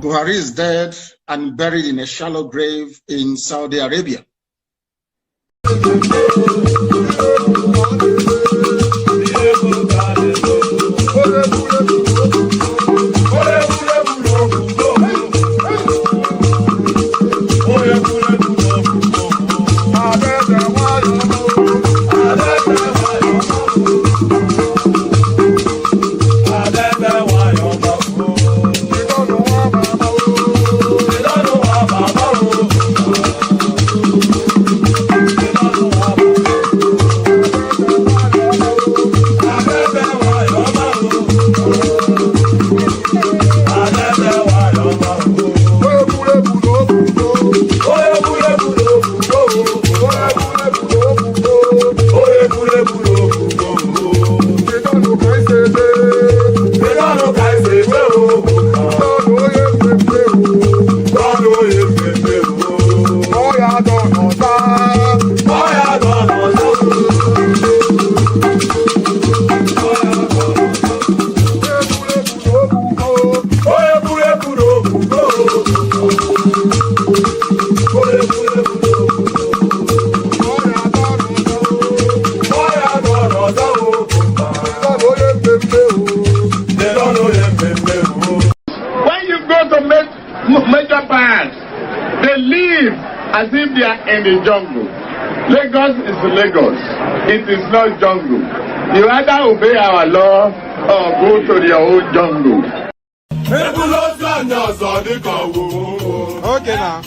Buhari is dead and buried in a shallow grave in Saudi Arabia. Major bands, they live as if they are in the jungle. Lagos is Lagos. It is not jungle. You either obey our law or go to your own jungle. Okay now.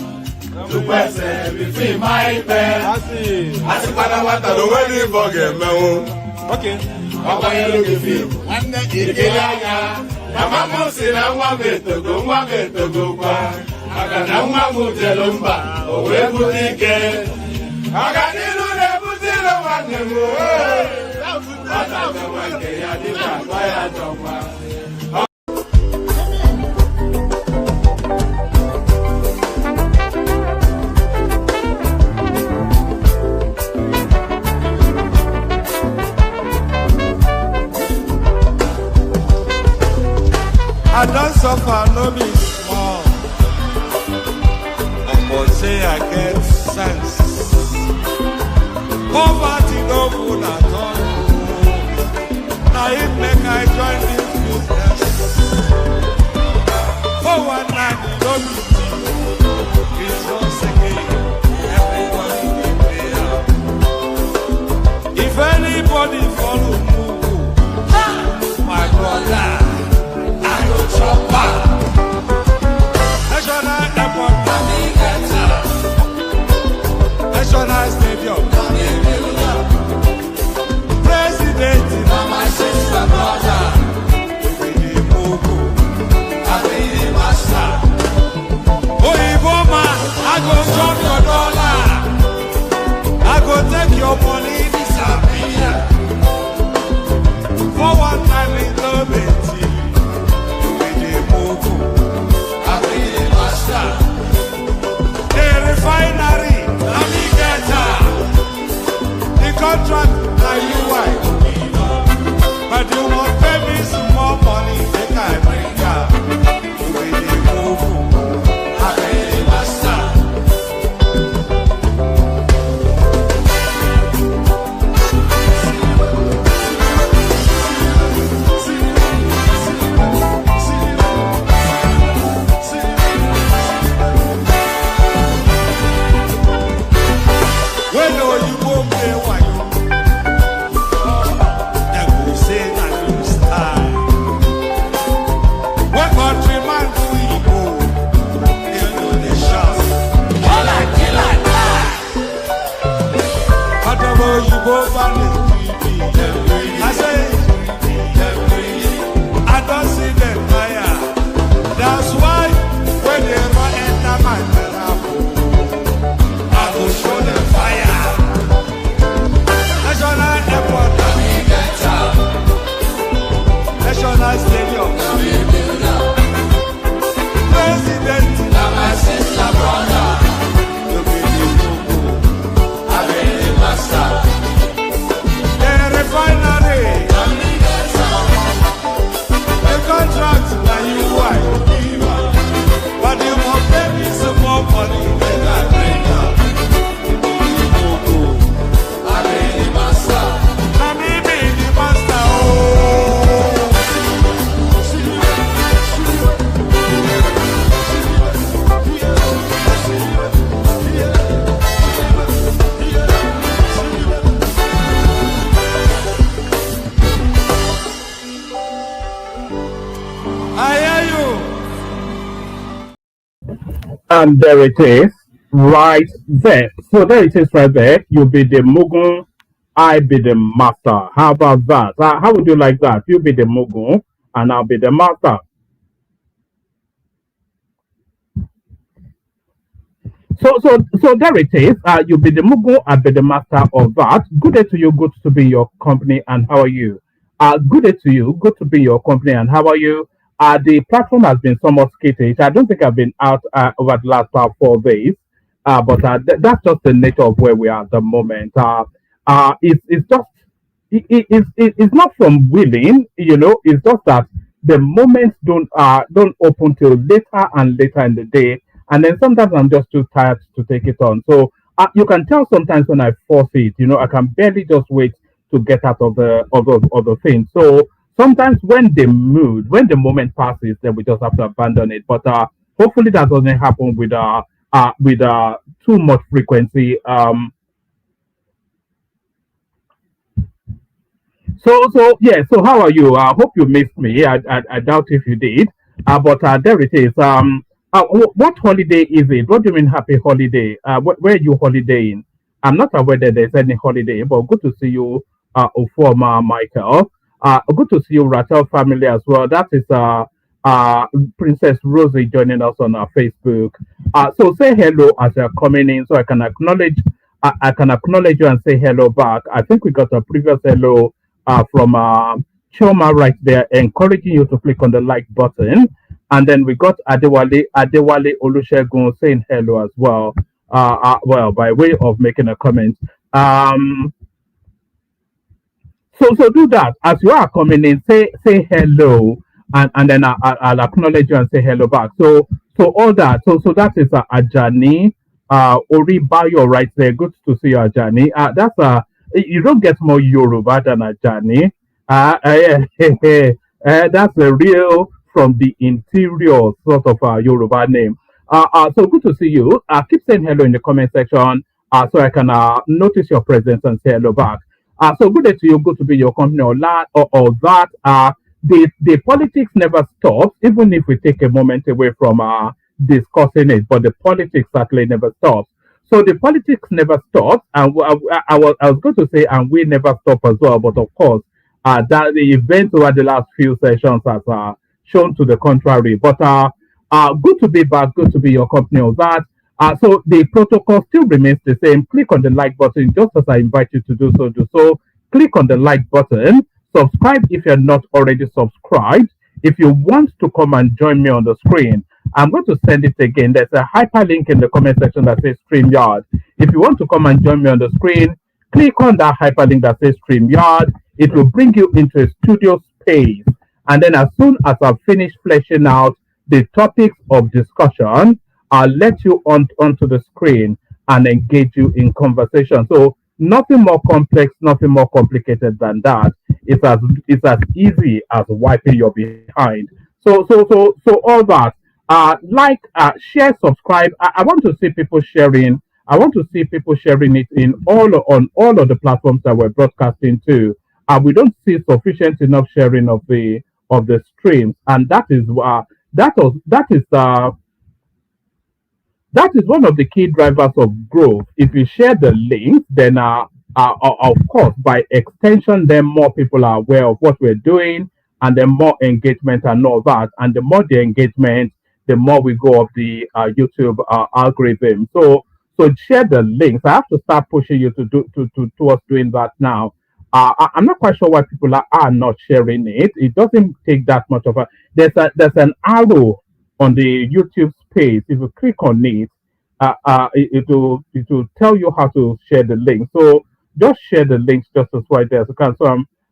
Okay. Ọkọ yẹn ló fi fíìmù. Ìkíni àyà. Màmá mú sí na nwa m etogo kwa. Maka na nwa m jelu mba, o wee bute ike. Ọganiru na-ebute ilo nwanne m. Ọ na-emewe nke ya dịka akpa ya chọkwa. I don't suffer, no be small. But say I get sense. Poverty no good at all. Now it make I join this business. For one night, no be cheap. It's once again, everybody can pay up. If anybody follow me, my brother, National Airport, National Stadium, President, my sister, brother, we be the Mogo, I be the master. Oh, man, I go drop your dollar, I go take your money, disappear. For one time in the bed. Refinery, let me get her. The contract, now you white. But you won't pay me some more money, they can't bring her. You be the move, I be the master. I say, I don't see them fire. That's why when they run enter my miracle, I will show them fire. National Airport, National Stadium, President, my sister, brother, you be the Mogo, I be the master. Refinery, the contract that you want, but you won't pay me some more money than I bring up. I be the master. Let me be the master. And there it is, right there. So there it is right there. You be the Mugun, I be the master. How about that? How would you like that? You be the Mugun and I'll be the master. So there it is. You be the Mugu, I be the master of that. Good day to you. Good to be in your company. And how are you? Good day to you. Good to be in your company. And how are you? The platform has been somewhat skittish. I don't think I've been out over the last 4 days. But that's just the nature of where we are at the moment. It's just it's not from willing, It's just that the moments don't open till later and later in the day, and then sometimes I'm just too tired to take it on. So you can tell sometimes when I force it, I can barely just wait to get out of the thing. So sometimes when the moment passes, then we just have to abandon it. But hopefully that doesn't happen with too much frequency. So how are you? I hope you missed me. I doubt if you did. But there it is. What holiday is it? What do you mean happy holiday? Where are you holidaying? I'm not aware that there's any holiday, but good to see you Uforma Michael. Good to see you, Ratel family as well. That is Princess Rosie joining us on our Facebook. So say hello as you're coming in, so I can acknowledge. I can acknowledge you and say hello back. I think we got a previous hello from Choma right there, encouraging you to click on the like button. And then we got Adewale Olusegun saying hello as well. Well, by way of making a comment. So do that as you are coming in. Say hello, and then I'll acknowledge you and say hello back. So all that. So that is Ajani Oribayo right there. Good to see you, Ajani. That's you don't get more Yoruba than Ajani. That's a real from the interior sort of Yoruba name. So good to see you. Keep saying hello in the comment section so I can notice your presence and say hello back. So good day to you. Good to be your company or that. The politics never stops, even if we take a moment away from discussing it. But the politics certainly never stops. So the politics never stops, and I was going to say, and we never stop as well. But of course, that the events over the last few sessions has shown to the contrary. But good to be back. Good to be your company of that. So the protocol still remains the same. Click on the like button, just as I invite you to do so. Do so. Click on the like button. Subscribe if you're not already subscribed. If you want to come and join me on the screen, I'm going to send it again. There's a hyperlink in the comment section that says StreamYard. If you want to come and join me on the screen, click on that hyperlink that says StreamYard. It will bring you into a studio space. And then as soon as I've finished fleshing out the topics of discussion, I'll let you onto the screen and engage you in conversation. So nothing more complex, nothing more complicated than that. It's as easy as wiping your behind. So all that. Share, subscribe. I want to see people sharing. I want to see people sharing it on all of the platforms that we're broadcasting to. We don't see sufficient enough sharing of the streams, and that is one of the key drivers of growth. If you share the link, then of course, by extension, then more people are aware of what we're doing, and then more engagement and all that. And the more the engagement, the more we go up the YouTube algorithm. So share the links. I have to start pushing you towards doing that now. I'm not quite sure why people are not sharing it. It doesn't take that much of a. There's an arrow on the YouTube space. If you click on it, it will tell you how to share the link. So just share the links just as right there. So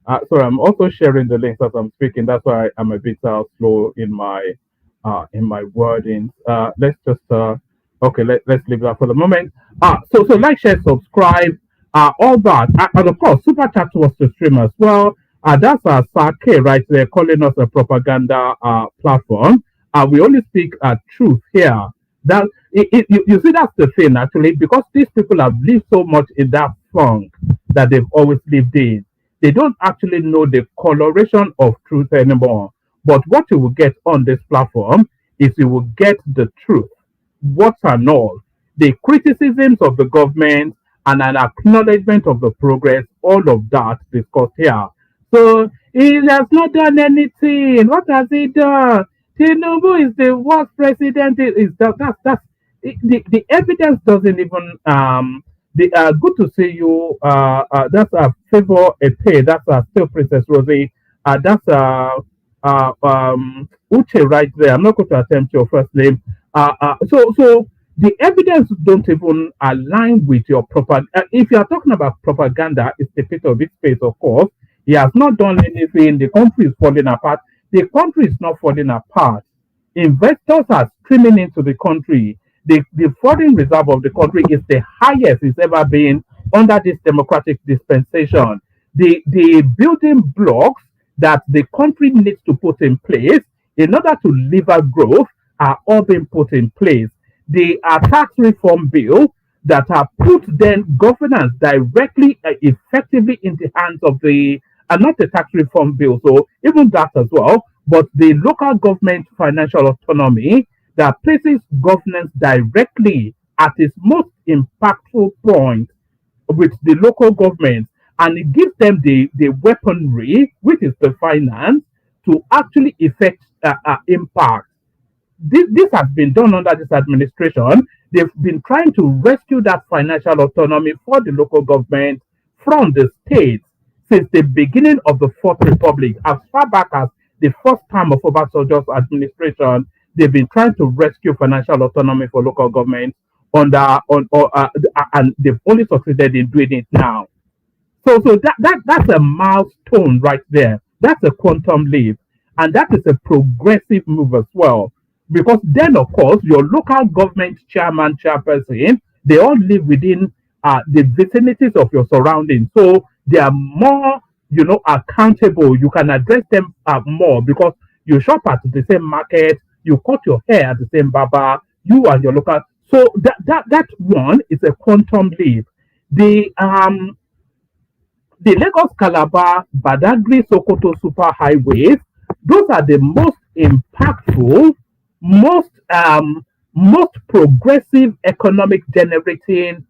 I'm also sharing the links as I'm speaking. That's why I'm a bit slow in my wording. Let's just okay. Let's leave that for the moment. So like, share, subscribe. All that, and of course, super chat to us to stream as well. That's Sake right there calling us a propaganda platform. We only speak truth here. That you see, that's the thing actually, because these people have lived so much in that funk that they've always lived in. They don't actually know the coloration of truth anymore. But what you will get on this platform is you will get the truth, what's and all, the criticisms of the government, and an acknowledgement of the progress, all of that discussed here. So he has not done anything. What has he done? Tinubu is the worst president. That's the evidence doesn't even good to see you. That's a favor a pay. That's still Princess Rosie. That's Uche right there. I'm not going to attempt your first name. So the evidence don't even align with your propaganda. If you are talking about propaganda, it's the pit of its face, of course. He has not done anything. The country is falling apart. The country is not falling apart. Investors are streaming into the country. The foreign reserve of the country is the highest it's ever been under this democratic dispensation. The building blocks that the country needs to put in place in order to lever growth are all being put in place. The tax reform bill that have put then governance directly, effectively in the hands of not the tax reform bill, so even that as well, but the local government financial autonomy that places governance directly at its most impactful point with the local government. and it gives them the weaponry, which is the finance, to actually effect impact. This has been done under this administration. They've been trying to rescue that financial autonomy for the local government from the states since the beginning of the Fourth Republic. As far back as the first term of Obasanjo's administration, they've been trying to rescue financial autonomy for local governments and they've only succeeded in doing it now. So that's a milestone right there. That's a quantum leap, and that is a progressive move as well. Because then, of course, your local government chairman, chairperson, they all live within the vicinities of your surroundings, so they are more, accountable. You can address them more because you shop at the same market, you cut your hair at the same barber, you and your local. So that one is a quantum leap. The Lagos Calabar Badagry Sokoto super highways, those are the most impactful, most progressive economic generating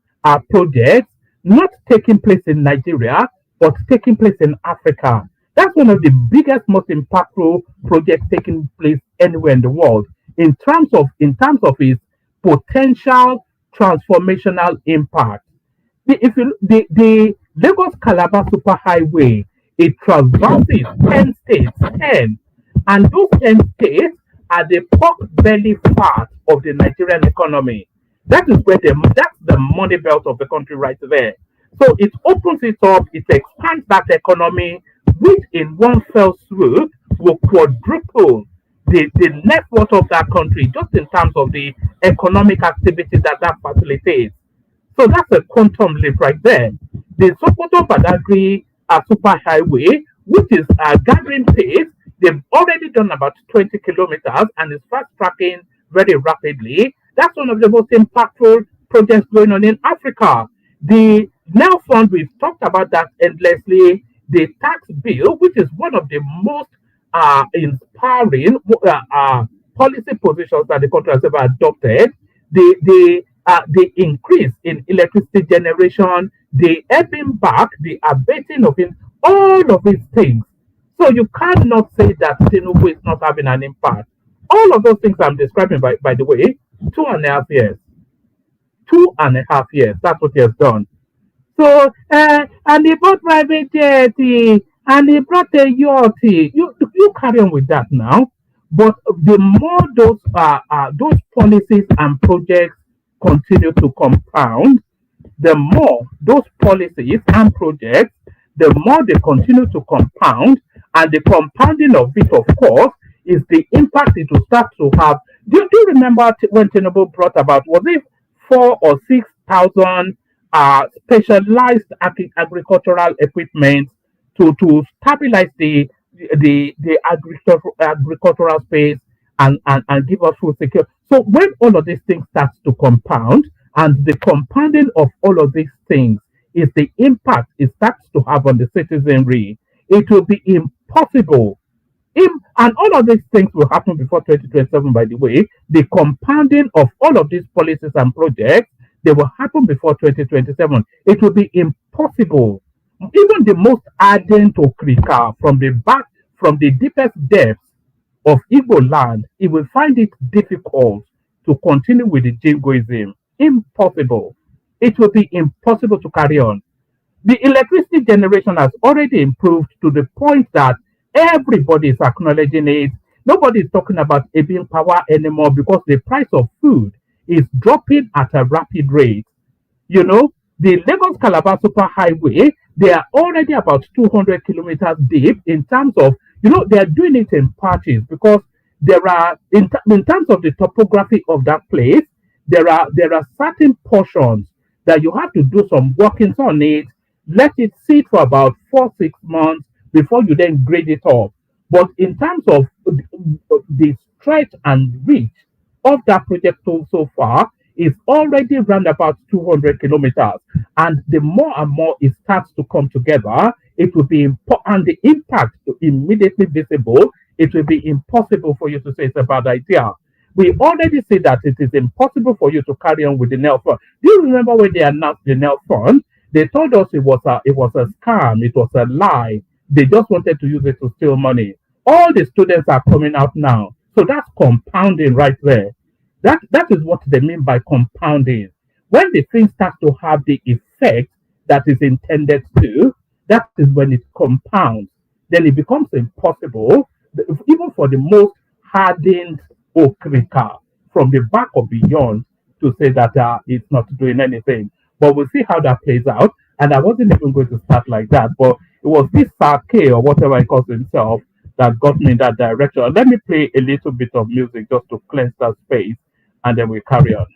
projects not taking place in Nigeria but taking place in Africa. That's one of the biggest, most impactful projects taking place anywhere in the world in terms of its potential transformational impact. The Lagos Calabar Superhighway, it traverses 10 states, 10, and those 10 states are the pork belly part of the Nigerian economy. That's the money belt of the country right there. So it opens it up, it expands that economy, which in one fell swoop will quadruple the net worth of that country just in terms of the economic activity that facilitates. So that's a quantum leap right there. The Sokoto Badagry Superhighway, which is gathering pace, they've already done about 20 kilometers and is fast tracking very rapidly. That's one of the most impactful projects going on in Africa. The Now Fund, we've talked about that endlessly. The tax bill, which is one of the most inspiring policy positions that the country has ever adopted. The increase in electricity generation, the ebbing back, the abating of it, all of these things. So you cannot say that Tinubu is not having an impact. All of those things I'm describing, by the way, 2.5 years. 2.5 years, that's what he has done. So, and he bought private jet, and he brought a yacht. You carry on with that now. But the more those policies and projects continue to compound, the more those policies and projects, the more they continue to compound, and the compounding of it, of course, is the impact it will start to have. Do you remember when Tinubu brought about, was it 4,000 or 6,000 specialized agricultural equipment to stabilize the agricultural space and give us food security? So when all of these things starts to compound, and the compounding of all of these things is the impact it starts to have on the citizenry, it will be impossible. And all of these things will happen before 2027, by the way. The compounding of all of these policies and projects, they will happen before 2027. It will be impossible. Even the most ardent Okrika from the deepest depths of Igbo land, it will find it difficult to continue with the jingoism. Impossible. It will be impossible to carry on. The electricity generation has already improved to the point that everybody is acknowledging it. Nobody is talking about ebbing power anymore because the price of food is dropping at a rapid rate. The Lagos Calabar Super Highway, they are already about 200 kilometers deep in terms of, they are doing it in parties because there are, in terms of the topography of that place, there are certain portions that you have to do some workings on it, let it sit for about 4-6 months before you then grade it up. But in terms of the stretch and reach of that project so far, is already around about 200 kilometers. And the more and more it starts to come together, it will be and the impact immediately visible, it will be impossible for you to say it's a bad idea. We already see that it is impossible for you to carry on with the NEL Fund. Do you remember when they announced the NEL Fund? They told us it was a scam, it was a lie. They just wanted to use it to steal money. All the students are coming out now. So that's compounding right there. That is what they mean by compounding. When the thing starts to have the effect that is intended to, that is when it compounds. Then it becomes impossible, even for the most hardened okrika from the back or beyond, to say that it's not doing anything. But we'll see how that plays out. And I wasn't even going to start like that, but it was this Sake or whatever he calls himself that got me in that direction. Let me play a little bit of music just to cleanse that space, and then we carry on.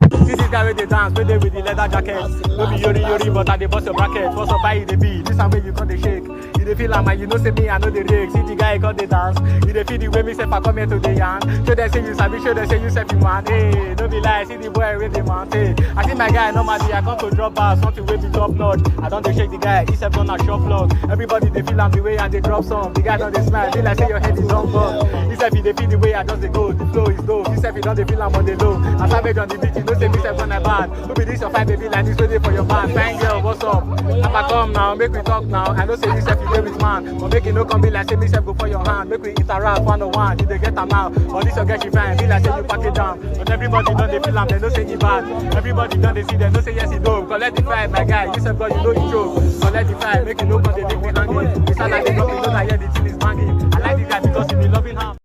This is guy where they dance, where they with the leather jacket. No be yori yori, but I dey bust your bracket. What's up by the beat? This time where you got the shake. You dey feel like man, you know say me, I know the rig. See the guy got the dance. You dey feel the way me say I come here to the yarn. Show them say you sabi, show them say you say you man. Hey, don't be lie, see the boy with the man. Hey, I see my guy normally I come to drop bars, something with the top notch. I don't dey shake the guy, he said on a shop vlog. Everybody they feel I'm the way and they drop some. The guy don't they smile, feel like say your head is on bug. He said he dey feel the way I just dey go, the flow is dope. He said he don't dey feel I'm on the low. I savage on the beat, you know say me say on a bad. Who be this your fine baby like this ready for your man? Fine girl, what's up? If I come now, make we talk now. I know say you self you play with man, but make it no come be like say me self go for your hand. Make we interact one on one. Did they get them out? Or this your girl she fine, be like say you pack it down. But everybody don't they feel them, they don't say he bad. Everybody don't they see them, don't say yes he do. Collect the fight, my guy. You self God, you know you joke. Collect the fight, make it no come they make me hungry. It's not like they come, you know that yeah the thing is banging. I like the guy because he be loving her.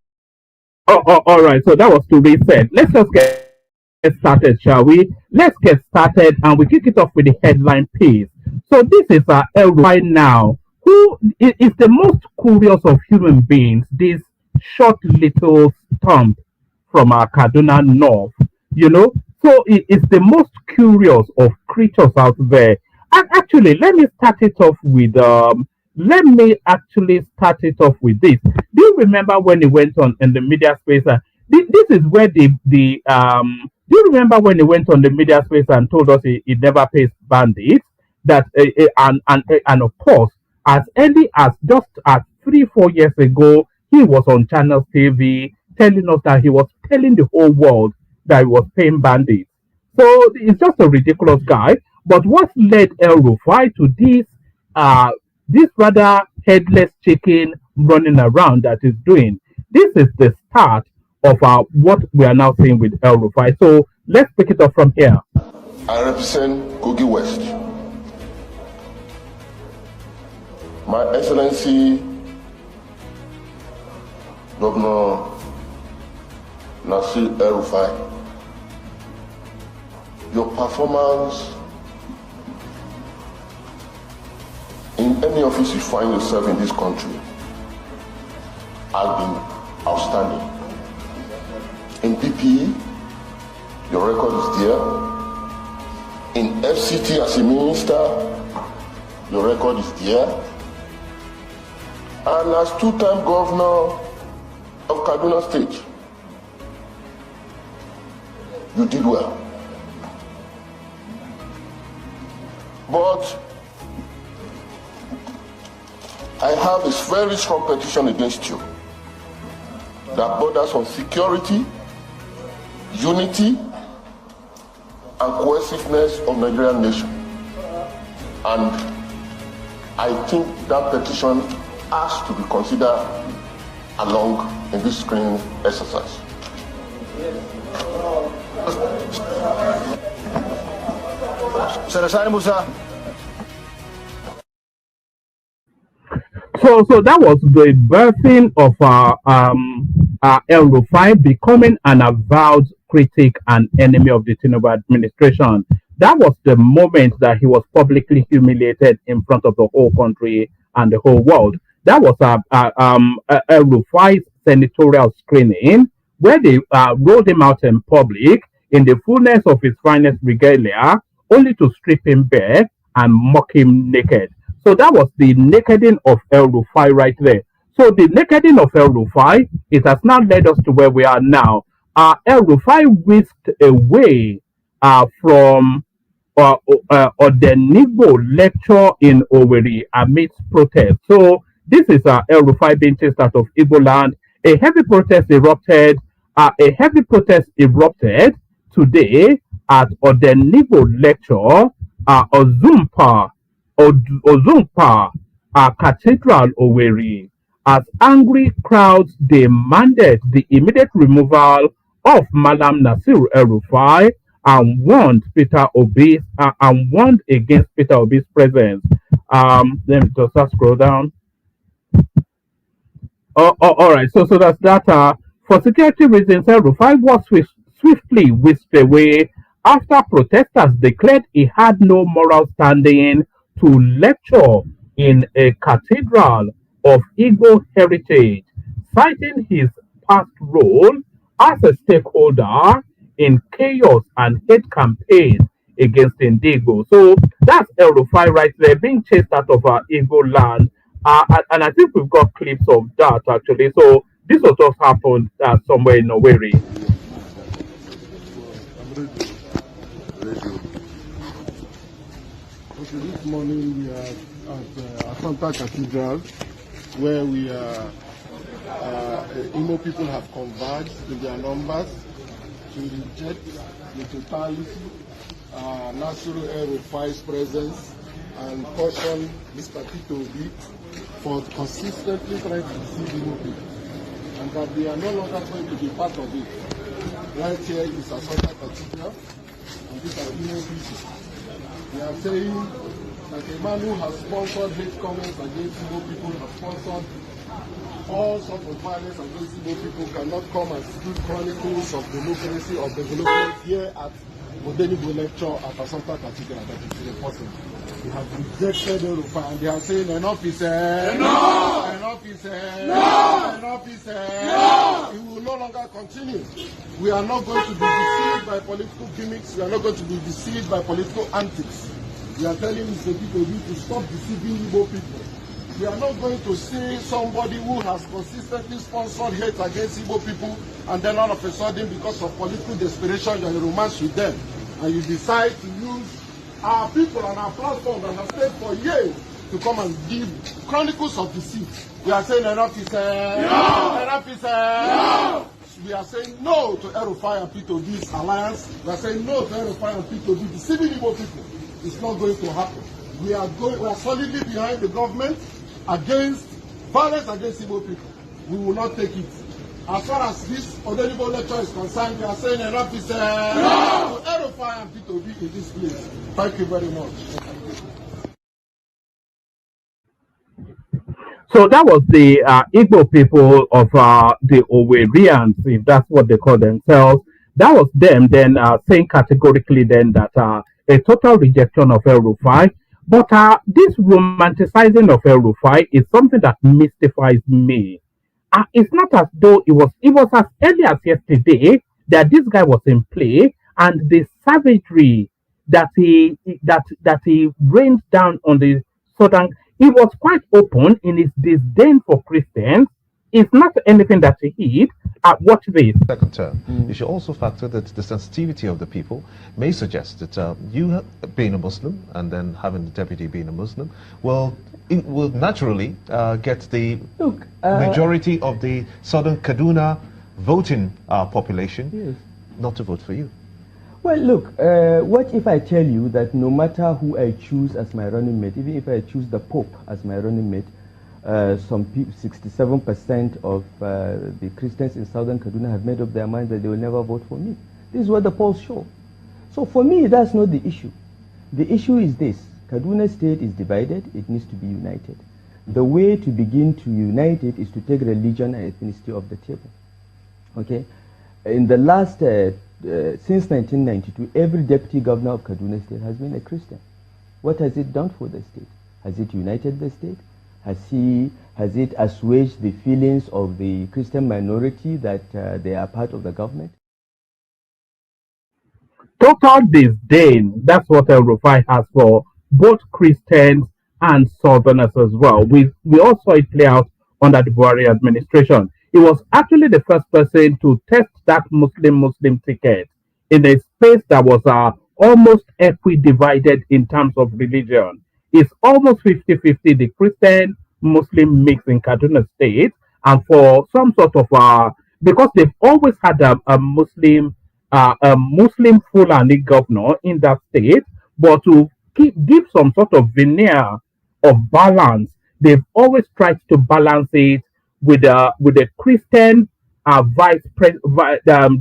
All right. So that was to reset. Let's just get started, shall we? Let's get started, and we kick it off with the headline piece. So this is El-Rufai now, who is the most curious of human beings. This short little stump from Kaduna North, you know. So it is the most curious of creatures out there. And actually, let me start it off with this. Do you remember when he went on in the media space? This is where do you remember when he went on the media space and told us he never pays bandits? That and of course, as early as just 3-4 years ago, he was on Channel TV telling us that he was telling the whole world that he was paying bandits. So he's just a ridiculous guy. But what led El-Rufai to this rather headless chicken running around that he's doing? This is the start of what we are now seeing with El-Rufai. So let's pick it up from here. I represent Kogi West. My Excellency Governor Nasir El-Rufai, your performance in any office you find yourself in this country has been outstanding. In PPE, your record is there. In FCT as a minister, your record is there. And as two-time governor of Kaduna State, you did well. But I have a very strong petition against you that borders on security, unity, and cohesiveness of Nigerian nation. And I think that petition has to be considered along in this screening exercise. So that was the birthing of El-Rufai becoming an avowed critic and enemy of the Tinubu administration. That was the moment that he was publicly humiliated in front of the whole country and the whole world. That was El-Rufai's senatorial screening, where they rolled him out in public in the fullness of his finest regalia, only to strip him bare and mock him naked. So that was the nakeding of El-Rufai right there. So the nakeding of El-Rufai, it has now led us to where we are now. El-Rufai whisked away from Odenigbo lecture in Owerri amidst protest. So this is El-Rufai being chased out of Igbo land. A heavy protest erupted. Today at Odenigbo lecture Ozumpa, Ozumpa Cathedral, Owerri, as angry crowds demanded the immediate removal of Malam Nasir El-Rufai and warned against Peter Obi's presence. Let me just scroll down. All right. So that's that. For security reasons, El-Rufai was swiftly whisked away after protesters declared he had no moral standing to lecture in a cathedral of Igbo heritage, citing his past role as a stakeholder in chaos and hate campaign against Indigo. So that's El-Rufai right there being chased out of our Igbo land. And I think we've got clips of that actually. So this was just happened somewhere in Owerri. Okay, this morning we are at Asanta Cathedral, where we are, Imo people have converged in their numbers to reject the totality, Nasiru El-Rufai's presence, and caution Mr. Peter Obi for consistently trying to deceive Imo people, and that they are no longer going to be part of it. Right here is Asanta Cathedral, and these are Imo people. They are saying that a man who has sponsored hate comments against Igbo people, has sponsored all sorts of violence against Igbo people, cannot come and speak chronicles of democracy or development here at Modenibo lecture at Asanta Cathedral. That is impossible. They have rejected El-Rufai and they are saying enough is enough! Enough is enough! Enough is enough! It will no longer continue. We are not going to be deceived by political gimmicks. We are not going to be deceived by political antics. We are telling Mr. Peter Obi to stop deceiving Igbo people. We are not going to see somebody who has consistently sponsored hate against Igbo people and then all of a sudden, because of political desperation, you are in romance with them and you decide to use our people and our platform that have stayed for years to come and give chronicles of deceit. We are saying enough is no! Enough is no! We are saying no to El-Rufai and Peter Obi's alliance. We are saying no to El-Rufai and Peter Obi deceiving Igbo people. It's not going to happen. We are solidly behind the government against violence against Igbo people. We will not take it. As far as this Odenibo lecture is concerned, we are saying enough is no to El-Rufai and Peter Obi in this place. Thank you very much. So that was the Igbo people of the Owerians, if that's what they call themselves. That was them then saying categorically then that a total rejection of El-Rufai. But this romanticizing of El-Rufai is something that mystifies me. It's not as though it was as early as yesterday that this guy was in play, and the savagery that he rained down on the southern. He was quite open in his disdain for Christians. It's not anything that he hid. Watch this. Second term, you should also factor that the sensitivity of the people may suggest that you being a Muslim and then having the deputy being a Muslim, well, it will naturally get the majority of the southern Kaduna voting population not to vote for you. Well, look, what if I tell you that no matter who I choose as my running mate, even if I choose the Pope as my running mate, some people, 67% of the Christians in southern Kaduna have made up their mind that they will never vote for me. This is what the polls show. So for me, that's not the issue. The issue is this. Kaduna State is divided. It needs to be united. The way to begin to unite it is to take religion and ethnicity off the table. Okay? In the last, since 1992, every deputy governor of Kaduna State has been a Christian. What has it done for the state? Has it united the state? Has it assuaged the feelings of the Christian minority that they are part of the government? Total disdain. That's what El-Rufai has for both Christians and Southerners as well. We all saw it play out under the Buhari administration. He was actually the first person to test that Muslim ticket in a space that was almost equi-divided in terms of religion. It's almost 50-50, the Christian-Muslim mix in Kaduna State, and for some sort of because they've always had a Muslim Fulani governor in that state, but to give some sort of veneer of balance. They've always tried to balance it with a Christian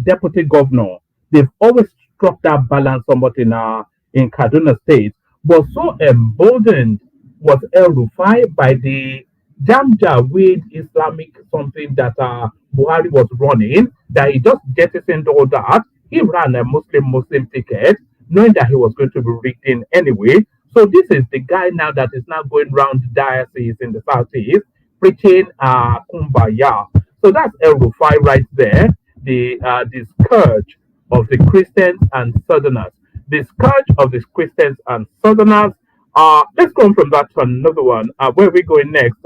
deputy governor. They've always struck that balance somewhat in Kaduna State. But so emboldened was El-Rufai by the Janjaweed Islamic something that Buhari was running, that he just jettisoned all that. He ran a Muslim ticket, knowing that he was going to be rigged in anyway. So this is the guy now that is now going around diocese in the southeast preaching kumbaya. So that's El-Rufai right there, the scourge of the Christians and Southerners. The scourge of the Christians and Southerners. Let's go on from that to another one. Where are we going next?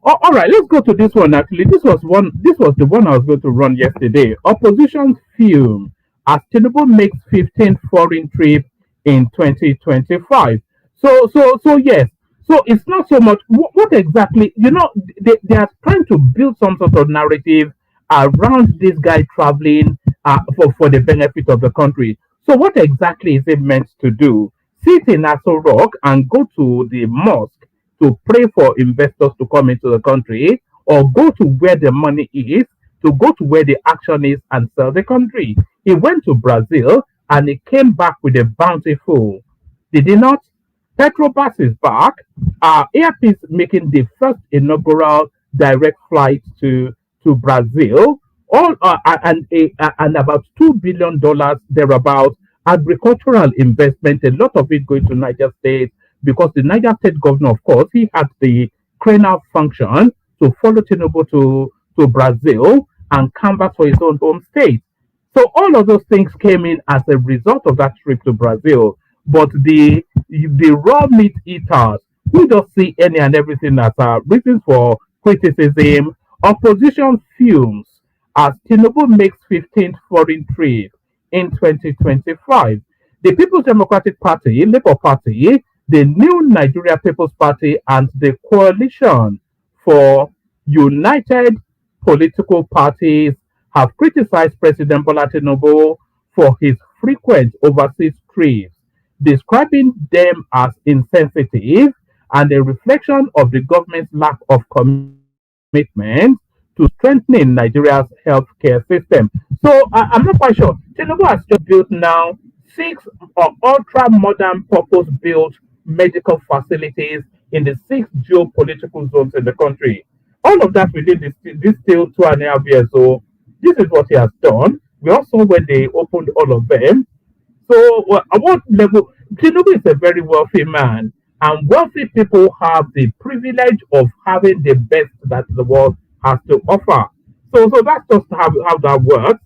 All right, let's go to this one. Actually, this was one. This was the one I was going to run yesterday. Opposition fume as Tinubu makes 15th foreign trip in 2025. So yes. So it's not so much what exactly, they are trying to build some sort of narrative around this guy traveling for the benefit of the country. So what exactly is it meant to do? Sit in Aso Rock and go to the mosque to pray for investors to come into the country, or go to where the money is, to go to where the action is and sell the country. He went to Brazil and he came back with a bountiful. Did he not? Petrobras is back. Airpeace making the first inaugural direct flight to Brazil. All and about $2 billion thereabout agricultural investment. A lot of it going to Niger State, because the Niger State governor, of course, he had the cranial function to follow Tinubu to Brazil and canvass for his own home state. So all of those things came in as a result of that trip to Brazil. But the raw meat eaters who just see any and everything as reasons for criticism, opposition fumes as Tinubu makes 15th foreign trip in 2025. The People's Democratic Party, Labour Party, the New Nigeria People's Party, and the Coalition for United Political Parties have criticized President Bola Tinubu for his frequent overseas trips, describing them as insensitive and a reflection of the government's lack of commitment to strengthening Nigeria's healthcare system. So I'm not quite sure. Tinubu has just built now 6 ultra-modern purpose-built medical facilities in the 6 geopolitical zones in the country. All of that within this still 2.5 years. So this is what he has done. We also, when they opened all of them. So at what level? Tinubu is a very wealthy man, and wealthy people have the privilege of having the best that the world has to offer. So that's just how that works.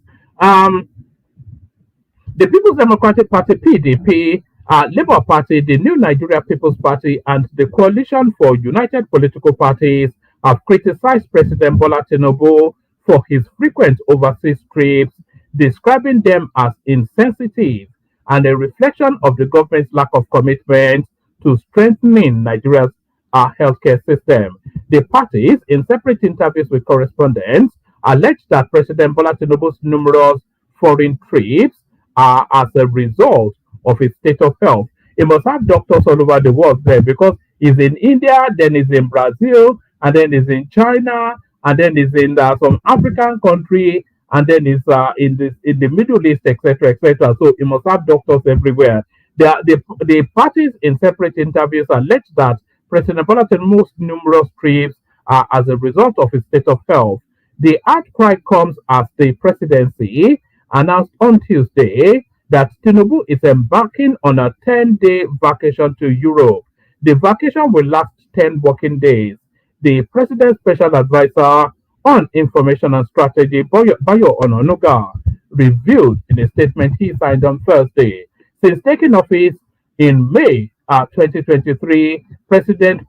The People's Democratic Party, PDP, Labour Party, the New Nigeria People's Party, and the Coalition for United Political Parties have criticized President Bola Tinubu for his frequent overseas trips, describing them as insensitive and a reflection of the government's lack of commitment to strengthening Nigeria's healthcare system. The parties, in separate interviews with correspondents, alleged that President Bola Tinubu's numerous foreign trips are as a result of his state of health. He must have doctors all over the world there, because he's in India, then he's in Brazil, and then he's in China, and then he's in some African country, and then he's in the Middle East, etc., etc. So he must have doctors everywhere. The parties, in separate interviews, alleged that President Bola Tinubu's numerous trips are as a result of his state of health. The outcry comes as the presidency announced on Tuesday that Tinubu is embarking on a 10-day vacation to Europe. The vacation will last 10 working days. The president's special advisor on information and strategy, Bayo Ononuga, revealed in a statement he signed on Thursday. Since taking office in May 2023, President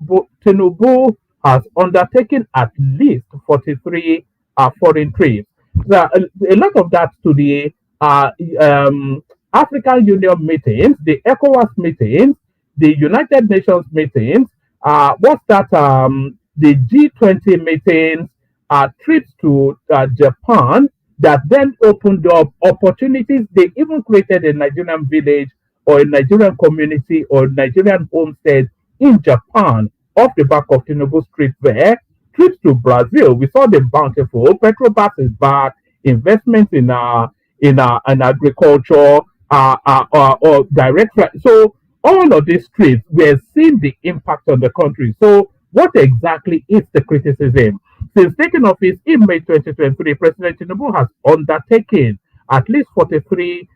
Tinubu has undertaken at least 43 foreign trips. A lot of that to the African Union meetings, the ECOWAS meetings, the United Nations meetings, the G20 meetings, trips to Japan, that then opened up opportunities. They even created a Nigerian village or a Nigerian community or Nigerian homestead in Japan off the back of Tinubu's trip there. Trips to Brazil, we saw the bountiful. Petrobras is back. Investments in agriculture, or direct. So all of these trips, we're seeing the impact on the country. So what exactly is the criticism? Since taking office in May 2023, President Tinubu has undertaken at least 43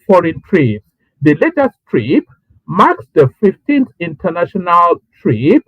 foreign trips. The latest trip marks the 15th international trip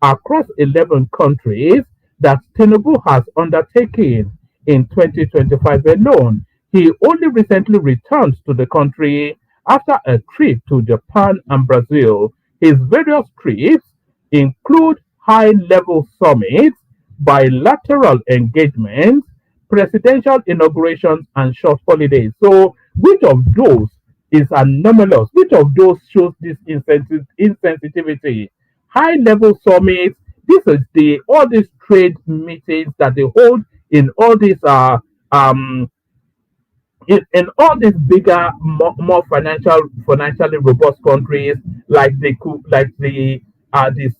across 11 countries that Tinubu has undertaken in 2025 alone. He only recently returned to the country after a trip to Japan and Brazil. His various trips include high level summits, bilateral engagements, presidential inaugurations, and short holidays. So, which of those is anomalous? Which of those shows this insensitivity? High level summits, this is the all these trade meetings that they hold in all these um in all these bigger, more financially robust countries like the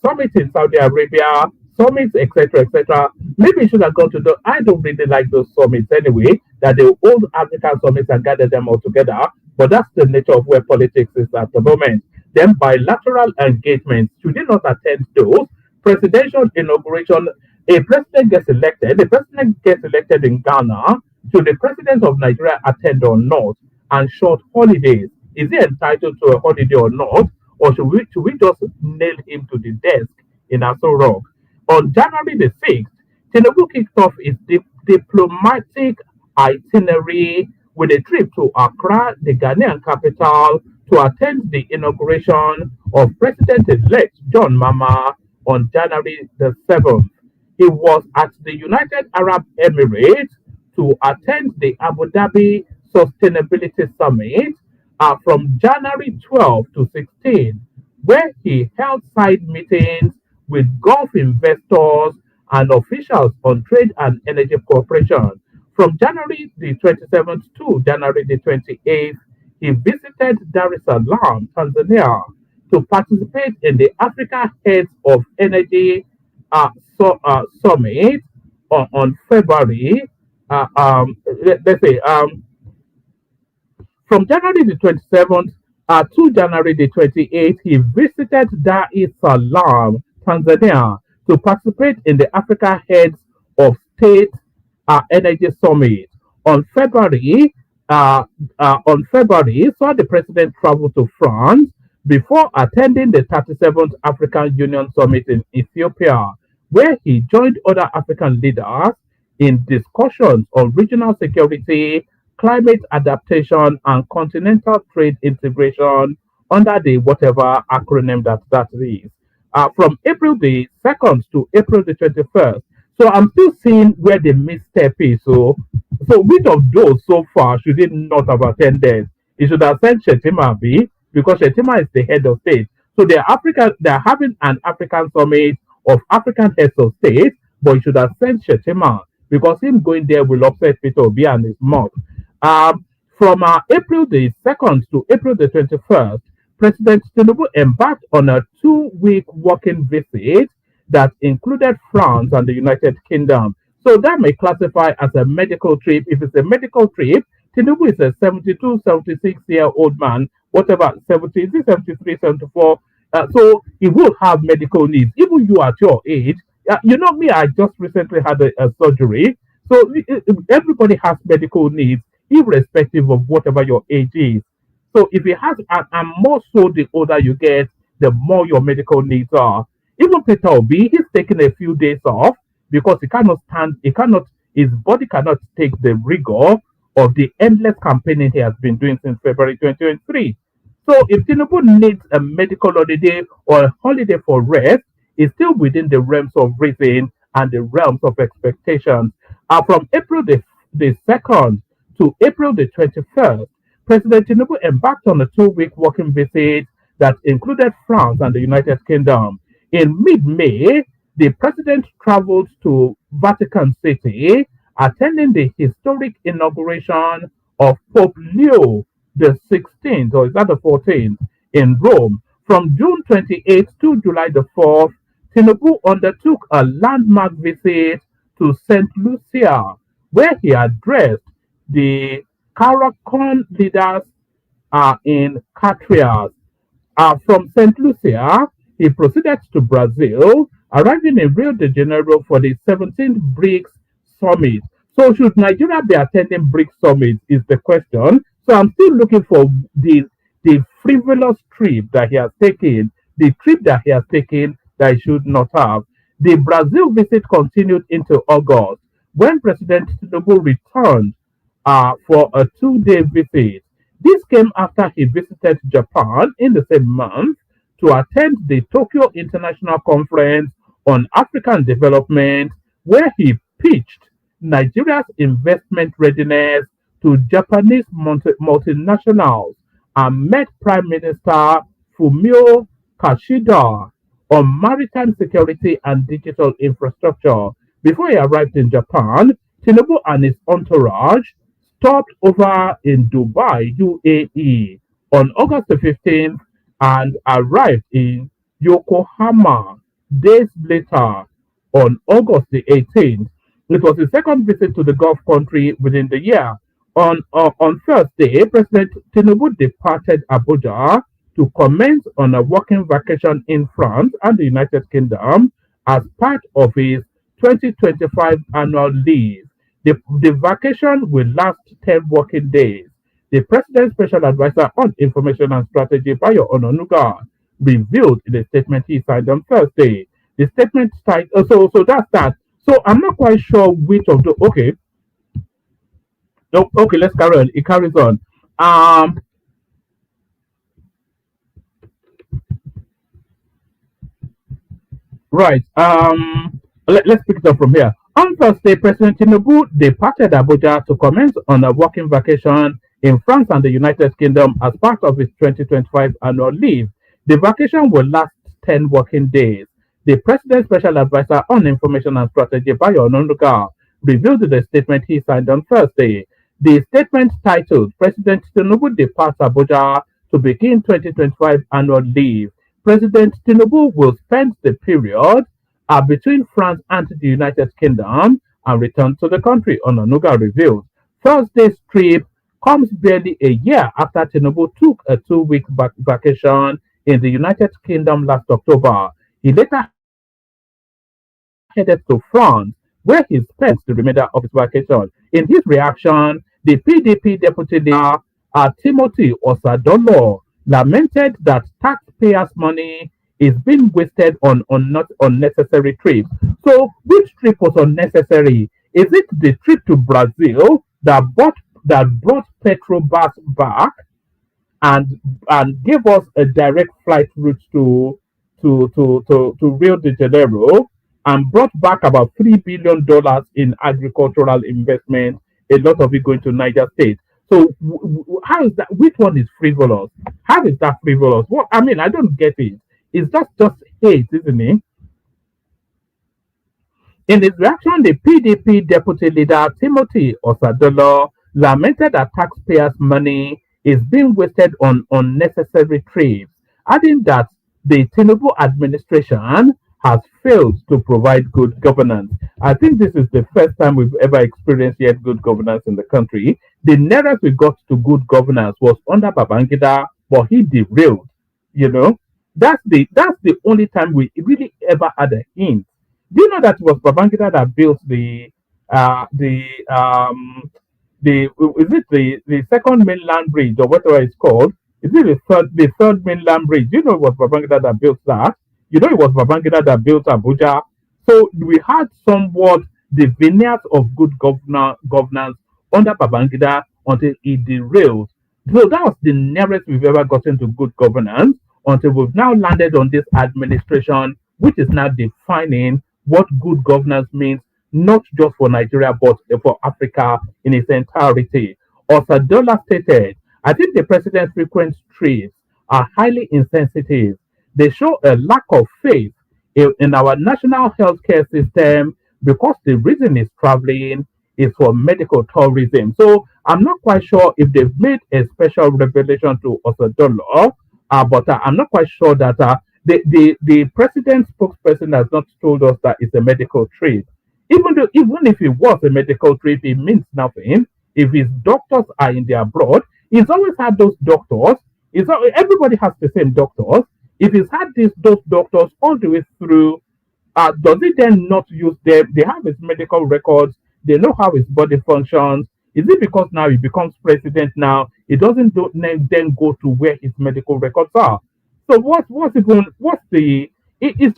summit in Saudi Arabia, summits, etc., etc. Maybe you should have gone to the. I don't really like those summits anyway. That they hold African summits and gather them all together. But that's the nature of where politics is at the moment. Then bilateral engagements. Should you not attend those? Presidential inauguration. A president gets elected. The president gets elected in Ghana. Should the president of Nigeria attend or not? And short holidays. Is he entitled to a holiday or not? Or should we just nail him to the desk in Aso Rock? On January the 6th, Tinubu kicked off his diplomatic itinerary with a trip to Accra, the Ghanaian capital, to attend the inauguration of President-elect John Mahama on January the 7th. He was at the United Arab Emirates to attend the Abu Dhabi Sustainability Summit from January 12 to 16, where he held side meetings with Gulf investors and officials on trade and energy cooperation. From January the 27th to January the 28th, he visited Dar es Salaam, Tanzania, to participate in the Africa Heads of Energy Summit on February. Let's say from January the 27th to January the 28th, he visited Dar es Salaam, Tanzania, to participate in the Africa Heads of State Energy Summit. On February, saw the president travel to France before attending the 37th African Union Summit in Ethiopia, where he joined other African leaders in discussions on regional security, climate adaptation, and continental trade integration under the whatever acronym that is. From April the 2nd to April the 21st. So I'm still seeing where the misstep is. So which of those so far should it not have attended? It should have sent Shetima B, because Shetima is the head of state. So they're having an African summit of African heads of state, but it should have sent Shetima, because him going there will upset Peter Obi and his mob. From April the 2nd to April the 21st, President Tinubu embarked on a 2-week working visit that included France and the United Kingdom. So that may classify as a medical trip. If it's a medical trip, Tinubu is a 72, 76-year-old man, whatever, 70, is it 73, 74? So he will have medical needs. Even you at your age, you know me, I just recently had a surgery. So everybody has medical needs, irrespective of whatever your age is. So if it has, and more so the older you get, the more your medical needs are. Even Peter Obi, he's taking a few days off because his body cannot take the rigor of the endless campaigning he has been doing since February 2023. So if Tinubu needs a medical holiday or a holiday for rest, it's still within the realms of reason and the realms of expectations. From April the 2nd to April the 21st, President Tinubu embarked on a 2-week working visit that included France and the United Kingdom. In mid-May, the president traveled to Vatican City attending the historic inauguration of Pope Leo the 16th, or is that the 14th, in Rome. From June 28th to July the 4th, Tinubu undertook a landmark visit to St. Lucia, where he addressed the Caracan leaders in Catrias. From St. Lucia, he proceeded to Brazil, arriving in Rio de Janeiro for the 17th BRICS Summit. So, should Nigeria be attending BRICS Summit? Is the question. So, I'm still looking for the frivolous trip that he has taken, the trip that he has taken that he should not have. The Brazil visit continued into August when President Tinubu returned for a 2-day visit. This came after he visited Japan in the same month to attend the Tokyo International Conference on African Development, where he pitched Nigeria's investment readiness to Japanese multinationals and met Prime Minister Fumio Kishida on maritime security and digital infrastructure. Before he arrived in Japan, Tinubu and his entourage stopped over in Dubai, UAE, on August the 15th and arrived in Yokohama days later on August the 18th. It was his second visit to the Gulf country within the year. On Thursday, President Tinubu departed Abuja to commence on a working vacation in France and the United Kingdom as part of his 2025 annual leave. The vacation will last 10 working days. The President's Special Advisor on Information and Strategy, Bayo Ononuga, revealed in a statement he signed on Thursday. The statement signed, so that's that. So I'm not quite sure which of the, okay. Okay, let's carry on. It carries on. Right. Let's pick it up from here. On Thursday, President Tinubu departed Abuja to commence on a working vacation in France and the United Kingdom as part of his 2025 annual leave. The vacation will last 10 working days. The President's Special Advisor on Information and Strategy, Bayo Ononuga, revealed in the statement he signed on Thursday. The statement titled, President Tinubu departs Abuja to begin 2025 annual leave. President Tinubu will spend the period between France and the United Kingdom and return to the country, Ononuga revealed. Thursday's trip comes barely a year after Tinubu took a 2-week vacation in the United Kingdom last October. He later headed to France, where he spent the remainder of his vacation. In his reaction, the PDP deputy leader, Timothy Osadolo, lamented that taxpayers' money is being wasted on not unnecessary trips. So, which trip was unnecessary? Is it the trip to Brazil that brought Petrobras back and gave us a direct flight route to Rio de Janeiro and brought back about $3 billion in agricultural investment, a lot of it going to Niger State? So how is that? Which one is frivolous? How is that frivolous? What I mean, I don't get it. Is that just hate, isn't it? In his reaction, the PDP deputy leader Timothy Osadolo lamented that taxpayers' money is being wasted on unnecessary trips, adding that the Tinubu administration has failed to provide good governance. I think this is the first time we've ever experienced yet good governance in the country. The nearest we got to good governance was under Babangida, but he derailed. You know, that's the only time we really ever had a hint. Do you know that it was Babangida that built is it the second mainland bridge or whatever it's called? Is it the third mainland bridge? Do you know it was Babangida that built that? You know, it was Babangida that built Abuja. So we had somewhat the veneers of good governance under Babangida until it derailed. So that was the nearest we've ever gotten to good governance until we've now landed on this administration, which is now defining what good governance means, not just for Nigeria, but for Africa in its entirety. Osadola stated, I think the president's frequent trips are highly insensitive. They show a lack of faith in our national healthcare system because the reason he's traveling is for medical tourism. So I'm not quite sure if they've made a special revelation to Osadolo, but I'm not quite sure that the president's spokesperson has not told us that it's a medical trip. Even if it was a medical trip, it means nothing. If his doctors are in the abroad, he's always had those doctors. Everybody has the same doctors. If he's had those doctors all the way through, does he then not use them? They have his medical records. They know how his body functions. Is it because now he becomes president now, he doesn't then go to where his medical records are? So what's the? It's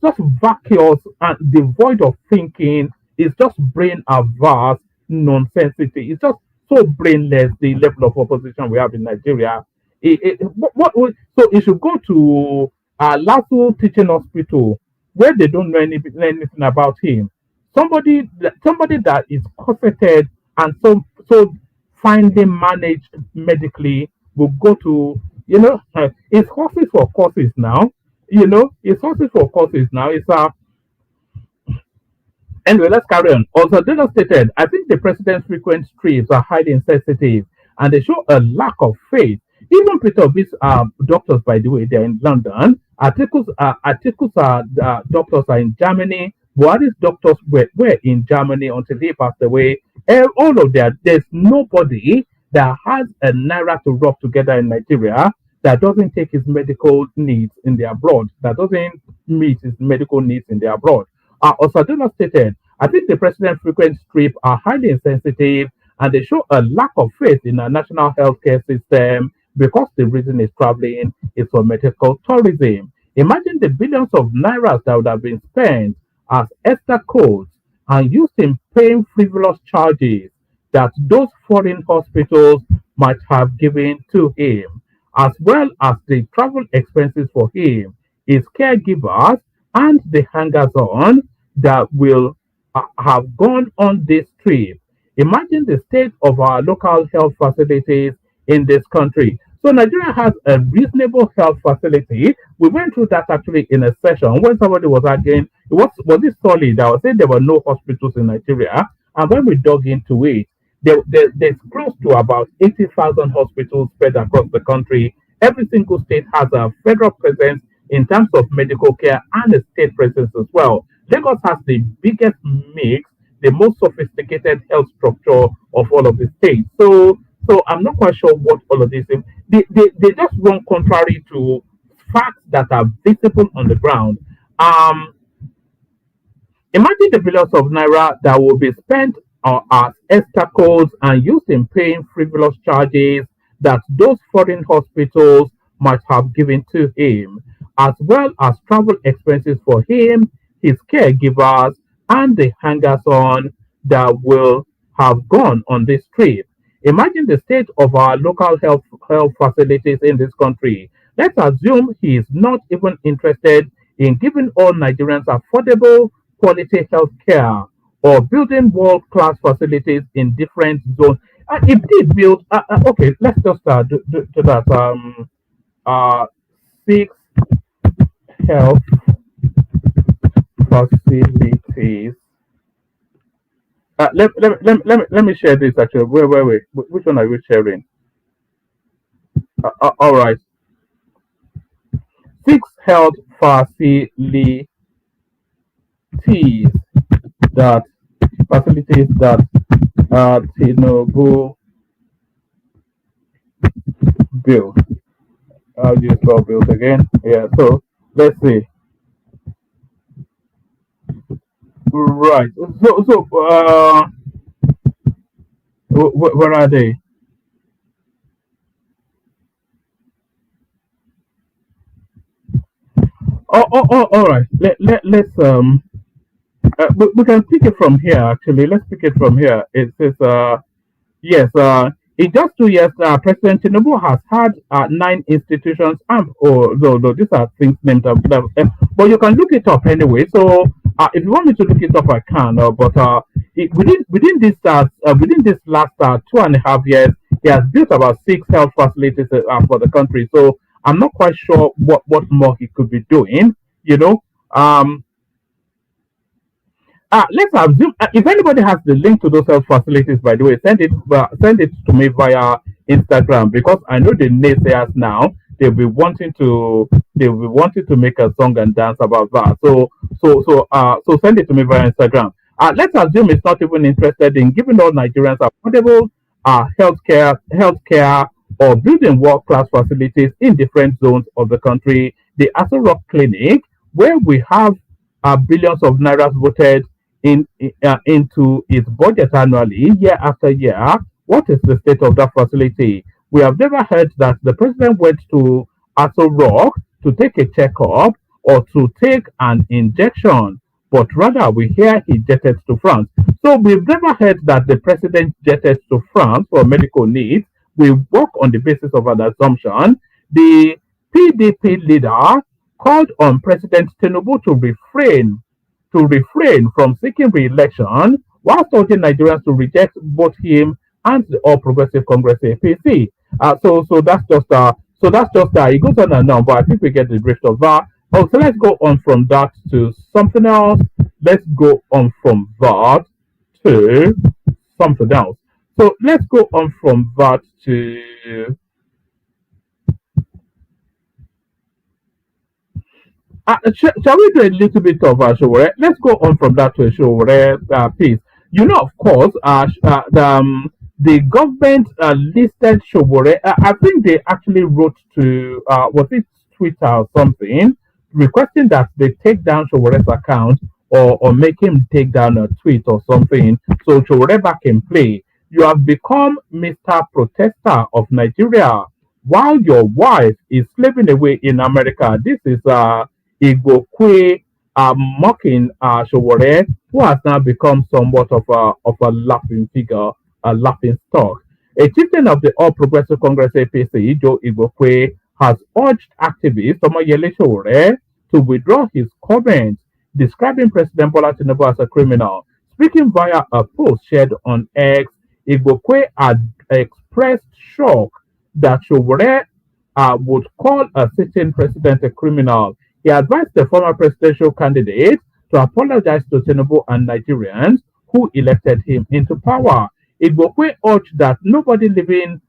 just vacuous and devoid of thinking. It's just brain averse, nonsensity. It's just so brainless. The level of opposition we have in Nigeria. So it should go to Lasso Teaching Hospital where they don't know anything about him. Somebody that is cosseted and so finely managed medically will go to it's horses for courses now. It's horses for courses now. Anyway, let's carry on. Also, Dana stated, I think the president's frequent trips are highly insensitive and they show a lack of faith. Even Peter Obi's doctors, by the way, they're in London. Atiku's doctors are in Germany. Buhari's doctors were in Germany until he passed away. All of that, there's nobody that has a naira to rub together in Nigeria that doesn't take his medical needs in the abroad, that doesn't meet his medical needs in the abroad. Osaduna stated, I think the president's frequent trips are highly insensitive and they show a lack of faith in our national healthcare system because the reason he's traveling is for medical tourism. Imagine the billions of nairas that would have been spent as extra codes and used in paying frivolous charges that those foreign hospitals might have given to him, as well as the travel expenses for him, his caregivers, and the hangers on that will have gone on this trip. Imagine the state of our local health facilities in this country. So Nigeria has a reasonable health facility. We went through that actually in a session when somebody was arguing, was it solid? I was saying there were no hospitals in Nigeria. And when we dug into it, there's close to about 80,000 hospitals spread across the country. Every single state has a federal presence in terms of medical care and a state presence as well. Lagos has the biggest mix, the most sophisticated health structure of all of the states. So I'm not quite sure what all of this is. They just run contrary to facts that are visible on the ground. Imagine the billions of naira that will be spent as extra codes and used in paying frivolous charges that those foreign hospitals might have given to him, as well as travel expenses for him, his caregivers, and the hangers on that will have gone on this trip. Imagine the state of our local health facilities in this country. Let's assume he is not even interested in giving all Nigerians affordable quality health care or building world-class facilities in different zones. It did build. Okay, let's just do that. 6 health facilities. Let me share this actually. Wait. Which one are you sharing? All right. 6 health facilities that Tinubu built. I'll just go build again. Yeah. So let's see. Right. Where are they? All right. We can pick it from here. Actually, let's pick it from here. It says, yes. In just 2 years, President Tinubu has had 9 institutions. No, these are things named after. But you can look it up anyway. So, if you want me to look it up, I can. Within this last 2.5 years, he has built about 6 health facilities for the country. So, I'm not quite sure what more he could be doing. You know. let's assume if anybody has the link to those health facilities, by the way, send it to me via Instagram, because I know the naysayers now, they'll be wanting to make a song and dance about that. So send it to me via Instagram. Let's assume it's not even interested in giving all Nigerians affordable healthcare or building world class facilities in different zones of the country. The Aso Rock Clinic, where we have billions of nairas voted into its budget annually, year after year. What is the state of that facility? We have never heard that the president went to Aso Rock to take a checkup or to take an injection, but rather we hear he jetted to France. So we've never heard that the president jetted to France for medical needs. We work on the basis of an assumption. The PDP leader called on President Tinubu to refrain from seeking re-election, while urging Nigerians to reject both him and the All Progressive Congress APC. So that's just it goes on and on, but I think we get the drift of that. Oh, so let's go on from that to something else. Let's go on from that to something else. So let's go on from that to shall we do a little bit of a show? Let's go on from that to a show piece. You know, of course, the government listed Showore. I think they actually wrote to was it Twitter or something, requesting that they take down Showore's account, or make him take down a tweet or something, so Showore back in play. You have become Mr. Protester of Nigeria while your wife is slaving away in America. This is Igbo mocking Showore, who has now become somewhat of a laughing figure, a laughing stock. A chieftain of the All Progressive Congress APC, Joe Igbo, has urged activist Omoyele Showore to withdraw his comments describing President Bola Tinubu as a criminal. Speaking via a post shared on X, Igbo had expressed shock that Showore would call a sitting president a criminal. He advised the former presidential candidate to apologize to Tinubu and Nigerians who elected him into power. Igbokwe urged that nobody living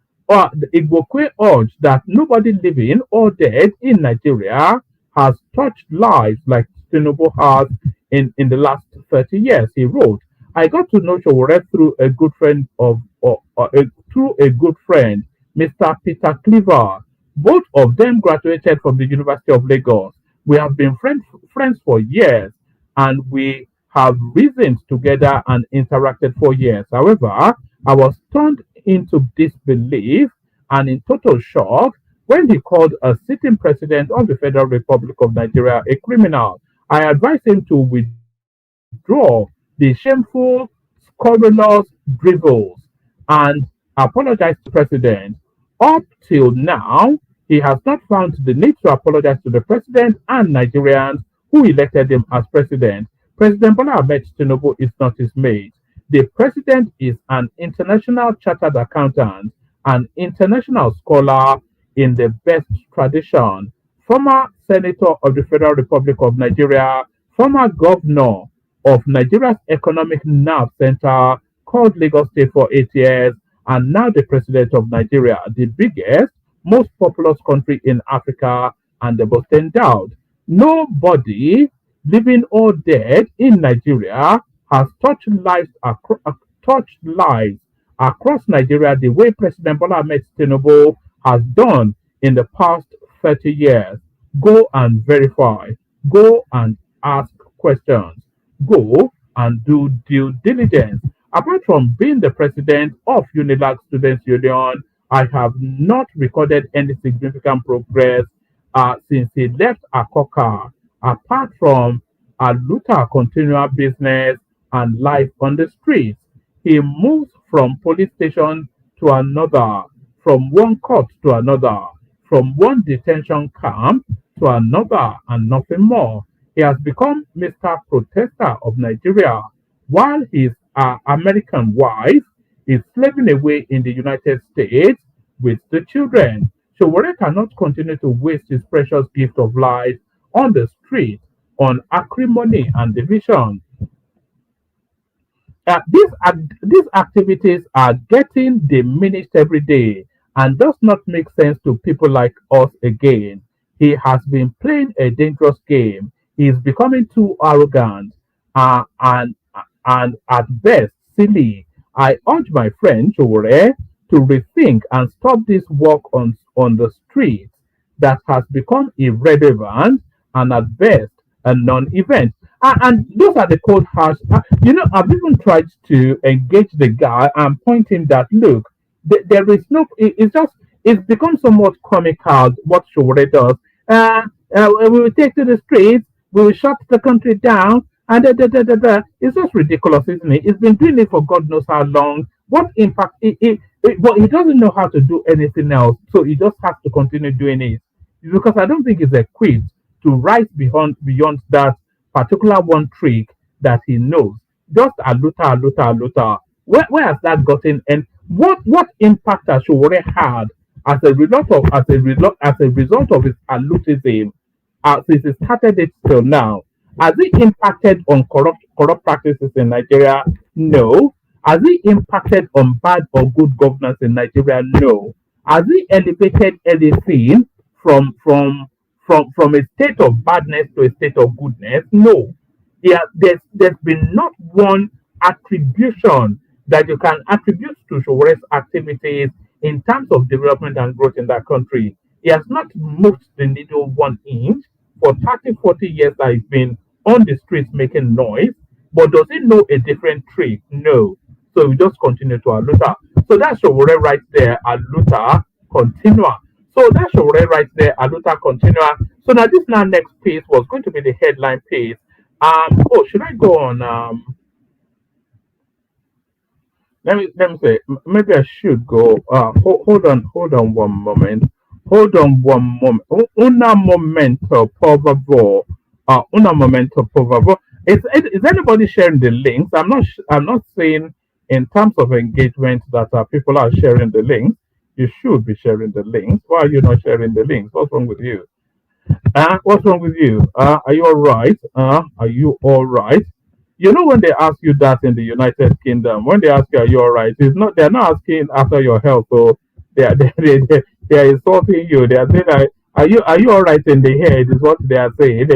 or dead in Nigeria has touched lives like Tinubu has in the last 30 years. He wrote, "I got to know Showore through a good friend Mr. Peter Cleaver. Both of them graduated from the University of Lagos. We have been friends for years, and we have reasoned together and interacted for years. However, I was turned into disbelief and in total shock when he called a sitting president of the Federal Republic of Nigeria a criminal. I advised him to withdraw the shameful, scurrilous dribbles and apologize to the president. Up till now, he has not found the need to apologize to the president and Nigerians who elected him as president. President Bola Ahmed Tinubu is not his mate. The president is an international chartered accountant, an international scholar in the best tradition, former senator of the Federal Republic of Nigeria, former governor of Nigeria's economic nerve center called Lagos State for 8 years, and now the president of Nigeria, the biggest, most populous country in Africa and the most endowed. Nobody, living or dead, in Nigeria has touched lives across Nigeria the way President Bola Ahmed Tinubu has done in the past 30 years. Go and verify. Go and ask questions. Go and do due diligence. Apart from being the president of Unilag Students Union, I have not recorded any significant progress since he left Akoka, apart from a Luther continual business and life on the streets. He moves from police station to another, from one court to another, from one detention camp to another, and nothing more. He has become Mr. Protester of Nigeria, while his American wife is slaving away in the United States with the children. Showore cannot continue to waste his precious gift of life on the street, on acrimony and division. These activities are getting diminished every day and does not make sense to people like us again. He has been playing a dangerous game. He is becoming too arrogant and at best silly. I urge my friend Chowore to rethink and stop this work on the streets that has become irrelevant and at best a non-event. And those are the cold harsh. I've even tried to engage the guy and point him that look, there is no. It's become somewhat comical what Showore does. We will take to the streets. We will shut the country down. And it's just ridiculous, isn't it? It's been doing it for God knows how long. What impact? But he doesn't know how to do anything else, so he just has to continue doing it. Because I don't think he's equipped to rise beyond that particular one trick that he knows. Just aluta. Where has that gotten? And what impact has Showore had as a result of his alutism since he started it till now? Has it impacted on corrupt practices in Nigeria? No. Has it impacted on bad or good governance in Nigeria? No. Has it elevated anything from a state of badness to a state of goodness? No. There's been not one attribution that you can attribute to Showore's activities in terms of development and growth in that country. He has not moved the needle 1 inch for 30, 40 years that he's been on the streets making noise. But does he know a different trick? No. So we just continue to aluta. So that's Showore right there, aluta continua. So that's Showore right there, aluta continua. So now this next piece was going to be the headline piece. Should I go on? Let me say, maybe I should go. Hold on one moment. Una momento, por favor. Una momento, por favor. Is anybody sharing the links? I'm not saying in terms of engagement that people are sharing the links. You should be sharing the links. Why are you not sharing the links? What's wrong with you? What's wrong with you? Are you all right? Are you all right? You know, when they ask you that in the United Kingdom, when they ask you, are you all right? They're not asking after your health. So they are insulting you. They are saying, are you all right in the head? Is what they are saying.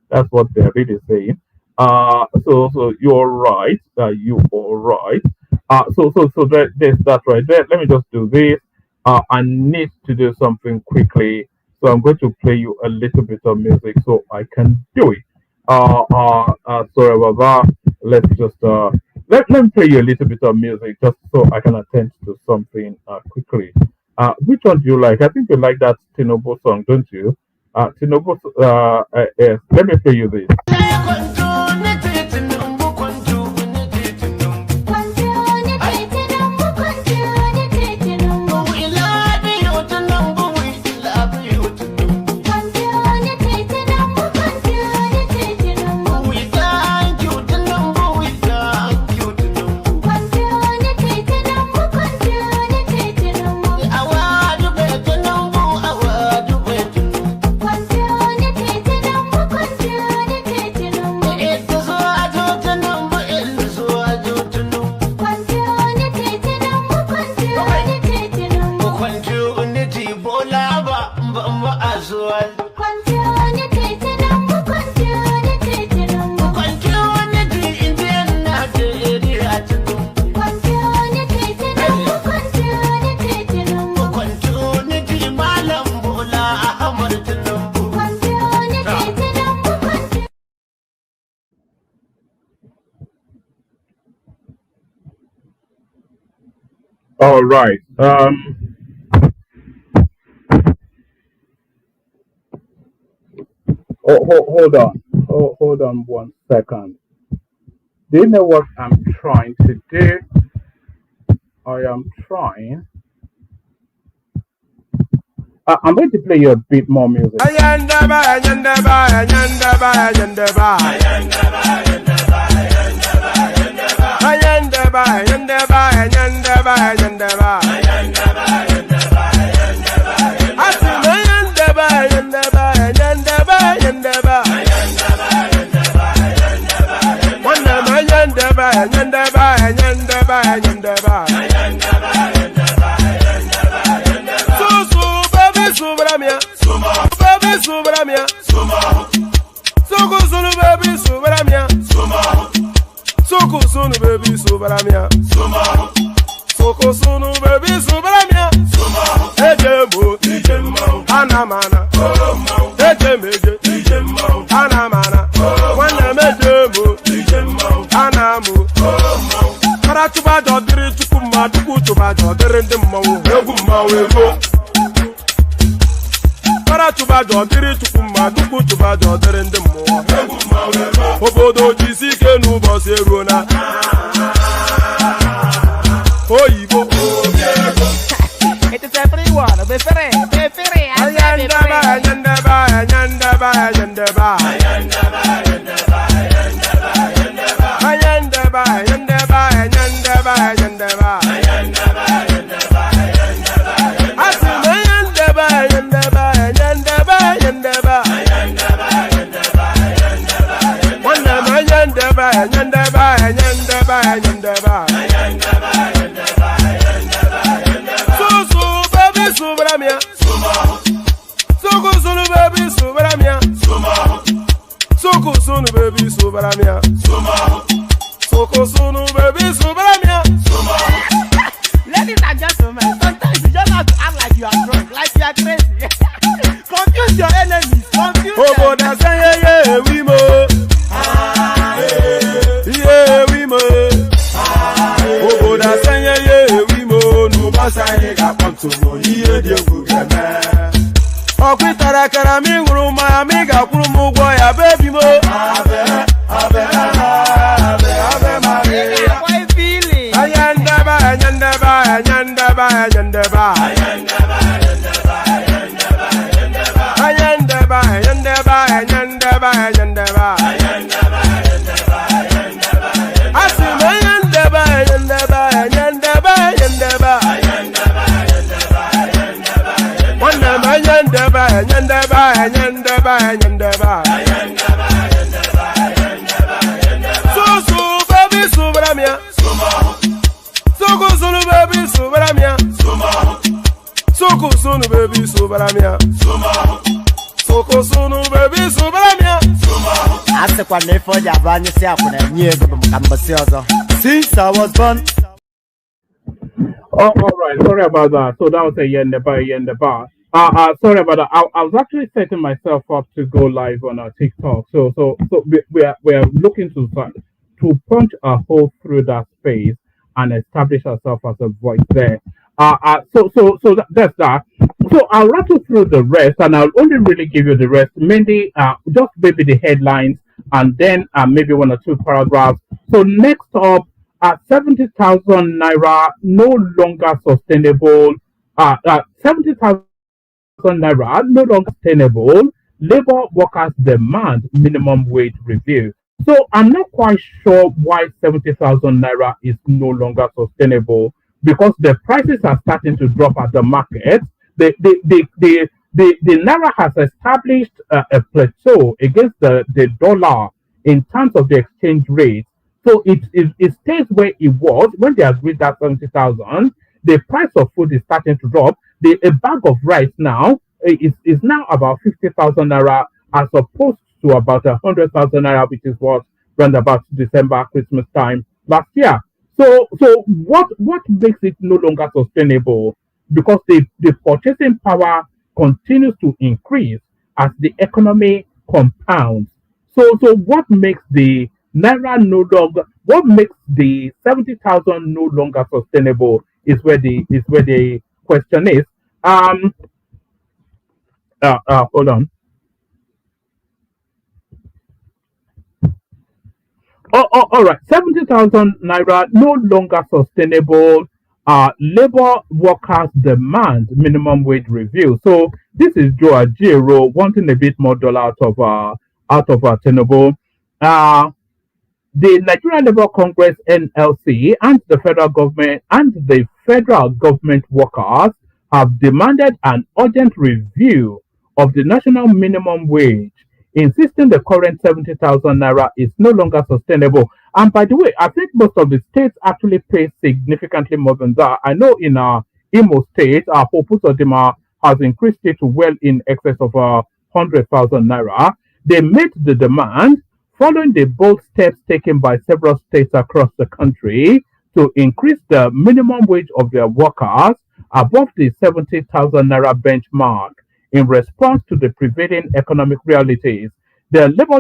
That's what they're really saying. So you're all right. Are you all right? There's that right there. Let me just do this. I need to do something quickly. So I'm going to play you a little bit of music so I can do it. Sorry about that. Let's just let me play you a little bit of music just so I can attend to something quickly. Which one do you like? I think you like that Tinubu song, don't you? Tinubu. Yes. Let me play you this. All right. Hold on. Hold on 1 second. Do you know what I'm trying to do? I am trying. I'm going to play you a bit more music. Since I was born. Oh, all right. Sorry about that. So that was a Yendeba. Sorry about that. I was actually setting myself up to go live on TikTok. So we are looking to punch a hole through that space and establish ourselves as a voice there. That's that. So I'll rattle through the rest, and I'll only really give you the rest, mainly just maybe the headlines, and then maybe one or two paragraphs. So next up, 70,000 naira no longer sustainable. 70,000 naira no longer sustainable. Labor workers demand minimum wage review. So I'm not quite sure why 70,000 naira is no longer sustainable, because the prices are starting to drop at the market. The naira has established a plateau against the dollar in terms of the exchange rate. So it stays where it was when they agreed that 70,000. The price of food is starting to drop. A bag of rice now is now about 50,000 naira, as opposed to about 100,000 naira, which is what around about December, Christmas time last year. So what makes it no longer sustainable? Because the purchasing power continues to increase as the economy compounds. So what makes the naira no longer, what makes the 70,000 no longer sustainable is where the question is. Hold on. All right. 70,000 naira no longer sustainable. Labor workers demand minimum wage review. So this is Joe Ajero wanting a bit more dollar out of Tinubu. The Nigerian Labour Congress (NLC) and the federal government workers have demanded an urgent review of the national minimum wage insisting the current 70,000 naira is no longer sustainable. And by the way, I think most of the states actually pay significantly more than that. I know in Imo State, our Popusodima has increased it to well in excess of 100,000 naira. They made the demand following the bold steps taken by several states across the country to increase the minimum wage of their workers above the 70,000 naira benchmark in response to the prevailing economic realities. The labor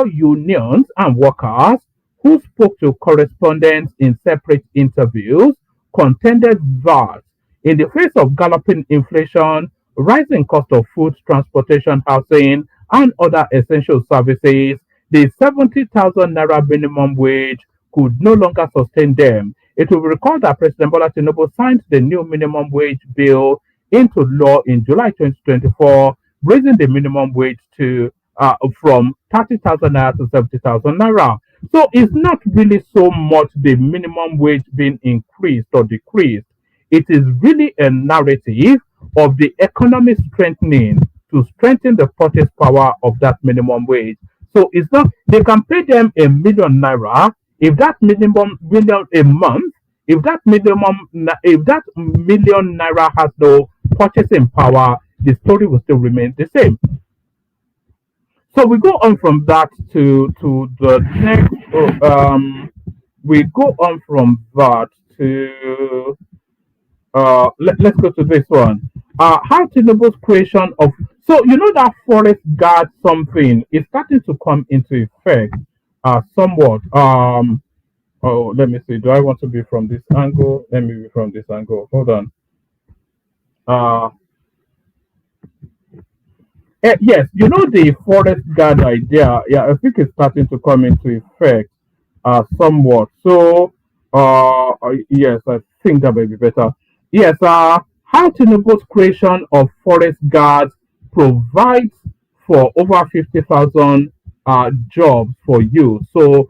unions and workers who spoke to correspondents in separate interviews contended that in the face of galloping inflation, rising cost of food, transportation, housing, and other essential services, the 70,000 naira minimum wage could no longer sustain them. It will be recalled that President Bola Tinubu signed the new minimum wage bill into law in July 2024, raising the minimum wage to from 30,000 naira to 70,000 naira. So it's not really so much the minimum wage being increased or decreased. It is really a narrative of the economy strengthening to strengthen the purchase power of that minimum wage. So it's not, they can pay them a million naira if that minimum million a month, if that million naira has no purchasing power, the story will still remain the same. So we go on from that to the next. We go on from that to let's go to this one. How Tinubu's creation of, so you know that forest guard something is starting to come into effect somewhat. Oh, let me see. Do I want to be from this angle? Let me be from this angle. Hold on. Yes, you know the forest guard idea. Yeah, I think it's starting to come into effect somewhat. So, yes, I think that may be better. Yes, how Tinubu's creation of forest guards provides for over 50,000 jobs for you. So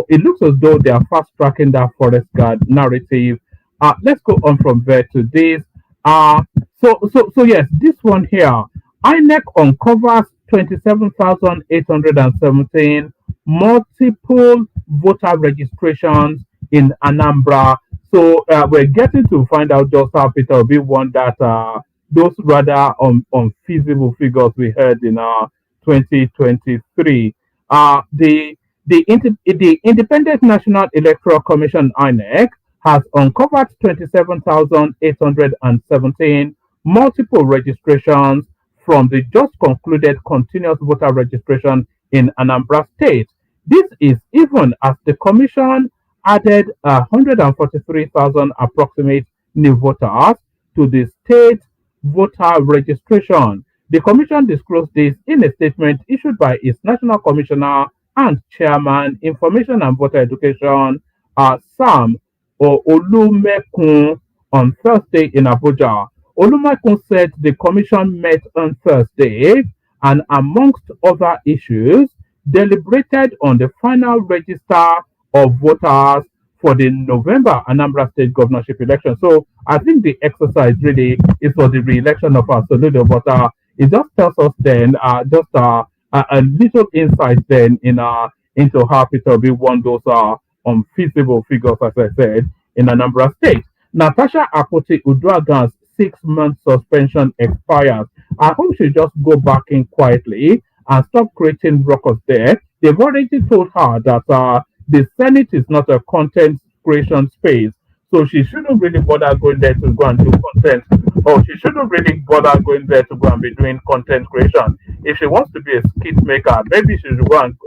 it looks as though they are fast tracking that forest guard narrative. Let's go on from there to this. So yes, this one here. INEC uncovers 27,817 multiple voter registrations in Anambra. So we're getting to find out just how Peter Obi won that those rather unfeasible figures we heard in 2023. The Independent National Electoral Commission (INEC) has uncovered 27,817 multiple registrations from the just concluded continuous voter registration in Anambra State. This is even as the Commission added 143,000 approximate new voters to the state voter registration. The Commission disclosed this in a statement issued by its National Commissioner and Chairman, Information and Voter Education, Sam Olumekun, on Thursday in Abuja. Olumekun said the Commission met on Thursday and, amongst other issues, deliberated on the final register of voters for the November Anambra State governorship election. So I think the exercise really is for the re-election of our Soludo voter. It just tells us then a little insight then into how Peter Obi won those unfeasible figures, as I said, in Anambra State. Natasha Akpoti Uduaghan's 6-month suspension expires. I hope she just go back in quietly and stop creating ruckus there. They've already told her that the Senate is not a content creation space, so she shouldn't really bother going there to go and do content, or she shouldn't really bother going there to go and be doing content creation. If she wants to be a skit maker, maybe she should go and,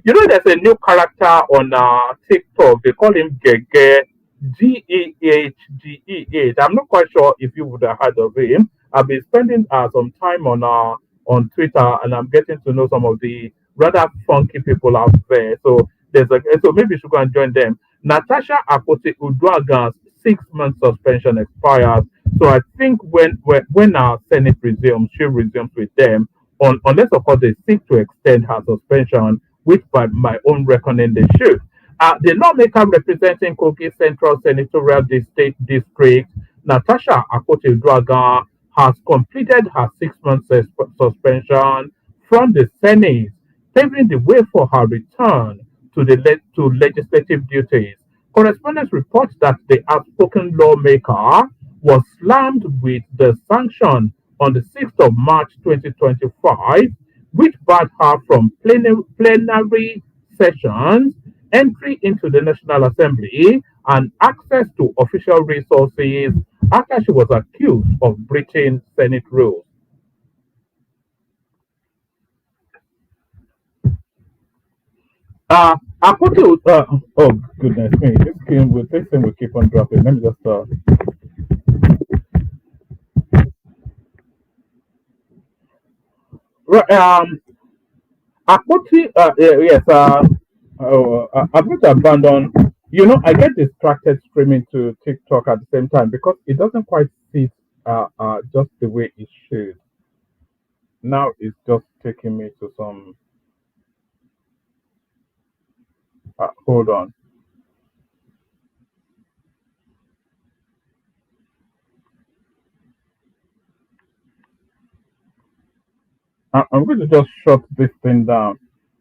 there's a new character on TikTok. They call him Gege, Gehgeh. I'm not quite sure if you would have heard of him. I've been spending some time on Twitter, and I'm getting to know some of the rather funky people out there. So so maybe you should go and join them. Natasha Akpoti Uduaghan's 6-month suspension expires. So I think when our Senate resumes, she resumes with them, unless of course they seek to extend her suspension, which by my own reckoning they should. The lawmaker representing Kogi Central Senatorial District, Natasha Akpoti Uduaghan, has completed her 6-month suspension from the Senate, paving the way for her return to to legislative duties. Correspondents report that the outspoken lawmaker was slammed with the sanction on the 6th of March 2025, which barred her from plenary sessions, entry into the National Assembly, and access to official resources after she was accused of breaching Senate rules. I put it. Oh goodness me! This thing will keep on dropping. Let me just. Right. Akpoti, yes. I'm going to abandon. You know, I get distracted streaming to TikTok at the same time because it doesn't quite fit just the way it should. Now it's just taking me to some. Hold on. I'm going to just shut this thing down.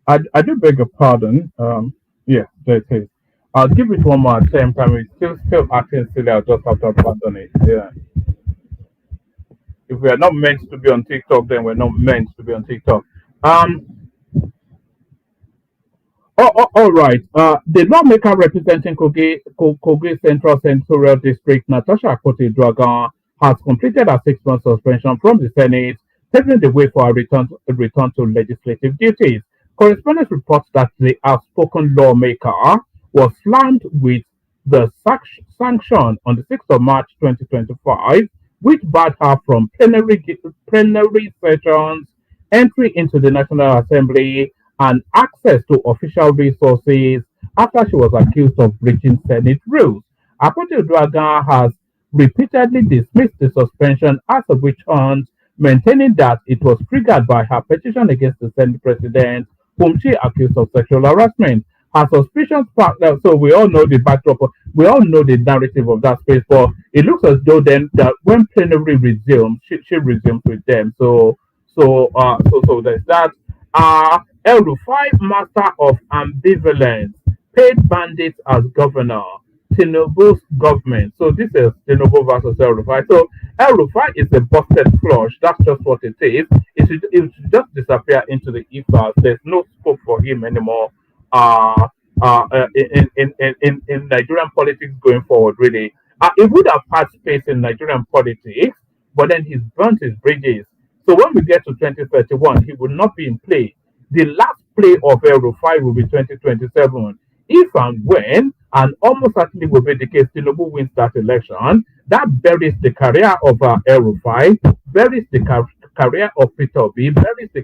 I do beg your pardon. Yeah, there it is. I'll give it one more attempt, and it's still acting silly. I'll just have to abandon it. Yeah. If we are not meant to be on TikTok, then we're not meant to be on TikTok. Um, all right. The lawmaker representing Kogi Central Senatorial District, Natasha Akpoti Dragan, has completed a 6-month suspension from the Senate, paving the way for a return to legislative duties. Correspondents report that the outspoken lawmaker was slammed with the sanction on the 6th of March 2025, which barred her from plenary sessions, entry into the National Assembly, and access to official resources after she was accused of breaching Senate rules. Akpoti Dragan has repeatedly dismissed the suspension as a witch hunt, maintaining that it was triggered by her petition against the Senate president, whom she accused of sexual harassment. Her suspicions sparked out, so we all know the backdrop, we all know the narrative of that space, but it looks as though then that when plenary resumes, she resumes with them. So there's that. El-Rufai, master of ambivalence, paid bandits as governor. Tinubu's government. So this is Tinubu versus El-Rufai. So El-Rufai is a busted flush. That's just what it is. It should just disappear into the ethos. There's no scope for him anymore. In Nigerian politics going forward, really. He would have had space in Nigerian politics, but then he's burnt his bridges. So when we get to 2031, he will not be in play. The last play of El-Rufai will be 2027. If and when, and almost certainly will be the case, Tinubu wins that election, that buries the career of El-Rufai, buries the career of Peter Obi, buries the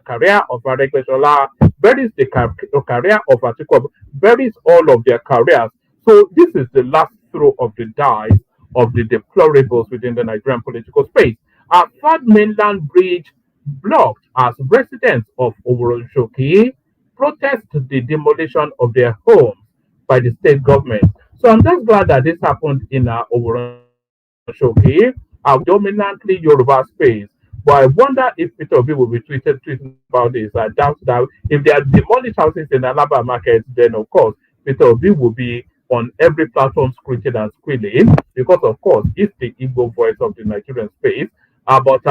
career of Aregbesola, buries the career of Atiku, buries all of their careers. So this is the last throw of the dice of the deplorables within the Nigerian political space. Our third mainland bridge blocked as residents of Oworonshoki protest the demolition of their homes by the state government. So I'm just glad that this happened in Oworonshoki, a dominantly Yoruba space. But I wonder if Peter Obi will be tweeting about this. I doubt that if they are demolished houses in Alaba market, then of course Peter Obi will be on every platform screeching and squealing because of course it's the IGBO voice of the Nigerian space. But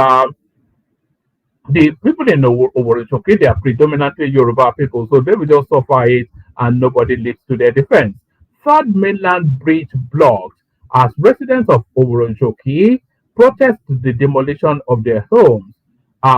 the people in Oworonshoki, they are predominantly Yoruba people, so they will just suffer it and nobody leads to their defense. Third mainland bridge blocked as residents of Oworonshoki protest the demolition of their homes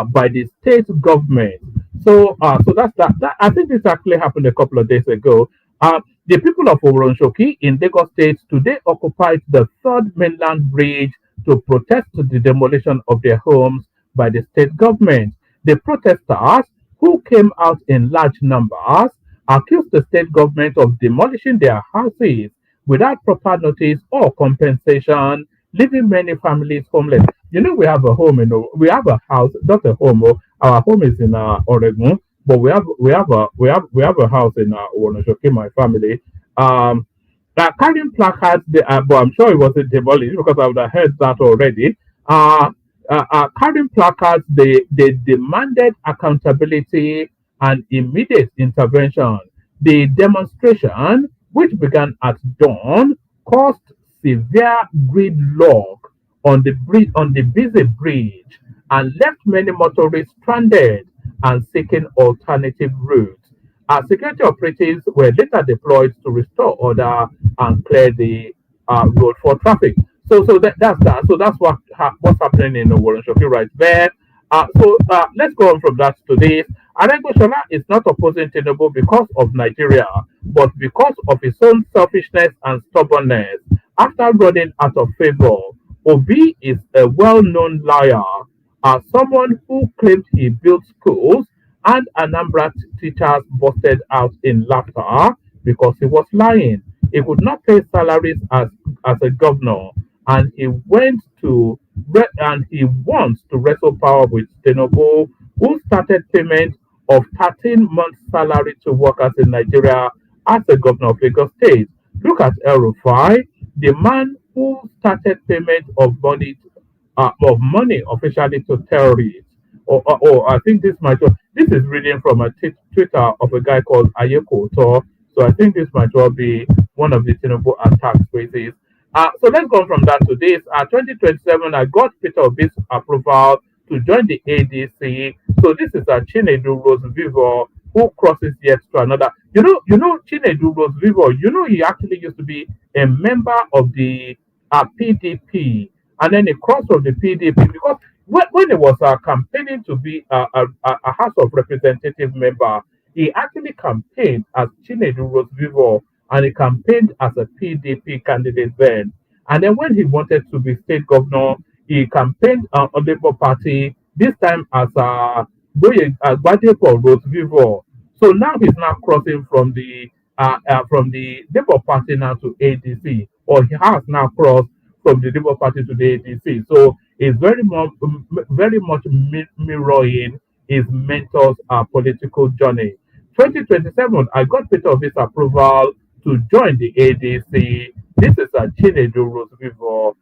by the state government. So that's that. I think this actually happened a couple of days ago. The people of Oworonshoki in Lagos State today occupied the third mainland bridge to protest the demolition of their homes by the state government. The protesters, who came out in large numbers, accused the state government of demolishing their houses without proper notice or compensation, leaving many families homeless. You know, we have a home, we have a house, not a home. Our home is in Oregon, but we have a house in Owonoshoki, my family. Carrying placards, but I'm sure it wasn't demolished because I would have heard that already. carrying placards, they demanded accountability and immediate intervention. The demonstration, which began at dawn, caused severe gridlock on the busy bridge and left many motorists stranded and seeking alternative routes. Security operatives were later deployed to restore order and clear the road for traffic. That's that. So that's what's happening in the Warren Shoki right there. Let's go on from that to this. Aregbesola is not opposing Tinubu because of Nigeria, but because of his own selfishness and stubbornness. After running out of favor, Obi is a well-known liar, someone who claimed he built schools and Anambra teachers busted out in laughter because he was lying. He could not pay salaries as a governor, and he wants to wrestle power with Tinubu, who started payment of 13 months' salary to workers in Nigeria as a governor of Lagos State. Look at El-Rufai, the man who started payment of money officially to terrorists. I think this is reading from a Twitter of a guy called Ayeko. So I think this might well be one of the Tinubu attack spaces. So let's go on from that to this. 2027, I got Peter Obi's approval to join the ADC. So this is a Chinedu Rose Vivo who crosses yet to another. You know Chinedu Rose Vivo. He actually used to be a member of the PDP, and then he crossed from the PDP because when he was campaigning to be a House of Representative member, he actually campaigned as Chinedu Rose Vivo, and he campaigned as a PDP candidate then. And then when he wanted to be state governor, he campaigned on the Labour Party, this time as Gbadepo Rose Vivo. So now he's now crossing from the Labour Party now to ADC, or he has now crossed from the Labour Party to the ADC. So it's very much mirroring his mentor's political journey. 2027, I got Peter Obi's approval to join the ADC. This is a Chinedu Rose Vivo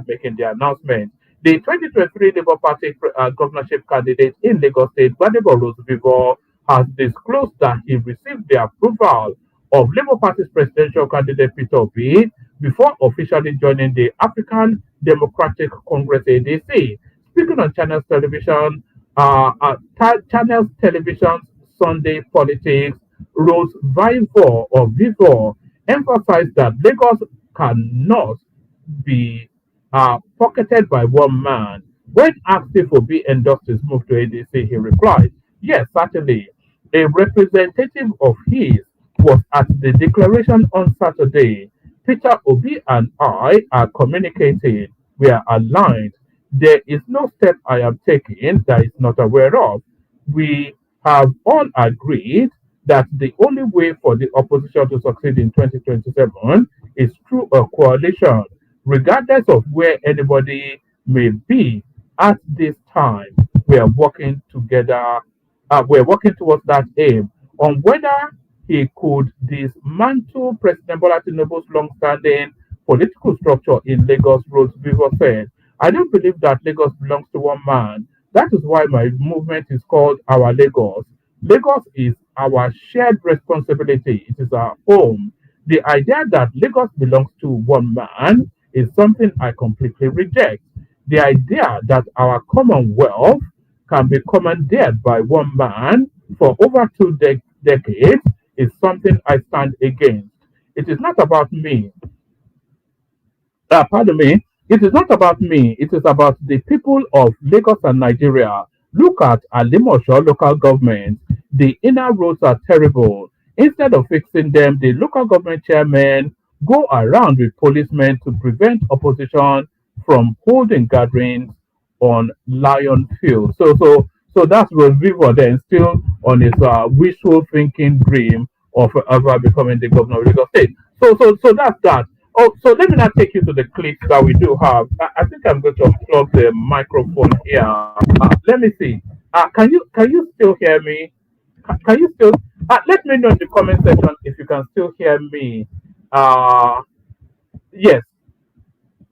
making the announcement. The 2023 Labour Party governorship candidate in Lagos State, Gbadepo Rose Vivo, has disclosed that he received the approval of Labour Party's presidential candidate Peter Obi before officially joining the African Democratic Congress ADC. Speaking on Channels Television, Channels Television's Sunday Politics, Rose Vivo emphasized that Lagos cannot be pocketed by one man. When asked if Obi endorsed his move to ADC, he replied, "Yes, certainly. A representative of his was at the declaration on Saturday. Peter Obi and I are communicating. We are aligned. There is no step I am taking that is not aware of. We have all agreed that the only way for the opposition to succeed in 2027 is through a coalition, regardless of where anybody may be at this time. We are working together. We're working towards that aim. On whether he could dismantle President Bola Tinubu's long-standing political structure in Lagos, Rose Vivo said, I don't believe that Lagos belongs to one man. That is why my movement is called Our Lagos. Lagos is our shared responsibility. It is our home. The idea that Lagos belongs to one man is something I completely reject. The idea that our commonwealth can be commandeered by one man for over two decades is something I stand against. It is not about me. Pardon me. It is not about me. It is about the people of Lagos and Nigeria. Look at Alimosho local government. The inner roads are terrible. Instead of fixing them, the local government chairmen go around with policemen to prevent opposition from holding gatherings on Lion Field. So that's Rose Vivo then still on his wishful thinking dream of ever becoming the governor of Lagos State. So that's that. Oh, so let me now take you to the clips that we do have. I think I'm going to unplug the microphone here. Let me see. Can you still hear me? Can you still? Let me know in the comment section if you can still hear me. Yes.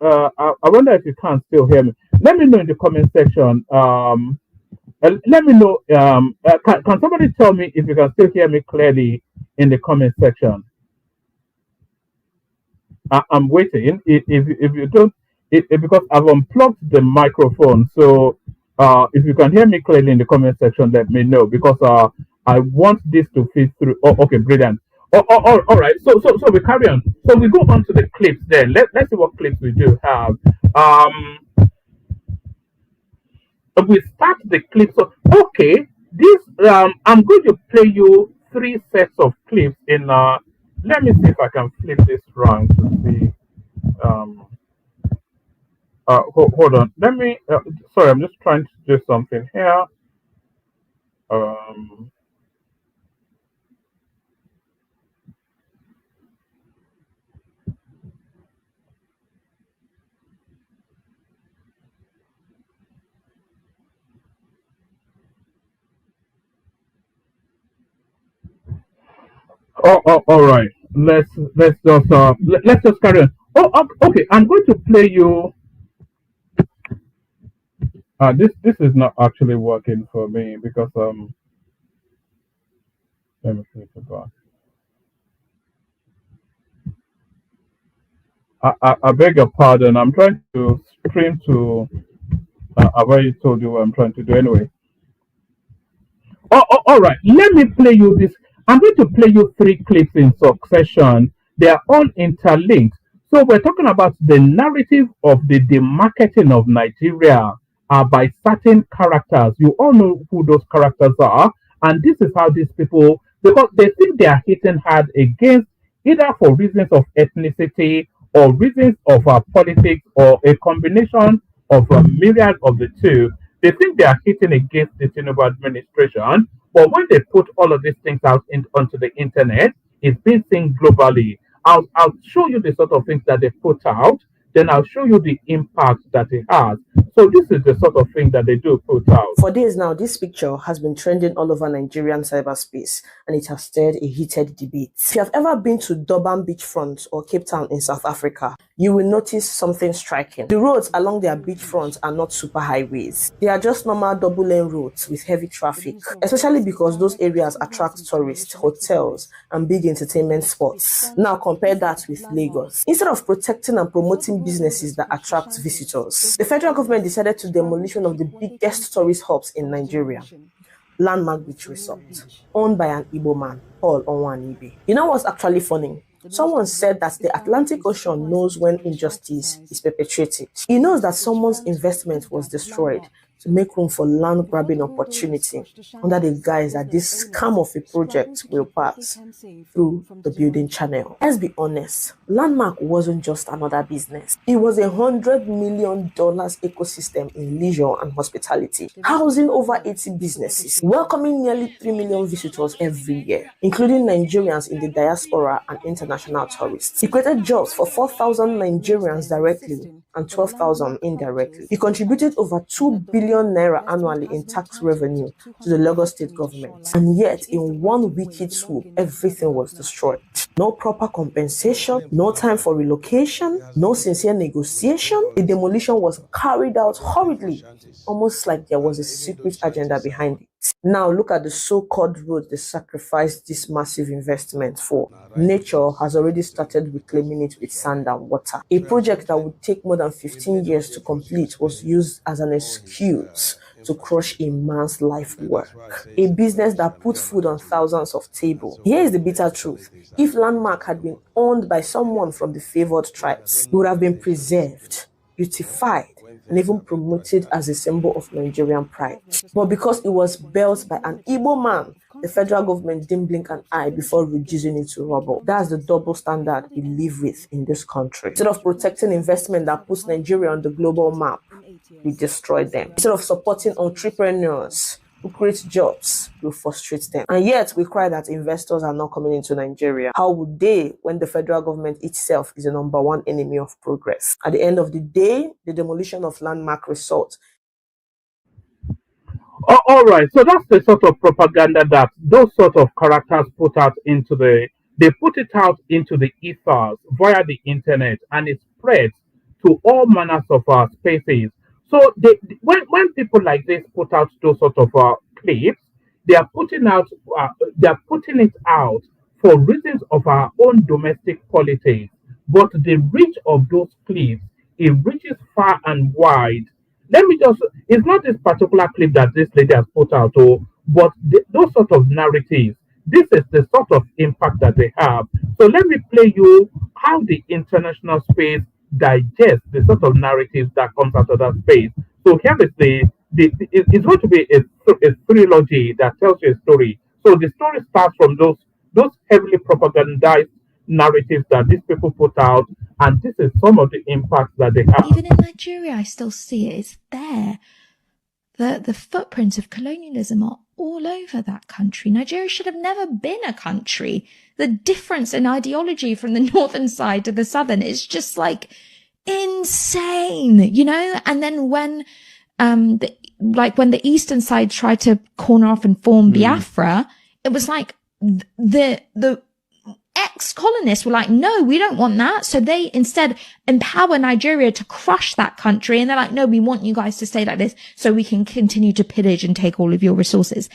I wonder if you can still hear me. let me know in the comment section. Let me know. Can somebody tell me if you can still hear me clearly in the comment section? I'm waiting. If you don't, because I've unplugged the microphone. So if you can hear me clearly in the comment section, let me know because I want this to fit through. Oh, okay, brilliant. All right. So we carry on. So we go on to the clips then. Let's see what clips we do have. Um, we start the clips. So okay, this I'm going to play you three sets of clips in. Let me see if I can flip this round to see. Um, hold on. Let me. Sorry, I'm just trying to do something here. Um, all right. Let's just carry on. Okay. I'm going to play you. This is not actually working for me because let me see if it goes. I beg your pardon. I'm trying to stream to. I've already told you what I'm trying to do anyway. All right. Let me play you this. I'm going to play you three clips in succession. They are all interlinked. So we're talking about the narrative of the demarketing of Nigeria by certain characters. You all know who those characters are, and this is how these people, because they think they are hitting hard against either for reasons of ethnicity or reasons of politics or a combination of a myriad of the two. They think they are hitting against the Tinubu administration, but when they put all of these things out onto the internet, it's being seen globally. I'll show you the sort of things that they put out, then I'll show you the impact that it has. So this is the sort of thing that they do put out. For days now, this picture has been trending all over Nigerian cyberspace and it has stirred a heated debate. If you have ever been to Durban beachfront or Cape Town in South Africa, you will notice something striking. The roads along their beachfront are not super highways. They are just normal double-lane roads with heavy traffic, especially because those areas attract tourists, hotels, and big entertainment spots. Now compare that with Lagos. Instead of protecting and promoting businesses that attract visitors, the federal government decided to demolish one of the biggest tourist hubs in Nigeria, Landmark Beach Resort, owned by an Igbo man, Paul Onwanibe. You know what's actually funny? Someone said that the Atlantic Ocean knows when injustice is perpetrated. It knows that someone's investment was destroyed to make room for land grabbing opportunity under the guise that this scam of a project will pass through the building channel. Let's be honest, Landmark wasn't just another business. It was $100 million ecosystem in leisure and hospitality, housing over 80 businesses, welcoming nearly 3 million visitors every year, including Nigerians in the diaspora and international tourists. It created jobs for 4,000 Nigerians directly and 12,000 indirectly. It contributed over 2 billion naira annually in tax revenue to the Lagos state government. And yet, in one wicked swoop, everything was destroyed. No proper compensation, no time for relocation, no sincere negotiation. The demolition was carried out hurriedly, almost like there was a secret agenda behind it. Now look at the so-called road they sacrificed this massive investment for. Nature has already started reclaiming it with sand and water. A project that would take more than 15 years to complete was used as an excuse to crush a man's life work. A business that put food on thousands of tables. Here is the bitter truth. If Landmark had been owned by someone from the favored tribes, it would have been preserved, beautified, and even promoted as a symbol of Nigerian pride. But because it was built by an Igbo man, the federal government didn't blink an eye before reducing it to rubble. That's the double standard we live with in this country. Instead of protecting investment that puts Nigeria on the global map, we destroy them. Instead of supporting entrepreneurs who create jobs, we frustrate them. And yet we cry that investors are not coming into Nigeria. How would they when the federal government itself is the #1 enemy of progress? At the end of the day, the demolition of Landmark Resort. All right, so that's the sort of propaganda that those sort of characters put out into they put it out into the ethers via the internet, and it spreads to all manners of spaces. So when people like this put out those sort of clips, they are putting out they are putting it out for reasons of our own domestic politics. But the reach of those clips, it reaches far and wide. Let me just, it's not this particular clip that this lady has put out, but those sort of narratives. This is the sort of impact that they have. So let me play you how the international space digests the sort of narratives that comes out of that space. So here is it's going to be a trilogy that tells you a story. So the story starts from those heavily propagandized narratives that these people put out, and this is some of the impacts that they have. Even in Nigeria, I still see it. It's there. The footprints of colonialism are all over that country. Nigeria should have never been a country. The difference in ideology from the northern side to the southern is just like insane, you know? And then when when the eastern side tried to corner off and form Biafra, it was like the ex-colonists were like, no, we don't want that. So they instead empower Nigeria to crush that country. And they're like, no, we want you guys to stay like this so we can continue to pillage and take all of your resources.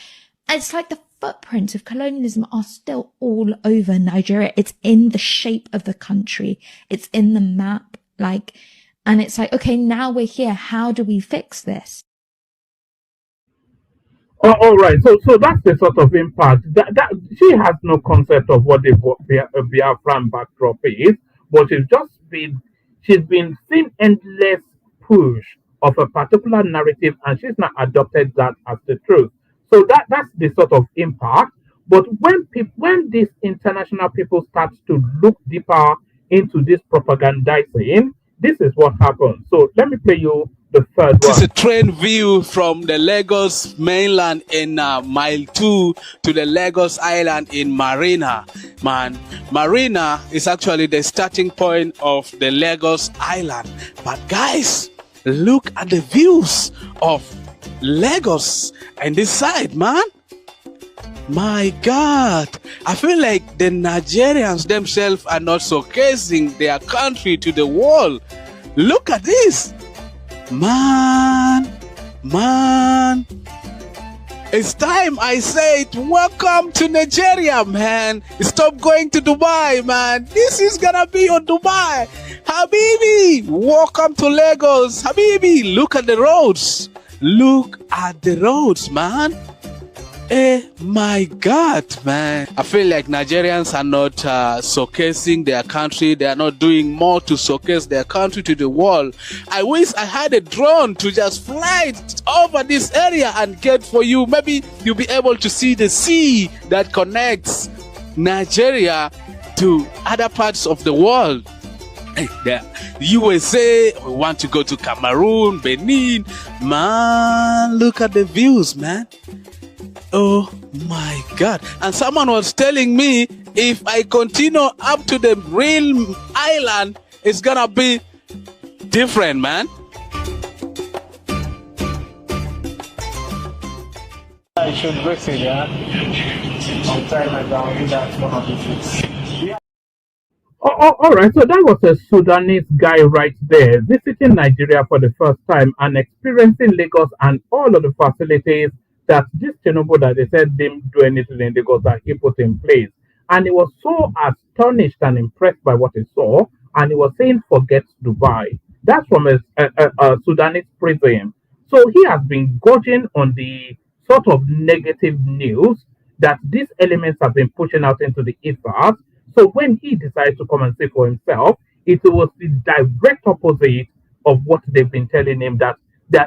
And it's like the footprints of colonialism are still all over Nigeria. It's in the shape of the country. It's in the map. And it's like, okay, now we're here. How do we fix this? Oh, all right. So that's the sort of impact that she has no concept of what the Biafran backdrop is, but she's been seeing endless push of a particular narrative, and she's not adopted that as the truth. So that's the sort of impact. But when these international people start to look deeper into this propagandizing, this is what happens. So let me play you the third This one. is a train view from the Lagos mainland in mile 2 to the Lagos Island in Marina. Man, Marina is actually the starting point of the Lagos Island. But guys, look at the views of Lagos and this side, man. My God, I feel like the Nigerians themselves are not showcasing their country to the world. Look at this. Man, it's time I say it. Welcome to Nigeria, man. Stop going to Dubai, man. This is gonna be your Dubai. Habibi, welcome to Lagos. Habibi, look at the roads. Look at the roads, man. My God, man. I feel like Nigerians are not showcasing their country. They are not doing more to showcase their country to the world. I wish I had a drone to just fly over this area and get for you. Maybe you'll be able to see the sea that connects Nigeria to other parts of the world. The USA, we want to go to Cameroon, Benin. Man, look at the views, man. Oh my God. And someone was telling me if I continue up to the real island, it's gonna be different, man. I should visit, yeah. Sometime I down that's one of the things. All right, so that was a Sudanese guy right there visiting Nigeria for the first time and experiencing Lagos and all of the facilities that this Tinubu that they said didn't do anything in Lagos that he put in place. And he was so astonished and impressed by what he saw, and he was saying, forget Dubai. That's from a Sudanese prison. So he has been gorging on the sort of negative news that these elements have been pushing out into the ethers. So when he decided to come and see for himself, it was the direct opposite of what they've been telling him, that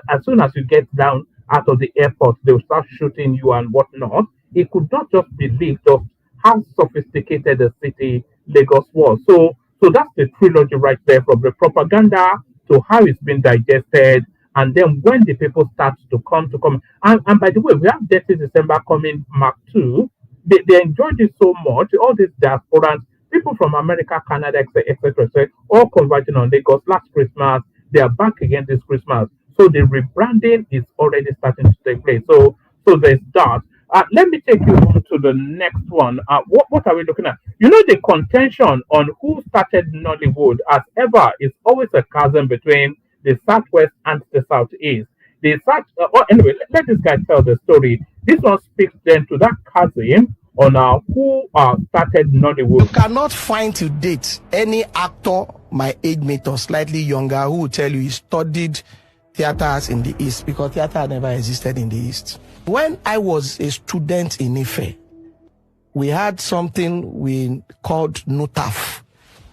as soon as you get down out of the airport, they'll start shooting you and whatnot. He could not just believe just how sophisticated the city Lagos was. So that's the trilogy right there, from the propaganda to how it's been digested, and then when the people start to come. And by the way, we have 30 December coming, Mark 2. They enjoyed it so much. All these diasporans, people from America, Canada, etc., all converging on Lagos last Christmas. They are back again this Christmas. So the rebranding is already starting to take place. So there's that. Let me take you on to the next one. What are we looking at? You know, the contention on who started Nollywood, as ever, is always a chasm between the Southwest and the Southeast. The South, anyway, let this guy tell the story. This one speaks then to that cousin on who started Nollywood. You cannot find to date any actor my age mate or slightly younger who will tell you he studied theaters in the East, because theater never existed in the East. When I was a student in Ife, we had something we called NUTAF,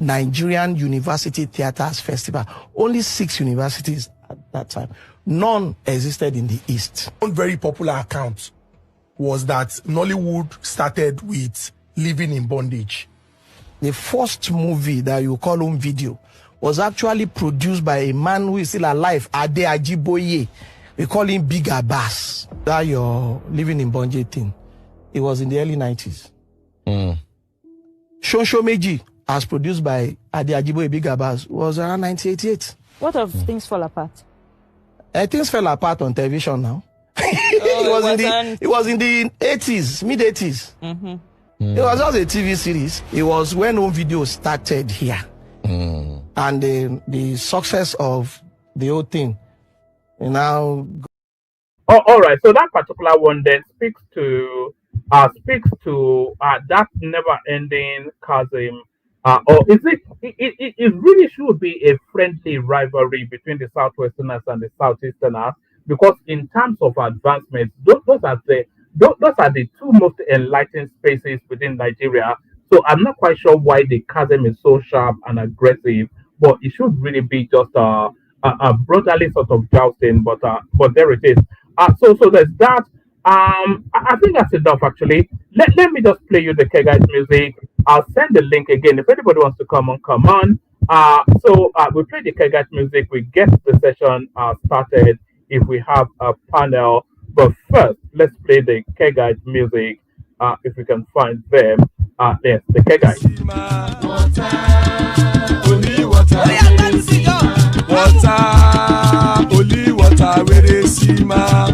Nigerian University Theaters Festival. Only 6 universities at that time. None existed in the East. One very popular account was that Nollywood started with Living in Bondage. The first movie that you call home video was actually produced by a man who is still alive, IGBO. We call him Big Abbas. That your Living in Bondage thing. It was in the early 90s. Shonsho Meji, as produced by IGBO Big Abbas, was around 1988. What of Things Fall Apart? Things fell apart on television now. It was in the 80s, mid 80s. It was just a TV series. It was when home video started here. And the success of the whole thing. Now. Oh, all right. So that particular one then speaks to that never-ending chasm. Or is it really should be a friendly rivalry between the Southwesterners and the Southeasterners, because in terms of advancements, those are the two most enlightened spaces within Nigeria. So I'm not quite sure why the chasm is so sharp and aggressive, but it should really be just a brotherly sort of jousting. But there it is. So there's that. I think that's enough actually. Let me just play you the K-Guys music. I'll send the link again. If anybody wants to come on, come on. So we play the K-Guys music. We get the session started if we have a panel. But first, let's play the K-Guys music. If we can find them. Yes, the K-Guys. Only water, where they see ma.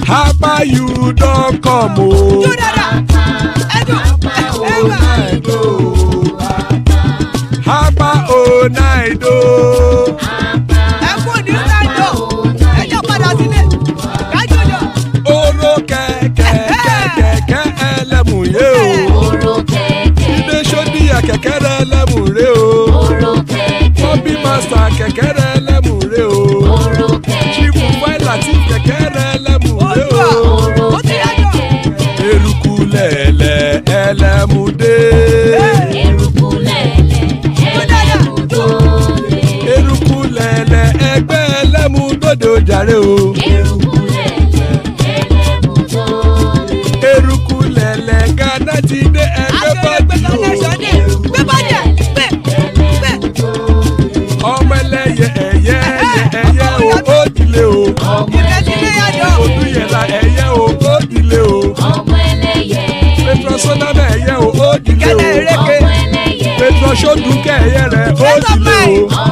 Hapa you don't come oh. Hapa oh night oh. Oro kẹ̀kẹ́ ẹlẹ́mù yé o. Ilé ṣọ́dí kẹ̀kẹ́ rẹ̀ ẹlẹ́mù rẹ̀ o. Bobby master kẹ̀kẹ́ rẹ̀ ẹlẹ́mù rẹ̀ o. Chifu Faila ti kẹ̀kẹ́ rẹ̀ ẹlẹ́mù rẹ̀ o. Eruku lẹ̀lẹ̀ ẹlẹ́mù dé. Eruku lẹ̀lẹ̀ ẹgbẹ́ ẹlẹ́mù dòde ojàre o. Eruku lẹ̀lẹ̀ Ghana ti dé ẹgbẹ́ bọ́dì o. Ọmọ ẹlẹ́yẹ ẹ̀yẹ o ó dilé o. Odúyẹ̀lá ẹ̀yẹ o ó dilé o. Petrosonama ẹ̀yẹ o ó dilé o. Petrosodúnkẹ́ ẹ̀yẹ rẹ̀ ó dilé o.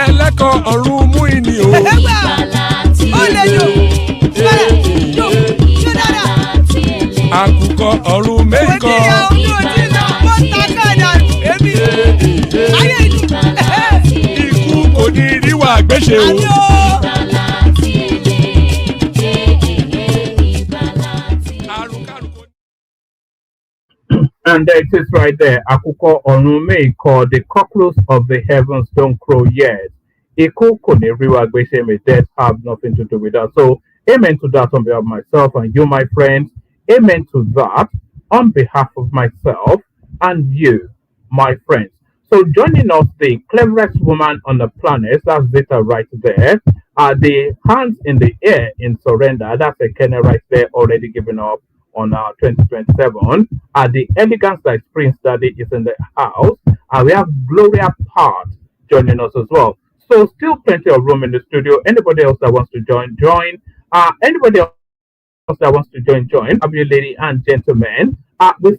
Ẹlẹ́kọ̀ ọ̀run mú ìní o. Àkùkọ ọ̀run mẹ́kọ̀. Ikú kò ní ríwà gbéṣe o. And there it is right there. Akuko Onume called the cockroach of the heavens don't crow yet. Iku kone riwa gbese may death have nothing to do with that. So amen to that on behalf of myself and you, my friends. Amen to that on behalf of myself and you, my friends. So joining us, the cleverest woman on the planet, that's Zita right there. The hands in the air in surrender, that's a Kenny right there already given up on 2027. The elegance that Prince Daddy is in the house. We have Gloria Part joining us as well. So still plenty of room in the studio. Anybody else that wants to join. Anybody else that wants to join. Have you, ladies and gentlemen. We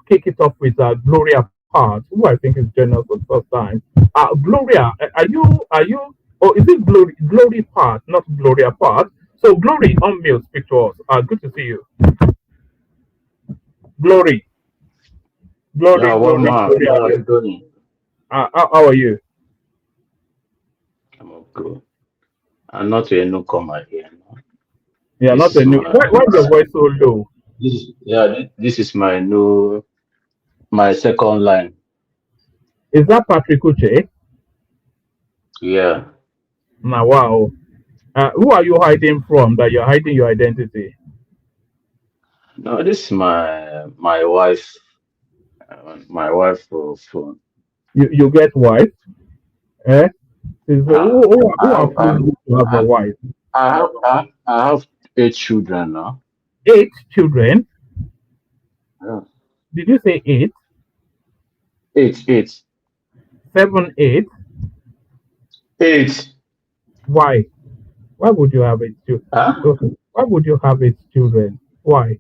kick it off with Gloria part, who I think is joining for the first time. Gloria, or is it Glory part, not Gloria part? So Glory, unmute, speak to us. Good to see you. Glory, Yeah, what man? How are you doing? How are you? I'm okay. I'm not a newcomer here. No? Yeah, This not a is new. my Why is your voice so low? this is my second line. Is that Patrick Uche? Yeah. Now, wow. Who are you hiding from that you're hiding your identity? No, this is my wife. My wife for phone. You get wife? Eh? So who I, are you to have a wife? I have 8 children now. 8 children? Yeah. Did you say 8? 8. 7, 8? 8. Why? Why would you have 8 children? Huh? Why would you have 8 children? Why?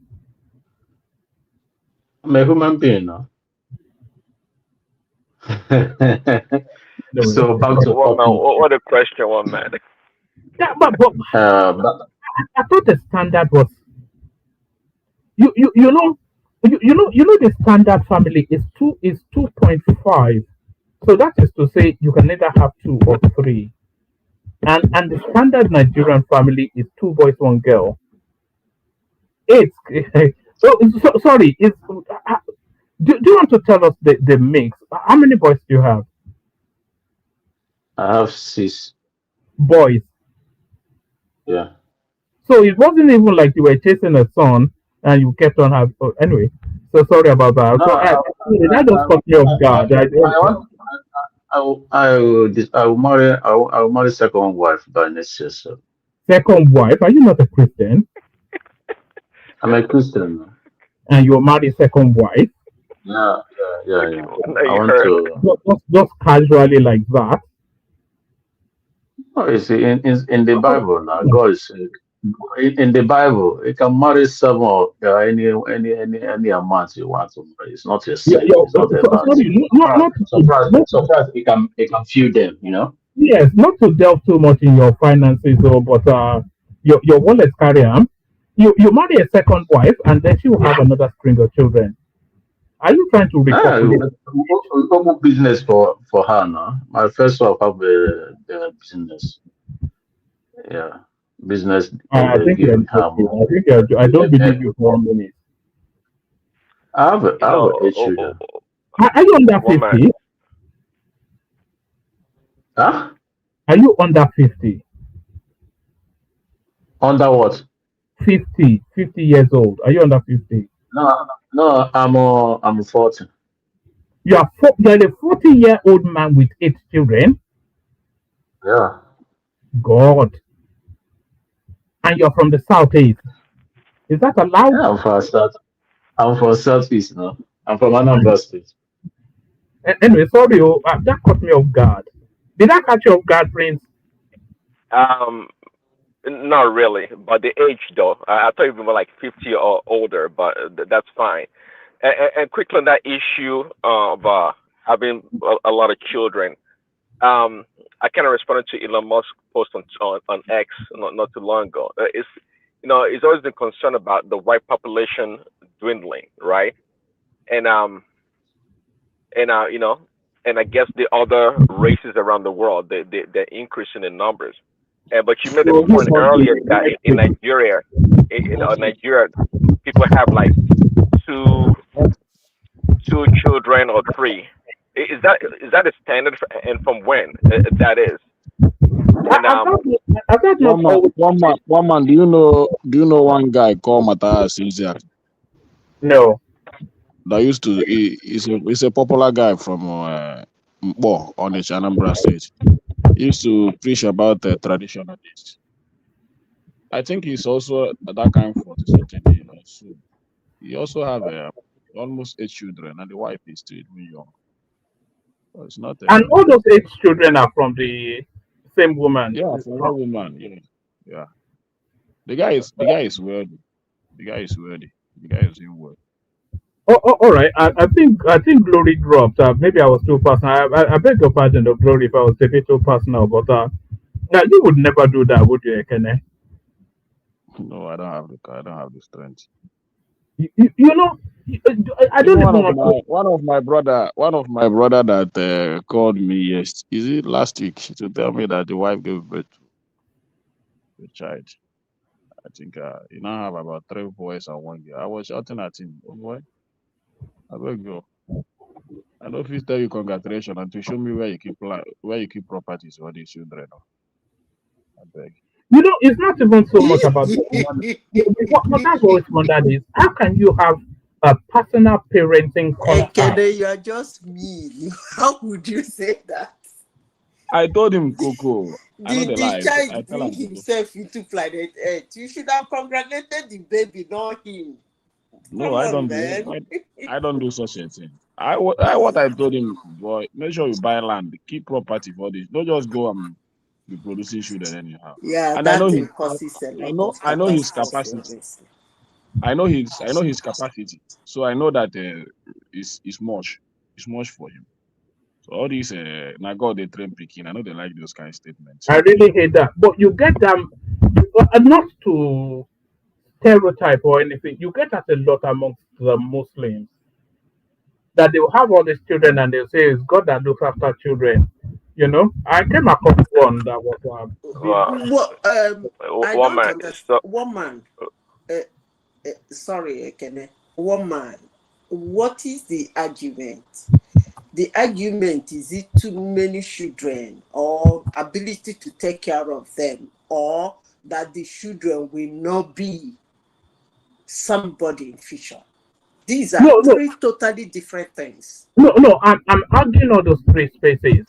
I'm a human being now. So back to one man. What a question, one man. Yeah, but I thought the standard was you know the standard family is 2.5. So that is to say you can either have 2 or 3. And the standard Nigerian family is 2 boys, 1 girl. It's sorry. Do you want to tell us the mix? How many boys do you have? I have 6 boys. Yeah. So it wasn't even like you were chasing a son and you kept on having. Oh, anyway, so sorry about that. No, So that just caught me off guard. I will marry second wife by next year. So. Second wife? Are you not a Christian? I'm a Christian. And you marry second wife? Yeah. I want to just casually like that. No, it's in the Bible now. God is in the Bible. You can marry someone any amount you want to marry. It's not a sin. It's not about. Sometimes it can fuel them. You know. Yes, not to delve too much in your finances, but your wallet carry on. You marry a second wife, and then she will have another string of children. Are you trying to repopulate? We open business for her now. My first wife have a business. Yeah, business. I think you're I don't believe you for 1 minute. I have 8 children. Are you under 50? Huh? Are you under 50? Under what? 50 years old. Are you under 50? No, I'm 40. You're a 40-year-old man with 8 children? Yeah. God. And you're from the southeast. Is that allowed? Yeah, I'm from southeast now. I'm from Anambra State. Anyway, sorry, that caught me off guard. Did that catch you off guard, Prince? Not really, but the age though. I thought you were like 50 or older, but that's fine. And quickly on that issue of having a lot of children, I kind of responded to Elon Musk post on X not too long ago. It's he's always been concerned about the white population dwindling, right? And and I guess the other races around the world they're increasing in numbers. But you made a point earlier that in Nigeria, Nigeria, people have like two children or 3. Is that a standard and from when that is? And, one man. Do you know one guy called Matthias Cynthia? No. That used to. He's a popular guy from Mbo on the Anambra State. He used to preach about the traditionalists. I think he's also that kind of 40 something. So he also have almost 8 children, and the wife is still young. So it's not. And all those 8 children are from the same woman. Yeah, from one woman. Yeah. The guy is wealthy. The guy is in well. All right. I think Glory dropped. Maybe I was too personal. I beg your pardon, of Glory, if I was a bit too personal. But now you would never do that, would you, Ekene? No, I don't have the car. I don't have the strength. You know, I don't even want to. One of my brother that called me is it last week to tell me that the wife gave birth to a child. I think he now have about 3 boys and 1 girl. I was shouting at him, oh boy, I beg you. I don't feel tell you congratulations and to show me where you keep properties for these children. I beg. You know, it's not even so much about the money. What I've always wondered is how can you have a personal parenting contact? Ekene, you are just mean. How would you say that? I told him, Coco. I know the The lie. I child tell bring him, himself into planet Earth. You should have congratulated the baby, not him. no, Come I on, don't do. man. I don't do such a thing. What I told him, boy, make sure you buy land, keep property for this. Don't just go and be producing children anyhow. Yeah, And that thing causes a I lot know, of I know his catastrophe, capacity. obviously. I know his capacity. So I know that it's much for him. So all these now God they train picking. I know they like those kind of statements. I really hate that. But you get them, not to stereotype or anything, you get that a lot amongst the Muslims that they will have all these children and they'll say it's God that looks after children. You know, I came across one that was Well, I One don't man. understand. One man. Sorry, Ekene. One man. What is the argument? The argument is it too many children or ability to take care of them, or that the children will not be somebody in future. These are three totally different things. No. I'm arguing all those three spaces.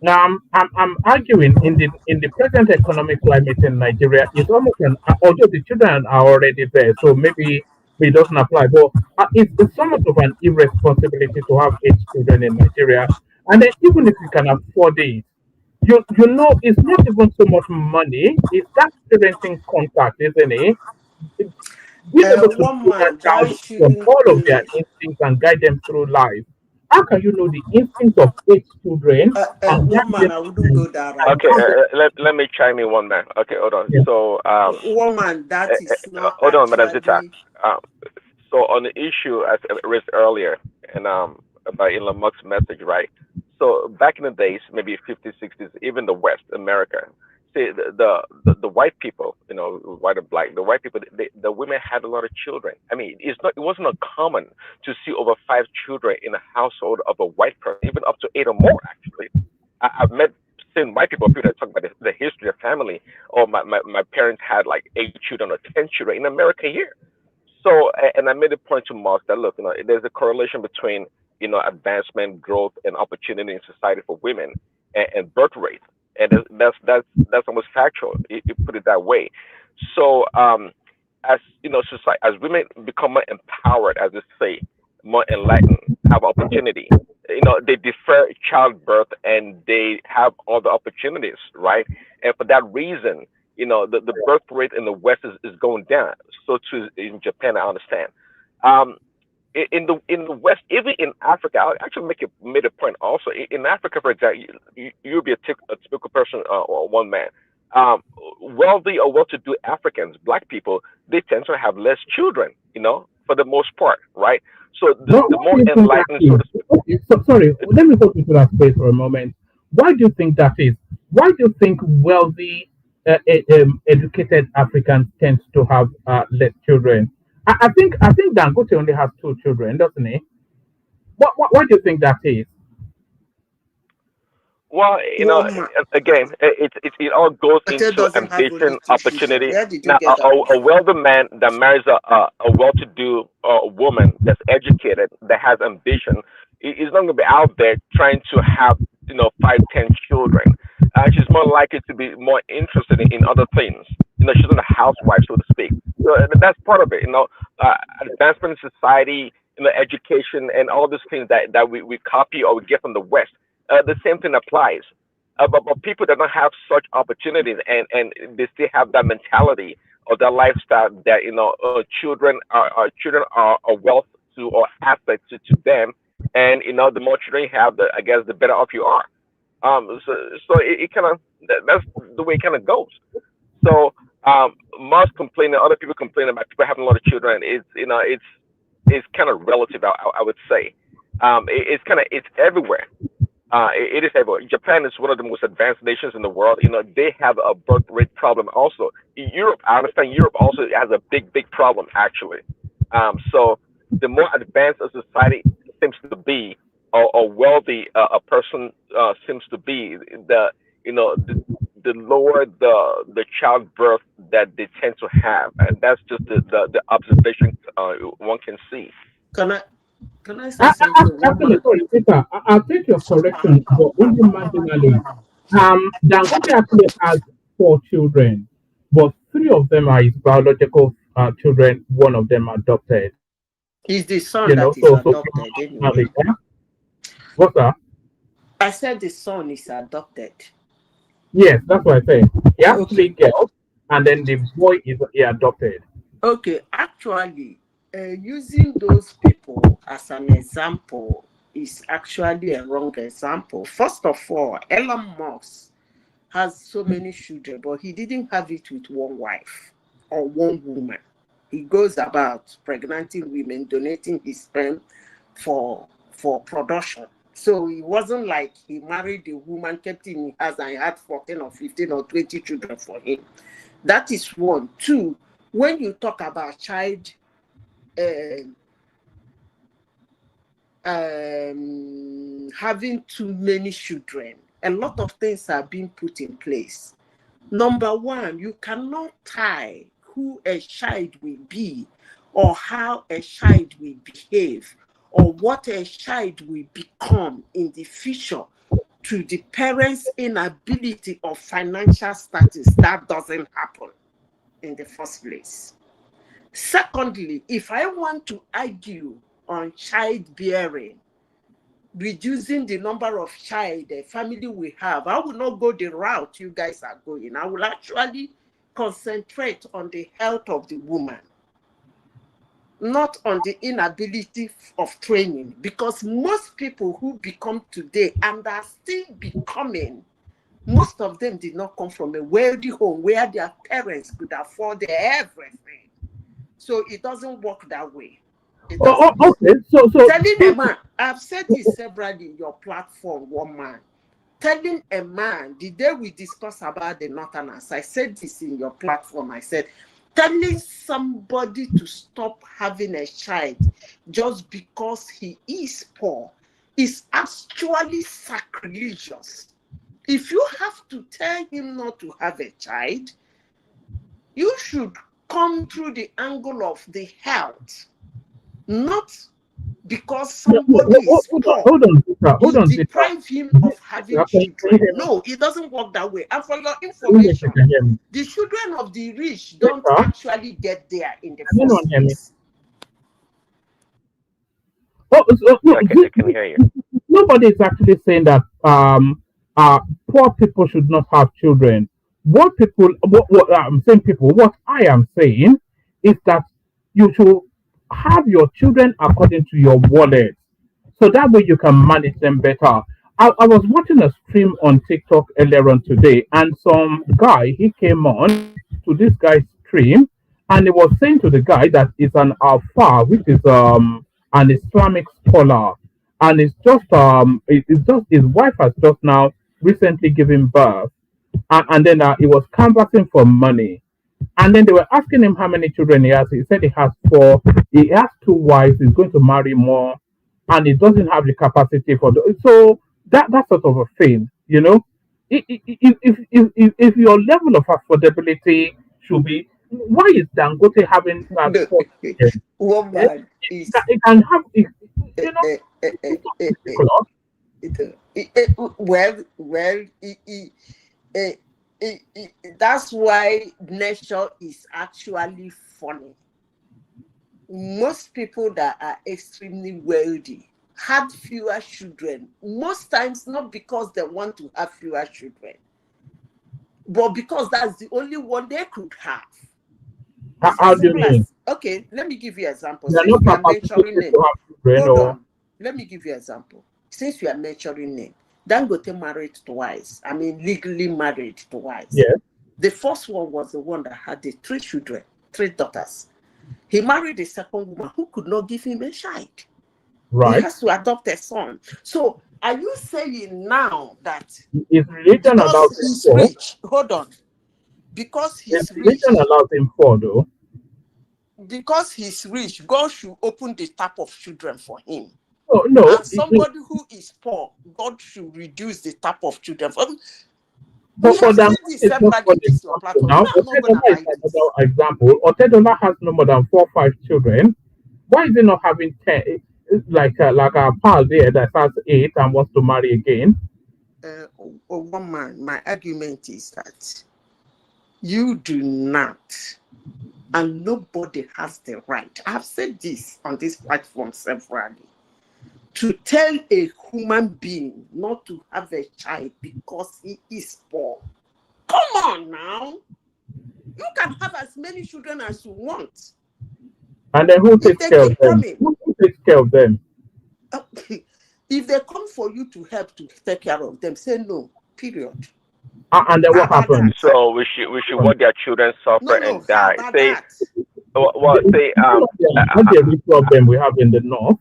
Now I'm arguing in the present economic climate in Nigeria, it's almost although the children are already there, so maybe it doesn't apply. But it's somewhat of an irresponsibility to have 8 children in Nigeria, and then even if you can afford it, you know it's not even so much money; it's that parenting contact, isn't it? Being able to One know that man child that from shouldn't all of their be. instincts and guide them through life. How can you know the instincts of 8 children and guide One man, them I wouldn't go that Okay, route. let me chime in one man. Okay, hold on. Yeah. So One man, that is not hold on, Madam Zita. actually. So on the issue as I raised earlier, and about Elon Musk's message, right? So back in the days, maybe 50s, 60s, even the West, America, see the white people, you know, white and black, the white people, the women had a lot of children. I mean, it wasn't uncommon to see over 5 children in a household of a white person, even up to 8 or more. Actually, I've seen white people that talk about the history of family. Or my parents had like 8 children or 10 children in America here. So, and I made a point to Mark that look, you know, there's a correlation between, you know, advancement, growth, and opportunity in society for women and birth rate, and that's almost factual. You put it that way. So, as you know, society, as women become more empowered, as they say, more enlightened, have opportunity. You know, they defer childbirth and they have all the opportunities, right? And for that reason, you know, the birth rate in the West is going down. So too in Japan, I understand. Um, in the West, even in Africa, I actually made a point also. In Africa, for example, you'll be a typical person or one man. Wealthy or well-to-do Africans, black people, they tend to have less children, you know, for the most part, right? So the What do more you think that enlightened, so is? to speak. Okay, so, sorry, let me go into that space for a moment. Why do you think that is? Why do you think wealthy, educated Africans tend to have less children? I think Dangote only has 2 children, doesn't he? Why do you think that is? Well, you know, One man. again, it all goes Dangote into doesn't have only ambition, 2 children. opportunity. Where did you Now, get that a one? wealthy man that marries a well-to-do woman that's educated, that has ambition, is not going to be out there trying to have, you know, 5, 10 children. She's more likely to be more interested in other things. You know, she's not a housewife, so to speak. So that's part of it. You know, advancement in society, you know, education, and all these things that we copy or we get from the West. The same thing applies. But people that don't have such opportunities and they still have that mentality or that lifestyle that, you know, children are wealth to to or asset to them, and the more children you have, I guess the better off you are. So it kind of that's the way it kind of goes. So most complaining, other people complaining about people having a lot of children. It's kind of relative. I would say it's everywhere. It is everywhere. Japan is one of the most advanced nations in the world. They have a birth rate problem also. In Europe, I understand Europe also has a big problem actually. So the more advanced a society seems to be, or wealthy a person seems to be, the lower the childbirth that they tend to have, and that's just the observation one can see. Can I say something? Actually, sorry, Peter, I'll take your correction, but only marginally. Dangote actually has 4 children, but 3 of them are his biological children. One of them adopted. It's the son that is adopted anyway. What's that? I said the son is adopted. Yes, that's what I said. He has 3 girls, and then the boy is adopted. Okay, actually, using those people as an example is actually a wrong example. First of all, Elon Musk has so many children, but he didn't have it with one wife or one woman. He goes about pregnanting women, donating his sperm for production. So it wasn't like he married a woman, kept him in his house, and he had 14 or 15 or 20 children for him. That is one. Two, when you talk about child having too many children, a lot of things are being put in place. Number one, you cannot tie who a child will be or how a child will behave or what a child will become in the future to the parents' inability of financial status. That doesn't happen in the first place. Secondly, if I want to argue on childbearing, reducing the number of child a family will have, I will not go the route you guys are going. I will actually concentrate on the health of the woman, not on the inability of training, because most people who become today and are still becoming, most of them did not come from a wealthy home where their parents could afford everything. So it doesn't work that way. Okay. So telling a man, I've said this severally in your platform, one man. Telling a man, the day we discussed about the Northerners, I said this in your platform. I said, telling somebody to stop having a child just because he is poor is actually sacrilegious. If you have to tell him not to have a child, you should come through the angle of the health, not because somebody is poor. Hold on. Deprive him of having children. No, it doesn't work that way. And for your information, the children of the rich don't actually get there in the first place. I can hear you. Nobody is actually saying that poor people should not have children. What I'm saying, what I am saying is that you should have your children according to your wallet, so that way you can manage them better. I was watching a stream on TikTok earlier on today, and some guy, he came on to this guy's stream, and he was saying to the guy that it's an alpha, which is an Islamic scholar, and it's just his wife has just now recently given birth, and then he was canvassing for money, and then they were asking him how many children he has. He said he has 4. He has 2 wives. He's going to marry more, and he doesn't have the capacity for so that sort of a thing, If your level of affordability should be, why is Dangote having that? Woman is it can have, that's why nature is actually funny. Most people that are extremely wealthy had fewer children, most times not because they want to have fewer children, but because that's the only one they could have. How do you mean? Okay, let me give you an example. They are Since not we are mentioning capacitated name, to have children, hold or on. Let me give you an example. Since we are mentioning name, Dangote married twice. I mean, legally married twice. yes, The first one was the one that had the 3 children, 3 daughters. He married the second woman who could not give him a child. right. He has to adopt a son. So are you saying now that Is religion because allows him he's for? rich, hold on, because Is he's rich, religion allows him for though? because he's rich, God should open the tap of children for him. Oh no. And somebody who is poor, God should reduce the tap of children for him. But We for have them, said this it's not severally for in this your example platform. now. I'm not going to Otedola is hide this. another example. Otedola has no more than 4 or 5 children. Why is he not having 10? Like our pal there that has 8 and wants to marry again? One man, my argument is that you do not, and nobody has the right. I've said this on this platform severally, to tell a human being not to have a child because he is poor. Come on now. You can have as many children as you want. And then who If takes they care of keep them? coming, Who takes care of them? if they come for you to help to take care of them, say no, period. And then what happens? So we should watch their children suffer and die. Say, say Not the only problem we have in the north.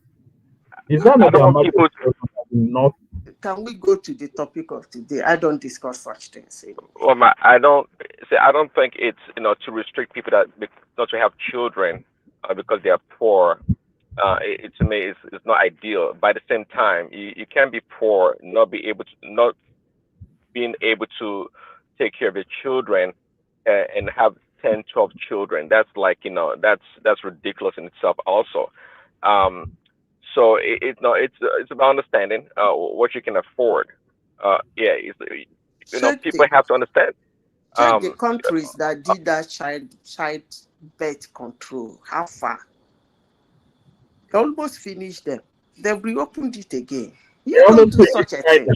Is that I not don't the want major people problem in the north? Can we go to the topic of today? I don't discuss such things. Well, I don't think it's to restrict people that not to have children because they are poor. To me, it's not ideal. By the same time, you can be poor, not being able to take care of your children, and have 10, 12 children. That's like that's ridiculous in itself. Also, so it's about understanding what you can afford. Yeah, people have to understand. Check the countries that did that child birth control. How far? They almost finished them. They've reopened it again. You don't do such a thing.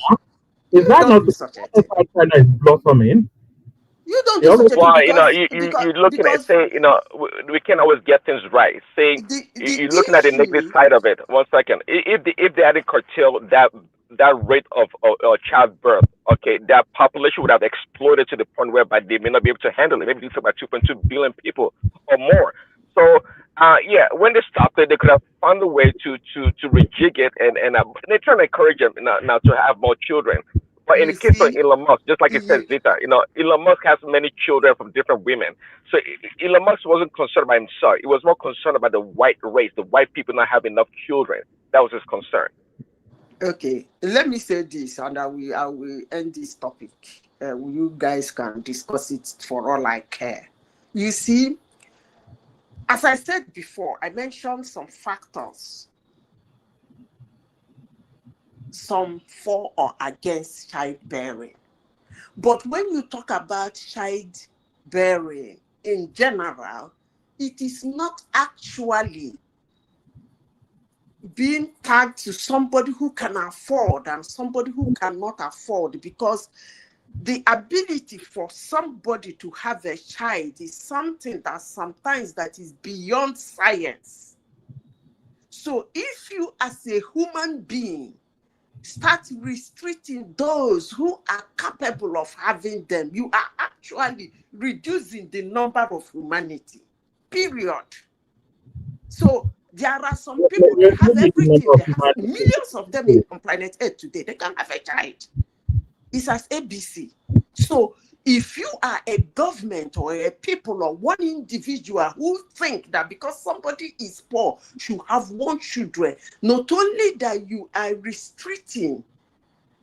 Is that not do such a thing. China is blossoming? You don't do such a thing. Well, you're looking at saying, we can't always get things right. Saying you're looking at the negative side of it. 1 second. If they hadn't curtailed that rate of childbirth, okay, that population would have exploded to the point whereby they may not be able to handle it. Maybe it's about 2.2 billion people or more. So, yeah, when they stopped it, they could have found a way to rejig it, and they're trying to encourage them now to have more children. But in the case of Elon Musk, just like it says Zita, Elon Musk has many children from different women. So Elon Musk wasn't concerned about himself. He was more concerned about the white race, the white people not having enough children. That was his concern. Okay, let me say this, and I will end this topic. You guys can discuss it for all I care. You see, as I said before, I mentioned some factors, some for or against childbearing. But when you talk about childbearing in general, it is not actually being tagged to somebody who can afford and somebody who cannot afford, because the ability for somebody to have a child is something that sometimes that is beyond science. So if you as a human being start restricting those who are capable of having them, you are actually reducing the number of humanity, period. So there are some people that have everything. They have millions of them on planet Earth today. They can have a child. It's as ABC. So if you are a government or a people or one individual who think that because somebody is poor should have 1 children, not only that you are restricting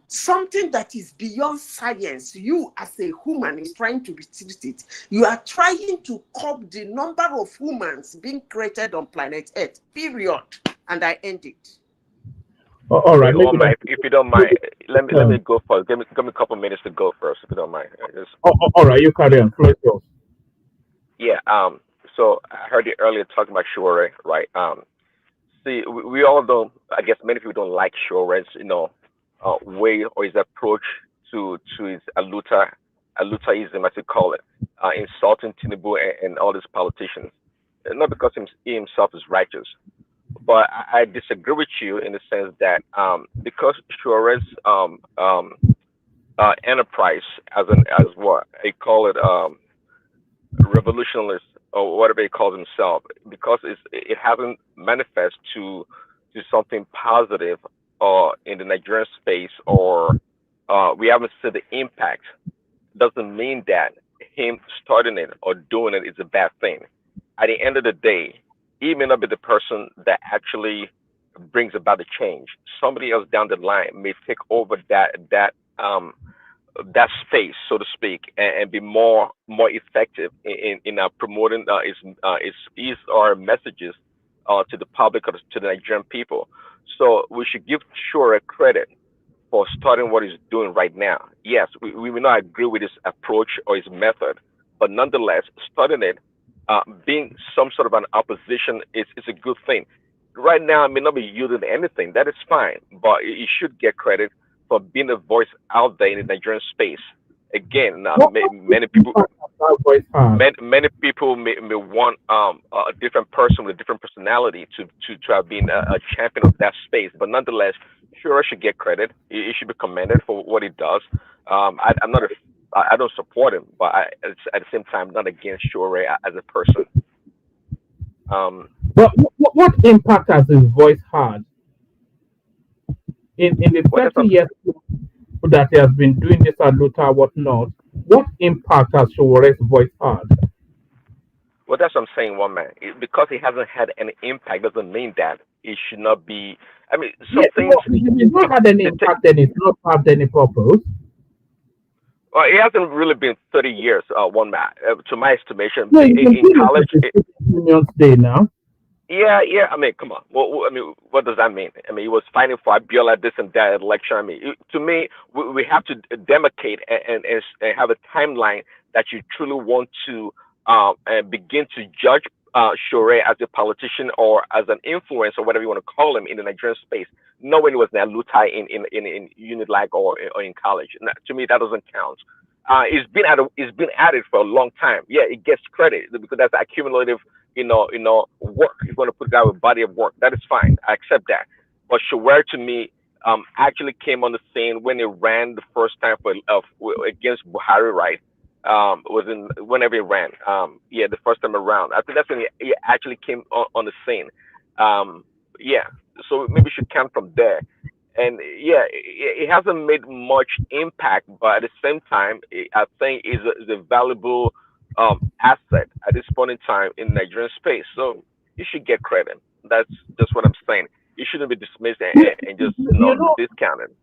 something that is beyond science, you as a human is trying to restrict it. You are trying to curb the number of humans being created on planet Earth, period. And I end it. All right. If you don't mind, let me go first. Give me a couple minutes to go first, if you don't mind. All right, you carry on. Floor yours. Yeah. So I heard you earlier talking about Shore, right? See, we all don't. I guess many people don't like Shore's, way or his approach to his Aluta Lutaism, as you call it, insulting Tinubu and all these politicians. Not because he himself is righteous, but I disagree with you in the sense that because Suarez enterprise as what they call it, revolutionist or whatever he calls himself, because it hasn't manifest to something positive in the Nigerian space, or we haven't seen the impact, doesn't mean that him starting it or doing it is a bad thing. At the end of the day, he may not be the person that actually brings about the change. Somebody else down the line may take over that space, so to speak, and be more effective in promoting his or messages to the public or to the Nigerian people. So we should give Shure credit for starting what he's doing right now. Yes, we may not agree with his approach or his method, but nonetheless, starting it, being some sort of an opposition is a good thing. Right now, I may not be yielding anything. That is fine, but he should get credit for being a voice out there in the Nigerian space. Again, many people, many people may want a different person with a different personality to have been a champion of that space. But nonetheless, Shure should get credit. He should be commended for what he does. I'm not I don't support him, but at the same time, not against Shure as a person. But what impact has his voice had in the 30 years that he has been doing this at Luther, whatnot? What impact has Showore's voice had? Well, that's what I'm saying, one man. Because he hasn't had any impact doesn't mean that it should not be. I mean, some things. If he's not had any impact, then it's not served any purpose. Well, it hasn't really been 30 years, one man. To my estimation, No, in college. Union's Day now. Yeah. I mean, come on. Well, I mean, what does that mean? I mean, he was fighting for Abiola this and that election. I mean, to me, we have to demarcate and have a timeline that you truly want to begin to judge Shure as a politician or as an influence or whatever you want to call him in the Nigerian space. Not when he was Nalutai in Unilag or in college. To me, that doesn't count. It's been at it for a long time. Yeah, it gets credit because that's accumulative, work. You're going to put that with body of work. That is fine. I accept that. But Shure to me actually came on the scene when he ran the first time against Buhari, right? Whenever he ran. The first time around. I think that's when he actually came on the scene. So maybe we should count from there. And it hasn't made much impact, but at the same time, I think is a valuable asset at this point in time in Nigerian space. So you should get credit. That's just what I'm saying. You shouldn't be dismissed and just discounted.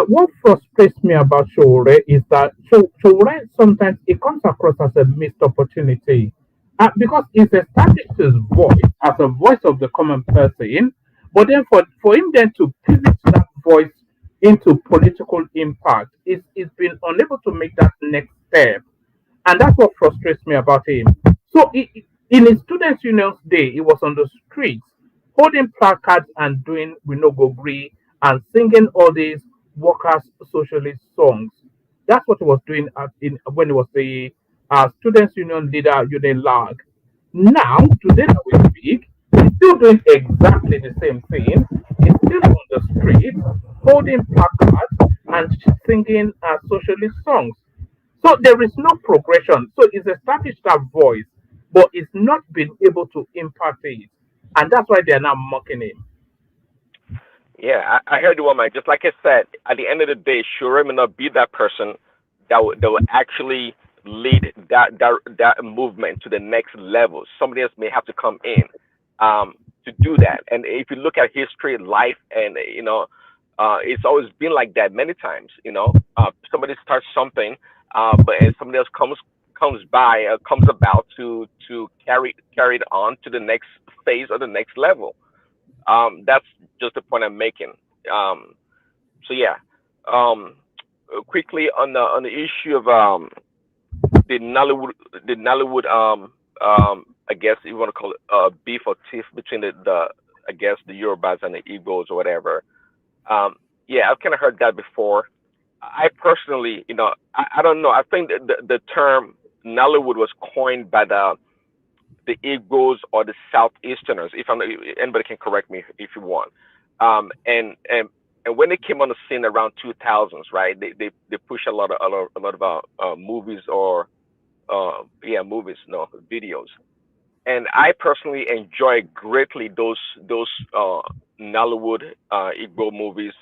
What frustrates me about Shure is that Shure sometimes it comes across as a missed opportunity because he's established his voice as a voice of the common person, but then for him then to pivot that voice into political impact, he's been unable to make that next step, and that's what frustrates me about him. So in his students' union's day, he was on the streets holding placards and doing "We No Go Gree" and singing all these workers' socialist songs. That's what he was doing when he was the students' union leader, Union Lag. Now, today that we speak, he's still doing exactly the same thing. He's still on the street holding placards and singing socialist songs. So there is no progression. So he's established that voice, but he's not been able to impact it. And that's why they're now mocking him. Yeah, I heard you, woman. Just like I said, at the end of the day, Shure may not be that person that will actually lead that movement to the next level. Somebody else may have to come in to do that. And if you look at history, life, and it's always been like that many times. Somebody starts something, but somebody else comes about to carry it on to the next phase or the next level. That's just the point I'm making. Quickly on the issue of the Nollywood, I guess you want to call it beef or tiff between the I guess the Yorubas and the Igbos or whatever. I've kind of heard that before. I personally, I don't know. I think that the term Nollywood was coined by the Igbos or the Southeasterners. If I'm anybody can correct me if you want. And when they came on the scene around 2000s, right? They push a lot of movies or movies, no videos. And I personally enjoy greatly those Nollywood Igbo movies.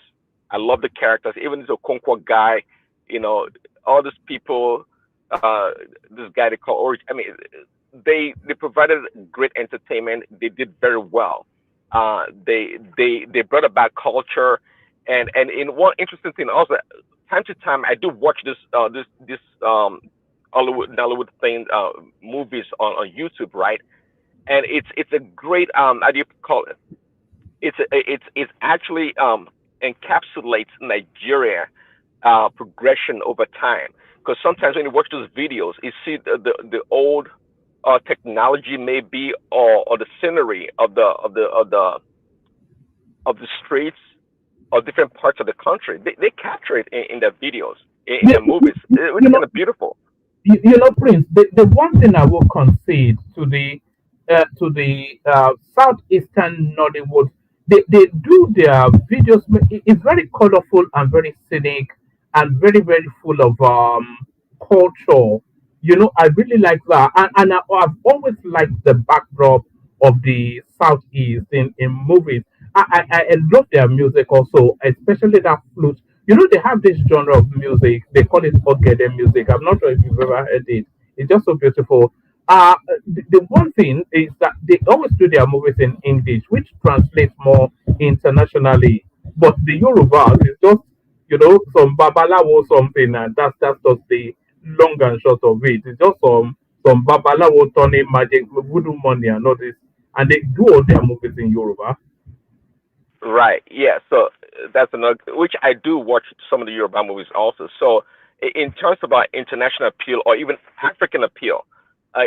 I love the characters, even the Okonkwo guy, you know, all these people. This guy they call Orange. I mean, they provided great entertainment. They did very well. They brought about culture, and in one interesting thing also, time to time I do watch this Nollywood thing movies on YouTube, right? And it's a great how do you call it? It's actually encapsulates Nigeria progression over time. Because sometimes when you watch those videos, you see the old technology maybe or the scenery of the streets of different parts of the country. They capture it in their videos, in their movies, which is kind of beautiful. Prince, the one thing I will concede to the southeastern Nollywood, they do their videos. It's very colorful and very scenic and very very full of culture. I really like that, and I've always liked the backdrop of the southeast in movies. I love their music also, especially that flute. They have this genre of music. They call it Ogede music. I'm not sure if you've ever heard it. It's just so beautiful. The one thing is that they always do their movies in English, which translates more internationally. But the Yorubas is just, some babalawo something, and that's just the long and short of it. It's just some babalawo turning magic, voodoo money, and all this, and they do all their movies in Yoruba. Right. Yeah. So that's another, which I do watch some of the Yoruba movies also. So in terms of our international appeal or even African appeal,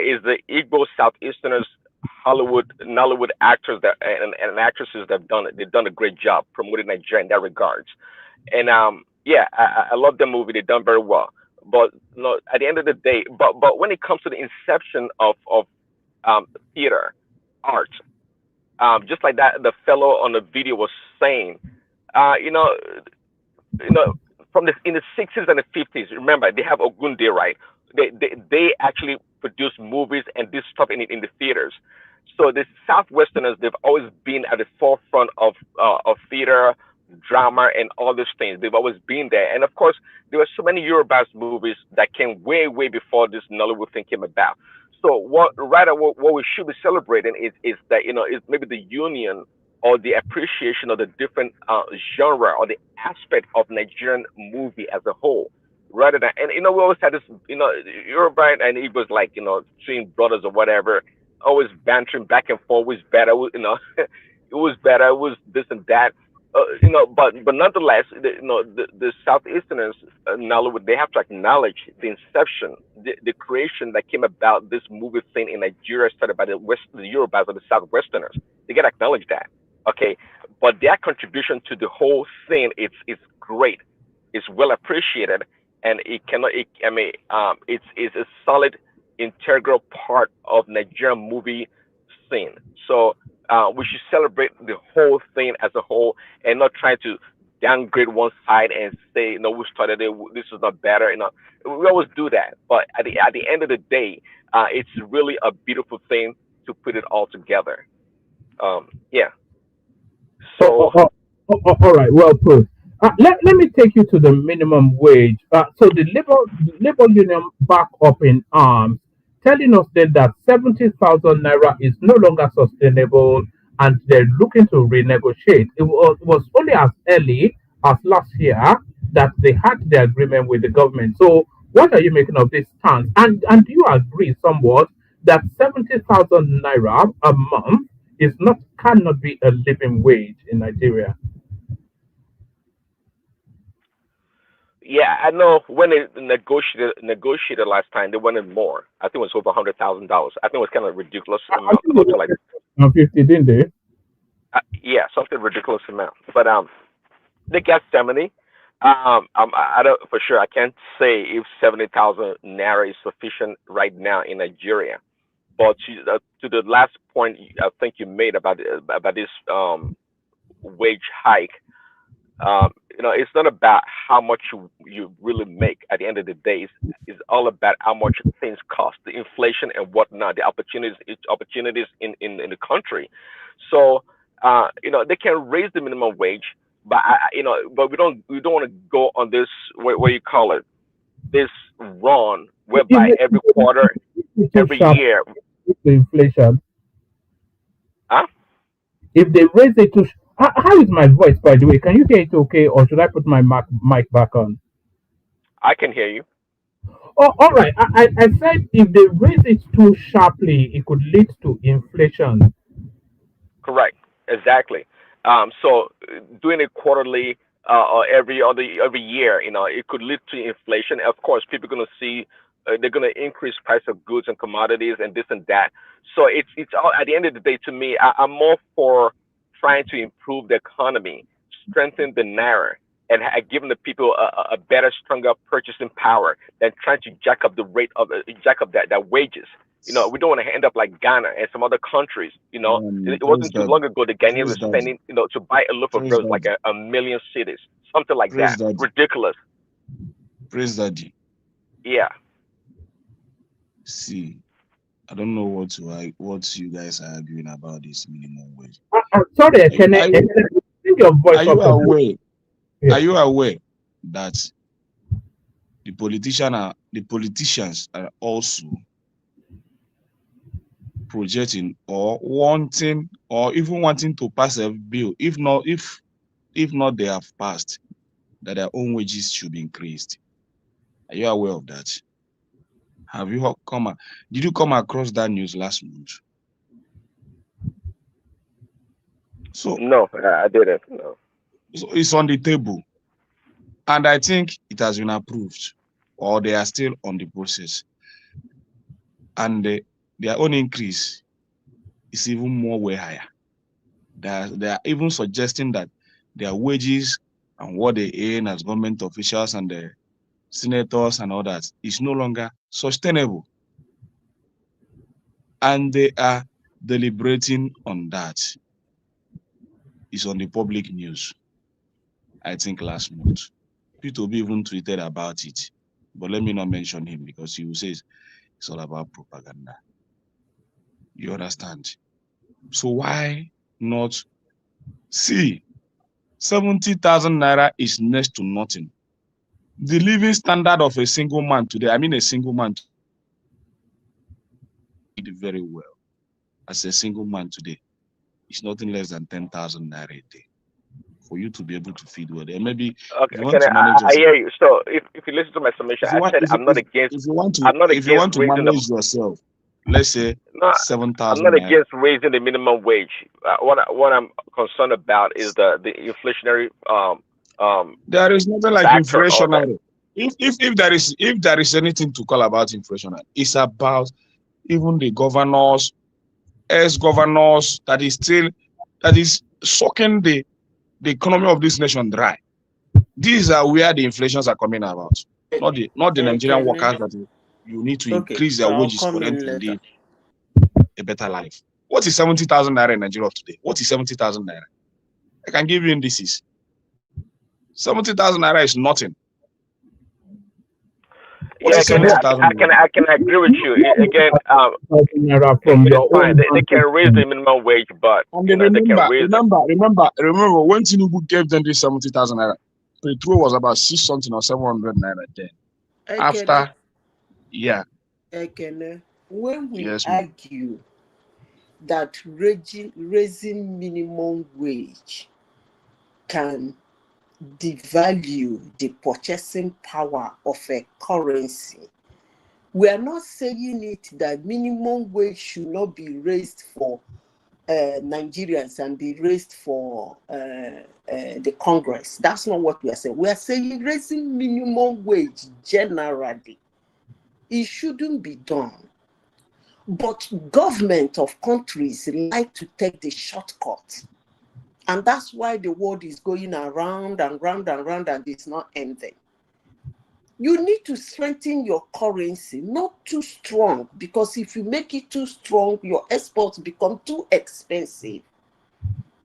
is the Igbo Southeasterners, Hollywood, Nollywood actors and actresses that have done it. They've done a great job promoting Nigeria in that regards. And yeah, I love the movie. They've done very well. But at the end of the day, but when it comes to the inception of theater, art, just like that the fellow on the video was saying, uh, you know, you know, from the in the 60s and the 50s. Remember, they have Ogunde, right? They actually produce movies and this stuff in the theaters. So the Southwesterners, they've always been at the forefront of theater, drama, and all these things. They've always been there. And of course, there were so many Yorubas movies that came way, way before this Nollywood thing came about. So what we should be celebrating is that is maybe the union or the appreciation of the different genre or the aspect of Nigerian movie as a whole, rather than and we always had this Yoruba and it was like twin brothers or whatever, always bantering back and forth, was better, it was better, it was this and that. But nonetheless, the Southeasterners Nollywood, they have to acknowledge the inception, the creation that came about this movie thing in Nigeria started by the Yorubas or the Southwesterners. They gotta acknowledge that, okay? But their contribution to the whole thing, it's great, it's well appreciated, and it cannot. It's a solid integral part of Nigerian movie scene. So we should celebrate the whole thing as a whole and not try to downgrade one side and say, we started it, this is not better. We always do that. But at the end of the day, it's really a beautiful thing to put it all together. Yeah. So. All right, well put. Let me take you to the minimum wage. So the labor union back up in arms, telling us then that 70,000 naira is no longer sustainable, and they're looking to renegotiate. It was only as early as last year that they had the agreement with the government. So what are you making of this stance? And do you agree somewhat that 70,000 naira a month is not cannot be a living wage in Nigeria? Yeah, I know when they negotiated last time, they wanted more. I think it was over $100,000. I think it was kind of ridiculous I amount, think they something like were 50, didn't they? yeah, something ridiculous amount. But they got 70. I don't for sure. I can't say if 70,000 naira is sufficient right now in Nigeria. But to the last point I think you made about this wage hike, it's not about how much you really make at the end of the day. It's all about how much things cost, the inflation and whatnot, the opportunities in the country. So, they can raise the minimum wage, but but we don't want to go on this, what you call it, this run whereby every quarter, every year. The inflation. Huh? If they raise it to, how is my voice, by the way? Can you hear it okay, or should I put my mic back on? I can hear you. Oh, all right. I said if they raise it too sharply, it could lead to inflation. Correct. Exactly. So doing it quarterly or every year, it could lead to inflation. Of course, people are going to see they're going to increase price of goods and commodities and this and that. So it's all, at the end of the day, to me, I'm more for trying to improve the economy, strengthen the naira, and giving the people a better, stronger purchasing power than trying to jack up the rate of jack up that wages. We don't want to end up like Ghana and some other countries. It wasn't too long ago the Ghanaians were spending, to buy a loaf of bread like a million cities, something like that. Daddy. Ridiculous. Praise Daddy. Yeah. See, I don't know what you guys are arguing about this minimum wage. Sorry, can I think your voice? Are you aware? Yeah. Are you aware that the politicians are also projecting or wanting or even wanting to pass a bill, if not they have passed, that their own wages should be increased? Are you aware of that? Did you come across that news last month? So no, I didn't. No. So it's on the table, and I think it has been approved, or they are still on the process, and their own increase is even more way higher. They are even suggesting that their wages and what they earn as government officials and the senators and all that is no longer sustainable, and they are deliberating on that. It's on the public news. I think last month, P2B even tweeted about it, but let me not mention him because he will say it's all about propaganda. You understand? So why not see 70,000 naira is next to nothing. The living standard of a single man today, a single man did very well. As a single man today, it's nothing less than 10,000 naira a day for you to be able to feed well. There maybe okay, I hear you. So if you listen to my summation, I said I'm not against. If you want to manage yourself, let's say 7,000. I'm not against raising the minimum wage. What I'm concerned about is the inflationary. There is nothing like inflationary. If there is anything to call about inflationary, it's about even the governors, ex-governors that is sucking the economy of this nation dry. These are where the inflations are coming about. Not the Nigerian workers that you need to increase their wages for them to live a better life. What is 70,000 naira in Nigeria today? What is 70,000 naira? I can give you indices. 70,000 naira is nothing. Yeah, I can agree with you. Again, it's fine. They can raise the minimum wage, but they can raise. Remember when Tinubu gave them this 70,000 naira, petrol was about 6 something or 700 naira then. After, yeah. When we argue that raising minimum wage can devalue the purchasing power of a currency, we are not saying it that minimum wage should not be raised for Nigerians and be raised for the Congress. That's not what we are saying. We are saying raising minimum wage generally, it shouldn't be done. But government of countries like to take the shortcut And that's why the world is going around and round and round and it's not ending. You need to strengthen your currency, not too strong, because if you make it too strong, your exports become too expensive.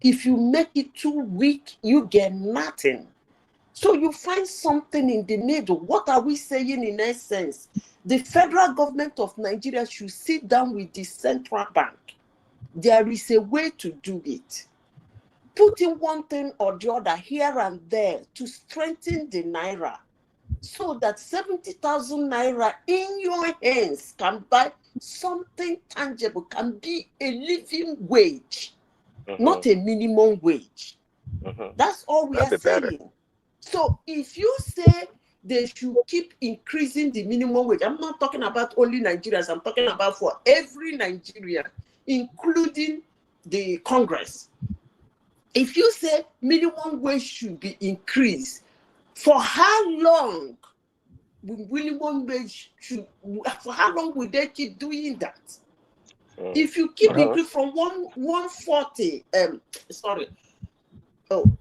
If you make it too weak, you get nothing. So you find something in the middle. What are we saying in essence? The federal government of Nigeria should sit down with the central bank. There is a way to do it. Putting one thing or the other here and there to strengthen the naira so that 70,000 naira in your hands can buy something tangible, can be a living wage, not a minimum wage. That's all we are saying. So if you say they should keep increasing the minimum wage, I'm not talking about only Nigerians, I'm talking about for every Nigerian, including the Congress. If you say minimum wage should be increased, for how long will minimum wage for how long will they keep doing that? If you keep increasing from 140,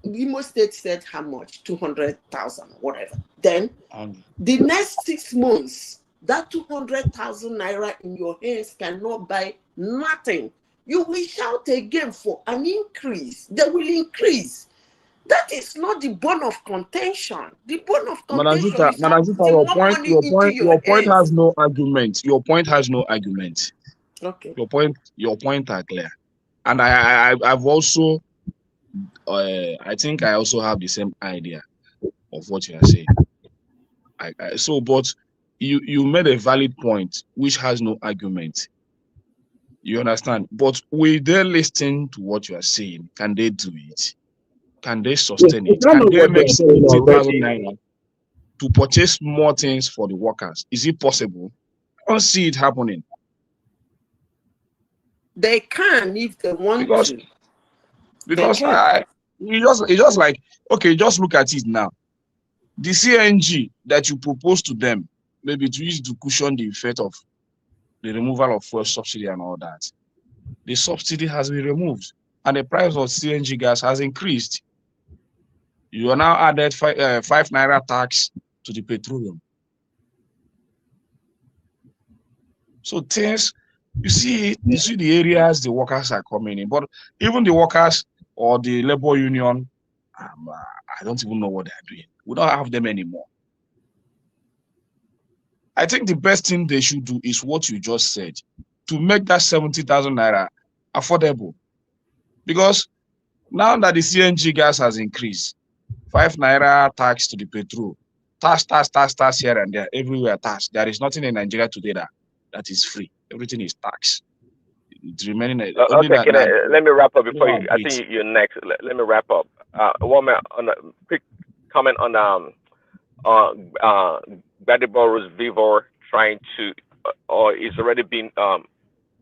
Imo State said how much? 200,000, whatever. Then the next 6 months, that 200,000 naira in your hands cannot buy nothing. You will shout again for an increase. They will increase. That is not the bone of contention. The bone of contention is Madam, your point has no argument. Your point has no argument. Okay. Your point are clear. And I've also I think I also have the same idea of what you are saying. But you made a valid point which has no argument. You understand? But will they listen to what you are saying? Can they do it? Can they sustain it? Can they make 70,000 naira to purchase more things for the workers? Is it possible? I don't see it happening. They can if they want to. Because it's just like, okay, just look at it now. The CNG that you propose to them, maybe to use to cushion the effect of the removal of fuel subsidy and all that, the subsidy has been removed and the price of CNG gas has increased. You are now added 5 naira tax to the petroleum. So things, you see the areas the workers are coming in, but even the workers or the labor union, I don't even know what they are doing. We don't have them anymore. I think the best thing they should do is what you just said, to make that 70,000 naira affordable. Because now that the CNG gas has increased, 5 naira tax to the petrol, tax here and there, everywhere tax. There is nothing in Nigeria today that is free. Everything is tax. It's remaining. Let me wrap up before you. I think you're next. Let me wrap up. One minute on a quick comment on Gbadebo's Vivor trying to, or it's already been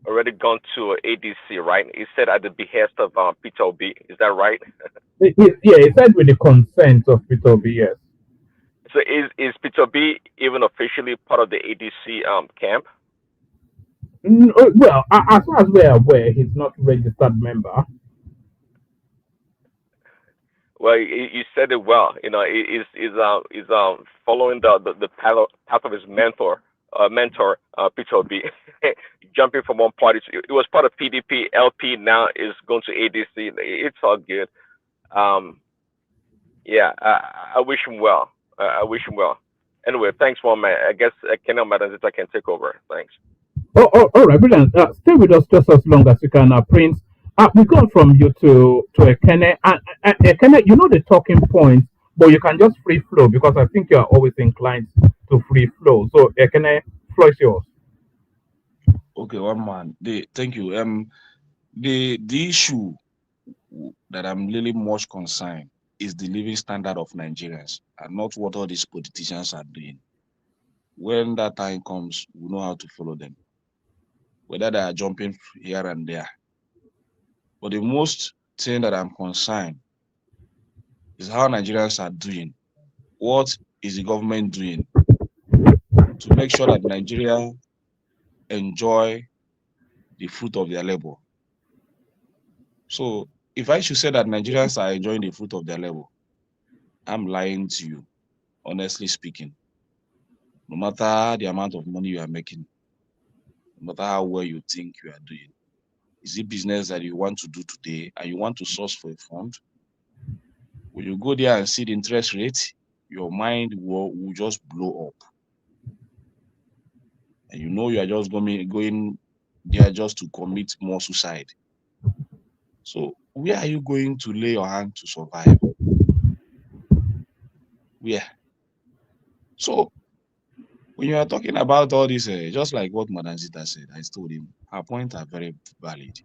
already gone to ADC, right? He said at the behest of Peter Obi. Is that right? Yeah, he said with the consent of Peter Obi, yes. So is Peter Obi even officially part of the ADC camp? Well, as far as we're aware, he's not a registered member. Well, you said it well. You know, he's following the path of his mentor, Peter Obi, jumping from one party. It was part of PDP, LP. Now is going to ADC. It's all good. Yeah, I wish him well. I wish him well. Anyway, thanks, one man. I guess Kenel Madam Zita can take over. Thanks. All right, brilliant. Stay with us just as long as you can, Prince. We go from you to Ekene. Ekene, you know the talking points, but you can just free flow because I think you are always inclined to free flow. So Ekene, floor is yours. Okay, one man. Thank you. The issue that I'm really much concerned is the living standard of Nigerians and not what all these politicians are doing. When that time comes, we know how to follow them, whether they are jumping here and there. But the most thing that I'm concerned is how Nigerians are doing. What is the government doing to make sure that Nigeria enjoy the fruit of their labor? So if I should say that Nigerians are enjoying the fruit of their labor, I'm lying to you, honestly speaking. No matter the amount of money you are making, no matter how well you think you are doing, is it business that you want to do today and you want to source for a fund? When you go there and see the interest rate, your mind will just blow up. And you know you are just going there just to commit more suicide. So where are you going to lay your hand to survive? Where? So when you are talking about all this, just like what Madam Zita said, I told him, her points are very valid.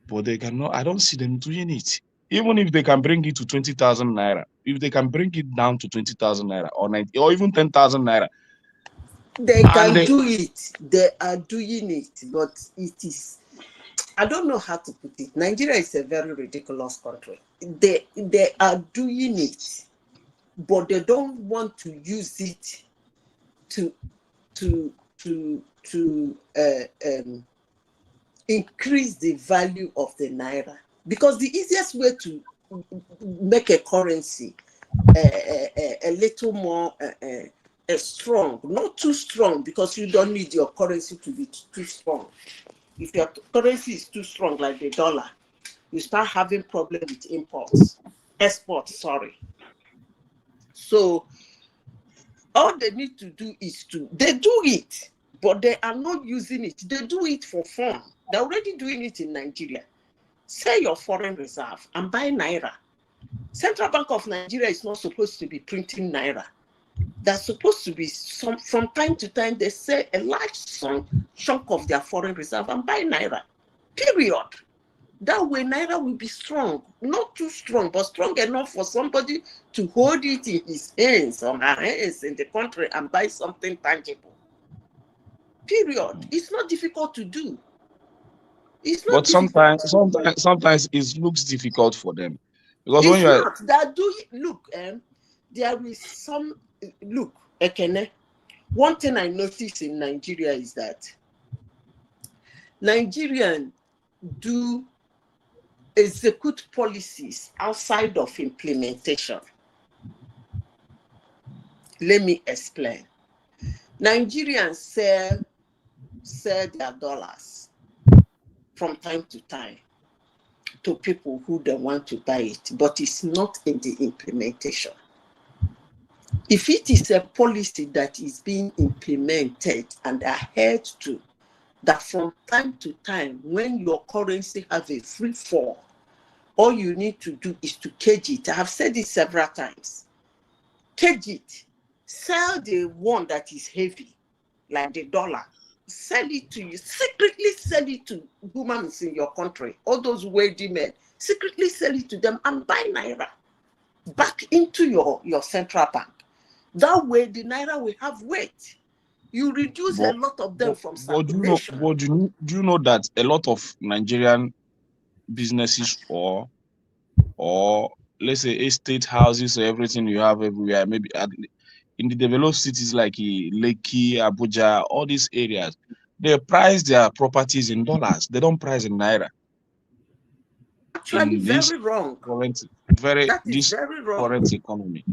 But they cannot, I don't see them doing it. Even if they can bring it to 20,000 naira, if they can bring it down to 20,000 naira or even 10,000 naira. They can do it. They are doing it, but it is, I don't know how to put it. Nigeria is a very ridiculous country. They are doing it, but they don't want to use it to increase the value of the naira, because the easiest way to make a currency a little more strong, not too strong, because you don't need your currency to be too strong. If your currency is too strong, like the dollar, you start having problem with exports, sorry. So all they need to do is they do it, but they are not using it. They do it for fun. They're already doing it in Nigeria. Sell your foreign reserve and buy naira. Central Bank of Nigeria is not supposed to be printing naira. That's supposed to be from time to time they sell a large chunk of their foreign reserve and buy naira. Period. That way naira will be strong, not too strong, but strong enough for somebody to hold it in his hands or her hands in the country and buy something tangible. Period. It's not difficult to do. It's not. But sometimes it looks difficult for them, because it's when you not. That do look, there is some look. Ekene. One thing I noticed in Nigeria is that Nigerians do execute policies outside of implementation. Let me explain. Nigerians sell their dollars from time to time to people who don't want to buy it, but it's not in the implementation. If it is a policy that is being implemented and adhered to, that from time to time, when your currency has a free fall, all you need to do is to cage it. I have said it several times. Cage it. Sell the one that is heavy, like the dollar. Sell it to you. Secretly sell it to humans in your country. All those wealthy men. Secretly sell it to them and buy naira back into your central bank. That way, the naira will have weight. You reduce a lot of them from circulation. Do you know that a lot of Nigerian businesses or let's say estate houses or everything you have everywhere, maybe in the developed cities like Lekki, Abuja, all these areas, they price their properties in dollars. They don't price in naira. Actually, very wrong. That is very wrong. Current economy.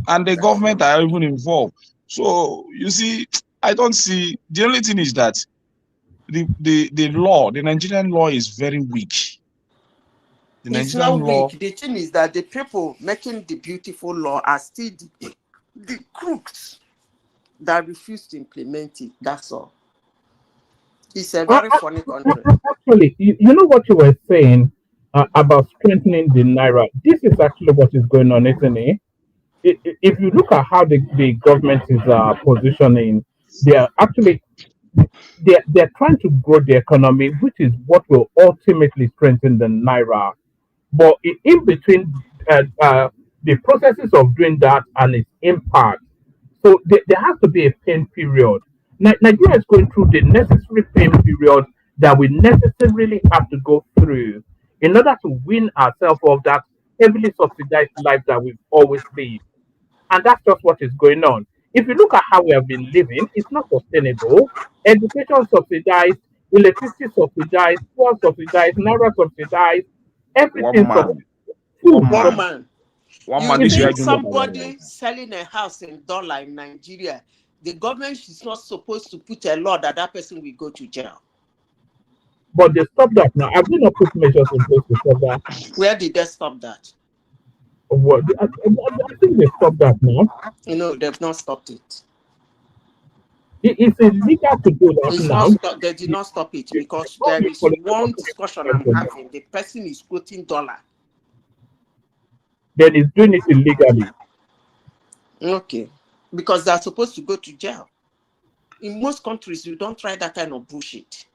And the government are even involved. So you see, I don't see. The only thing is that the law, the Nigerian law is very weak. It's not weak. The thing is that the people making the beautiful law are still the crooks that refuse to implement it. That's all. It's a very funny country. Actually, you know what you were saying about strengthening the naira. This is actually what is going on, isn't it? If you look at how the government is positioning, they are actually they're trying to grow the economy, which is what will ultimately strengthen the naira. But in between the processes of doing that and its impact, so there has to be a pain period. Nigeria is going through the necessary pain period that we necessarily have to go through in order to win ourselves of that heavily subsidized life that we've always lived. And that's just what is going on. If you look at how we have been living, it's not sustainable. Education subsidized, electricity subsidized, fuel subsidized, naira subsidized. Everything man. One man. One You man. This think year, somebody selling a house in dollar in Nigeria, the government is not supposed to put a law that that person will go to jail? But they stopped that now. Have they not put measures in place to stop that? Where did they stop that? What? I think they stopped that now. You know, they've not stopped it. It's illegal to do that It's now. not stop, they did not stop it because there is one discussion I'm having. The person is quoting dollar. Then he's doing it illegally. Okay. Because they're supposed to go to jail. In most countries, you don't try that kind of bullshit.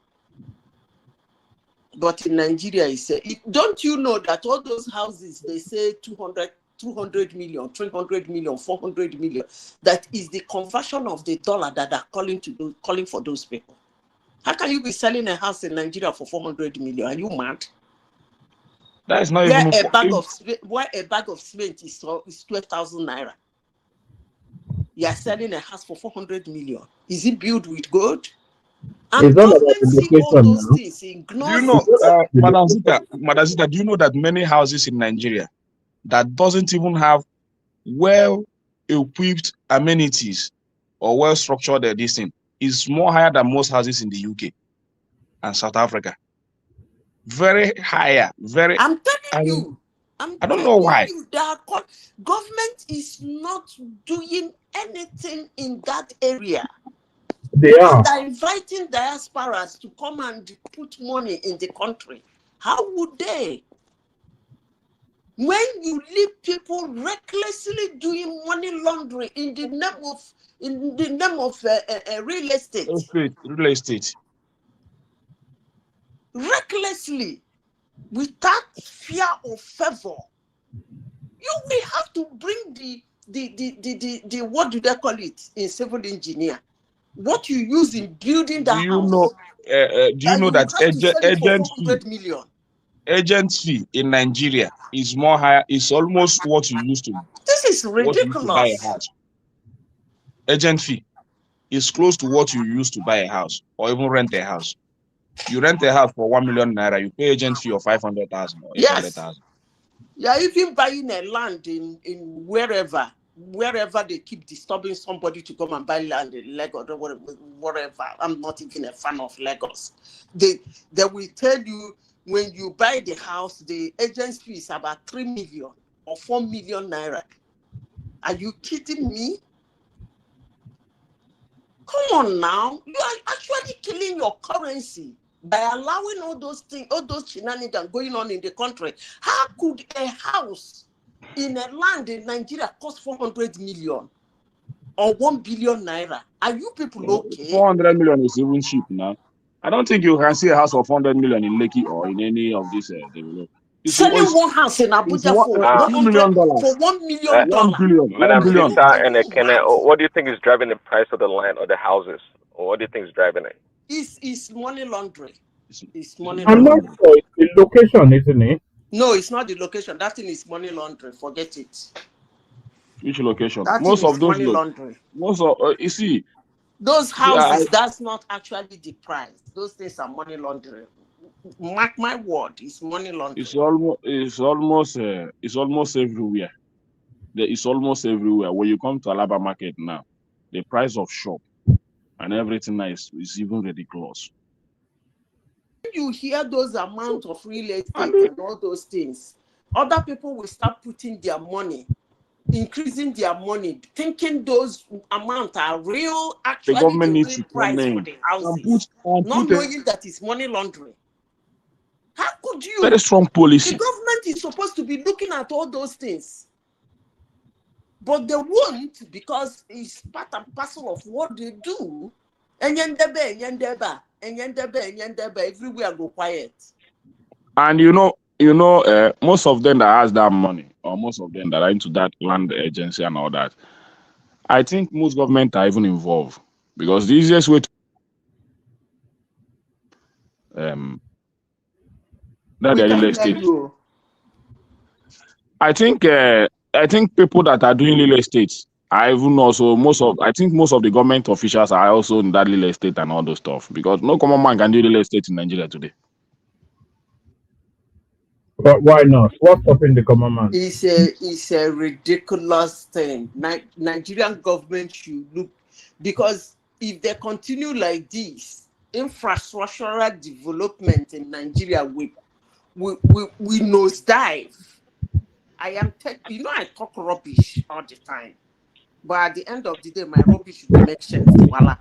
But in Nigeria, don't you know that all those houses, they say 200 million, 300 million, 400 million, that is the conversion of the dollar that are calling for those people. How can you be selling a house in Nigeria for 400 million? Are you mad? That is not where even a bag of cement is 12,000 naira. You are selling a house for 400 million. Is it built with gold? And government see all those things, ignore. Do you know, Madam Zita, do you know that many houses in Nigeria that doesn't even have well-equipped amenities or well-structured this thing is more higher than most houses in the UK and South Africa? Very higher, very. I'm telling you. I don't know why. Government is not doing anything in that area. They're inviting diasporas to come and put money in the country. How would they? When you leave people recklessly doing money laundering in the name of real estate. Real estate. Recklessly, without fear or favor, you will have to bring the what do they call it in civil engineer? What you use in building that house. Do you know that agent fee in Nigeria is more higher? It's almost what you used to. This is ridiculous. Buy a house. Agent fee is close to what you used to buy a house or even rent a house. You rent a house for 1 million naira, you pay agent fee of 500,000 or 800,000. You're even buying a land in wherever they keep disturbing somebody to come and buy land in Lagos or whatever. I'm not even a fan of Lagos. They will tell you when you buy the house, the agent fee is about 3 million or 4 million naira. Are you kidding me? Come on now. You are actually killing your currency by allowing all those things, all those shenanigans going on in the country. How could a house in a land in Nigeria cost 400 million or 1 billion naira? Are you people okay? 400 million is even cheap now. I don't think you can see a house of 400 million in Lekki or in any of these developments. Selling one house in Abuja for $1 million. For $1 million. Madam Zita and Ekene, what do you think is driving the price of the land or the houses? Or what do you think is driving it? It's money laundering. It's money I'm laundering. not sure it's the location, isn't it? No, it's not the location. That thing is money laundering. Forget it. Which location? That Most of those money laundering. Most of you see. Those houses, that's not actually the price. Those things are money laundering. Mark my word, it's money laundering. It's almost everywhere. It's almost everywhere. When you come to Alaba market now, the price of shop and everything is even ridiculous. When you hear those amounts of real estate and all those things, other people will start putting their money, increasing their money, thinking those amounts are real, actually the government the needs real to price for the houses, not knowing that it's money laundering. How could you? Very strong policy. The government is supposed to be looking at all those things. But they won't, because it's part and parcel of what they do. Everywhere go quiet. And most of them that has that money, or most of them that are into that land agency and all that, I think most government are even involved, because the easiest way to that real estate. I think people that are doing real estate, I think most of the government officials are also in that real estate and all those stuff, because no common man can do real estate in Nigeria today. But why not? What's stopping the common man? It's a ridiculous thing. Nigerian government should look, because if they continue like this, infrastructural development in Nigeria we nosedive. I talk rubbish all the time, but at the end of the day, my rubbish will make sense. Voila.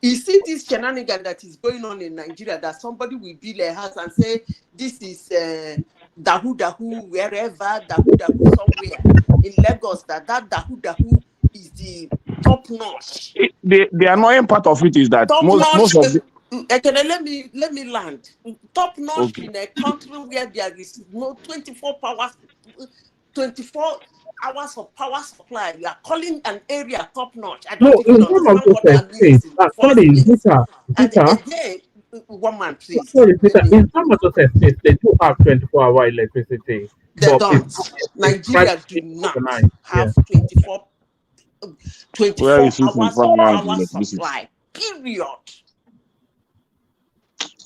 You see this shenanigan that is going on in Nigeria, that somebody will build a house and say this is dahu wherever, dahu somewhere in Lagos, that dahu is the top notch. The annoying part of it is that top most of the, let me land. Top notch in a country where there is no 24 hours of power supply. You are calling an area top notch. I don't even understand what that means. Again, one man, please. Sorry, in some of those estates, they do have 24-hour electricity. They don't. Nigeria do not have 24 hours of power supply. Period.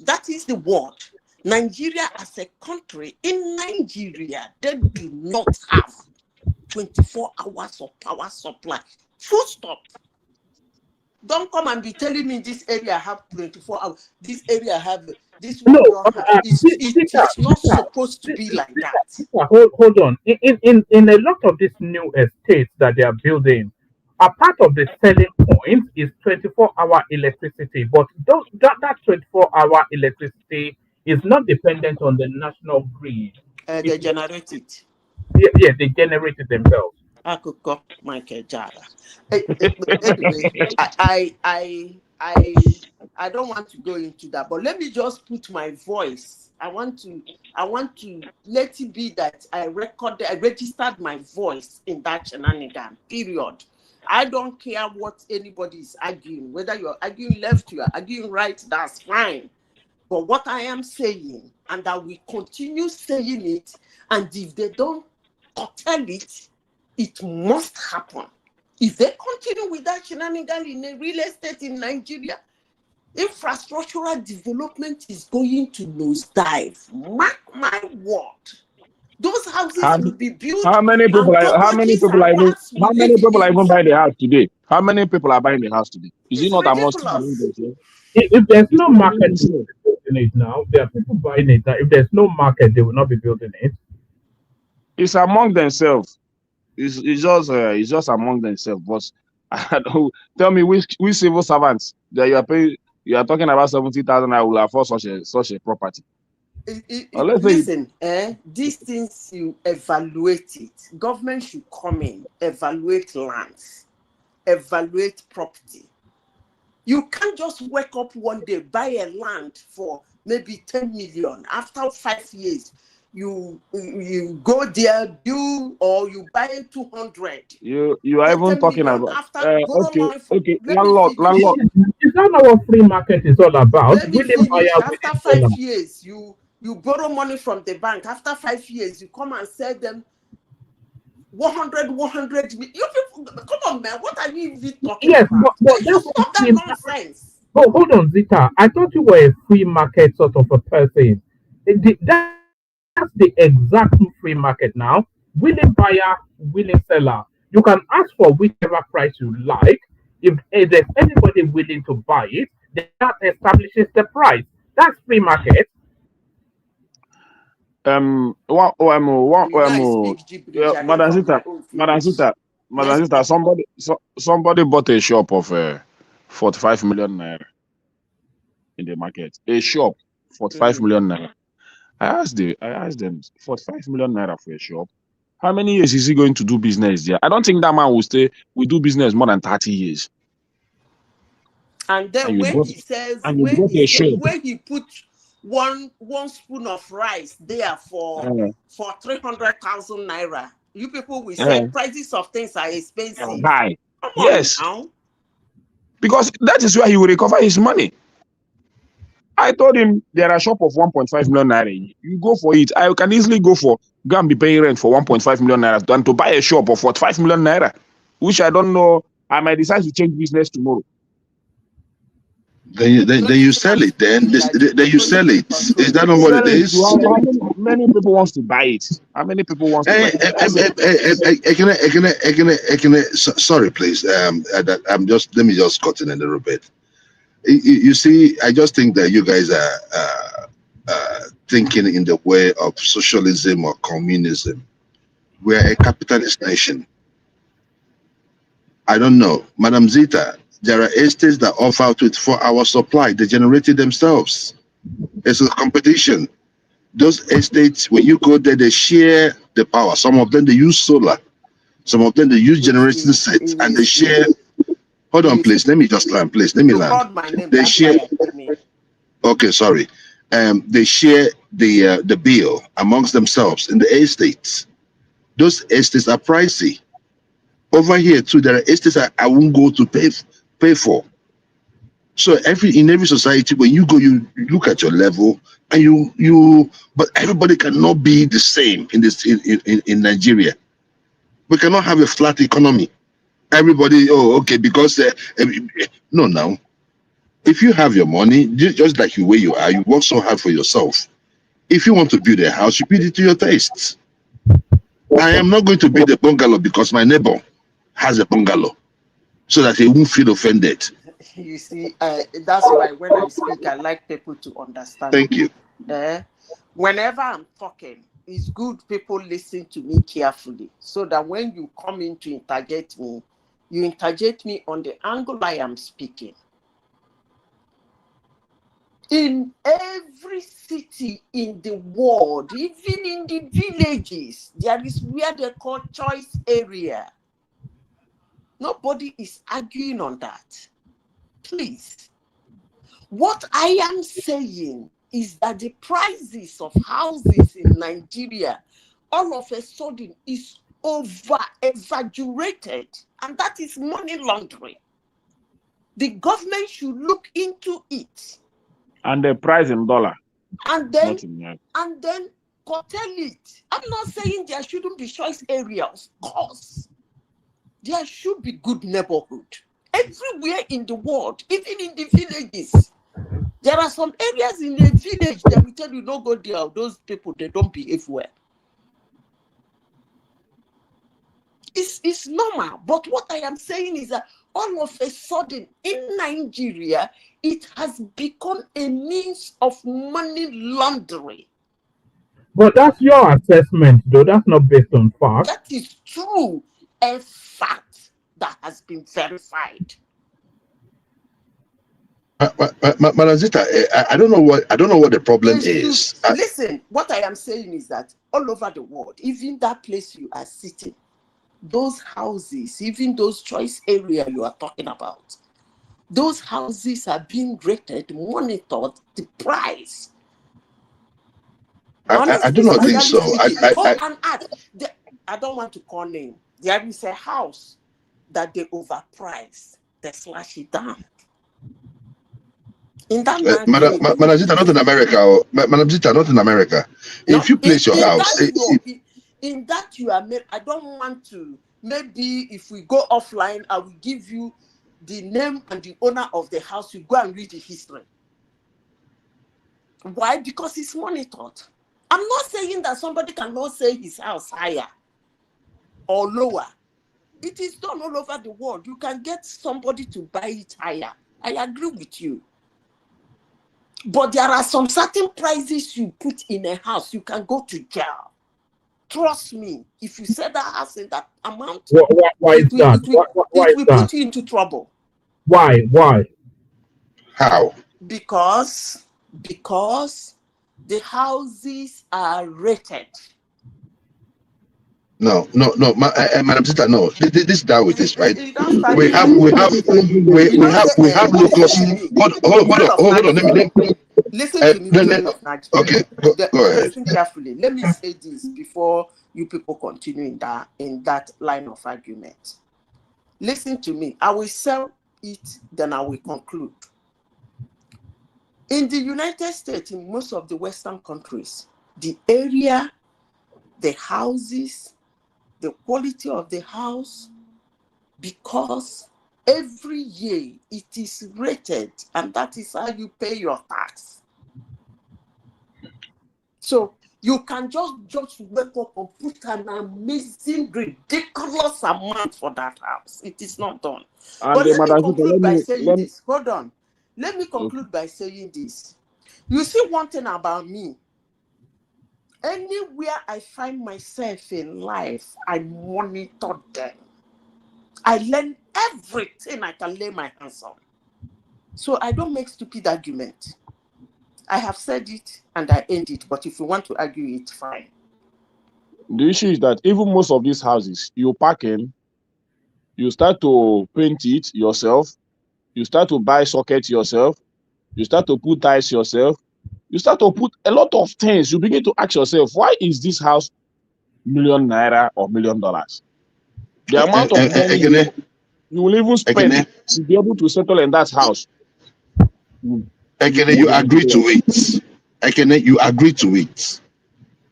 That is the word. Nigeria as a country, in Nigeria, they do not have 24 hours of power supply. Full stop. Don't come and be telling me this area have 24 hours. This area have this one. No, it's not supposed to be like that. Hold on. In a lot of these new estates that they are building, a part of the selling point is 24-hour electricity. But that 24-hour electricity is not dependent on the national grid. They generate it. Yeah, they generate it themselves. I could call Michael Jara. Anyway, I don't want to go into that, but let me just put my voice. I want to let it be that I registered my voice in that shenanigan. Period. I don't care what anybody is arguing, whether you're arguing left, you're arguing right, that's fine. But what I am saying, and I will continue saying it, and if they don't curtail it, it must happen. If they continue with that shenanigan in a real estate in Nigeria, infrastructural development is going to nosedive. Mark my word. Those houses will be built. How many people are even buying the house today? How many people are buying the house today? Is it not amongst them? If there's no market building it now, there are people buying it. If there's no market, they will not be building it. It's among themselves. It's just among themselves. But I don't tell me which civil servants that you are paying. You are talking about 70,000. I will afford such a property. Listen, these things you evaluate it. Government should come in, evaluate lands, evaluate property. You can't just wake up one day, buy a land for maybe 10 million. After 5 years, you go there, or you buy 200. You are even talking about okay. Landlord. Is that not what free market is all about? After 5 years, you borrow money from the bank. After 5 years, you come and sell them 100. You people, come on, man. What are you even talking about? But stop that nonsense. Oh, hold on, Zita. I thought you were a free market sort of a person. That's the exact free market now. Willing buyer, willing seller. You can ask for whichever price you like. If there's anybody willing to buy it, then that establishes the price. That's free market. Madam Sita, somebody bought a shop of 45 million naira in the market. A shop, 45 million naira. I asked them, 45 million naira for a shop. How many years is he going to do business there? I don't think that man will do business more than 30 years. And then when he put one spoon of rice there for 300,000 naira, you people will say prices of things are expensive. High. Yes. Because that is where he will recover his money. I told him there are a shop of 1.5 million naira. You go for it. I can easily go and be paying rent for 1.5 million naira than to buy a shop of 45 million naira, which I don't know. I might decide to change business tomorrow. Then you sell it. Then you sell it. Is that not what it is? How many people wants to buy it? How many people wants to buy it? Sorry, please. Let me just cut in a little bit. You see, I just think that you guys are thinking in the way of socialism or communism. We're a capitalist nation. I don't know, Madam Zita. There are estates that offer out with 4-hour supply. They generated themselves. It's a competition. Those estates, when you go there, they share the power. Some of them, they use solar. Some of them, they use generating sets, and they share. Hold on, please. Let me just land, please. Let me land. They share. Okay, sorry. They share the bill amongst themselves in the estates. Those estates are pricey. Over here too, there are estates I won't go to pay for. So in every society, when you go, you look at your level, and but everybody cannot be the same in Nigeria. We cannot have a flat economy. Everybody, because no, now. If you have your money, just like where you are, you work so hard for yourself. If you want to build a house, you build it to your tastes. I am not going to build a bungalow because my neighbor has a bungalow, so that he won't feel offended. You see, that's why when I speak, I like people to understand. Thank you. Whenever I'm talking, it's good people listen to me carefully, so that when you come in to interject me, you interject me on the angle I am speaking. In every city in the world, even in the villages, there is where they call choice area. Nobody is arguing on that. Please. What I am saying is that the prices of houses in Nigeria all of a sudden is over-exaggerated, and that is money laundering. The government should look into it. And the price in dollar. And then curtail it. I'm not saying there shouldn't be choice areas. Of course. There should be good neighborhood. Everywhere in the world, even in the villages. There are some areas in the village that we tell you don't go there. Those people, they don't behave well. It's normal. But what I am saying is that all of a sudden in Nigeria, it has become a means of money laundering. But that's your assessment, though. That's not based on fact. That is true. A fact that has been verified. Madam Zita, I don't know what the problem is. Listen, what I am saying is that all over the world, even that place you are sitting, those houses, even those choice area you are talking about, those houses are being rated, monitored, the price. I do not think so. I don't want to call name. There is a house that they overprice, they slash it down. In that Madam Zita, not in America. Madam Zita, not in America. No, if you place your house, in that you are made, I don't want to. Maybe if we go offline, I will give you the name and the owner of the house. You go and read the history. Why? Because it's monitored. I'm not saying that somebody cannot say his house higher or lower. It is done all over the world. You can get somebody to buy it higher. I agree with you. But there are some certain prices you put in a house, you can go to jail. Trust me, if you sell that house in that amount, why is that? It will put you into trouble. Why? How? Because the houses are rated. No, Madam Zita, no. This down with this, right? We have locals. Hold on. Listen to me, okay, go ahead. Listen carefully. Let me say this before you people continue in that line of argument. Listen to me. I will sell it, then I will conclude. In the United States, in most of the Western countries, the area, the houses, the quality of the house, because Every year it is rated, and that is how you pay your tax. So you can just wake up and put an amazing, ridiculous amount for that house. It is not done. And But let me Madam, conclude by saying this. okay. Hold on. Let me conclude by saying this. You see one thing about me. Anywhere I find myself in life, I monitor them. I learn everything I can lay my hands on. So I don't make stupid arguments. I have said it and I end it. But if you want to argue it, fine. The issue is that even most of these houses, you park in, you start to paint it yourself, you start to buy sockets yourself, you start to put tiles yourself, you start to put a lot of things. You begin to ask yourself, why is this house million naira or $1 million? The amount of money you will even spend to be able to settle in that house. You agree to it. You agree to it.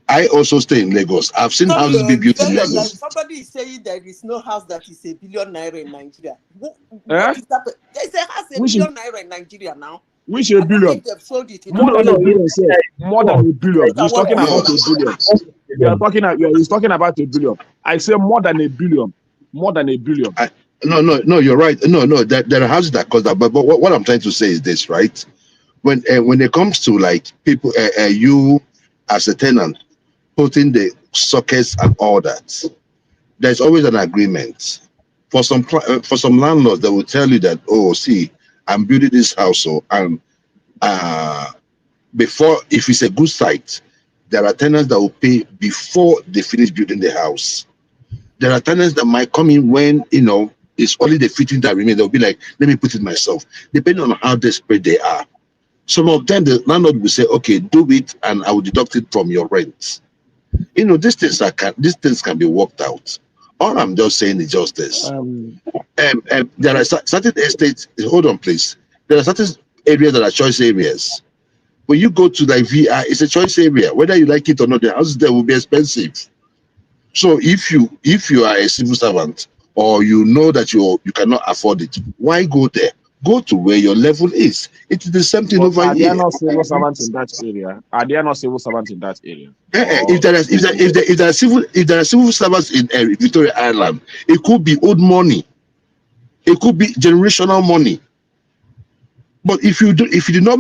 I also stay in Lagos. I've seen houses be built in Lagos. Like somebody is saying there is no house that is $1 billion in Nigeria. What is that? There's a house $1 billion in Nigeria now. Which $1 billion? They've sold it. More than $1 billion, sir. More than $1 billion. He's talking about $1 billion. He's talking about $1 billion. I say more than $1 billion. More than $1 billion. No, you're right. No, there are houses that cost that. But what I'm trying to say is this, right? When it comes to like people, you as a tenant putting the sockets and all that, there's always an agreement. For some landlords, they will tell you that, oh, see, I'm building this house, and before, if it's a good site, there are tenants that will pay before they finish building the house. There are tenants that might come in when it's only the fitting that remains. They'll be like, let me put it myself, depending on how desperate they are. Some of them, the landlord will say, okay, do it, and I will deduct it from your rent. These things can be worked out. All I'm just saying is just this. There are certain estates. Hold on, please. There are certain areas that are choice areas. When you go to like VI, it's a choice area. Whether you like it or not, the houses there will be expensive. So if you are a civil servant, or you know that you cannot afford it, why go there? Go to where your level is. It is the same thing over here. Are there not civil servants in that area? Are there not civil servants in that area? If there are civil servants in Victoria Island, it could be old money. It could be generational money. But if you do not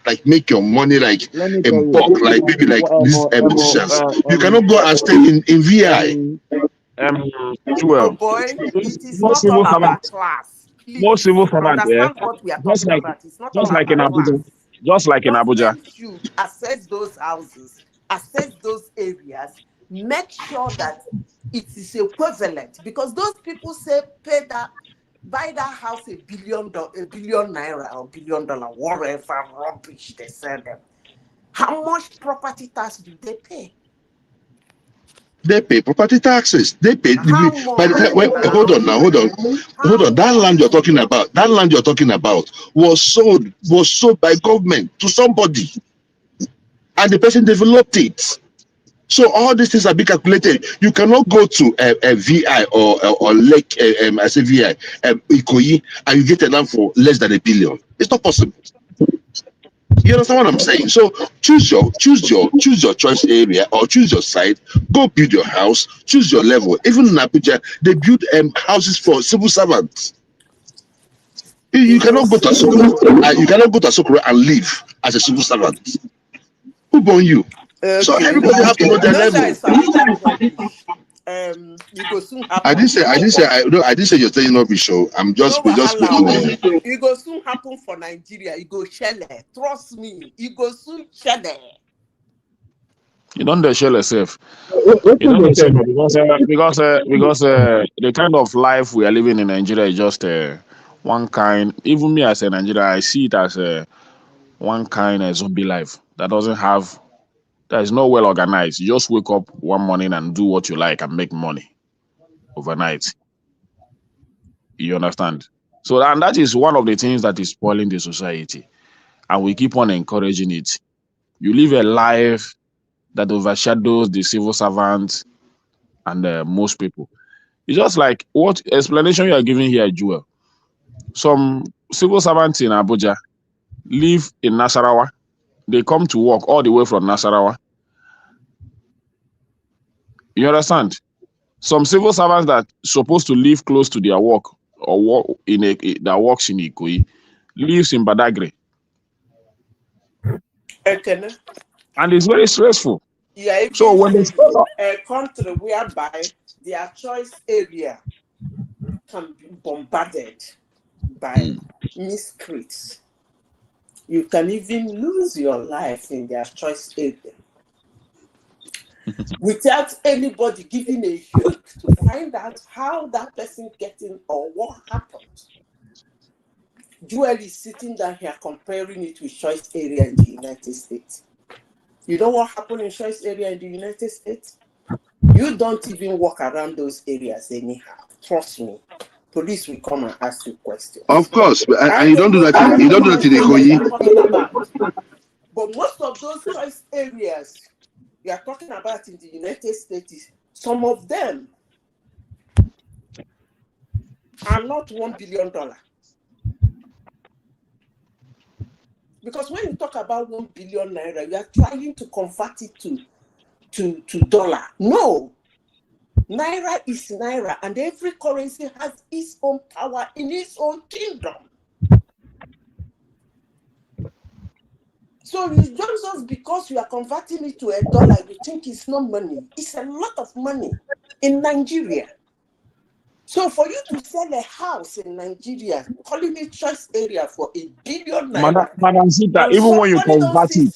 like make your money like in bulk, like maybe like these politicians, you cannot go and stay in VI. Well, boy, it is not all about class. Please, most civil servants, understand what we are talking about. It's not all about class. Just like in Abuja. You should assess those houses, assess those areas, make sure that it is equivalent, because those people say buy that house $1 billion naira or $1 billion, whatever rubbish they sell them. How much property tax do they pay? They pay property taxes. They pay. Hold on. That land you're talking about, was sold by government to somebody, and the person developed it. So all these things are being calculated. You cannot go to a VI or Lake, I say VI, Ikoyi, and you get a land for less than $1 billion. It's not possible. You understand what I'm saying? So choose your choice area, or choose your site. Go build your house. Choose your level. Even in Abuja, they build houses for civil servants. You cannot go to Asokoro. You cannot go to Asokoro and live as a civil servant. Who born you? So everybody has to know their level. You go soon happen. I didn't say you're saying rubbish. So I'm just putting it go soon happen for Nigeria. You go shell. Trust me. You go soon shell. You don't shell yourself. You don't shell because the kind of life we are living in Nigeria is just one kind. Even me as a Nigerian, I see it as one kind of zombie life that is not well organized. You just wake up one morning and do what you like and make money overnight. You understand? So, and that is one of the things that is spoiling the society, and we keep on encouraging it. You live a life that overshadows the civil servants and most people. It's just like what explanation you are giving here, Joel. Some civil servants in Abuja live in Nasarawa. They come to work all the way from Nasarawa. You understand? Some civil servants that supposed to live close to their work or work in that works in Ikoyi lives in Badagry. And it's very stressful. Yeah, So when they start up, a country whereby their choice area can be bombarded by miscreants, you can even lose your life in their choice area without anybody giving a hoot to find out how that person getting or what happened. Joel is sitting down here comparing it with choice area in the United States. You know what happened in choice area in the United States? You don't even walk around those areas anyhow. Trust me. Police will come and ask you questions. Of course, and you don't do that. You don't do that in Ikoyi. But most of those choice areas you are talking about in the United States, some of them are not $1 billion. Because when you talk about 1 billion naira, you are trying to convert it to dollar. No. Naira is naira, and every currency has its own power in its own kingdom. So it's just because you are converting it to a dollar, you think it's no money. It's a lot of money in Nigeria. So for you to sell a house in Nigeria, calling it choice area for $1 billion naira, Madam Sita, even when you convert it,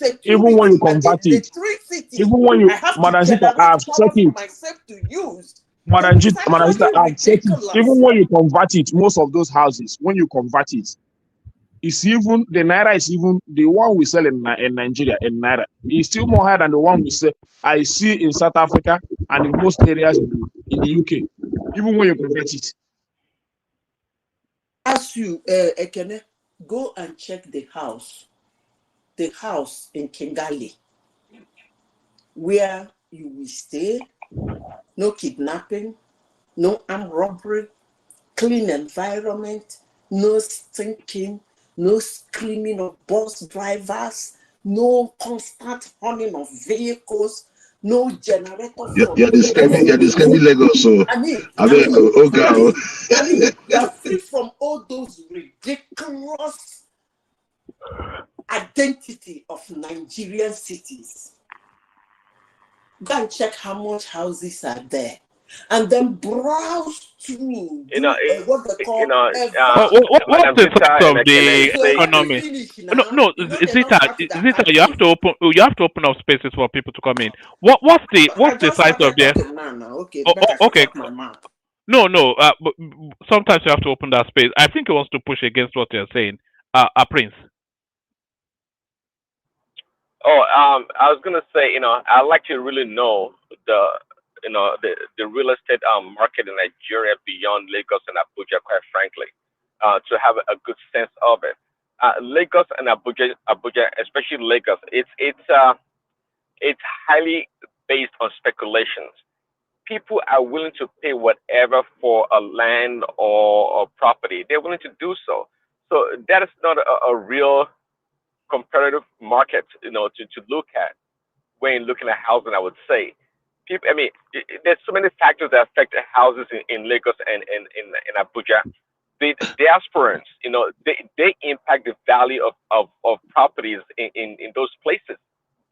even when you, Madam Sita, I have checked it. Myself to use. Madam Sita, I have checked it. Even when you convert it, most of those houses, when you convert it, it's even the naira is even the one we sell in Nigeria in naira is still more higher than the one we sell. I see in South Africa and in most areas in the UK. Even when you convert it. As you Ekene, go and check the house in Kigali, where you will stay, no kidnapping, no armed robbery, clean environment, no stinking, no screaming of bus drivers, no constant horning of vehicles, no generator. You're describing Lagos, so I mean, you're free from all those ridiculous identity of Nigerian cities. Go and check how much houses are there, and then browse through. What they call what's the size of the economy? No, Zita, you have to open up spaces for people to come in. What's the size of the? Okay. No. But sometimes you have to open that space. I think he wants to push against what you're saying. Prince. I was gonna say, I'd like to really know the real estate market in Nigeria beyond Lagos and Abuja, quite frankly, to have a good sense of it. Lagos and Abuja, especially Lagos, it's highly based on speculations. People are willing to pay whatever for a land or property. They're willing to do so. So that is not a real comparative market, to look at when looking at housing. I would say, people. I mean, there's so many factors that affect houses in Lagos and in Abuja. The diasporans, they impact the value of properties in those places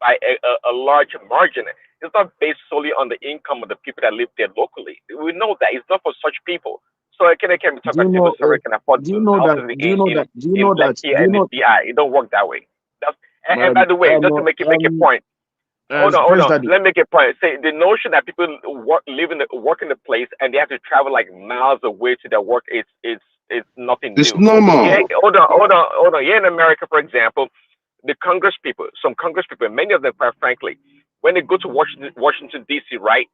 by a large margin. It's not based solely on the income of the people that live there locally. We know that it's not for such people. So I can be talking about people who can afford houses in DI. It don't work that way. And by the way, just to make a point. Hold on. Let me make a point. Say the notion that people work in the place and they have to travel like miles away to their work it's nothing new. It's normal. Yeah, hold on. Here in America, for example, some Congress people, many of them, quite frankly, when they go to Washington D.C., right,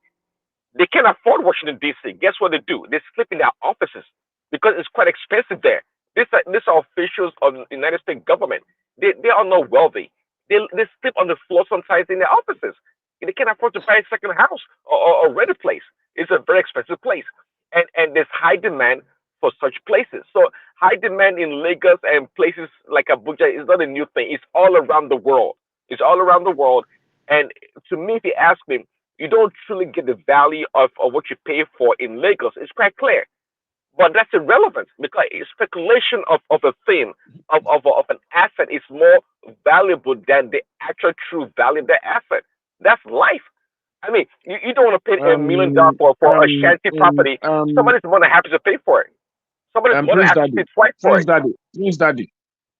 they can't afford Washington D.C. Guess what they do? They sleep in their offices because it's quite expensive there. These are officials of the United States government. They are not wealthy. They sleep on the floor sometimes in their offices. They can't afford to buy a second house or rent a place. It's a very expensive place. and there's high demand for such places. So high demand in Lagos and places like Abuja is not a new thing. It's all around the world. It's all around the world. And to me, if you ask me, you don't truly get the value of what you pay for in Lagos. It's quite clear. But that's irrelevant because speculation of a thing, of an asset is more valuable than the actual true value of the asset. That's life. I mean, you don't want to pay $1 million for a shanty property. Somebody's more than happy to pay for it. Somebody's more than Prince happy to Daddy, pay twice for Prince it. Daddy, Prince Daddy.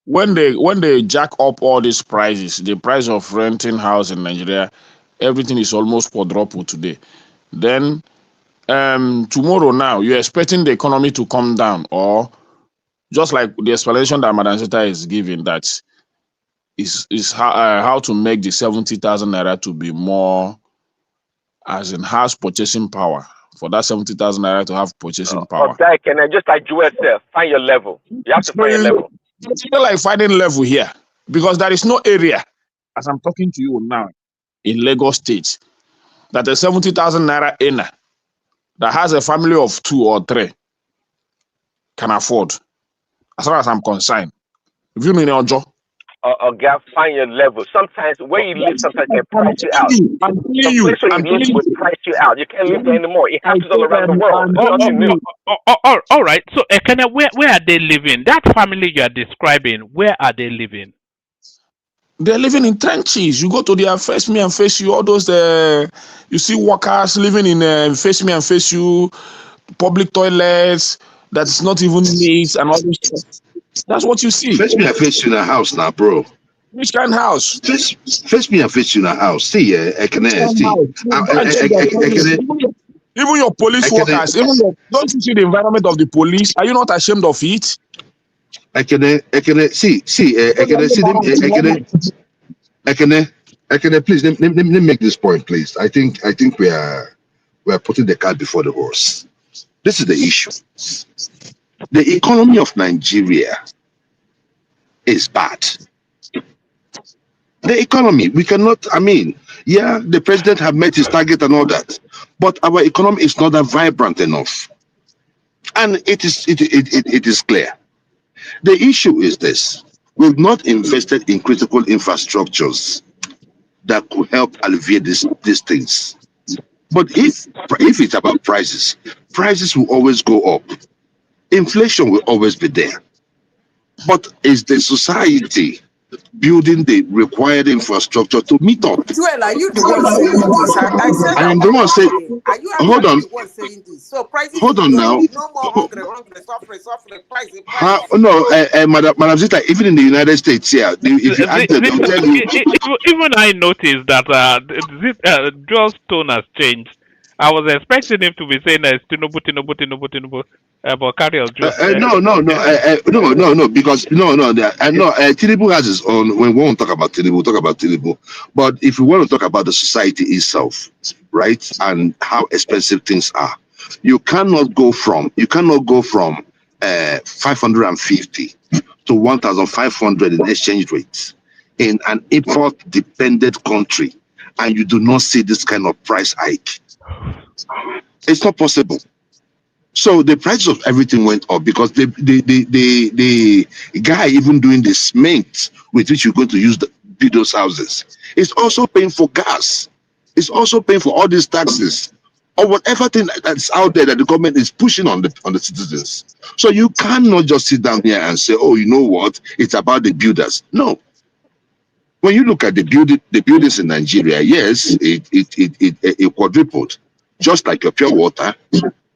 When they jack up all these prices, the price of renting house in Nigeria, everything is almost quadruple today. Then tomorrow now, you're expecting the economy to come down, or just like the explanation that Madam Zita is giving, that is how to make the 70,000 naira to be more, as in house purchasing power. For that 70,000 naira to have purchasing power. Okay, can I just like Joel said, find your level. You have to find your level. It's not like finding level here, because there is no area, as I'm talking to you now, in Lagos State, that a 70,000 naira earner that has a family of 2 or 3 can afford, as far as I'm concerned. If you know your job, Okay, find your level. Sometimes where you live, sometimes they price you out. I'm Some telling you, place where you live will price you out. You can't live there anymore. It happens all around the world. It's nothing new. All right. So, Ekene, where are they living? That family you are describing, where are they living? they're living in trenches. You go to their face me and face you, all those, you see workers living in face me and face you, public toilets that's not even neat and all this stuff. That's what you see. Face me and face you in a house now, bro. Which kind of house? Face me and face you in a house. See, I can see. Even your police workers, don't you see the environment of the police? Are you not ashamed of it? I can see please let me make this point, please. I think we are putting the cart before the horse. This is the issue. The economy of Nigeria is bad. The economy, we cannot, yeah, the president have met his target and all that, but our economy is not that vibrant enough. And it is clear. The issue is this: we've not invested in critical infrastructures that could help alleviate these things. But if it's about prices, prices will always go up. Inflation will always be there. But is the society building the required infrastructure to meet up? Joel, are you the one saying this? I said I am the one saying. Are you Hold on. the one saying this? So prices Hold on now. No more hungry, suffering, price. No, Madam Zita, even in the United States, yeah, if you ask them, they'll tell you. Even I noticed that Joel's tone has changed. I was expecting him to be saying Tinubu, but carry on. No, because Tinubu has his own. When we won't talk about Tinubu, we'll talk about Tinubu. But if we want to talk about the society itself, right, and how expensive things are, you cannot go from 550 to 1,500 in exchange rates in an import-dependent country, and you do not see this kind of price hike. It's not possible. So the price of everything went up because the guy even doing the cement with which you're going to use to build those houses is also paying for gas. It's also paying for all these taxes or whatever thing that's out there that the government is pushing on the citizens. So you cannot just sit down here and say, oh, you know what? It's about the builders. No. When you look at the buildings in Nigeria, yes, it quadrupled, just like your pure water,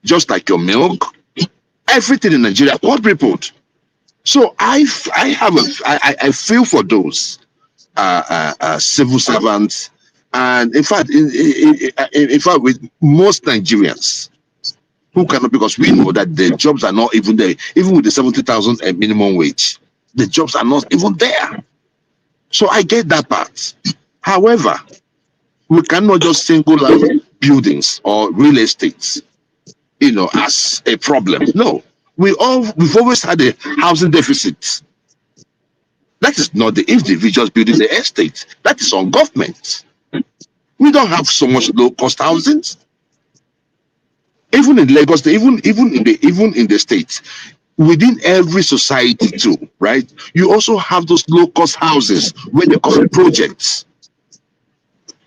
just like your milk, everything in Nigeria quadrupled. So I feel for those civil servants, and in fact, with most Nigerians who cannot, because we know that the jobs are not even there, even with the 70,000 minimum wage, the jobs are not even there. So I get that part. However, we cannot just single out buildings or real estate, as a problem. No, we've always had a housing deficit. That is not the individuals building the estate. That is on government. We don't have so much low-cost housing. Even in Lagos, even in the states, within every society too, right? You also have those low-cost houses where they call it projects.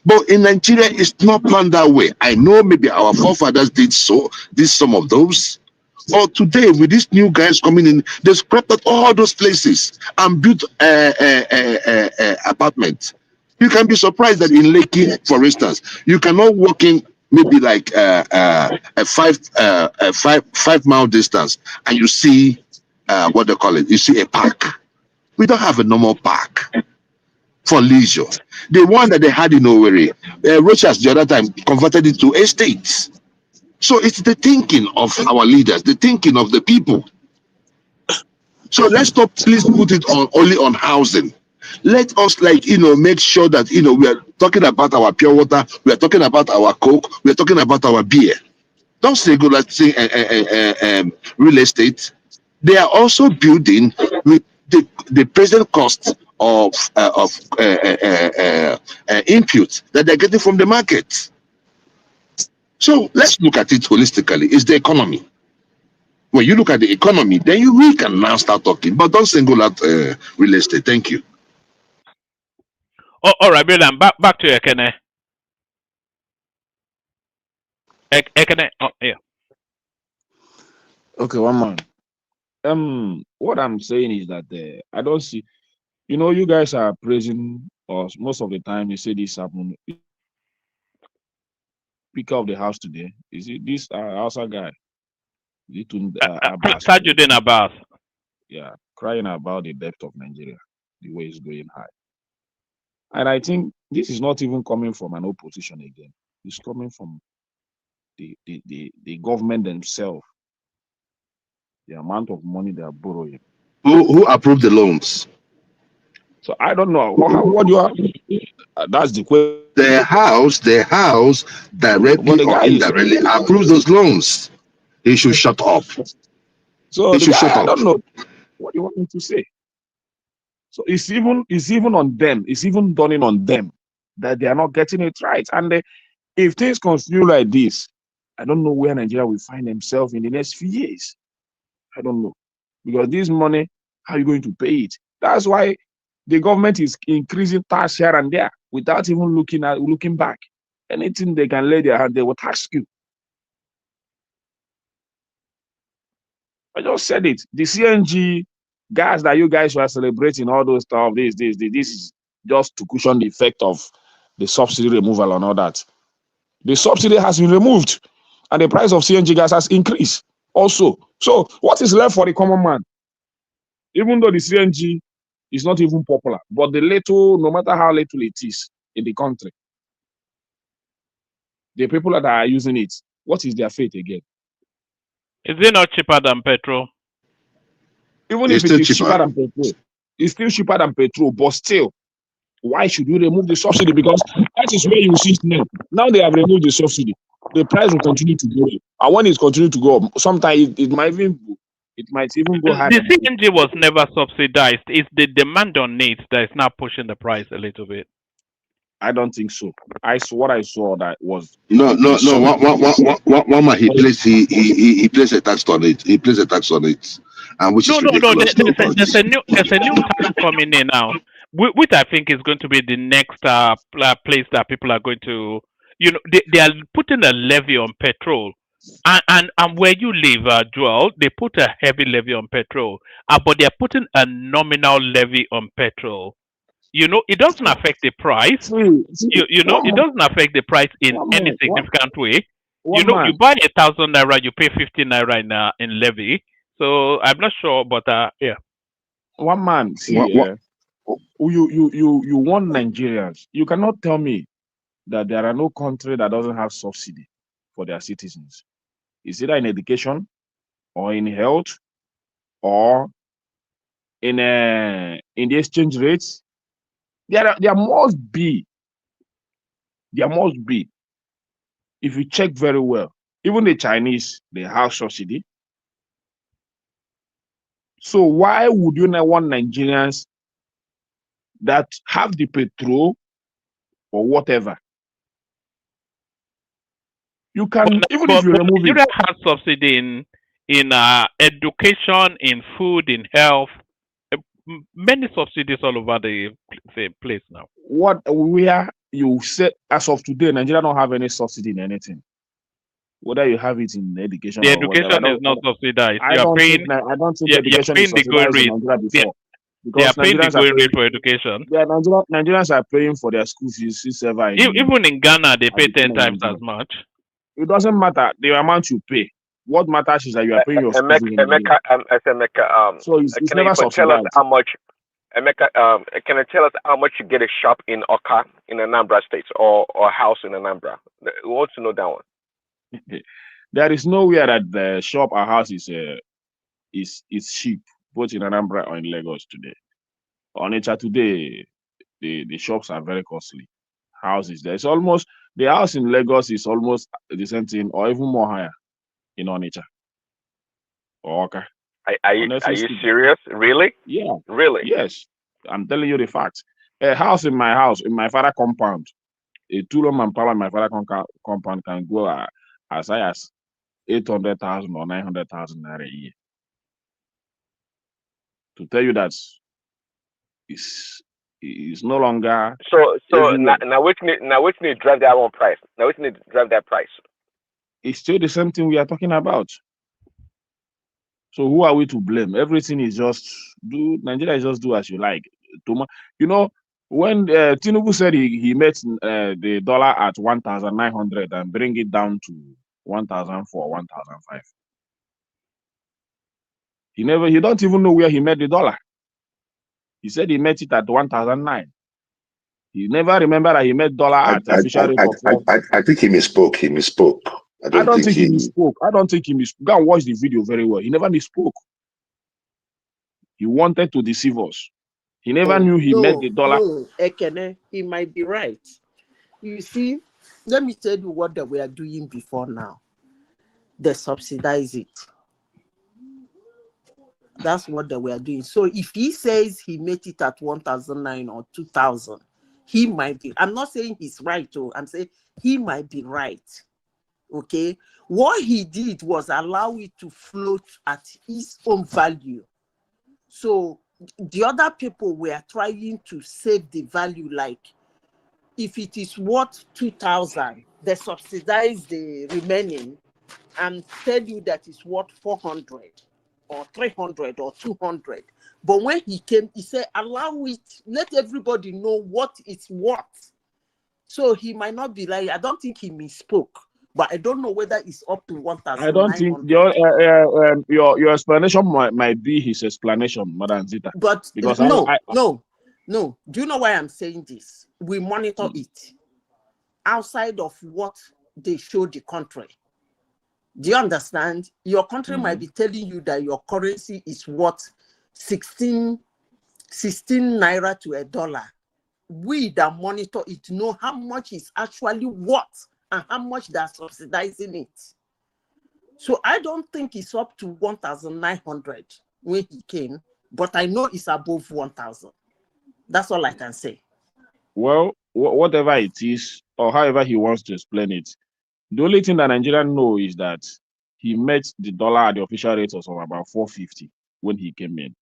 But in Nigeria, it's not planned that way. I know maybe our forefathers did some of those. Or today, with these new guys coming in, they scrapped out all those places and built apartments. You can be surprised that in Lekki, for instance, you cannot walk in maybe like a 5 mile distance, and you see what they call it. You see a park. We don't have a normal park for leisure. The one that they had in Owerri, Rochas the other time converted it to estates. So it's the thinking of our leaders, the thinking of the people. So let's not please put it on only on housing. Let us make sure that we are talking about our pure water, we are talking about our Coke, we are talking about our beer. Don't say go like say real estate. They are also building with the present cost of input that they're getting from the market. So let's look at it holistically. It's the economy. When you look at the economy, then we can now start talking. But don't single out real estate. Thank you. Oh, all right, Bill, back to Ekene. Ekene, oh, yeah. Okay, one man. What I'm saying is that I don't see. You guys are praising us most of the time. You say this happened. Speaker of the House today is it this Hausa guy? Is it Abbas? Tajuddin Abbas. Yeah, crying about the depth of Nigeria, the way it's going high. And I think this is not even coming from an opposition again. It's coming from the government themselves. The amount of money they are borrowing. Who approved the loans? So I don't know what you are. That's the question. The house directly or indirectly approves those loans. He should shut up. So I don't know what you want me to say. So it's even on them. It's even dawning on them that they are not getting it right. And if things continue like this, I don't know where Nigeria will find themselves in the next few years. I don't know. Because this money, how are you going to pay it? That's why the government is increasing tax here and there without even looking back. Anything they can lay their hand, they will tax you. I just said it. The CNG gas that you guys were celebrating, all those stuff, this is just to cushion the effect of the subsidy removal and all that. The subsidy has been removed, and the price of CNG gas has increased also. So what is left for the common man? Even though the CNG is not even popular, but the little, no matter how little it is in the country, the people that are using it, what is their fate again? Is it not cheaper than petrol? Even if it is cheaper than petrol, it's still cheaper than petrol, but still, why should we remove the subsidy? Because that is where you see it now. Now they have removed the subsidy. The price will continue to go up. And when it continues to go up, sometimes it might even go higher. The CNG was never subsidized. It's the demand on it that is now pushing the price a little bit. I don't think so. What I saw that was no. One man he placed a tax on it. He placed a tax on it, and which is ridiculous. There's a new tax coming in now, which I think is going to be the next place that people are going to, they are putting a levy on petrol, and where you live, Joel, they put a heavy levy on petrol, but they're putting a nominal levy on petrol. It doesn't affect the price. It doesn't affect the price in any significant way. You buy 1,000 naira, you pay 15 naira in levy. So I'm not sure, but yeah. One man, see, you want Nigerians. You cannot tell me that there are no country that doesn't have subsidy for their citizens. It's either in education, or in health, or in the exchange rates. There must be. There must be. If you check very well, even the Chinese, they have subsidy. So why would you not want Nigerians that have the petrol or whatever? You can, even if you but remove Nigeria it, has subsidy in education, in food, in health. Many subsidies all over the place now. where you said as of today, Nigeria don't have any subsidy in anything. Whether you have it in education The or whatever, education is not subsidized. I don't think You're education is paying the going subsidized in rate. Nigeria before, They are because paying the Nigerians are going rate paying. for education. Yeah, Nigerians are paying for their school fees ever Even in Ghana, they pay 10 in times as Nigeria. much. It doesn't matter the amount you pay. What matters is that you are paying your school fees in Nigeria. Emeka, So it's can never you tell us subsidized. how much? Emeka, can you tell us how much you get a shop in Oka in Anambra State or a house in Anambra? We want to know that one. There is nowhere that the shop or house is cheap, both in Anambra or in Lagos today. On Onitsha today, the shops are very costly. Houses there, it's almost the house in Lagos is almost the same thing or even more higher in Onitsha or Oka. Are you serious? Really? Yeah. Really? Yes. I'm telling you the fact. A house in my father compound, a two-room and power in my father compound can go as high as 800,000 or 900,000 naira a year. To tell you that is no longer. So now which need drive that one price? Now which need to drive that price? It's still the same thing we are talking about. So who are we to blame? Everything is just Nigeria is just do as you like. You know, when Tinubu said he met the dollar at 1,900 and bring it down to 1,004, 1,005. He don't even know where he met the dollar. He said he met it at 1,009. He never remember that he met dollar at official rate of. I think he misspoke. I don't think he misspoke. Go and watch the video very well. He never misspoke. He wanted to deceive us. He never knew he met the dollar. No, Ekene, he might be right. You see, let me tell you what we are doing before now. They subsidize it. That's what we are doing. So if he says he made it at 1,009 or 2,000, he might be. I'm not saying he's right, though. I'm saying he might be right. Okay? What he did was allow it to float at his own value. So the other people were trying to save the value, like if it is worth 2,000, they subsidize the remaining and tell you that it's worth 400 or 300 or 200. But when he came, he said, allow it, let everybody know what it's worth. So he might not be like, I don't think he misspoke, but I don't know whether it's up to 1,000. I don't think your explanation might be his explanation, Madam Zita. But because no. Do you know why I'm saying this? We monitor it outside of what they show the country. Do you understand? Your country might be telling you that your currency is worth 16 naira to $1. We that monitor it know how much is actually worth and how much they're subsidizing it. So I don't think it's up to 1,900 when he came, but I know it's above 1,000. That's all I can say. Well, whatever it is, or however he wants to explain it, the only thing that Nigerians know is that he met the dollar at the official rate of about 450 when he came in.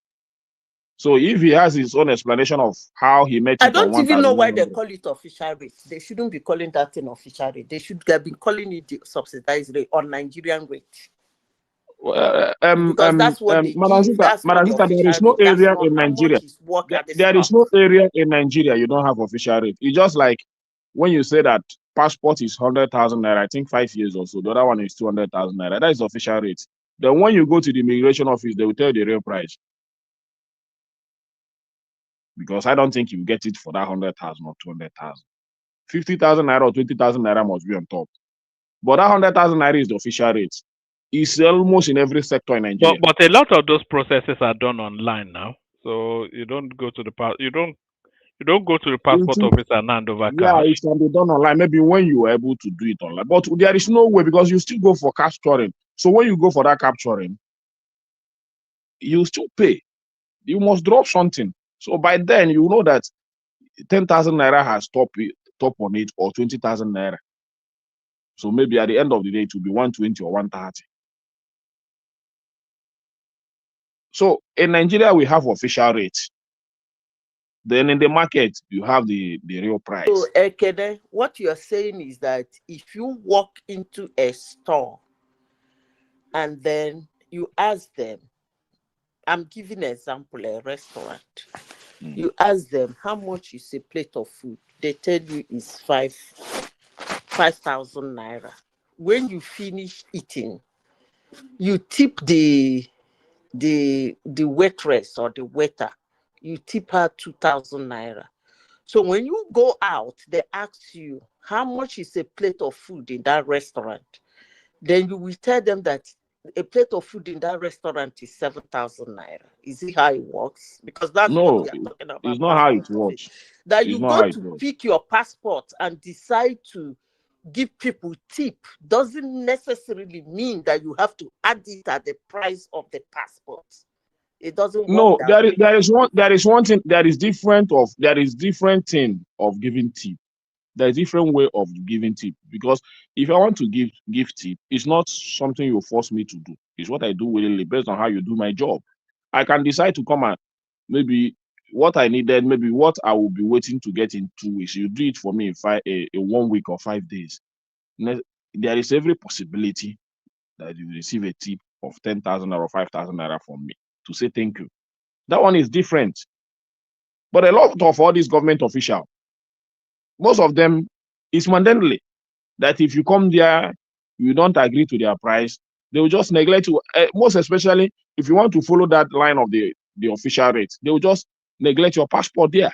So if he has his own explanation of how he met it, I don't even know why they call it official rate. They shouldn't be calling that thing official rate. They should have been calling it the subsidized rate or Nigerian rate. Because that's what they give. There is no area in Nigeria. There is no area in Nigeria you don't have official rate. It's just like when you say that passport is 100,000 naira, I think 5 years or so. The other one is 200,000 naira. That is official rate. Then when you go to the immigration office, they will tell you the real price. Because I don't think you get it for that 100,000 or 200,000. 50,000 naira or 20,000 naira must be on top. But that 100,000 naira is the official rate. It's almost in every sector in Nigeria. But a lot of those processes are done online now. So you don't go to the passport office and hand over cash. Yeah, it can be done online. Maybe when you are able to do it online. But there is no way because you still go for capturing. So when you go for that capturing, you still pay. You must drop something. So by then you know that 10,000 naira has top on it or 20,000 naira. So maybe at the end of the day, it will be 120 or 130. So in Nigeria, we have official rates. Then in the market, you have the real price. So, Ekene, what you're saying is that if you walk into a store and then you ask them, I'm giving an example, a restaurant. You ask them how much is a plate of food. They tell you it's 5,000 naira. When you finish eating, you tip the waitress or the waiter. You tip her 2,000 naira. So when you go out, they ask you how much is a plate of food in that restaurant. Then you will tell them that a plate of food in that restaurant is 7,000 naira. Is it how it works? Because that's what we are talking about. It's not how it works. That you go to pick your passport and decide to give people tip doesn't necessarily mean that you have to add it at the price of the passport. It doesn't work. No, there is one thing. There is different thing of giving tip. There is different way of giving tip, because if I want to give tip, it's not something you force me to do. It's what I do willingly based on how you do my job. I can decide to come and maybe what I needed, maybe what I will be waiting to get in 2 weeks. You do it for me in 1 week or 5 days. There is every possibility that you receive a tip of 10,000 or 5,000 naira from me to say thank you. That one is different. But a lot of all these government officials, most of them, it's mandatory that if you come there, you don't agree to their price, they will just neglect you. Most especially if you want to follow that line of the official rate, they will just neglect your passport there.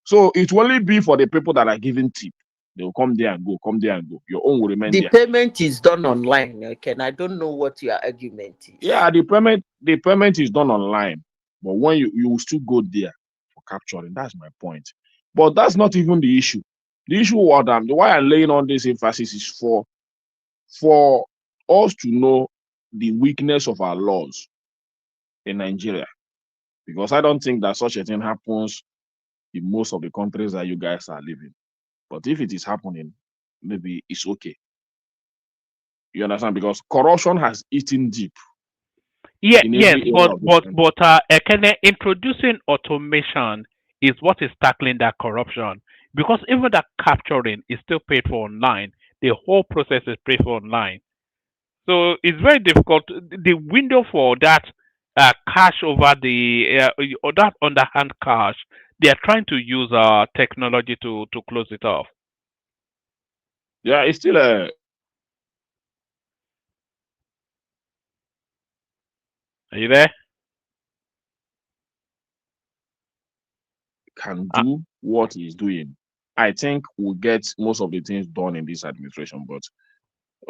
So it will only be for the people that are giving tip. They will come there and go, come there and go. Your own will remain the there. payment is done online. Okay, and I don't know what your argument is. Yeah, the payment is done online, but when you will still go there for capturing. That's my point. But that's not even the issue. The issue why I'm laying on this emphasis is for us to know the weakness of our laws in Nigeria, because I don't think that such a thing happens in most of the countries that you guys are living. But if it is happening, maybe it's okay. You understand? Because corruption has eaten deep. Yes, but Ekene, introducing automation is what is tackling that corruption, because even that capturing is still paid for online. The whole process is paid for online, so it's very difficult. The window for that cash over the or that underhand cash, they are trying to use technology to close it off. Yeah, it's still a. Are you there? Can do what he's doing. I think we'll get most of the things done in this administration, but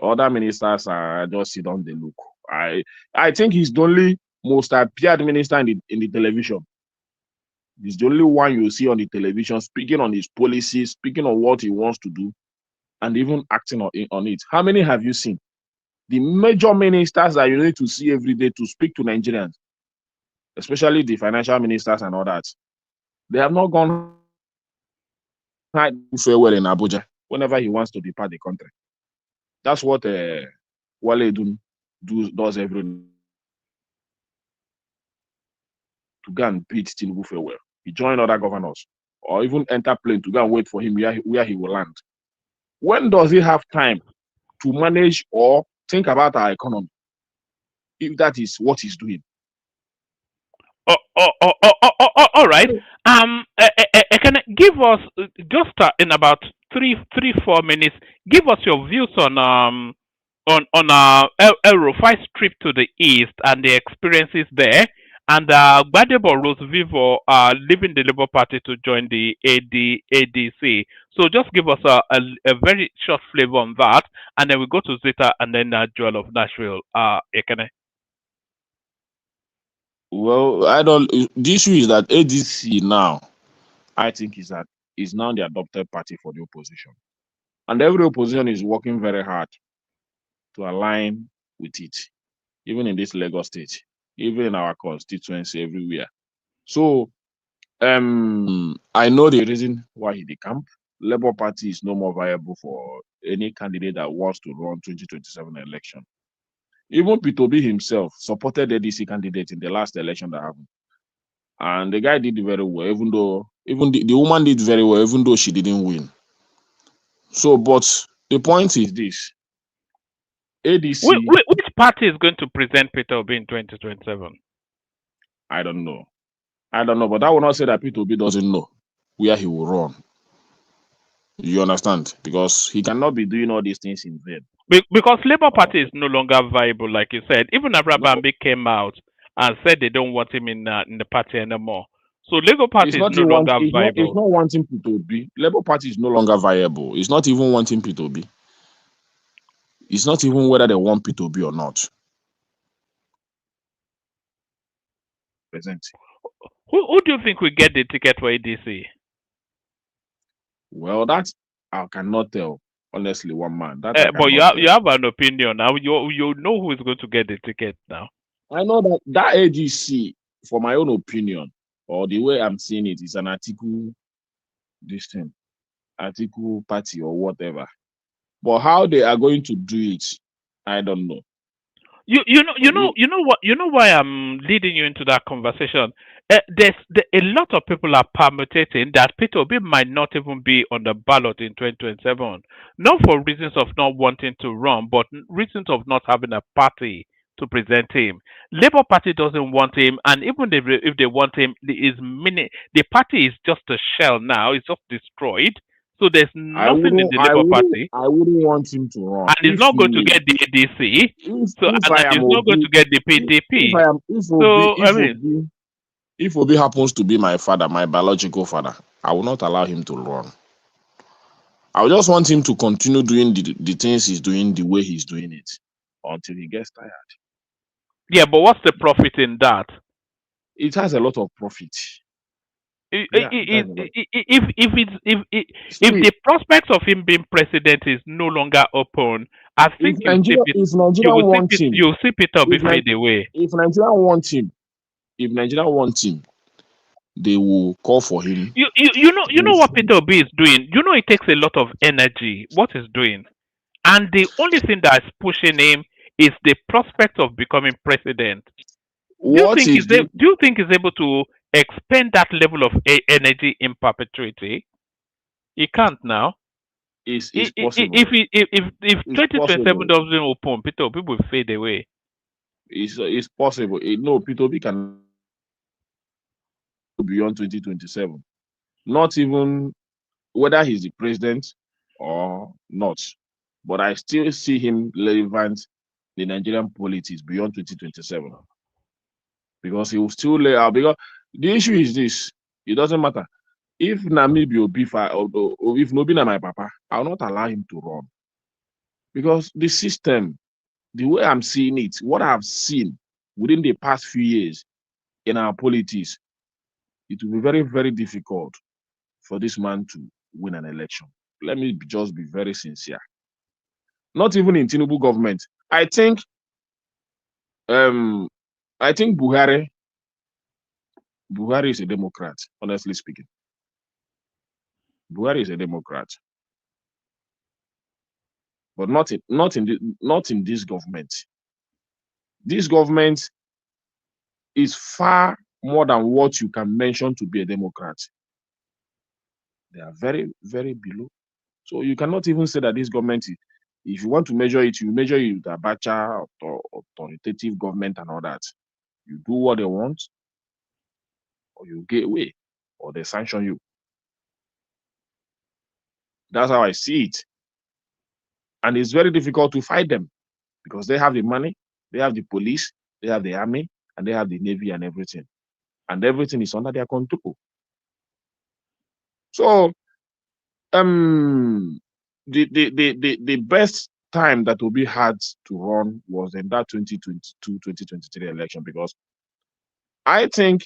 other ministers are just sit on the look. I think he's the only most appeared minister in the television. He's the only one you see on the television speaking on his policies, speaking on what he wants to do, and even acting on it. How many have you seen? The major ministers that you need to see every day to speak to Nigerians, especially the financial ministers and all that, they have not gone farewell in Abuja whenever he wants to depart the country. That's what Wale does every day. To go and beat Tinubu farewell. He joined other governors or even enter plane to go and wait for him where he will land. When does he have time to manage or think about our economy, if that is what he's doing? All right. Can I give us just in about 4 minutes? Give us your views on El-Rufai's trip to the east and the experiences there, and Gbadebo Rose Vivo leaving the Labour Party to join the ADC. So just give us a very short flavor on that, and then we go to Zeta and then Joel of Nashville. Ekene. Well, the issue is that ADC now, I think, is now the adopted party for the opposition. And every opposition is working very hard to align with it, even in this Lagos state, even in our constituency, everywhere. So I know the reason why he decamp. Labour Party is no more viable for any candidate that wants to run 2027 election. Even P2B himself supported the ADC candidate in the last election that happened. And the guy did very well, even though the woman did very well, even though she didn't win. So, but the point is this: ADC. Which party is going to present Peter Obi in 2027? I don't know, but I will not say that Peter Obi doesn't know where he will run. You understand? Because he cannot be doing all these things in vain. Because Labour Party is no longer viable, like you said. Even Abrabambi came out and said they don't want him in the party anymore. So Labour Party is no longer viable. It's not wanting Peter Obi. Labour Party is no longer viable. It's not even wanting Peter Obi. It's not even whether they want Peter Obi or not. Present. Who do you think will get the ticket for ADC? Well, that I cannot tell. Honestly, one man. But you have an opinion now. You know who is going to get the ticket now. I know that AGC, for my own opinion, or the way I'm seeing it, is an article party or whatever. But how they are going to do it, I don't know. You know why I'm leading you into that conversation. There's a lot of people are permutating that Peter Obi might not even be on the ballot in 2027, not for reasons of not wanting to run, but reasons of not having a party to present him. Labour Party doesn't want him, and even if they want him, the party is just a shell now. It's just destroyed. So there's nothing in the Labour Party. I wouldn't want him to run. And he's not going to get the ADC. He's not going to get the PDP. If Obi happens to be my father, my biological father, I will not allow him to run. I just want him to continue doing the things he's doing the way he's doing it until he gets tired. Yeah, but what's the profit in that? It has a lot of profit. If the prospects of him being president is no longer open, I think you'll see Peter Obi fade away. If Nigeria wants him, they will call for him. You know what Peter Obi is doing? You know it takes a lot of energy. What he's doing, and the only thing that's pushing him is the prospect of becoming president. Do you think he's able to expend that level of energy in perpetuity? He can't now. It's possible. If 2027 doesn't open, Peter Obi will fade away. It's possible. No, Peter Obi can beyond 2027. Not even whether he's the president or not. But I still see him relevant in Nigerian politics beyond 2027. Because he will still lay out. Because the issue is this: it doesn't matter if Namibia or if Nobina my papa, I will not allow him to run. Because the system, the way I'm seeing it, what I've seen within the past few years in our politics, it will be very, very difficult for this man to win an election. Let me just be very sincere. Not even in Tinubu government. I think Buhari is a Democrat, honestly speaking. Buhari is a Democrat. But not in this government. This government is far more than what you can mention to be a Democrat. They are very, very below. So you cannot even say that this government, if you want to measure it, you measure it with Abacha, authoritative government and all that. You do what they want, or you get away, or they sanction you. That's how I see it. And it's very difficult to fight them because they have the money, they have the police, they have the army, and they have the navy and everything. And everything is under their control. So the best time that Obi had to run was in that 2022-2023 election, because I think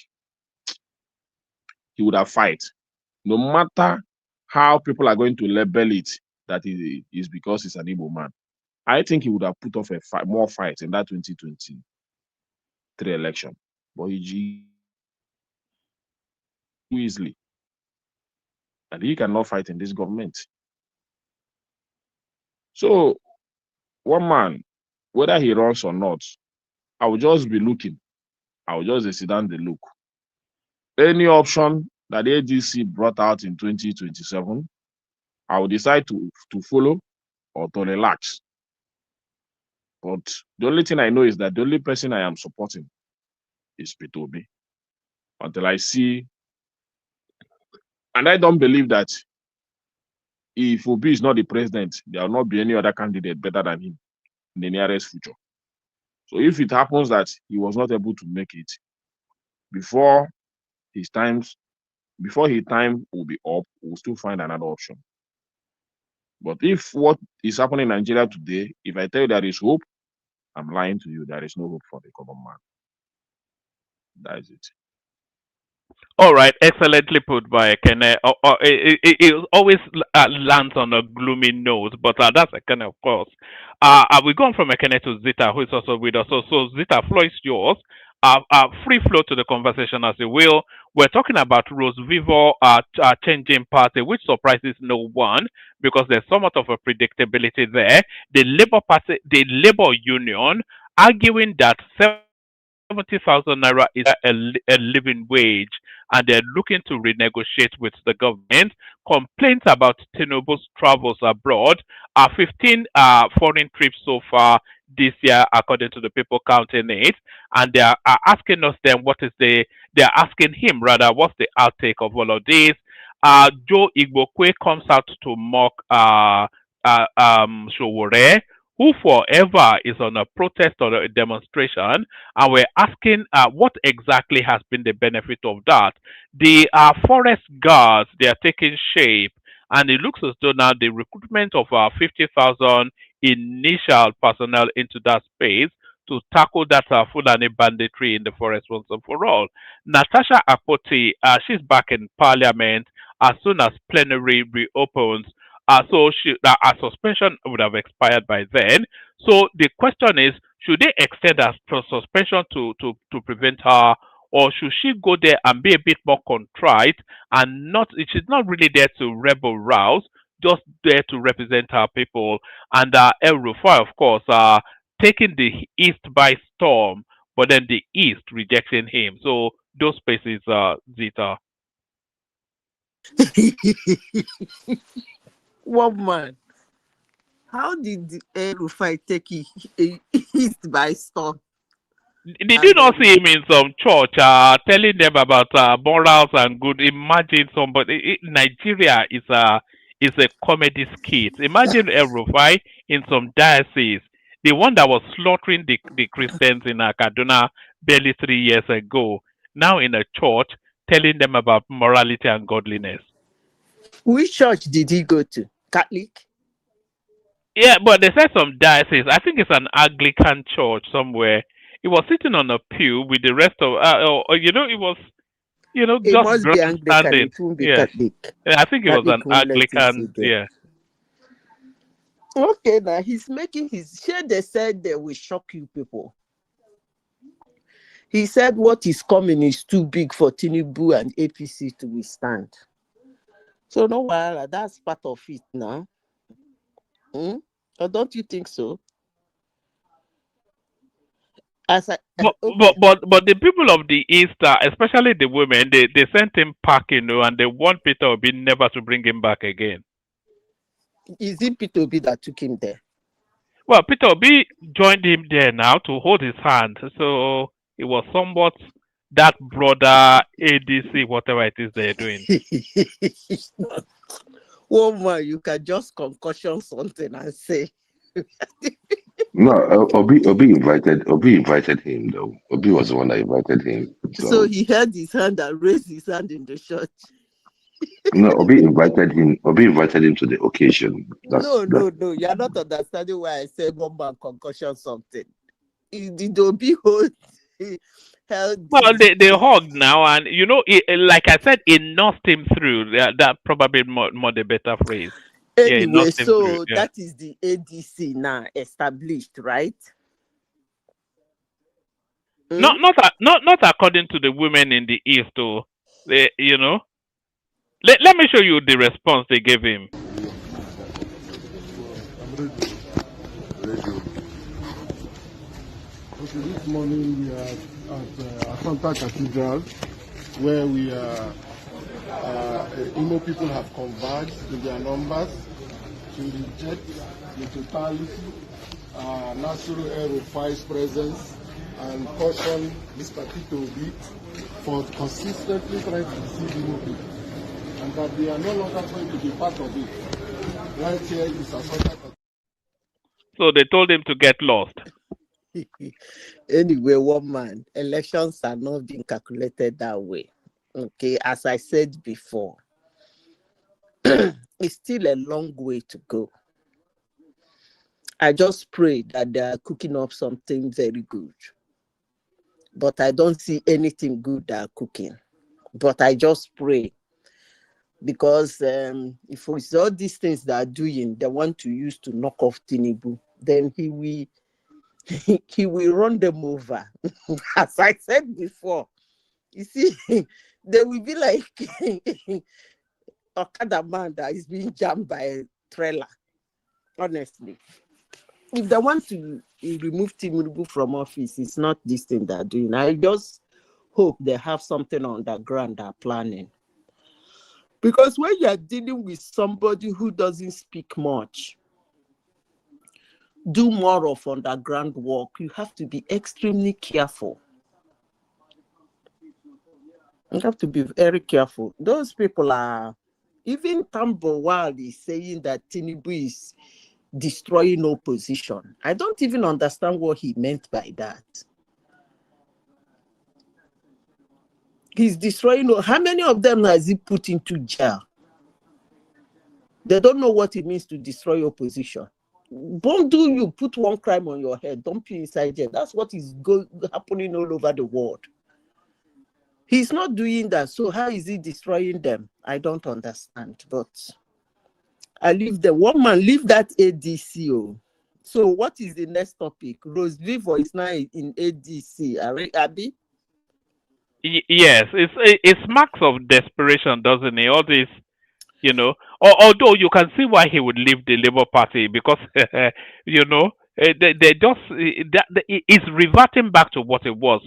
he would have fight. No matter how people are going to label it, that it is because he's an Igbo man. I think he would have put off more fight in that 2023 election. But he easily. And he cannot fight in this government. So one man, whether he runs or not, I will just be looking. I will just sit down and look. Any option that the ADC brought out in 2027, I will decide to follow or to relax. But the only thing I know is that the only person I am supporting is Peter Obi. Until I see, and I don't believe that if Obi is not the president, there will not be any other candidate better than him in the nearest future. So if it happens that he was not able to make it before his time will be up, we'll still find another option. But if what is happening in Nigeria today, if I tell you there is hope, I'm lying to you. There is no hope for the common man. That is it. All right, excellently put by Ekene. It always lands on a gloomy note, but that's Ekene, of course. We're going from Ekene to Zita, who is also with us. So Zita, floor is yours. Free flow to the conversation as you will. We're talking about Rose Vivo changing party, which surprises no one because there's somewhat of a predictability there. The Labour Party, the Labour Union, arguing that 70,000 naira is a living wage, and they're looking to renegotiate with the government. Complaints about Tinubu's travels abroad are 15 foreign trips so far this year, according to the people counting it, and they are asking us then they're asking him rather what's the outtake of all of this. Joe Igbokwe comes out to mock Sowore, who forever is on a protest or a demonstration, and we're asking what exactly has been the benefit of that. The forest guards, they are taking shape, and it looks as though now the recruitment of 50,000 initial personnel into that space to tackle that Fulani banditry in the forest once and for all. Natasha Akpoti, she's back in parliament as soon as plenary reopens. So her suspension would have expired by then. So the question is, should they extend her suspension to prevent her, or should she go there and be a bit more contrite and she's not really there to rebel rouse, just there to represent her people? And El-Rufai, of course, taking the East by storm, but then the East rejecting him. So those spaces, Zita. One man. How did the El-Rufai take East by storm? Did you not see him in some church telling them about morals and good? Imagine somebody. Nigeria is a comedy skit. Imagine El-Rufai in some diocese, the one that was slaughtering the Christians in Kaduna barely 3 years ago, now in a church telling them about morality and godliness. Which church did he go to? Catholic? Yeah, but they said some diocese. I think it's an Anglican church somewhere. He was sitting on a pew with the rest of, it was, it just must be Anglican. It won't be Catholic. I think it was an Anglican, yeah. Okay, now he's making his share. They said they will shock you people. He said what is coming is too big for Tinubu and APC to withstand. So no, well, that's part of it now. Or don't you think so? But the people of the East, especially the women, they sent him back, and they want Peter Obi never to bring him back again. Is it Peter Obi that took him there? Well, Peter Obi joined him there now to hold his hand. So it was somewhat that brother ADC, whatever it is they're doing. Oh man, you can just concussion something and say. No, Obi invited him though. Obi was the one that invited him. So he held his hand and raised his hand in the church. No, Obi invited him. Obi invited him to the occasion. No. You're not understanding why I said one man concussion something. Did Obi hold? Well, they hugged now, and like I said, it knocked him through. That probably more the better phrase. Anyway, so that is the ADC now established, right? Not according to the women in the East, though. Let me show you the response they gave him. Okay, this morning we are at Asanta Cathedral, where we are, Imo people have converged in their numbers to reject the totality, Nasiru El-Rufai's presence, and caution Mr. Tito Obi for consistently trying to deceive Imo people, and that they are no longer going to be part of it. Right here is Asanta Cathedral. So they told him to get lost. Anyway, one man, elections are not being calculated that way. Okay, as I said before, it's still a long way to go. I just pray that they are cooking up something very good. But I don't see anything good they are cooking. But I just pray. Because if it's all these things they are doing, they want to use to knock off Tinubu, then he will run them over. As I said before, you see, they will be like Okada man that is being jammed by a trailer. Honestly, if they want to remove Tinubu from office, it's not this thing they're doing. I just hope they have something on the ground they're planning. Because when you're dealing with somebody who doesn't speak much, do more of underground work, you have to be extremely careful. You have to be very careful. Those people are, even Tambo Wild is saying that Tinubu is destroying opposition. I don't even understand what he meant by that. He's destroying. How many of them has he put into jail? They don't know what it means to destroy opposition. Don't do you put one crime on your head, don't be inside jail. That's what is happening all over the world. He's not doing that. So how is he destroying them? I don't understand. But I leave the one man, leave that ADCO. So what is the next topic? Rose Vivo is now in ADC. Abby? Yes, it smacks of desperation, doesn't it? All this, you know. Although you can see why he would leave the Labour Party because, you know, they just it's reverting back to what it was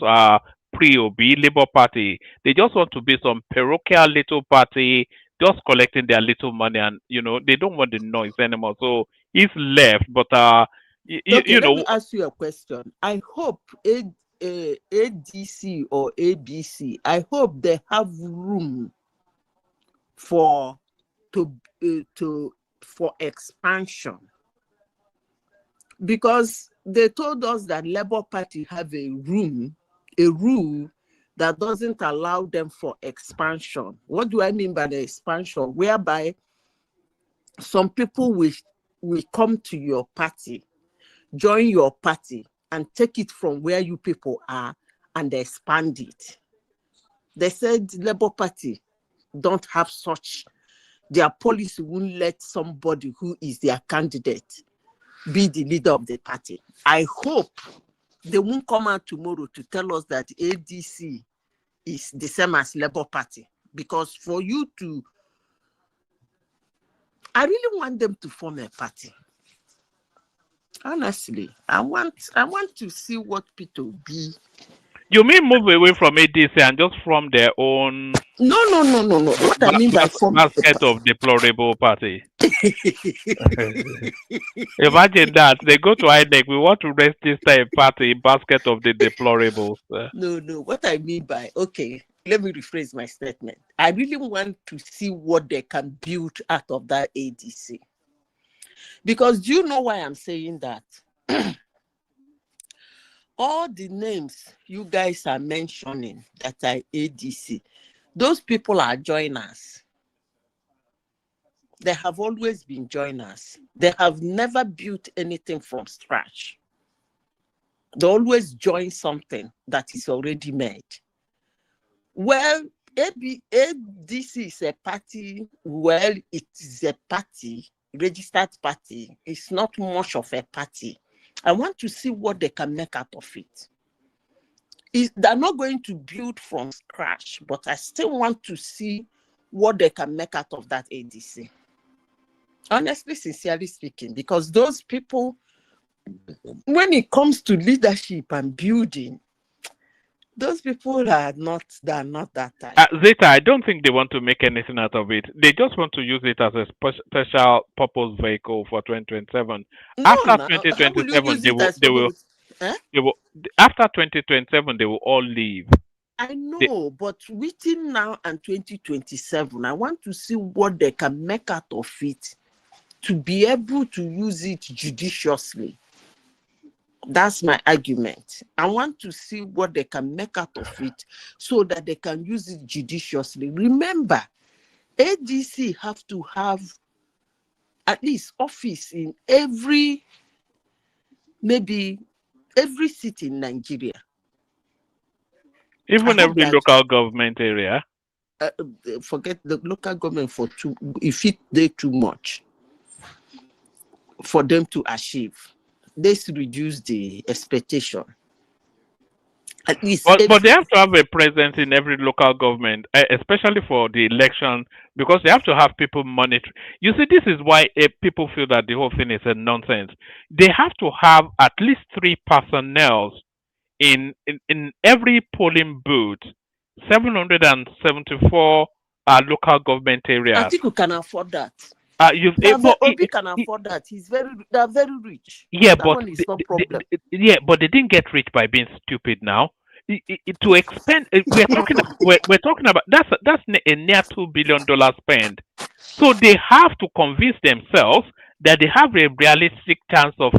pre-OB Labour Party. They just want to be some parochial little party, just collecting their little money, and you know they don't want the noise anymore. So he's left, but Let me ask you a question. I hope ADC or ABC, I hope they have room for expansion, because they told us that Labour Party have a rule that doesn't allow them for expansion. What do I mean by the expansion? Whereby some people will come to your party, join your party, and take it from where you people are and expand it. They said Labour Party don't have such. Their policy won't let somebody who is their candidate be the leader of the party. I hope they won't come out tomorrow to tell us that ADC is the same as Labour Party. Because for you to, I really want them to form a party. Honestly, I want to see what Peter B. You mean move away from ADC and just from their own? No. What I mean by basket of deplorable party. Imagine that they go to INEC. We want to register a party basket of the deplorables. No. What I mean by, okay, let me rephrase my statement. I really want to see what they can build out of that ADC. Because do you know why I'm saying that? All the names you guys are mentioning that are ADC, those people are joiners. They have always been joiners. They have never built anything from scratch. They always join something that is already made. Well, ADC is a party. Well, it is a party, registered party. It's not much of a party. I want to see what they can make out of it. They're not going to build from scratch, but I still want to see what they can make out of that ADC. Honestly, sincerely speaking, because those people, when it comes to leadership and building, those people are not that type. Zeta, I don't think they want to make anything out of it. They just want to use it as a special purpose vehicle for 2027. No, After now, how will you 2027, use it as purpose? Eh? they will. After 2027, they will all leave. I know, but within now and 2027, I want to see what they can make out of it to be able to use it judiciously. That's my argument. I want to see what they can make out of it so that they can use it judiciously. Remember, ADC have to have at least office in maybe every city in Nigeria. Even every local government area. Forget the local government if they're too much for them to achieve. They should reduce the expectation. At least, but they have to have a presence in every local government, especially for the election, because they have to have people monitor. You see, this is why people feel that the whole thing is a nonsense. They have to have at least 3 personnel in every polling booth, 774 local government areas. I think we can afford that. Obi can afford that. They're very rich. Yeah, that but one is no problem. But they didn't get rich by being stupid. Now, to expend, we're talking about that's a near $2 billion spend. So they have to convince themselves that they have a realistic chance of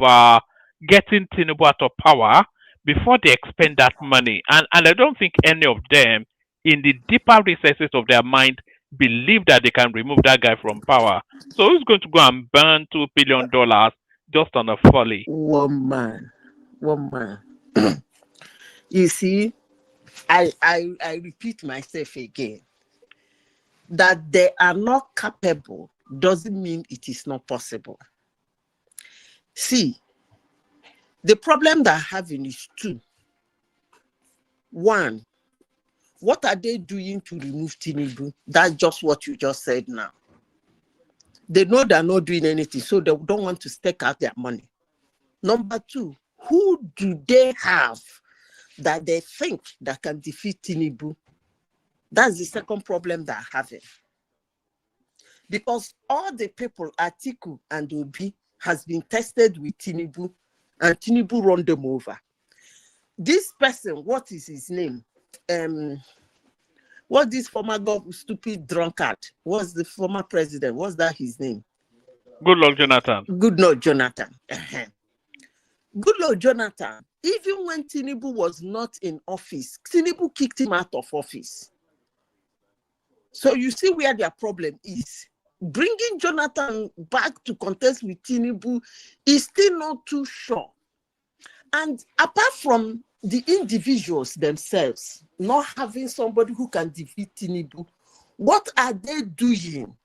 getting Tinubu out of power before they expend that money. And I don't think any of them, in the deeper recesses of their mind, believe that they can remove that guy from power. So who's going to go and burn $2 billion just on a folly? One man. You see, I repeat myself again. That they are not capable doesn't mean it is not possible. See, the problem they're having is 2. 1, what are they doing to remove Tinubu? That's just what you just said now. They know they're not doing anything, so they don't want to stake out their money. Number 2, who do they have that they think that can defeat Tinubu? That's the second problem they're having. Because all the people, Atiku and Obi, has been tested with Tinubu, and Tinubu run them over. This person, what is his name? What this former stupid drunkard? What's the former president? What's that his name? Goodluck Jonathan. Goodluck Jonathan. Goodluck Jonathan, even when Tinubu was not in office, Tinubu kicked him out of office. So you see where their problem is. Bringing Jonathan back to contest with Tinubu is still not too sure. And apart from the individuals themselves not having somebody who can defeat Tinubu, what are they doing?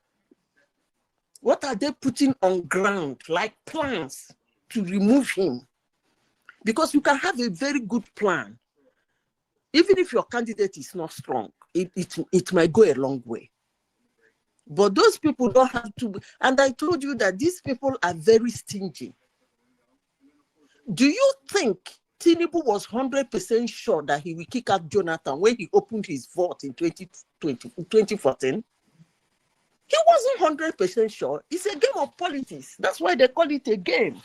What are they putting on ground, like plans to remove him? Because you can have a very good plan. Even if your candidate is not strong, it might go a long way. But those people don't have to. And I told you that these people are very stingy. Do you think Tinubu was 100% sure that he will kick out Jonathan when he opened his vote in 2014? He wasn't 100% sure. It's a game of politics. That's why they call it a game.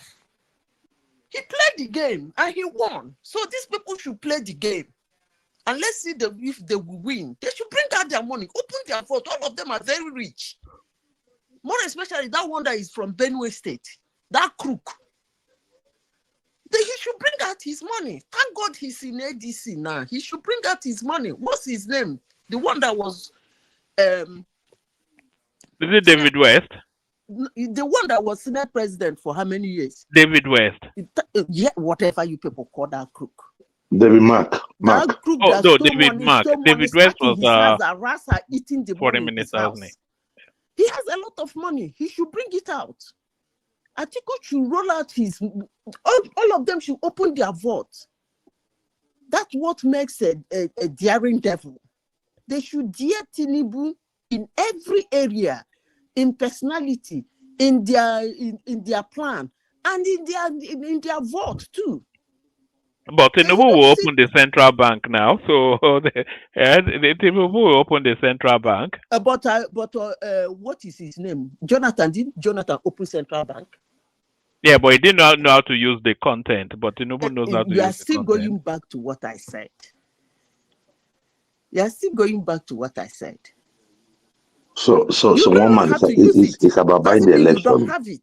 He played the game and he won. So these people should play the game. And let's see if they will win. They should bring out their money, open their vote. All of them are very rich. More especially that one that is from Benue State, that crook. He should bring out his money. Thank God he's in ADC now. He should bring out his money. What's his name? The one that was... Is it David West? The one that was Senate president for how many years? David West. Yeah, whatever you people call that crook. David Mark. David Mark. David West was eating the 40 minutes out. He has a lot of money. He should bring it out. Atiku should roll out his... All of them should open their vote. That's what makes a daring devil. They should dare Tinubu in every area, in personality, in their plan, and in their vote too. But Tinubu will open the central bank now, so the Tinubu will open the central bank. But what is his name? Jonathan, did Jonathan open central bank? Yeah, but he didn't know how to use the content. But Tinubu knows how to use the content. You are still going back to what I said. You are still going back to what I said. So one man is about buying the election. You don't have it.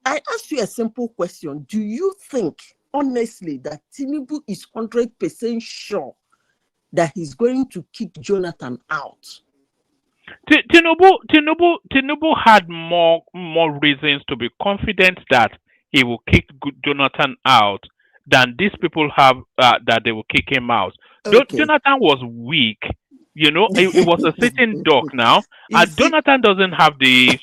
I asked you a simple question. Do you think, honestly, that Tinubu is 100% sure that he's going to kick Jonathan out? Tinubu had more reasons to be confident that he will kick Jonathan out than these people have that they will kick him out. Okay. Jonathan was weak. You know, it was a sitting duck now. And Jonathan doesn't have the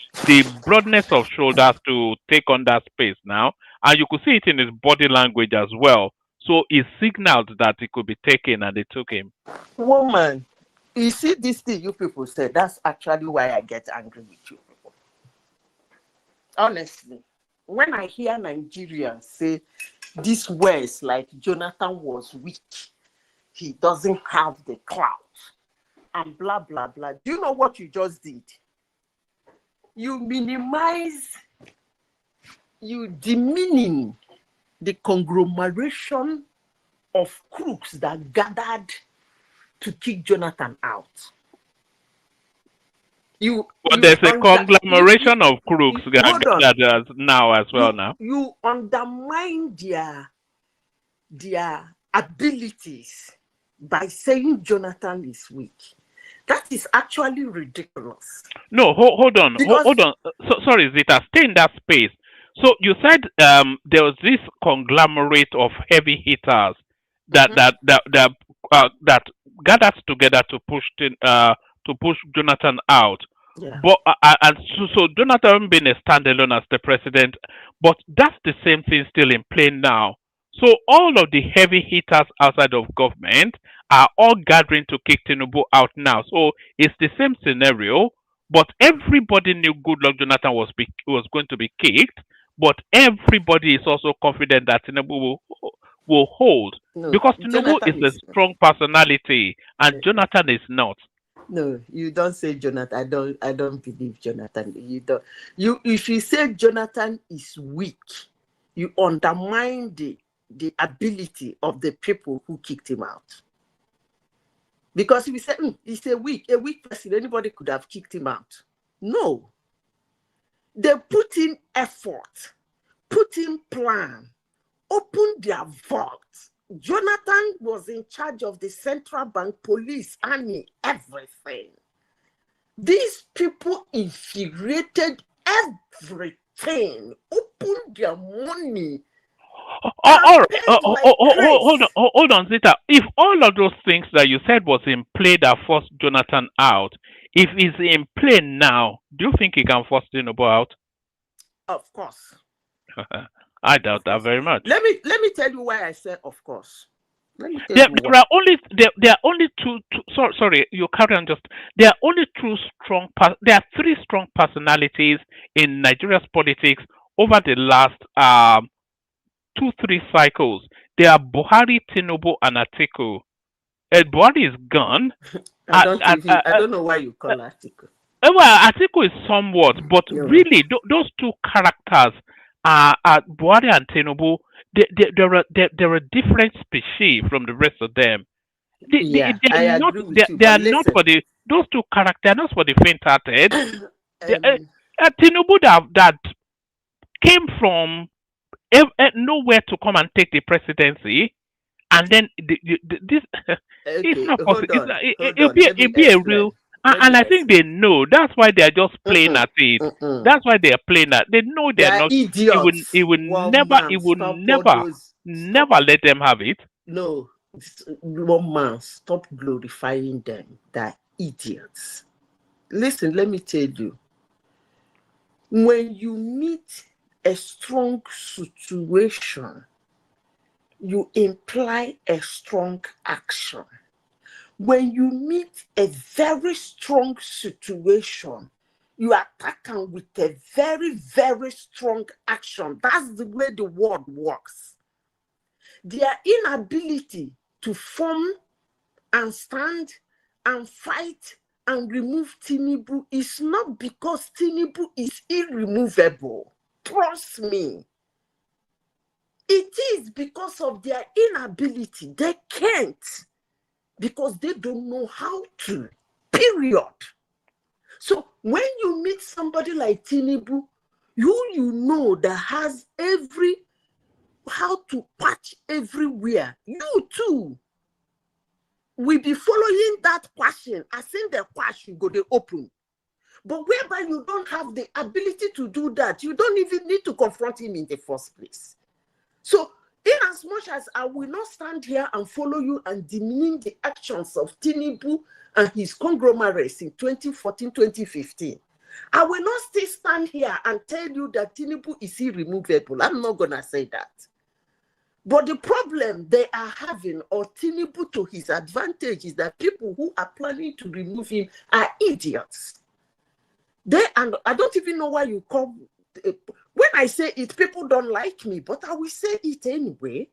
broadness of shoulders to take on that space now. And you could see it in his body language as well. So he signaled that he could be taken, and they took him. Woman, you see this thing you people said, that's actually why I get angry with you people. Honestly, when I hear Nigerians say these words like Jonathan was weak, he doesn't have the clout, and blah, blah, blah. Do you know what you just did? You minimize, you demeaning the conglomeration of crooks that gathered to kick Jonathan out. There's a conglomeration of crooks that now as well now. You undermine their abilities by saying Jonathan is weak. That is actually ridiculous. No, hold on. Sorry, Zita, stay in that space. So you said there was this conglomerate of heavy hitters that gathered together to push Jonathan out. Yeah. But so Jonathan being a standalone as the president, but that's the same thing still in play now. So all of the heavy hitters outside of government are all gathering to kick Tinubu out now. So it's the same scenario, but everybody knew Goodluck Jonathan was going to be kicked, but everybody is also confident that Tinubu will hold. No, because Tinubu is a strong personality and Jonathan is not. No, you don't say Jonathan. I don't believe Jonathan. You don't. If you say Jonathan is weak, you undermine the ability of the people who kicked him out. Because if you say he's a weak person, anybody could have kicked him out. No. They put in effort, put in plan, opened their vaults. Jonathan was in charge of the central bank, police, army, everything. These people infiltrated everything, opened their money. Hold on, Zita. If all of those things that you said was in play that forced Jonathan out, if he's in play now, do you think he can force Tinubu out? Of course. I doubt that very much. Let me tell you why I said of course. There are only two. Sorry, you carry on. There are only there are three strong personalities in Nigeria's politics over the last 2-3 cycles. They are Buhari, Tinubu, and Atiku. Buhari is gone. I don't know why you call Atiku. Well, Atiku is somewhat, but really, those two characters are Buhari and Tinubu. They're a different species from the rest of them. They are not for those two characters. They're not for the faint-hearted. Tinubu that came from nowhere to come and take the presidency, and then this it's not possible. It'll be a real. And I think they know. That's why they're just playing at it. That's why they're playing at. They know they're not. Idiots. It will never let them have it. No, one man, stop glorifying them. They're idiots. Listen, let me tell you. When you meet a strong situation, you imply a strong action. When you meet a very strong situation, you attack them with a very, very strong action. That's the way the world works. Their inability to form and stand and fight and remove Tinubu is not because Tinubu is irremovable. Trust me. It is because of their inability. They can't. Because they don't know how to. Period. So when you meet somebody like Tinubu, you know that has how to patch everywhere. You too will be following that question. As in the question go to open. But whereby you don't have the ability to do that, you don't even need to confront him in the first place. So, in as much as I will not stand here and follow you and demean the actions of Tinubu and his conglomerates in 2014, 2015, I will not still stand here and tell you that Tinubu is irremovable. I'm not going to say that. But the problem they are having, or Tinubu to his advantage, is that people who are planning to remove him are idiots. And I don't even know why you call. When I say it, people don't like me, but I will say it anyway.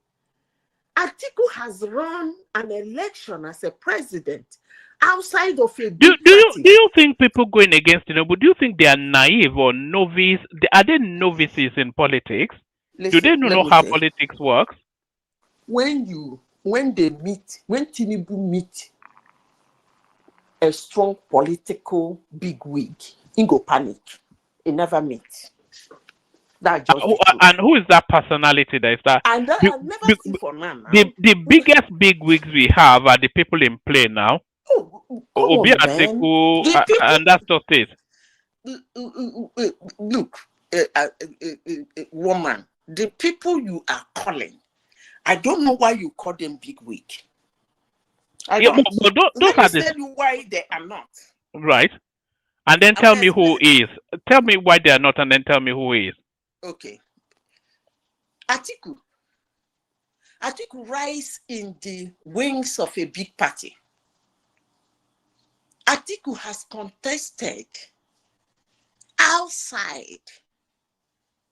Atiku has run an election as a president outside of a big party. Do you think people going against Tinubu, do you think they are naive or novice? Are they novices in politics? Listen, do they know how politics works? When Tinubu meet a strong political bigwig, he go panic. He never meet. That just and who is that personality that is that? I never see for now. The biggest bigwigs we have are the people in play now. Obi Atiku, and that's just it. Look, woman, the people you are calling, I don't know why you call them bigwig. I don't. Those are tell you why they are not. Right. And then tell me who is. Tell me why they are not, and then tell me who is. Okay. Atiku rise in the wings of a big party. Atiku has contested outside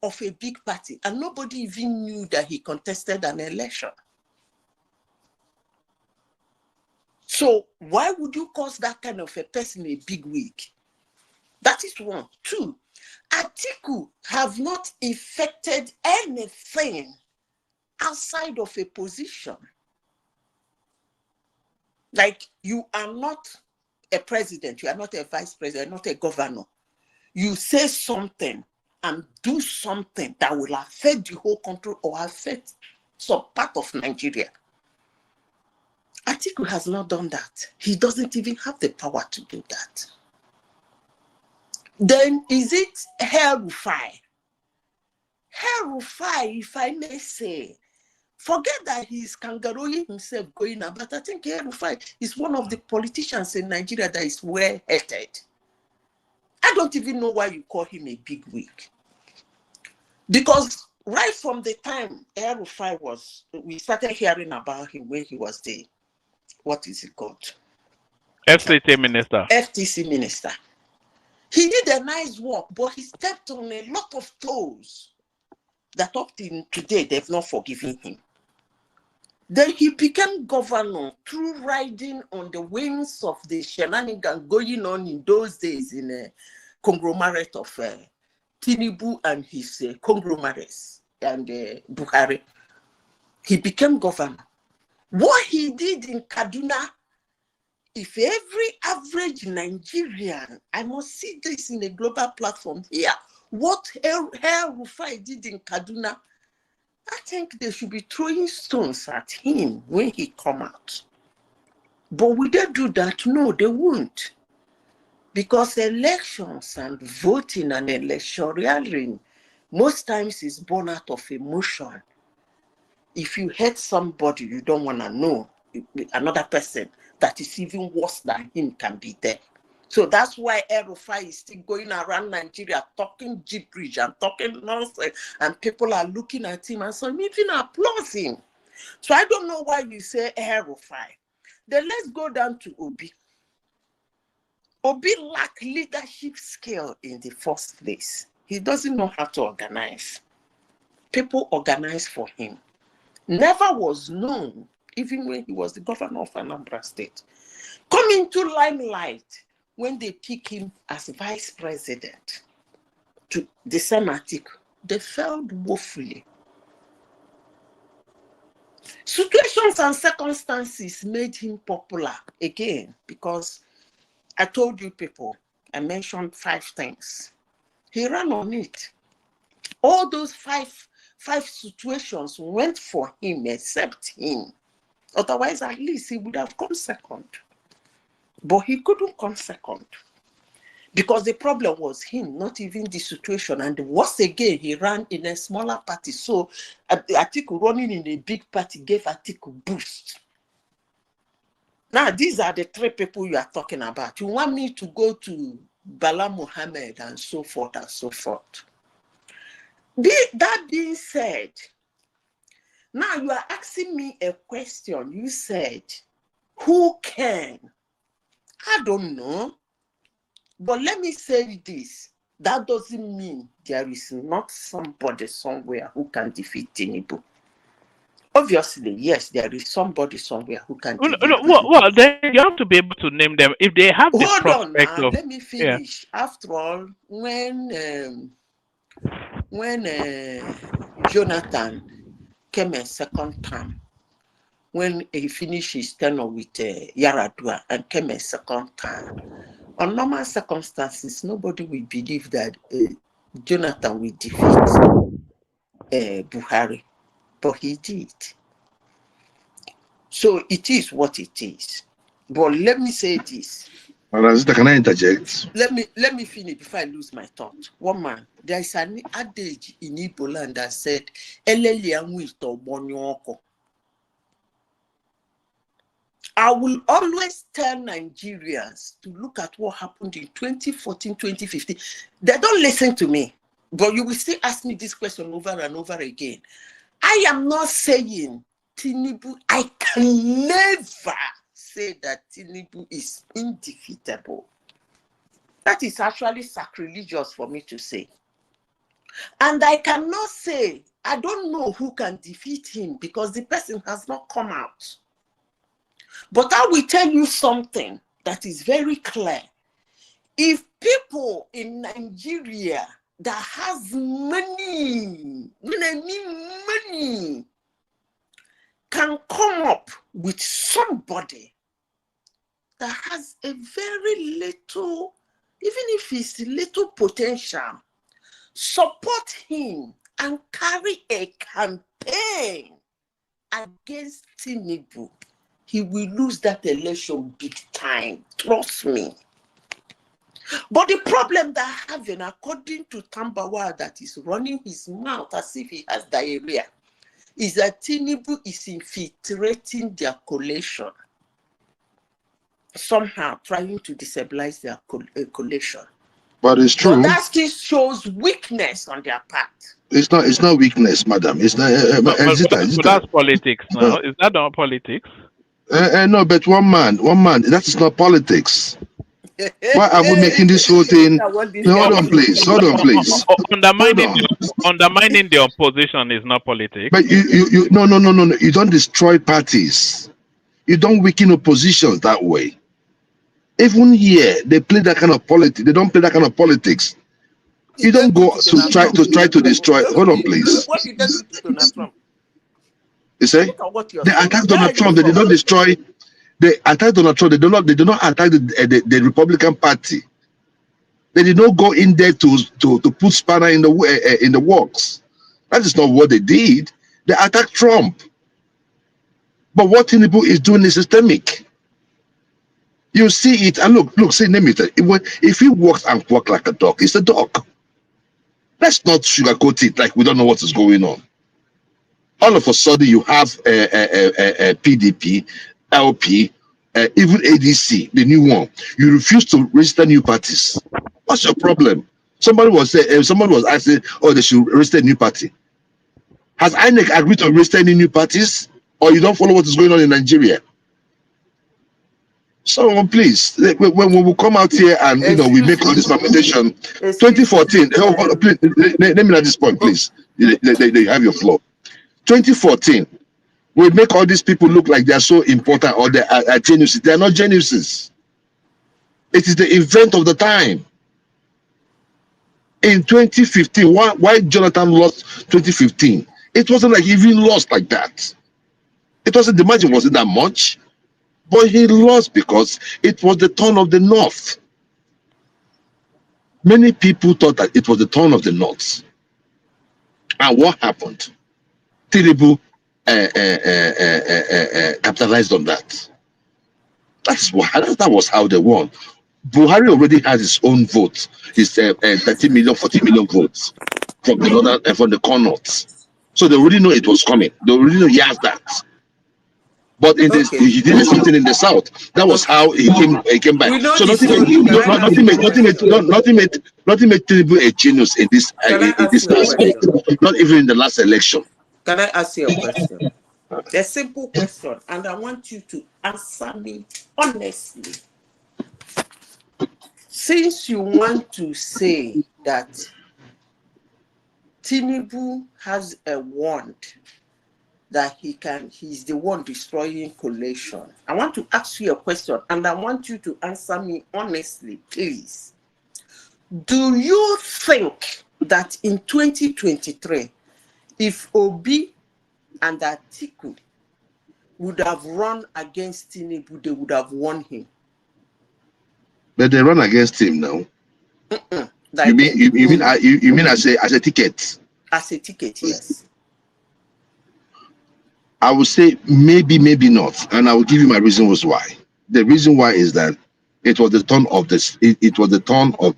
of a big party, and nobody even knew that he contested an election. So why would you cause that kind of a person a big wig? That is one. Two, Atiku have not effected anything outside of a position. Like, you are not a president, you are not a vice president, not a governor. You say something and do something that will affect the whole country or affect some part of Nigeria. Atiku has not done that. He doesn't even have the power to do that. Then is it El-Rufai? El-Rufai, if I may say, forget that he's kangarooing himself going up, but I think El-Rufai is one of the politicians in Nigeria that is well hated. I don't even know why you call him a big wig. Because right from the time El-Rufai we started hearing about him when he was the, what is it called? FTC minister. FTC minister. He did a nice work, but he stepped on a lot of toes that up to today they've not forgiven him. Then he became governor through riding on the wings of the shenanigans going on in those days in a conglomerate of Tinubu and his conglomerates and Buhari. He became governor. What he did in Kaduna, if every average Nigerian, I must see this in a global platform here, what El-Rufai did in Kaduna, I think they should be throwing stones at him when he come out. But will they do that? No, they won't. Because elections and voting and electioneering most times is born out of emotion. If you hate somebody, you don't want to know another person that is even worse than him can be there. So that's why El-Rufai is still going around Nigeria talking gibberish and talking nonsense, and people are looking at him and some even applaud him. So I don't know why you say El-Rufai. Then let's go down to Obi. Obi lack leadership skill in the first place. He doesn't know how to organize. People organize for him. Never was known, even when he was the governor of Anambra State. Come into limelight when they pick him as vice president to the same article. They failed woefully. Situations and circumstances made him popular again because I told you people, I mentioned 5 things. He ran on it. All those five situations went for him except him. Otherwise, at least he would have come second. But he couldn't come second. Because the problem was him, not even the situation. And once again, he ran in a smaller party. So Atiku running in a big party gave Atiku boost. Now, these are the 3 people you are talking about. You want me to go to Bala Muhammad and so forth and so forth. That being said, now you are asking me a question. You said, who can? I don't know. But let me say this. That doesn't mean there is not somebody somewhere who can defeat Tinubu. Obviously, yes, there is somebody somewhere who can defeat Tinubu. Well, then you have to be able to name them if they have the Hold on prospect now, of. let me finish. Yeah. After all, when Jonathan came a second term, when he finished his tenure with Yaradua and came a second term, on normal circumstances, nobody will believe that Jonathan will defeat Buhari, but he did. So it is what it is. But let me say this. Can I interject? Let me finish before I lose my thought. One man, there is an adage in Igbo land that said, I will always tell Nigerians to look at what happened in 2014, 2015. They don't listen to me, but you will still ask me this question over and over again. I am not saying Tinubu, I can never say that Tinubu is indefeatable. That is actually sacrilegious for me to say. And I cannot say, I don't know who can defeat him because the person has not come out. But I will tell you something that is very clear. If people in Nigeria that has money, when I mean money, can come up with somebody that has a very little, even if it's little potential, support him and carry a campaign against Tinubu, he will lose that election big time. Trust me. But the problem that having, according to Tambawa, that is running his mouth as if he has diarrhea, is that Tinubu is infiltrating their coalition, somehow trying to destabilize their coalition. But it's true. But that still shows weakness on their part. It's not weakness, madam. It's not. But that's politics now. Is that not politics? No, but one man. That is not politics. Why are we making this whole thing? No, hold on, please. Undermining the opposition is not politics. But no. You don't destroy parties. You don't weaken oppositions that way. Even here, they play that kind of politics. They don't play that kind of politics. You don't go to try to destroy. Hold on, please. What did they do to Donald Trump? You say they attack Donald Trump. They did not destroy. They attack Donald Trump. They do not attack the Republican Party. They did not go in there to put spanner in the works. That is not what they did. They attacked Trump. But what Tinubu is doing is systemic. You see it, and look, see, name it. If he walks and quacks like a dog, it's a dog. Let's not sugarcoat it like we don't know what is going on. All of a sudden, you have a PDP, LP, even ADC, the new one. You refuse to register new parties. What's your problem? Somebody was asking, oh, they should register a new party. Has INEC agreed to register any new parties, or you don't follow what is going on in Nigeria? So please, when we come out here and we make all this permutation. 2014. Please, let me at this point, please. They have your floor. 2014. We make all these people look like they are so important or they are geniuses. They are not geniuses. It is the event of the time. In 2015, why Jonathan lost 2015? It wasn't like he even lost like that. It wasn't, the margin wasn't that much. But he lost because it was the turn of the North. Many people thought that it was the turn of the North. And what happened? Tinubu capitalized on that. That was how they won. Buhari already has his own vote. His 30 million, 40 million votes from the northern and from the corners. So they already know it was coming. They already know he has that. But in this, he did something in the south. That was how he came back. So nothing made Tinubu a genius in this aspect. Not even in the last election. Can I ask you a question? A simple question, and I want you to answer me honestly. Since you want to say that Tinubu has a wand that he's the one destroying coalition, I want to ask you a question, and I want you to answer me honestly, please. Do you think that in 2023, if Obi and Atiku would have run against Tinubu, they would have won him? But they run against him now. Like you mean as a ticket? As a ticket, yes. I would say maybe not, and I will give you my reasons why. The reason why is that it was the turn of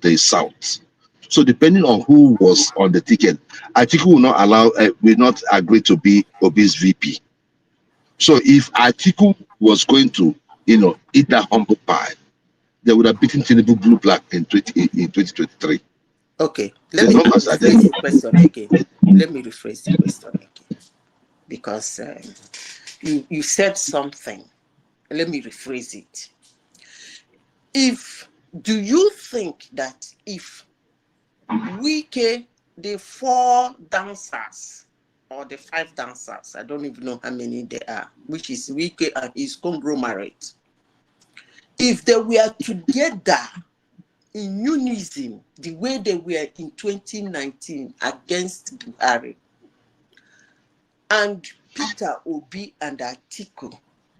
the South. So depending on who was on the ticket, Atiku will not agree to be Obi's VP. So if Atiku was going to, eat that humble pie, they would have beaten Tinubu blue-black in 2023. Okay, let me rephrase the question again. Because you said something. Let me rephrase it. Do you think that if Wike, the 4 dancers or the 5 dancers, I don't even know how many there are, which is Wike and his conglomerate, if they were together in unison the way they were in 2019 against Buhari, and Peter Obi and Atiku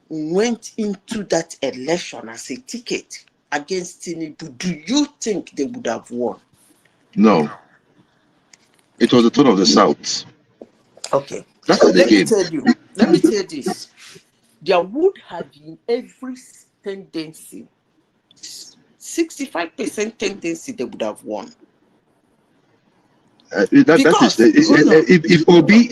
went into that election as a ticket against Tinubu, do you think they would have won? No. It was the turn of the South. Okay. Let me tell you this. There would have been every tendency, 65% tendency they would have won. If Obi,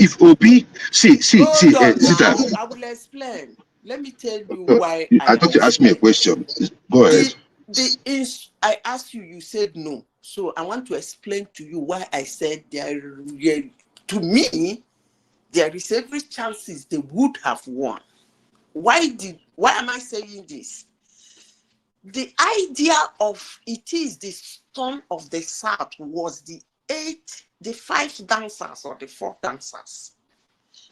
I will explain. Let me tell you why. I thought you asked me a question. Go ahead. I asked you, you said no. So I want to explain to you why I said to me, there is every chances they would have won. Why am I saying this? The idea of it is the son of the South was the 5 dancers or the 4 dancers.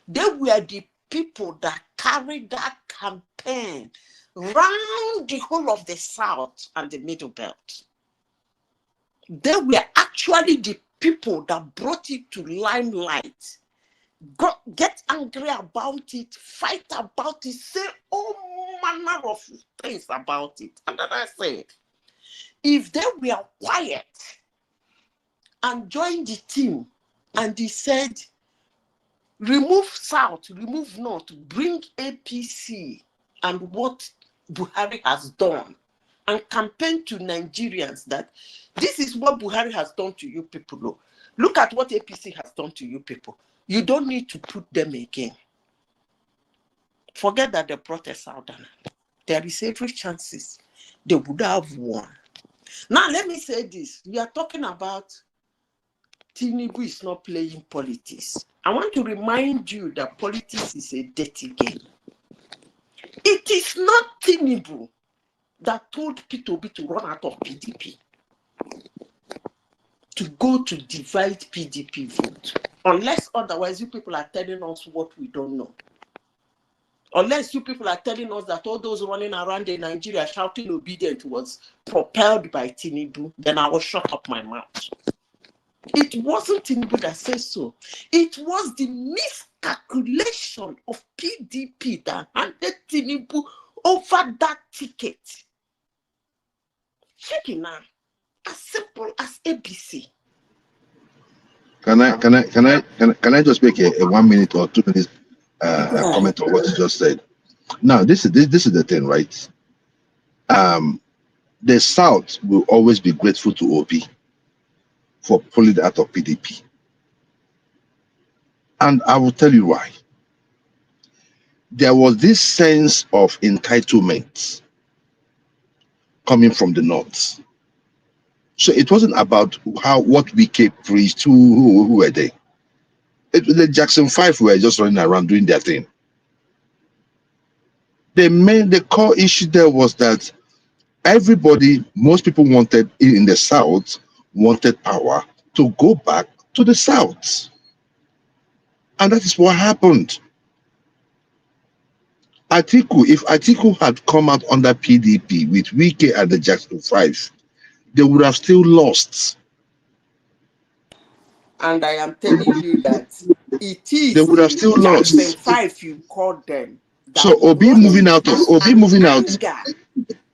They were the people that carried that campaign round the whole of the South and the Middle Belt. They were actually the people that brought it to limelight. Get angry about it, fight about it, say all manner of things about it. And then I said, if they were quiet and joined the team, and he said, remove South, remove North, bring APC and what Buhari has done, and campaign to Nigerians that this is what Buhari has done to you people. Look at what APC has done to you people. You don't need to put them again. Forget that they brought us out. There is every chances they would have won. Now let me say this. We are talking about Tinubu is not playing politics. I want to remind you that politics is a dirty game. It is not Tinubu that told P2B to run out of PDP, to go to divide PDP vote. Unless otherwise, you people are telling us what we don't know. Unless you people are telling us that all those running around in Nigeria shouting obedient was propelled by Tinubu, then I will shut up my mouth. It wasn't Tinubu that said so. It was the miscalculation of PDP that handed Tinubu over that ticket. Check it now. As simple as ABC. Can I just make a 1 minute or 2 minutes comment on what you just said? Now, this is the thing, right? The South will always be grateful to Obi for pulling it out of PDP. And I will tell you why. There was this sense of entitlement coming from the North. So it wasn't about what Wike preached, who were they. The Jackson 5 were just running around doing their thing. The core issue there was that most people wanted in the South, wanted power to go back to the South. And that is what happened. If Atiku had come out under PDP with Wike and the Jackson 5, they would have still lost. And I am telling you that it is they would have still Jackson lost. 5 you called them. So Obi moving out.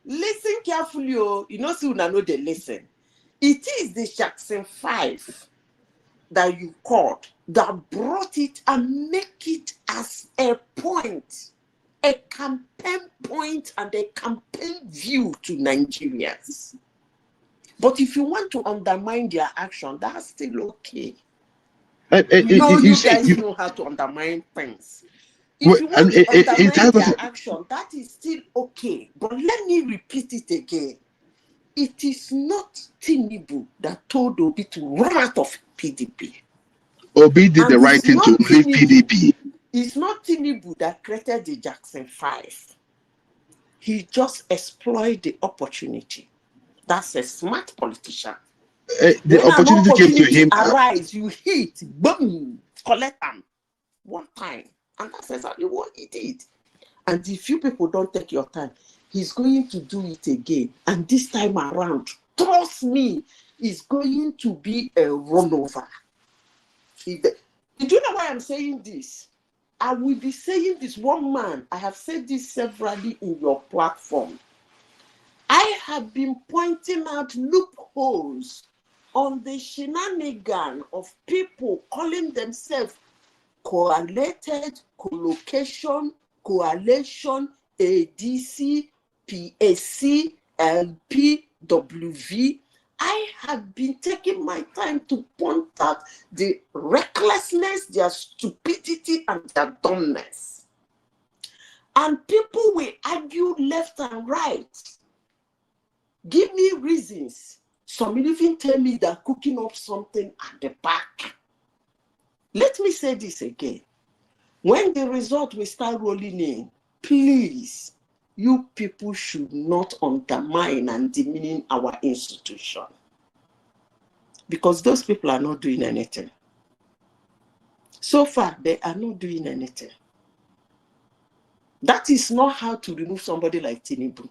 Listen carefully, oh. You know, so you know they listen. It is the Jackson 5 that you called that brought it and make it as a point, a campaign point and a campaign view to Nigerians. But if you want to undermine their action, that's still okay. You guys know how to undermine things. If you want to undermine their action, that is still okay. But let me repeat it again. It is not Tinubu that told Obi to run out of PDP. Obi did the right thing to leave PDP. It's not Tinubu that created the Jackson 5. He just exploited the opportunity. That's a smart politician. The opportunity came to him. Arise, you hit, boom, collect them one time. And that's exactly what he did. And if you people don't take your time, he's going to do it again. And this time around, trust me, it's going to be a runover. Did you know why I'm saying this? I will be saying this. One man, I have said this severally in your platform. I have been pointing out loopholes on the shenanigan of people calling themselves coalited, collocation, coalition, ADC, PAC, LP, WV. I have been taking my time to point out the recklessness, their stupidity, and their dumbness. And people will argue left and right. Give me reasons. Some will even tell me they're cooking up something at the back. Let me say this again. When the result will start rolling in, please, you people should not undermine and demean our institution. Because those people are not doing anything. So far, they are not doing anything. That is not how to remove somebody like Tinubu.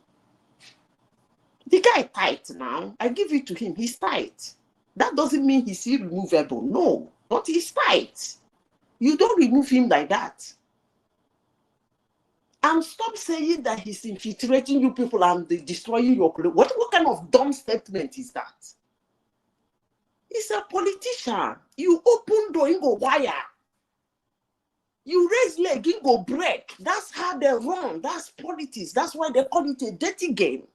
The guy tight now. I give it to him. He's tight. That doesn't mean he's irremovable. No, but he's tight. You don't remove him like that. And stop saying that he's infiltrating you people and destroying your... What kind of dumb statement is that? He's a politician. You open door, you go wire. You raise leg, you go break. That's how they run. That's politics. That's why they call it a dirty game.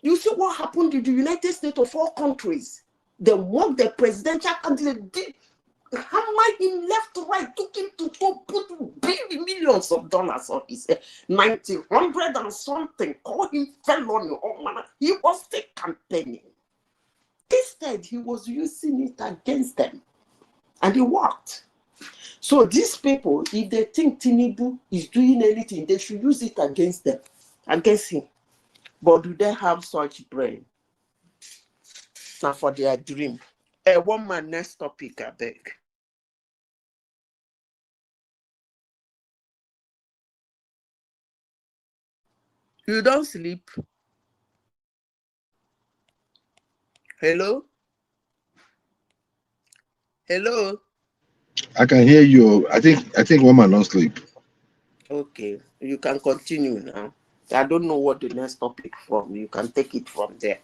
You see what happened in the United States of all countries. They mocked the presidential candidate, hammer him left, right, took him to put millions of dollars on his head, 90, 100 and something, call him felony. Oh man, he was still campaigning. Instead, he was using it against them. And it worked. So these people, if they think Tinubu is doing anything, they should use it against them, against him. But do they have such brain? Now for their dream. One man, next topic, I beg. You don't sleep. Hello? Hello? I can hear you. I think one man don't sleep. Okay, you can continue now. I don't know what the next topic from. You can take it from there.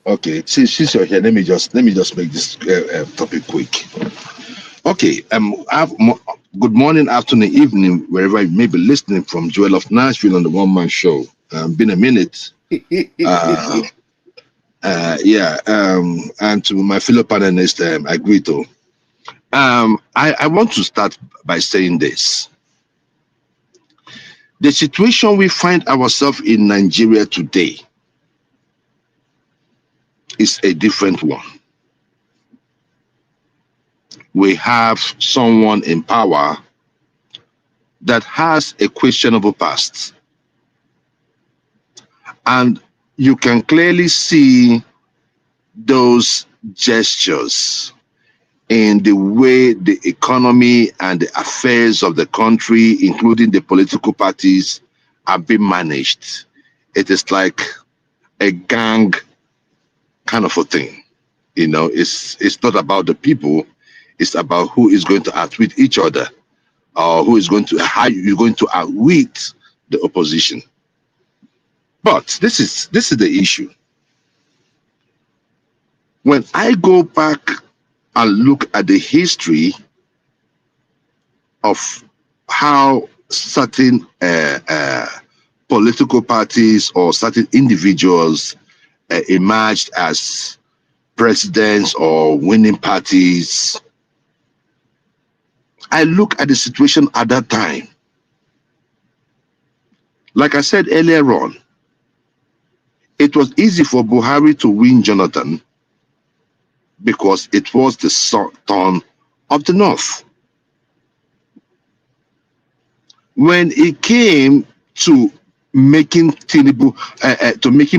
Okay, since you're here, let me just make this topic quick. Okay, good morning, afternoon, evening, wherever you may be listening from. Joel of Nashville on the One Man Show. Been a minute. And to my fellow panelists, I agree to. I want to start by saying this. The situation we find ourselves in Nigeria today is a different one. We have someone in power that has a questionable past. And you can clearly see those gestures in the way the economy and the affairs of the country, including the political parties, are being managed. It is like a gang kind of a thing. You know, it's not about the people, it's about who is going to outwit each other, or how you're going to outwit the opposition. But this is the issue. When I go back and look at the history of how certain political parties or certain individuals emerged as presidents or winning parties, I look at the situation at that time. Like I said earlier on, it was easy for Buhari to win Jonathan because it was the son of the North. When it came to making making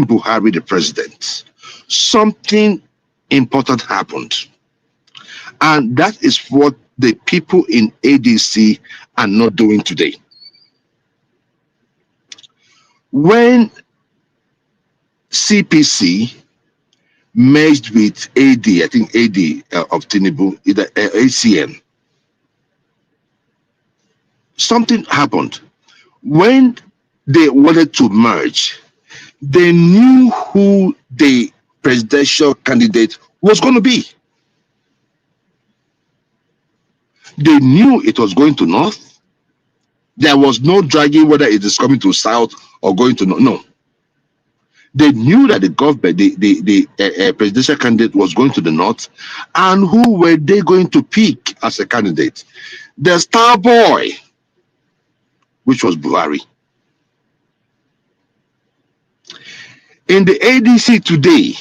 Buhari the president, something important happened. And that is what the people in ADC are not doing today. When CPC merged with AD, I think AD of Tinubu, either ACN, something happened. When they wanted to merge, they knew who the presidential candidate was going to be. They knew it was going to North. There was no dragging whether it is coming to South or going to North. No. They knew that the government, the presidential candidate was going to the North. And who were they going to pick as a candidate? The star boy, which was Buhari. In the ADC today,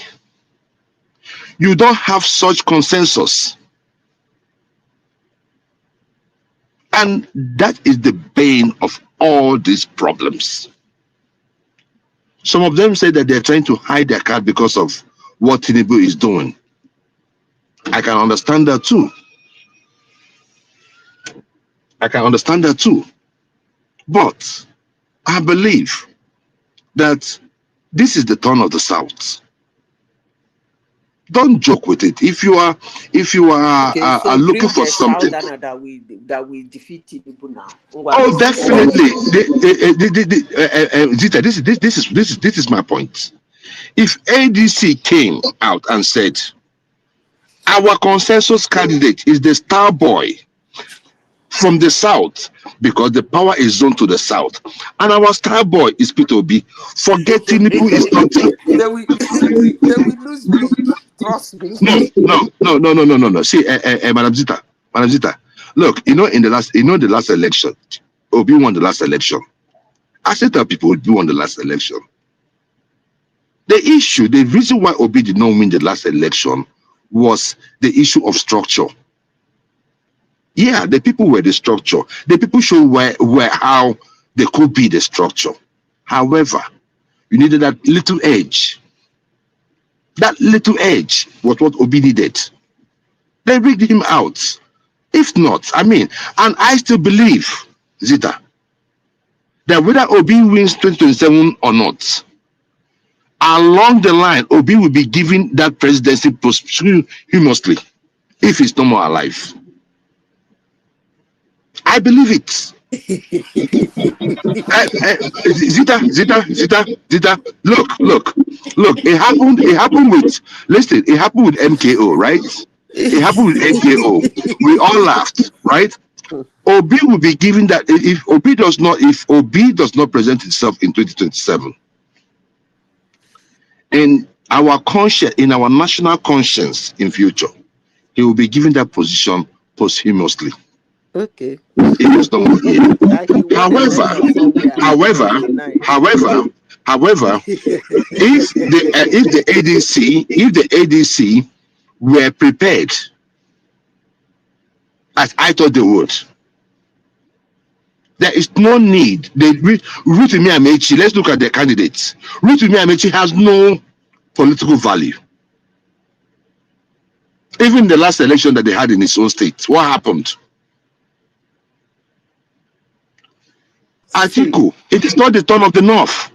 you don't have such consensus. And that is the bane of all these problems. Some of them say that they're trying to hide their card because of what Tinubu is doing. I can understand that too. But I believe that this is the turn of the South. Don't joke with it. If you are looking for something, that we defeat Tinubu now. Oh, definitely. Zita, this is my point. If ADC came out and said our consensus candidate is the star boy from the South, because the power is zoned to the South, and our star boy is Peter Obi, forget Tinubu is nothing. They will lose me. Trust me. No. See, Madam Zita, look, in the last election, Obi won the last election. I said to people, Obi won the last election. The reason why Obi did not win the last election was the issue of structure. Yeah, the people were the structure. The people show where how they could be the structure. However, you needed that little edge. That little edge was what Obi needed. They rigged him out. If not, I mean, and I still believe, Zita, that whether Obi wins 2027 or not, along the line, Obi will be given that presidency posthumously if he's no more alive. I believe it. Zita, look. It happened with, listen, it happened with MKO, right? It happened with MKO. We all laughed, right? Obi will be given that if Obi does not present itself in 2027, in our conscience, in our national conscience in future, he will be given that position posthumously. Okay. It is no more here. However, if the ADC were prepared, as I thought they would, there is no need. Rotimi Amechi, let's look at the candidates. Rotimi Amechi has no political value. Even the last election that they had in his own state, what happened? Atiku, it is not the turn of the North.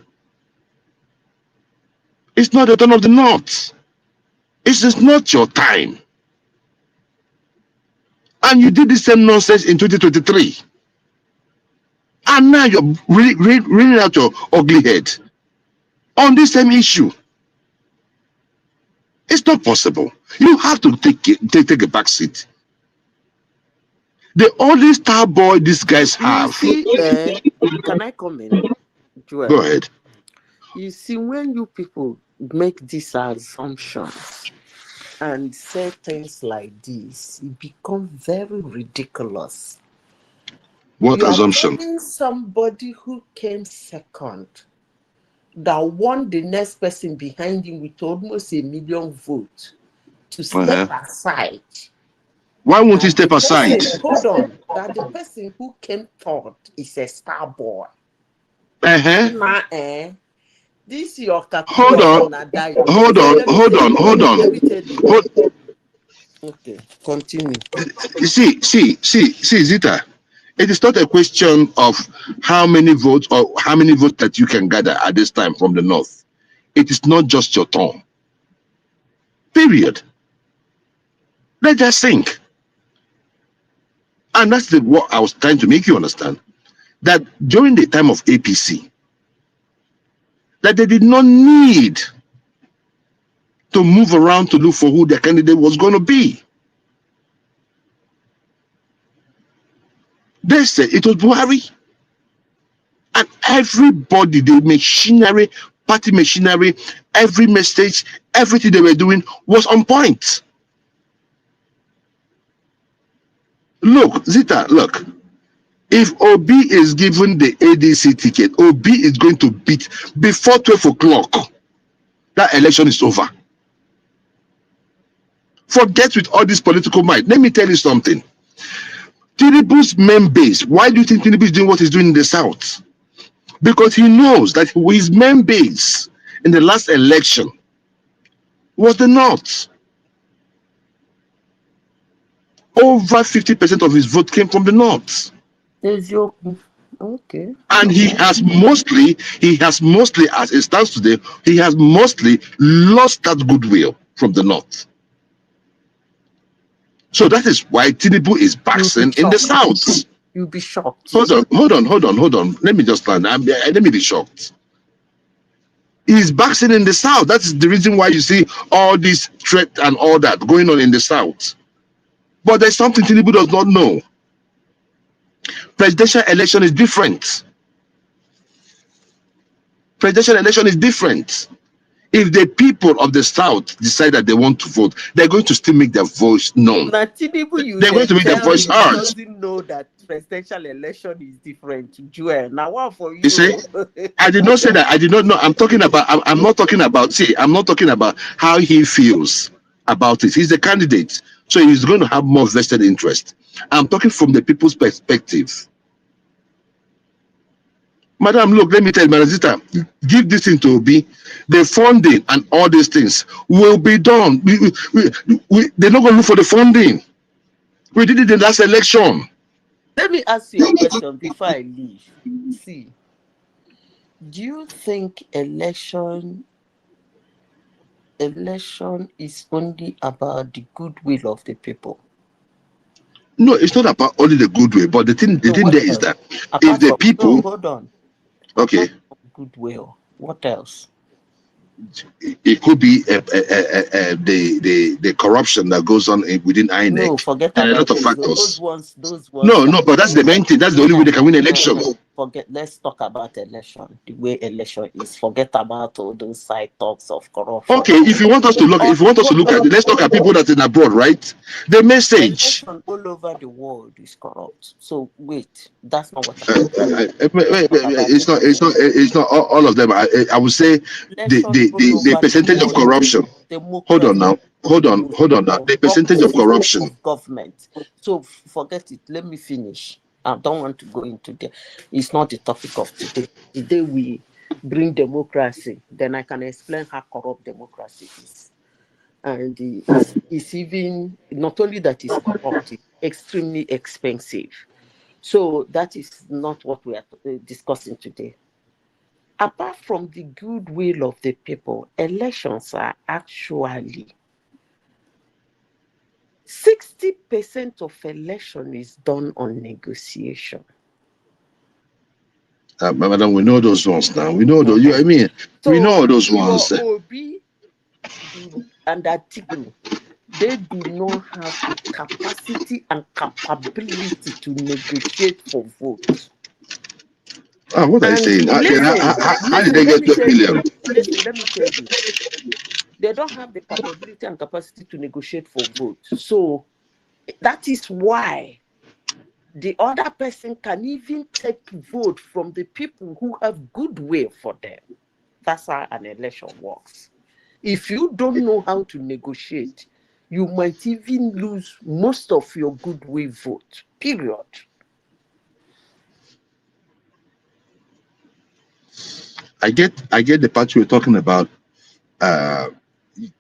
It's not the turn of the North. It is not your time. And you did the same nonsense in 2023. And now you're reading out your ugly head on this same issue. It's not possible. You have to take a back seat. The only star boy these guys have. Can I come in? Joel? Go ahead. You see, when you people make these assumptions and say things like this, it becomes very ridiculous. What assumption? Are telling somebody who came second that won the next person behind him with almost 1 million votes to step aside. Why won't he step aside? Hold on. That the person who came third is a star boy. This your Hold on. Okay, continue. See, Zita. It is not a question of how many votes that you can gather at this time from the North. It is not just your turn. Period. Let us think. And that's what I was trying to make you understand. That during the time of APC, that they did not need to move around to look for who their candidate was going to be. They said it was Buhari. And everybody, the machinery, party machinery, every message, everything they were doing was on point. Look, Zita, look. If Obi is given the ADC ticket, Obi is going to beat before 12 o'clock. That election is over. Forget with all this political might. Let me tell you something. Tinubu's main base, why do you think Tinubu is doing what he's doing in the South? Because he knows that his main base in the last election was the North. Over 50% of his vote came from the North. Okay. And he has mostly, as it stands today, he has mostly lost that goodwill from the North. So that is why Tinubu is boxing in the South. You'll be shocked. Hold on. Let me just land. Let me be shocked. He's boxing in the South. That is the reason why you see all this threat and all that going on in the South. But there's something Tinubu does not know. Presidential election is different. Presidential election is different. If the people of the South decide that they want to vote, they're going to still make their voice known. They're going to make their voice heard. Doesn't know that presidential election is different. Joel, now what for you? You see, I did not say that. I did not know. I'm not talking about. See, I'm not talking about how he feels about it. He's a candidate. So he's going to have more vested interest. I'm talking from the people's perspective. Madam, look, let me tell you, Madam Zita, give this thing to Obi. The funding and all these things will be done. They're not going to look for the funding. We did it in the last election. Let me ask you a question before I leave. See, do you think election is only about the goodwill of the people? No, it's not about only the goodwill, but the thing there is that if the people... hold on. Okay. Goodwill. What else? It could be the corruption that goes on within INEC. No, forget and about a lot of factors. Those ones. No, but that's the main thing. That's the only way they can win election. Forget. Let's talk about election. The way election is. Forget about all those side talks of corruption. Okay, if you want us to look, at it, let's talk at people that's in abroad, right? The message. Election all over the world is corrupt. So wait, that's not what. It's not all of them. I would say the percentage of corruption. Hold on now. The percentage of corruption. Government. So forget it. Let me finish. I don't want to go into there. It's not the topic of today. Today we bring democracy. Then I can explain how corrupt democracy is. And it's even not only that it's corrupt, it's extremely expensive. So that is not what we are discussing today. Apart from the goodwill of the people, elections are actually 60% of election is done on negotiation. Madam, we know those ones now. We know those. We know those ones. Obi and Atiku, they do not have the capacity and capability to negotiate for votes. What are you saying? How did they get 2 billion? Listen, let me tell you. They don't have the capability and capacity to negotiate for votes. So that is why the other person can even take vote from the people who have goodwill for them. That's how an election works. If you don't know how to negotiate, you might even lose most of your goodwill vote, period. I get the part you're talking about,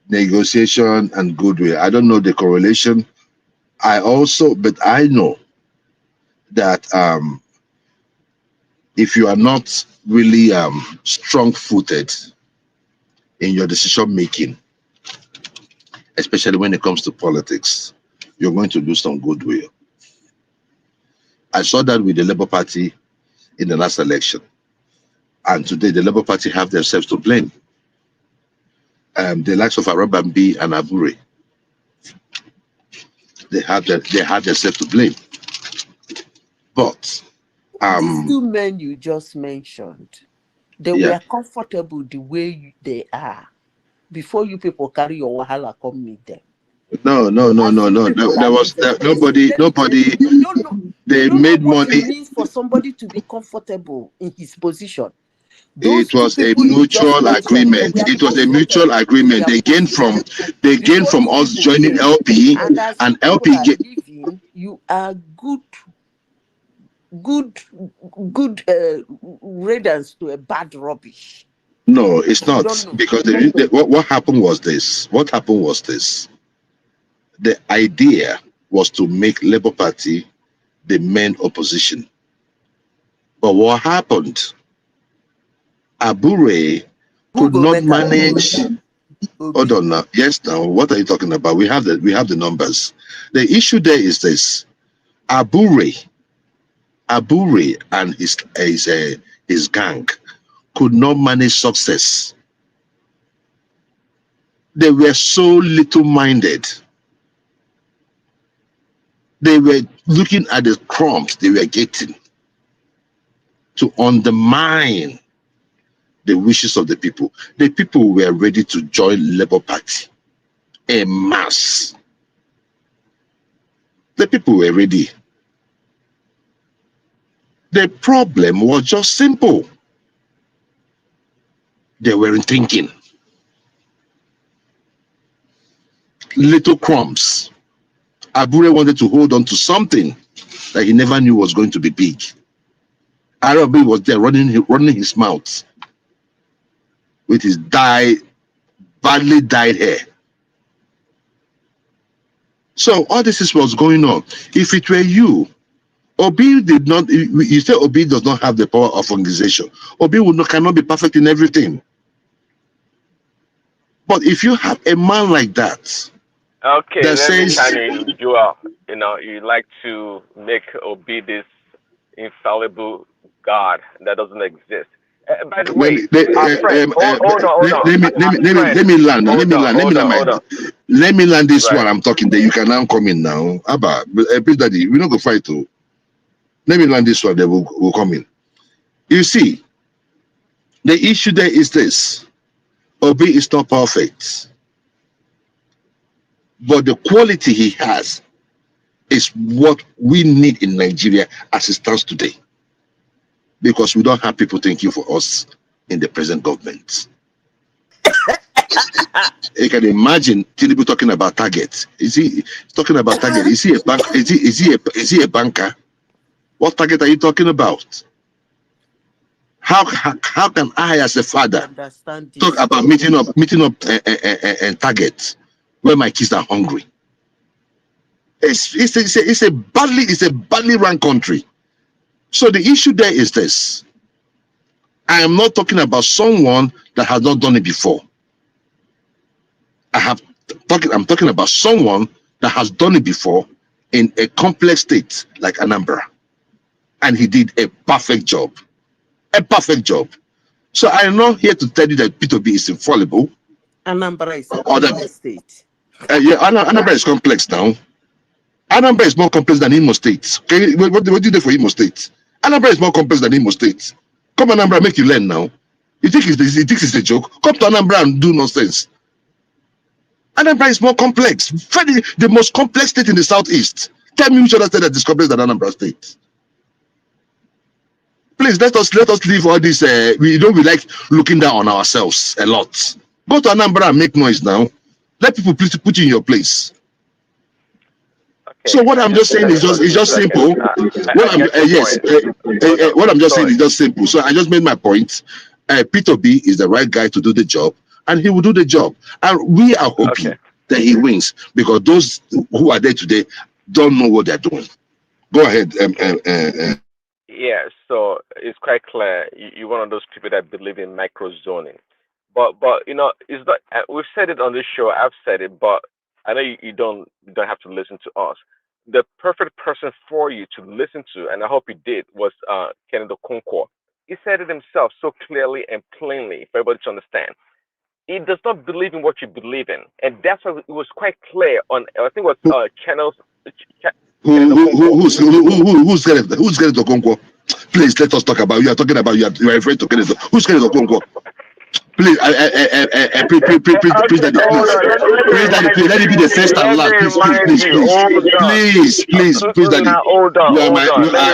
negotiation and goodwill. I don't know the correlation. But I know that if you are not really strong-footed in your decision making, especially when it comes to politics, you're going to lose some goodwill. I saw that with the Labour Party in the last election, and today the Labour Party have themselves to blame. The likes of Arabambi and Abure, they have themselves to blame. But these two men you just mentioned, they were comfortable the way they are before you people carry your wahala come meet them. No. There was nobody. They made money. It means for somebody to be comfortable in his position. It was a mutual agreement. It was a mutual agreement. They gained from us joining LP, and LP giving you a good riddance to a bad rubbish. No, it's not, because what happened was this. What happened was this. The idea was to make Labour Party the main opposition. But what happened? Abure could not manage. Hold on now. Yes, now what are you talking about? We have the numbers. The issue there is this: Abure and his gang could not manage success. They were so little-minded. They were looking at the crumbs they were getting to undermine the wishes of the people. The people were ready to join Labour Party en masse. The people were ready. The problem was just simple. They weren't thinking. Little crumbs Abure wanted to hold on to something that he never knew was going to be big. Arabi was there running his mouth with his badly dyed hair. So all this is what's going on. If it were you, Obi did not. You say Obi does not have the power of organization. Obi cannot be perfect in everything. But if you have a man like that, Okay, that let me says, kind of do a, you like to make Obi this infallible God that doesn't exist. By the way, our friend, hold on. let me land. Let me land this one. I'm talking. Then you can now come in now. Abba, please, daddy, we're not gonna fight to. Let me land this one. Then we'll come in. You see, the issue there is this: Obi is not perfect, but the quality he has is what we need in Nigeria as it stands today, because we don't have people thinking for us in the present government. You can imagine Tinubu talking about target. Is he talking about target? Is he a bank? Is he a banker? What target are you talking about? How can I, as a father, talk about meeting up and target when my kids are hungry? It's a badly run country. So the issue there is this: I am not talking about someone that has not done it before. I'm talking about someone that has done it before in a complex state like Anambra, and he did a perfect job. A perfect job. So I am not here to tell you that P2B is infallible. Anambra is a complex state. Yeah, Anambra is complex now. Anambra is more complex than Imo State. Okay, what do you do for Imo State? Anambra is more complex than Imo State. Come Anambra, make you learn now. You think it's a joke? Come to Anambra and do nonsense. Anambra is more complex. The most complex state in the southeast. Tell me which other state that is complex than Anambra State. Please let us leave all this. We like looking down on ourselves a lot. Go to Anambra and make noise now. Let people put you in your place. So what I'm just saying is just simple. What I'm just saying is just simple. So I just made my point. P2B is the right guy to do the job, and he will do the job. And we are hoping that he wins, because those who are there today don't know what they're doing. Go ahead. Yeah, so it's quite clear you're one of those people that believe in micro zoning. But it's not. We've said it on this show. I've said it, but I know you don't have to listen to us. The perfect person for you to listen to, and I hope you did, was Kenneth Okonkwo. He said it himself so clearly and plainly for everybody to understand. He does not believe in what you believe in, and that's why it was quite clear on. I think it was channels. Who's Kenneth Okonkwo? Please let us talk about. You are talking about. You are afraid to Kenneth. Who's Kenneth Okonkwo? Please, please, let it be the first and last. Please, Daddy.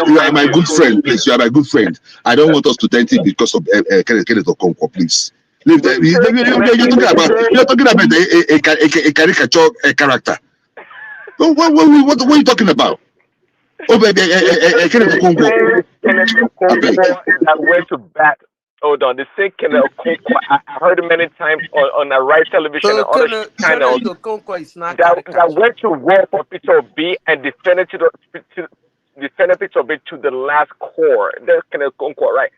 You are my good friend. Please, you are my good friend. I don't want us to dent it because of Kenneth Okonkwo. Please. You're talking about a caricature character. What are you talking about? Oh, baby, Kenneth Okonkwo. That went to bat. Hold on, the same Kenneth Okonkwo, I heard it many times on a right television and other channels that went to war for P2B and defended P2B to the last core. That's Kenneth Okonkwo, right?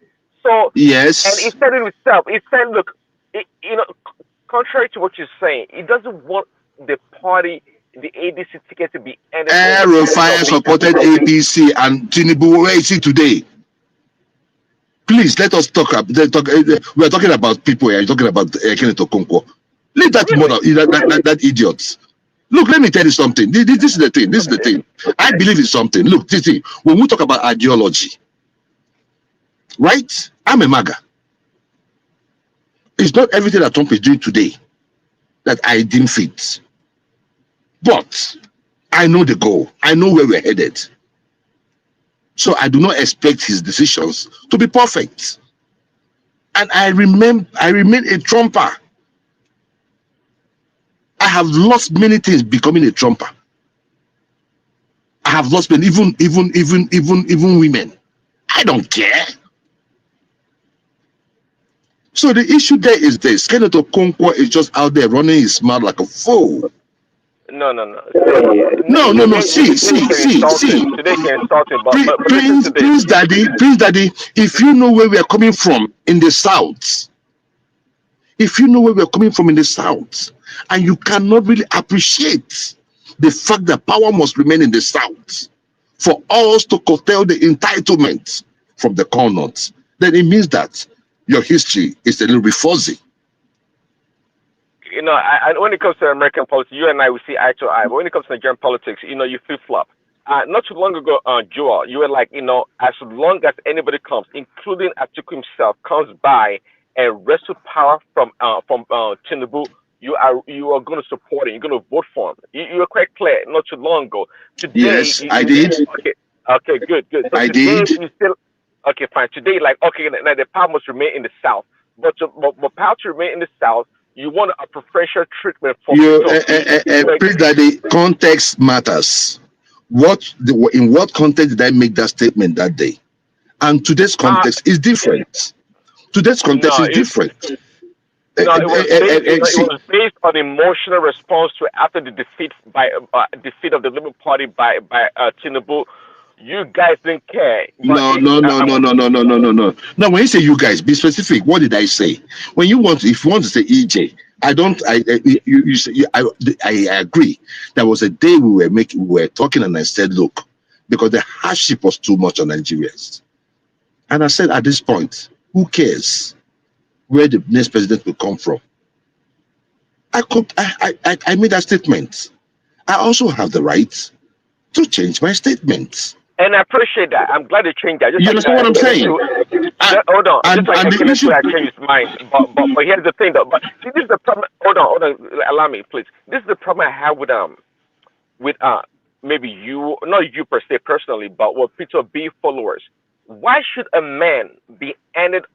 So yes, and he said it himself. He said, look, contrary to what you're saying, he doesn't want the party, the ADC ticket to be anything. El-Rufai supported APC and Tinubu. Where is he today? Please let us talk. We are talking about people here. You're talking about Kenneth Okonkwo. Leave that model, that idiot. Look, let me tell you something. This is the thing. This is the thing. I believe in something. Look, when we talk about ideology, right? I'm a MAGA. It's not everything that Trump is doing today that I deem fit. But I know the goal. I know where we're headed. So I do not expect his decisions to be perfect. And I remain a Trumper. I have lost many things becoming a Trumper. have lost men, even women. I don't care. So the issue there is this: Kenneth Okonkwo is just out there running his mouth like a fool. No. See. Today can insulting, but Prince Daddy, if you know where we are coming from in the South, and you cannot really appreciate the fact that power must remain in the South for us to curtail the entitlement from the corners, then it means that your history is a little bit fuzzy. You know, when it comes to American politics, you and I will see eye to eye. But when it comes to Nigerian politics, you know, you flip flop. Not too long ago, Joel, you were like, you know, as long as anybody comes, including Atiku himself, comes by and wrestle power from Tinubu, you are going to support him. You're going to vote for him. You were quite clear not too long ago. Today, yes, I did. Okay, good. So I today, did. you still okay, fine. Today, like, okay, now the power must remain in the South, but power to remain in the South, you want a preferential treatment for Prince Daddy, context matters. In what context did I make that statement that day? And today's context is different. Today's context is different. No, it was based on emotional response to after the defeat of the Labour Party by Tinubu. You guys didn't care. No. Now, when you say you guys, be specific. What did I say? If you want to say EJ, I agree. There was a day we were talking, and I said, look, because the hardship was too much on Nigerians, and I said, at this point, who cares where the next president will come from? I made that statement. I also have the right to change my statement. And I appreciate that. I'm glad you changed that. You understand what I'm saying? Hold on. Just like Kenneth I changed his mind. But here's the thing, though. But see, this is the problem. Hold on. Allow me, please. This is the problem I have with maybe you, not you per se personally, but with Peter B followers. Why should a man be handed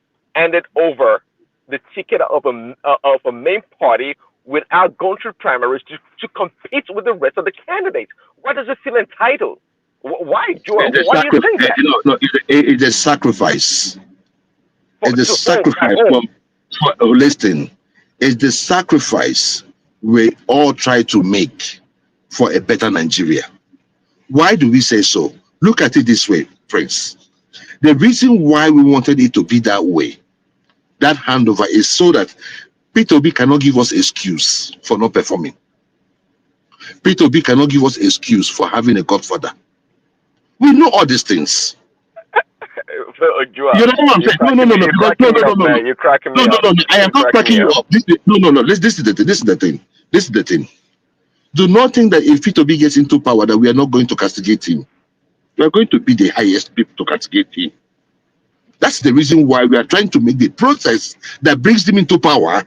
over the ticket of a main party without going through primaries to compete with the rest of the candidates? Why does it feel entitled? Why, Joel? Why do you think that? No, it's a sacrifice. It's a sacrifice. Listen, it's the sacrifice we all try to make for a better Nigeria. Why do we say so? Look at it this way, Prince. The reason why we wanted it to be that way, that handover, is so that P2B cannot give us excuse for not performing. P2B cannot give us excuse for having a godfather. We know all these things. You know what I'm saying? No. You're cracking me up. No. I am not cracking you up. No. This is the thing. Do not think that if P2B gets into power that we are not going to castigate him. We are going to be the highest people to castigate him. That's the reason why we are trying to make the process that brings him into power.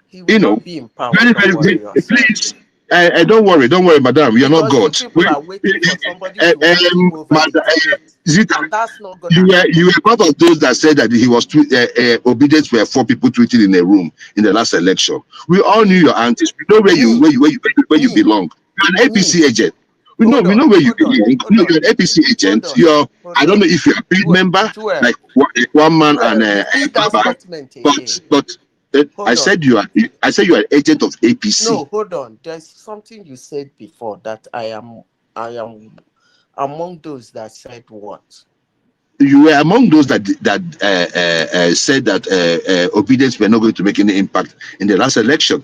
He will not be in power. Very, please. Don't worry, madam. We are not God. People are waiting for somebody to that's not good. You were part of those that said that he was obedient were 4 people tweeting in a room in the last election. We all knew your aunties. We know where you belong. You're an APC agent. We know where you belong. You're an APC agent. I don't know if you're a paid member, like one man and but I said you are an agent of APC. No, hold on. There's something you said before that I am among those that said what? You were among those that said that obedience were not going to make any impact in the last election.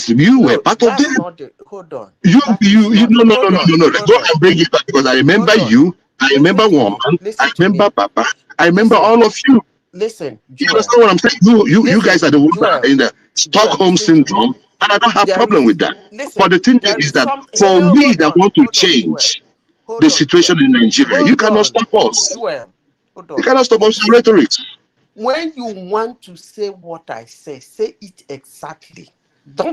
You were part of them. Hold on. No. Go and bring it back, because I remember you. I remember Woman. I remember Papa. I remember all of you. Listen, you understand what I'm saying? You guys are the ones that are in the Stockholm syndrome, and I don't have a problem with that. But the thing is that for me that want to change the situation in Nigeria, you cannot stop us. You cannot stop us with rhetoric. When you want to say what I say it exactly.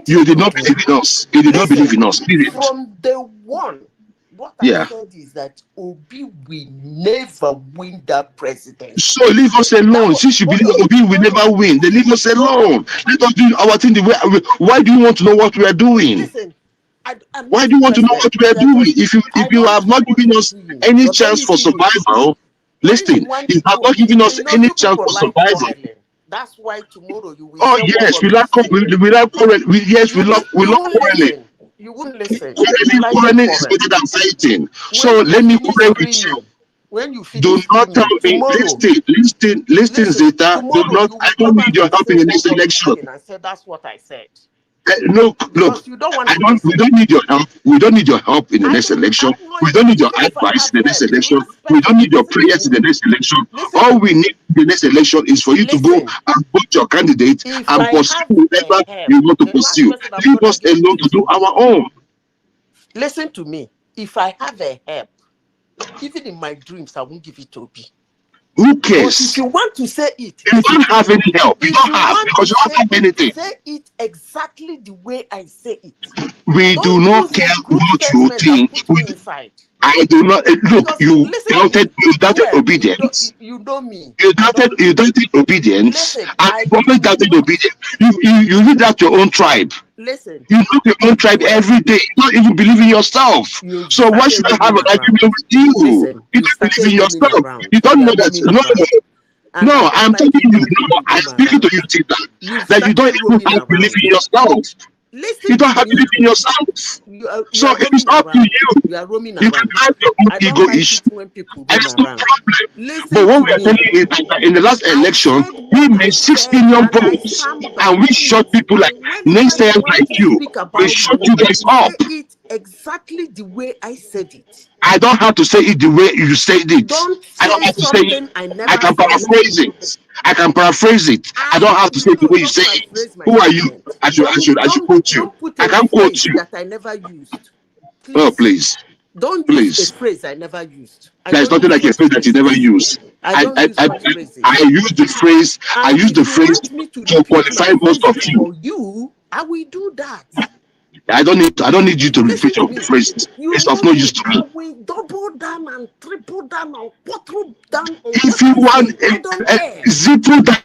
You did not believe in us. You did not believe in us. Period. From the one. What I said is that Obi will never win that presidency. So leave us alone. Since you believe Obi will never win, then leave us alone. Let us do our thing the way. Why do you want to know what we are doing? Listen, Why do you want to know what we are doing? If you have not given us any chance for survival, listen, you have not given us any chance for survival. That's why tomorrow you will Oh say yes, we like quarreling. Yes, we love quarreling. You wouldn't listen. Quarreling is better than fighting. So let me quarrel with you. When you finish Do not tell me, tomorrow, listen, Zeta. Do not. I don't need your help in the next election. I said that's what I said. No, look, you don't want we don't need your help. We don't need your help in the next election. We don't need your advice in the next election. We don't need your prayers in the next election. All we need in the next election is for you to go and vote your candidate and pursue whatever you want to pursue. Leave us alone to do our own. Listen to me. If I have a help, even in my dreams, I won't give it to Obi. Who cares? But if you want to say it, you don't have any help. You don't have because you don't have anything. Say it exactly the way I say it. We do not care what you think. I do not look. You doubted obedience. You know me. You doubted obedience. And you always doubted obedience. You lead out your own tribe. Listen. You look your own tribe every day. You don't even believe in yourself. So why should I have an argument with you? Listen, you don't believe in yourself. You don't know that. No, I'm telling you. No, I'm speaking to you, Tita. That you don't even believe in yourself. You don't have belief in yourself. So it is up to you. You are roaming you can have your own ego issue. That's no problem. But what we are telling you is in the last election, we made 6 million votes and we shot people like naysayers like you. We shut you guys up. It exactly the way I said it. I don't have to say it the way you said it. I don't have to say it. I can paraphrase it. I don't have to say it the way you say it. Who are you? I should quote you. I can't quote you. That I never used. Please. Oh, please. Don't use a phrase I never used. There's nothing like a phrase that you never use. I use the phrase. I use the phrase to qualify most of you. For you, I will do that. I don't need you to repeat your phrases. It's of no use to me. We double down and triple down and quadruple down. If you want zippo down,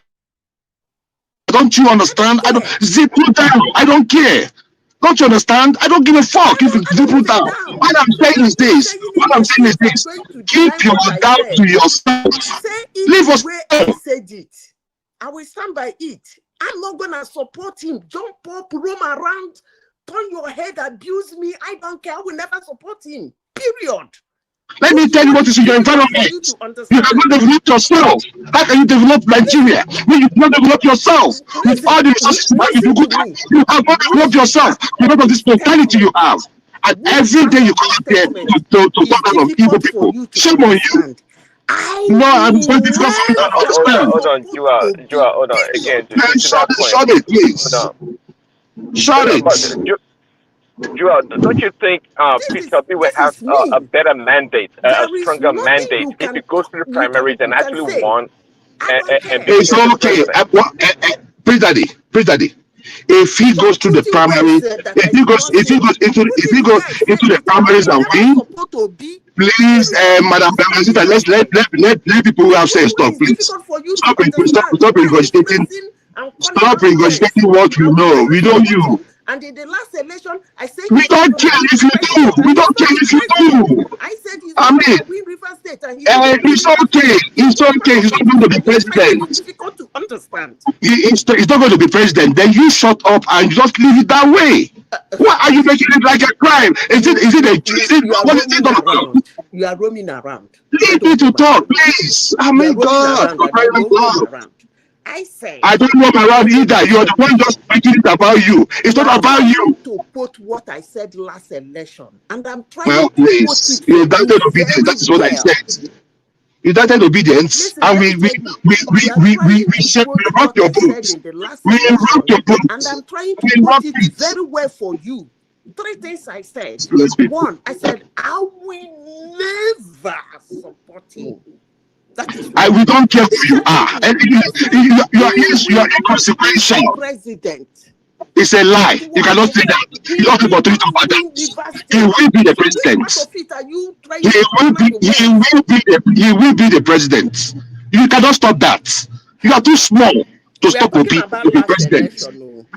don't you understand? I don't zippo down. I don't care. Don't you understand? I don't give a fuck if it's zippo down. What I'm saying is this. Keep your doubt to yourself. Leave us. I said it. I will stand by it. I'm not gonna support him. Jump up, roam around. Turn your head, abuse me. I don't care. I will never support him. Period. Let me tell you what is in your environment. You have not developed yourself. How can you develop Nigeria when you not develop yourself? With all the resources you have not developed yourself because of this mentality you have. And every day you come here to talk about evil people. Shame on you. No, I'm so difficult for you to understand. Hold on, Jua, hold on. Again, shut it, please. Shut it. Jua, don't you think Peter B will have a better mandate, a stronger mandate if he goes through the primaries and actually won? It's okay. Please, Daddy. If he goes to the primaries, if he goes into the primaries and win, please, Madam President, let people who have said stop, please. Stop regurgitating. Stop regurgitating what we know. We know you. And in the last election, I said we don't care if you do. We don't care if you do. I said he's going to win River State, and it's okay. It's okay. He's not going to be president. It's difficult to understand. He's not going to be president. Then you shut up and just leave it that way. Why are you making it like a crime? You are roaming around. Leave me to talk, please. I mean, God. I say I don't walk around either. You are the one just making it about you. It's not about you. To quote what I said last election, and I'm trying to please. You doubted obedience. That is what I said. You doubted obedience, and we rock your boat. We rock your boat, and I'm trying to put it very well for you. 3 things I said. One, I said I will never support him. We don't care who you are. You are inconsequential. President. It's a lie. You cannot say that. You don't have authority about that. He will be the president. He will be the president. You cannot stop that. You are too small to stop Obi to be president.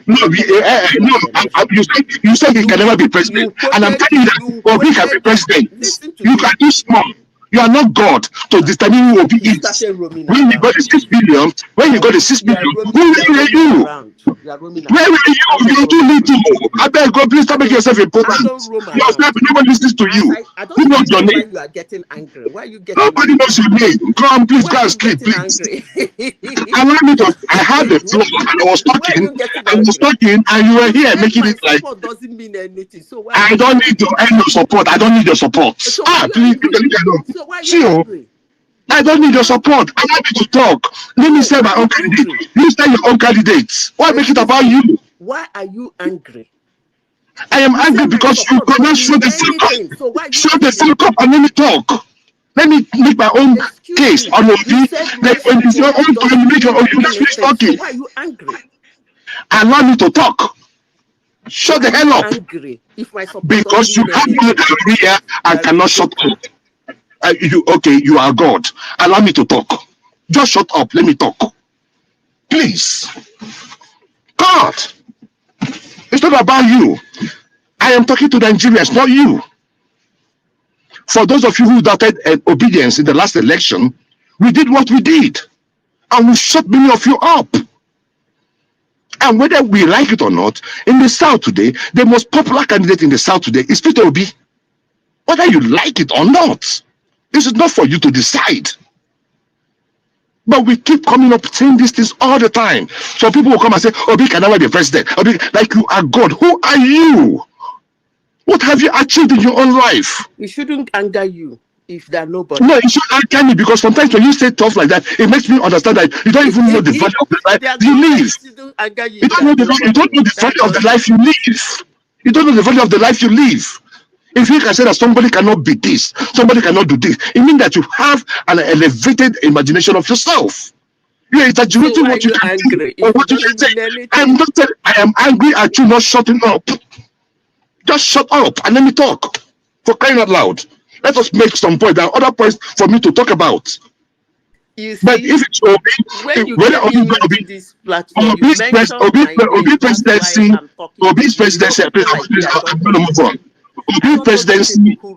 No, you said he can never be president, and I'm telling you that Obi can be president. You can do small. You are not God to determine who Obi is. When you got the 6 billion, when you got the 6 billion, who were you? Where were you? You're too little. I beg God, please stop making yourself important. Yourself, nobody listens to you. Who knows your name? You are getting angry. Why are you getting Nobody angry? knows your name. Come, please, go and sleep, please. Allow me to. I had the floor and I was talking, and you were here making it like. Doesn't mean anything. So why I don't need to end your support. I don't need your support. So Please, so why are you angry? I don't need your support. Allow me to talk. Let me say my own candidate. You say your own candidates. Why make it about you? Why are you angry? I am angry because you cannot show the full cup. So why Show the full cup and let me talk. Let me make my own case on Obi. Then when it's your own time, you make your own. You just finish talking. Why are you angry? Allow me to talk. Shut the hell up. Angry if my support because you have no career and cannot shut up. You are God. Allow me to talk. Just shut up. Let me talk. Please. God. It's not about you. I am talking to the Nigerians, not you. For those of you who doubted obedience in the last election, we did what we did. And we shut many of you up. And whether we like it or not, in the South today, the most popular candidate in the South today is Peter Obi. Whether you like it or not, this is not for you to decide. But we keep coming up saying these things all the time. So people will come and say, Obi can never be president. Obi, like you are God. Who are you? What have you achieved in your own life? It shouldn't anger you if there are nobody. No, it should anger me because sometimes when you say stuff like that, it makes me understand that you don't even know the value of the life you live. You don't know the value of the life you live. You don't know the value of the life you live. If you can say that somebody cannot be this, somebody cannot do this, it means that you have an elevated imagination of yourself. You are exaggerating what you can do or what you can say. I am angry at you not shutting up. Just shut up and let me talk. For crying out loud. Let us make some points. There are other points for me to talk about. You see, but if it's Obi, when you get into this platform, Obi's presidency, please, I'm going to move on. Obi's presidency, who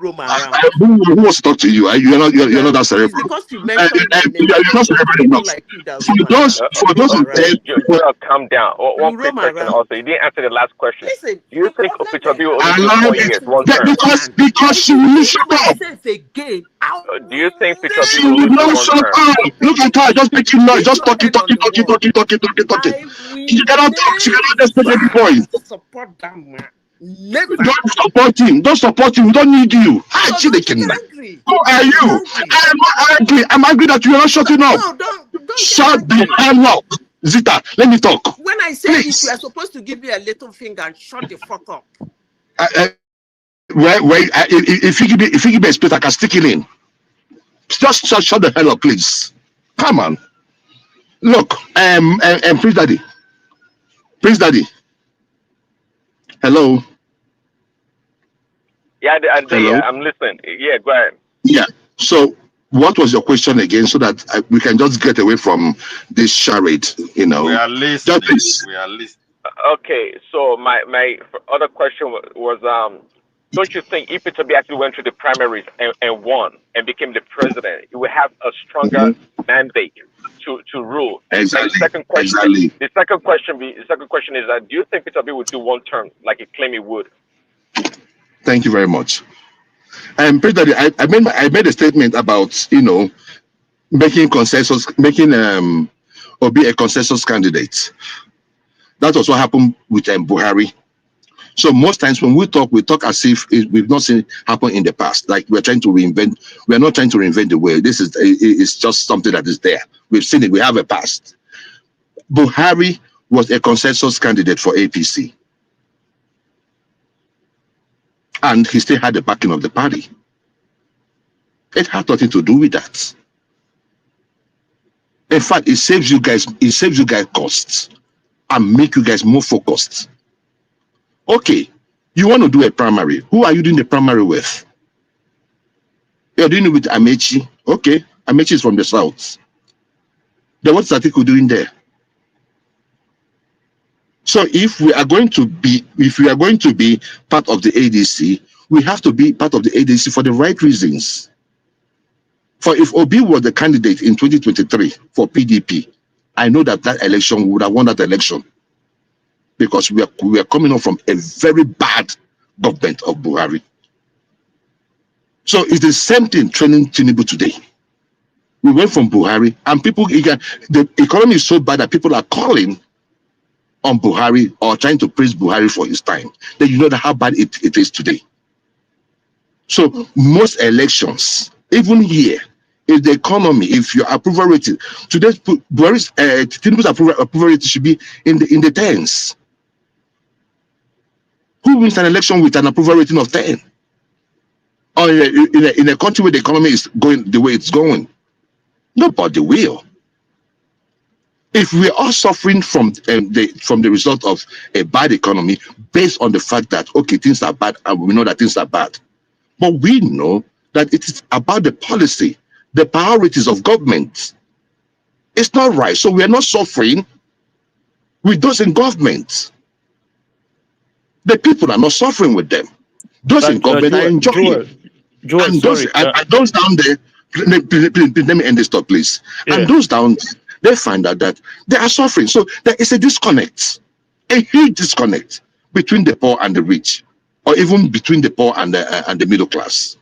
wants to talk to you? You're not that cerebral. Because you mentioned you're not cerebral enough. For those who calm down. One quick question also. You didn't answer the last question. Do you think Peter Obi will only do 4 years, one term? Because she will shut up. Do you think Peter Obi will only do 1 term? Look at her, just making noise, just talking. She cannot talk, she cannot just take any point. Support that man. Never. Don't support him. We don't need you. Who are you? I am not angry. I'm angry that you are not shutting up. No, don't shut the hell up. Zita, let me talk. When I say this, you are supposed to give me a little finger and shut the fuck up. If you give me a space, I can stick it in. Just shut the hell up, please. Come on. Look, Prince Daddy. Hello. Yeah, I'm listening. Yeah, go ahead. Yeah. So, what was your question again, so that we can just get away from this charade? We are listening. Okay. So my other question was don't you think if Peter Obi actually went through the primaries and won and became the president, he would have a stronger mandate to rule? Exactly. The second question is that do you think Peter Obi would do 1 term like he claimed he would? Thank you very much. President, I made a statement about making Obi a consensus candidate. That was what happened with Buhari. So most times when we talk as if we've not seen it happen in the past. Like we're trying to reinvent. We're not trying to reinvent the wheel. This is just something that is there. We've seen it. We have a past. Buhari was a consensus candidate for APC. And he still had the backing of the party. It had nothing to do with that. In fact, it saves you guys costs and make you guys more focused. Okay, you want to do a primary. Who are you doing the primary with? You're doing it with Amechi. Okay, Amechi is from the south. Then what's Atiku doing there? So if we are going to be part of the ADC, we have to be part of the ADC for the right reasons. For if Obi was the candidate in 2023 for PDP, I know that election would have won that election, because we are coming up from a very bad government of Buhari. So it's the same thing training Tinubu today. We went from Buhari, and the economy is so bad that people are calling on Buhari or trying to praise Buhari for his time. Then you know how bad it is today. So most elections, even here, if the economy, if your approval rating, today's Tinubu's approval rating should be in the tens. Who wins an election with an approval rating of 10? Or in a country where the economy is going the way it's going? Nobody will. If we are suffering from the result of a bad economy based on the fact that, okay, things are bad, and we know that things are bad, but we know that it is about the policy, the priorities of government. It's not right. So we are not suffering with those in government. The people are not suffering with them. Those in government are enjoying. Joel, and those down there, let me end this talk, please. Yeah. And those down there, they find out that they are suffering. So there is a disconnect, a huge disconnect between the poor and the rich, or even between the poor and the middle class.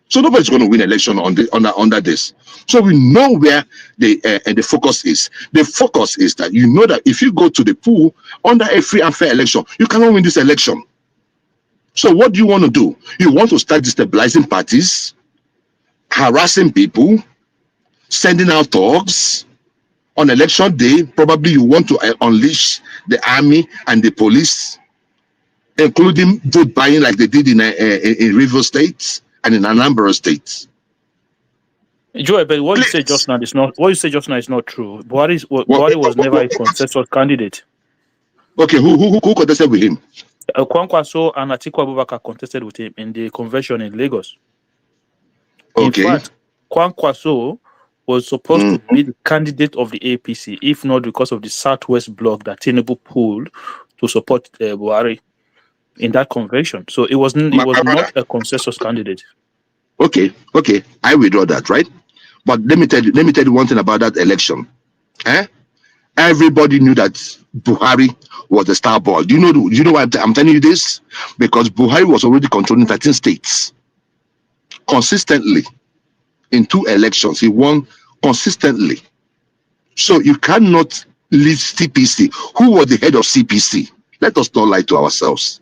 So nobody's going to win election under this. So we know where the focus is. The focus is that you know that if you go to the pool under a free and fair election, you cannot win this election. So what do you want to do? You want to start destabilizing parties, harassing people, sending out thugs. On election day, probably you want to unleash the army and the police, including vote buying like they did in Rivers State and in Anambra State. Joel, but what you say just now is not true. Buhari was never a consensus candidate. Okay, who contested with him? Kwankwaso and Atiku Abubakar contested with him in the convention in Lagos. Okay. In fact, Kwankwaso was supposed to be the candidate of the APC, if not because of the Southwest bloc that Tinubu pulled to support Buhari in that convention. So it was not a consensus candidate. Okay, I withdraw that, right? But let me tell you one thing about that election. Everybody knew that Buhari was the star boy. Do you know why I'm telling you this? Because Buhari was already controlling 13 states consistently. In 2 elections, he won consistently. So you cannot leave CPC. Who was the head of CPC? Let us not lie to ourselves.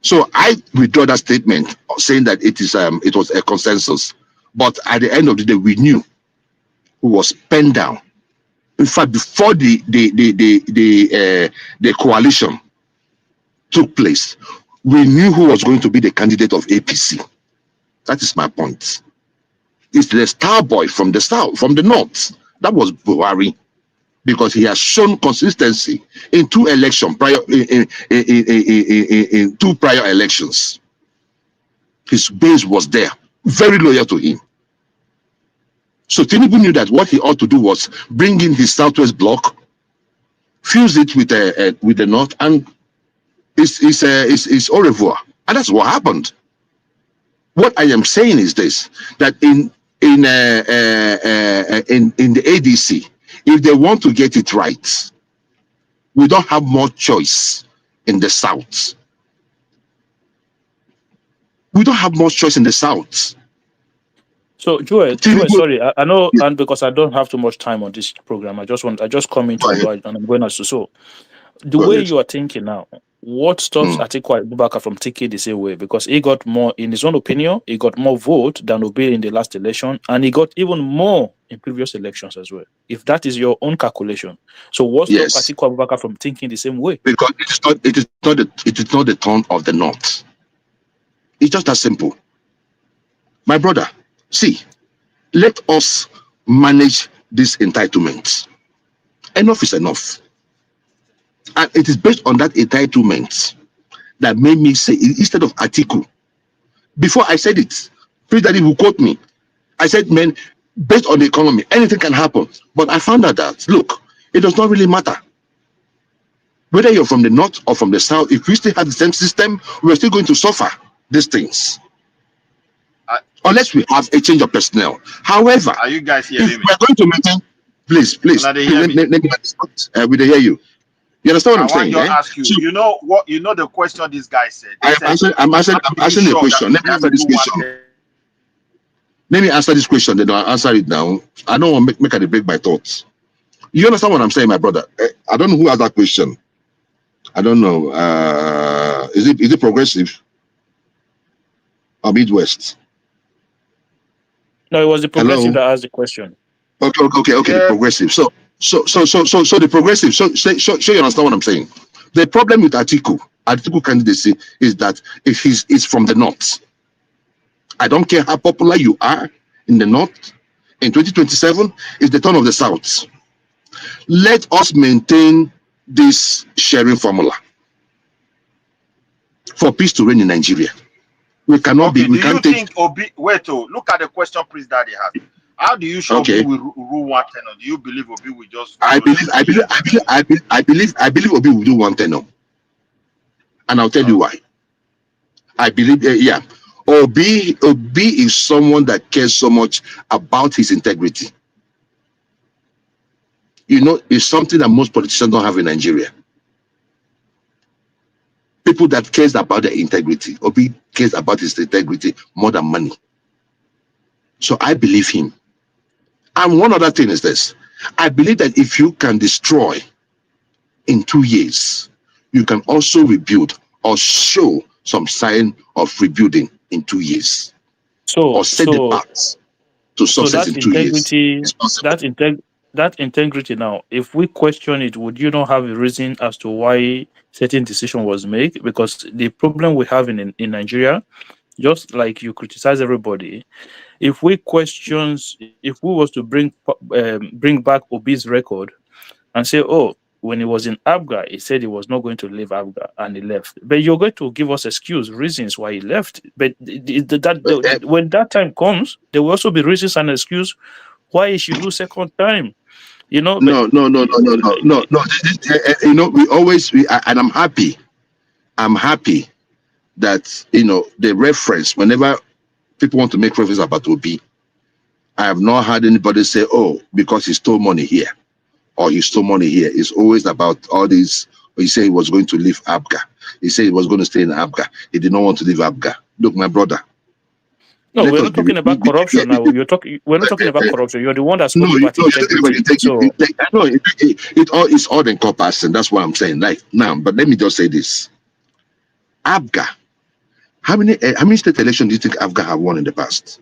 So I withdraw that statement saying that it was a consensus. But at the end of the day, we knew who was penned down. In fact, before the coalition took place, we knew who was going to be the candidate of APC. That is my point. It's the star boy from the south, from the north. That was Buhari, because he has shown consistency in 2 elections in 2 prior elections. His base was there, very loyal to him. So Tinubu knew that what he ought to do was bring in his Southwest bloc, fuse it with the north, and it's au revoir. And that's what happened. What I am saying is this: that in the ADC, if they want to get it right, we don't have more choice in the south. We don't have much choice in the south. So Joel, sorry, I know, and because I don't have too much time on this program, I just come into it, and I'm going to so the way you are thinking now. What stops Atiku Abubakar from taking the same way? Because he got more, in his own opinion, he got more vote than Obi in the last election, and he got even more in previous elections as well. If that is your own calculation, so what stops Atiku Abubakar from thinking the same way? Because it is not the tone of the north. It's just that simple. My brother, see, let us manage this entitlement. Enough is enough. And it is based on that entitlement that made me say, instead of Atiku, before I said it, Prince Daddy will quote me. I said, man, based on the economy, anything can happen. But I found out that, look, it does not really matter. Whether you're from the north or from the south, if we still have the same system, we're still going to suffer these things. Unless we have a change of personnel. However, Are you guys if hearing me? we're going to maintain, please, Una dey hear me? let me we dey hear you. You understand what I I'm want saying? to Eh? ask you. So You know what? You know the question this guy said. He said, I'm "How are you asking the sure that question. Let me answer this people question. want it?" Let me answer this question, then I'll answer it now. I don't want to make it break my thoughts. You understand what I'm saying, my brother? I don't know who asked that question. I don't know. Is it progressive or Midwest? No, it was the progressive Hello? that asked the question. Okay. Yeah. Progressive. So the progressive. So you understand what I'm saying? The problem with Atiku candidacy is that if he's from the north, I don't care how popular you are in the north. In 2027, it's the turn of the south. Let us maintain this sharing formula for peace to reign in Nigeria. We cannot Okay. be. We Do can't you take. think Obi? Wait, look at the question Prince Daddy has. How do you show Okay. Obi will rule one tenor? Do you believe Obi will just? I believe Obi will do one tenor, and I'll tell you why. I believe, yeah, Obi is someone that cares so much about his integrity. You know, it's something that most politicians don't have in Nigeria. People that cares about their integrity. Obi cares about his integrity more than money. So I believe him. And one other thing is this. I believe that if you can destroy in 2 years, you can also rebuild or show some sign of rebuilding in 2 years. Or set the path to success in 2 years. That integrity now, if we question it, would you not have a reason as to why certain decision was made? Because the problem we have in Nigeria, just like you criticize everybody, if we was to bring back Obi's record and say, oh, when he was in Abga, he said he was not going to leave Abga and he left. But you're going to give us reasons why he left. But when that time comes, there will also be reasons and excuse why he should do second time. You know. No. You know, and I'm happy. I'm happy that the reference whenever people want to make reference about Obi, I have not had anybody say, oh, because he stole money here or he stole money here. It's always about all these. He said he was going to leave Abga. He said he was going to stay in Abga. He did not want to leave Abga. Look, my brother. No, we're not talking about corruption now. We're not talking about corruption. You're the one that spoke about integrity. It's all encompassing. That's what I'm saying. Like now, but let me just say this: Abga. How many state elections do you think Abga have won in the past?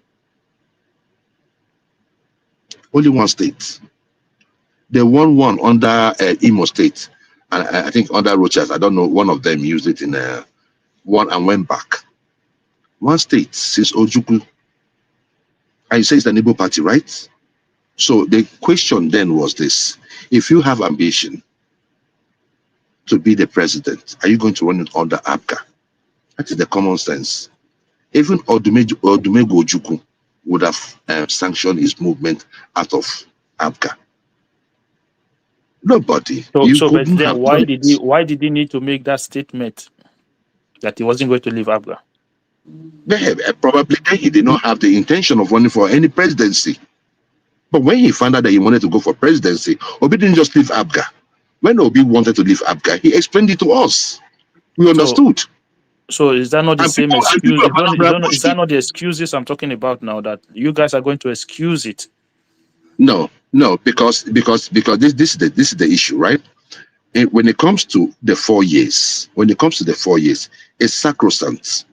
Only one state. They won one under Imo State, and I think under Rochas. I don't know. One of them used it in one and went back. One state since Ojukwu. And you say it's the Igbo party, right? So the question then was this: if you have ambition to be the president, are you going to run it under Abga? That is the common sense. Even Odumegwu Ojukwu would have sanctioned his movement out of Abga. Nobody. So but then why did he need to make that statement that he wasn't going to leave Abga? Probably he did not have the intention of running for any presidency. But when he found out that he wanted to go for presidency, Obi didn't just leave Abga. When Obi wanted to leave Abga, he explained it to us. We understood. So is that not the same excuse? Is that not the excuses I'm talking about now, that you guys are going to excuse it? No, because this is the issue, right? When it comes to the 4 years, it's sacrosanct.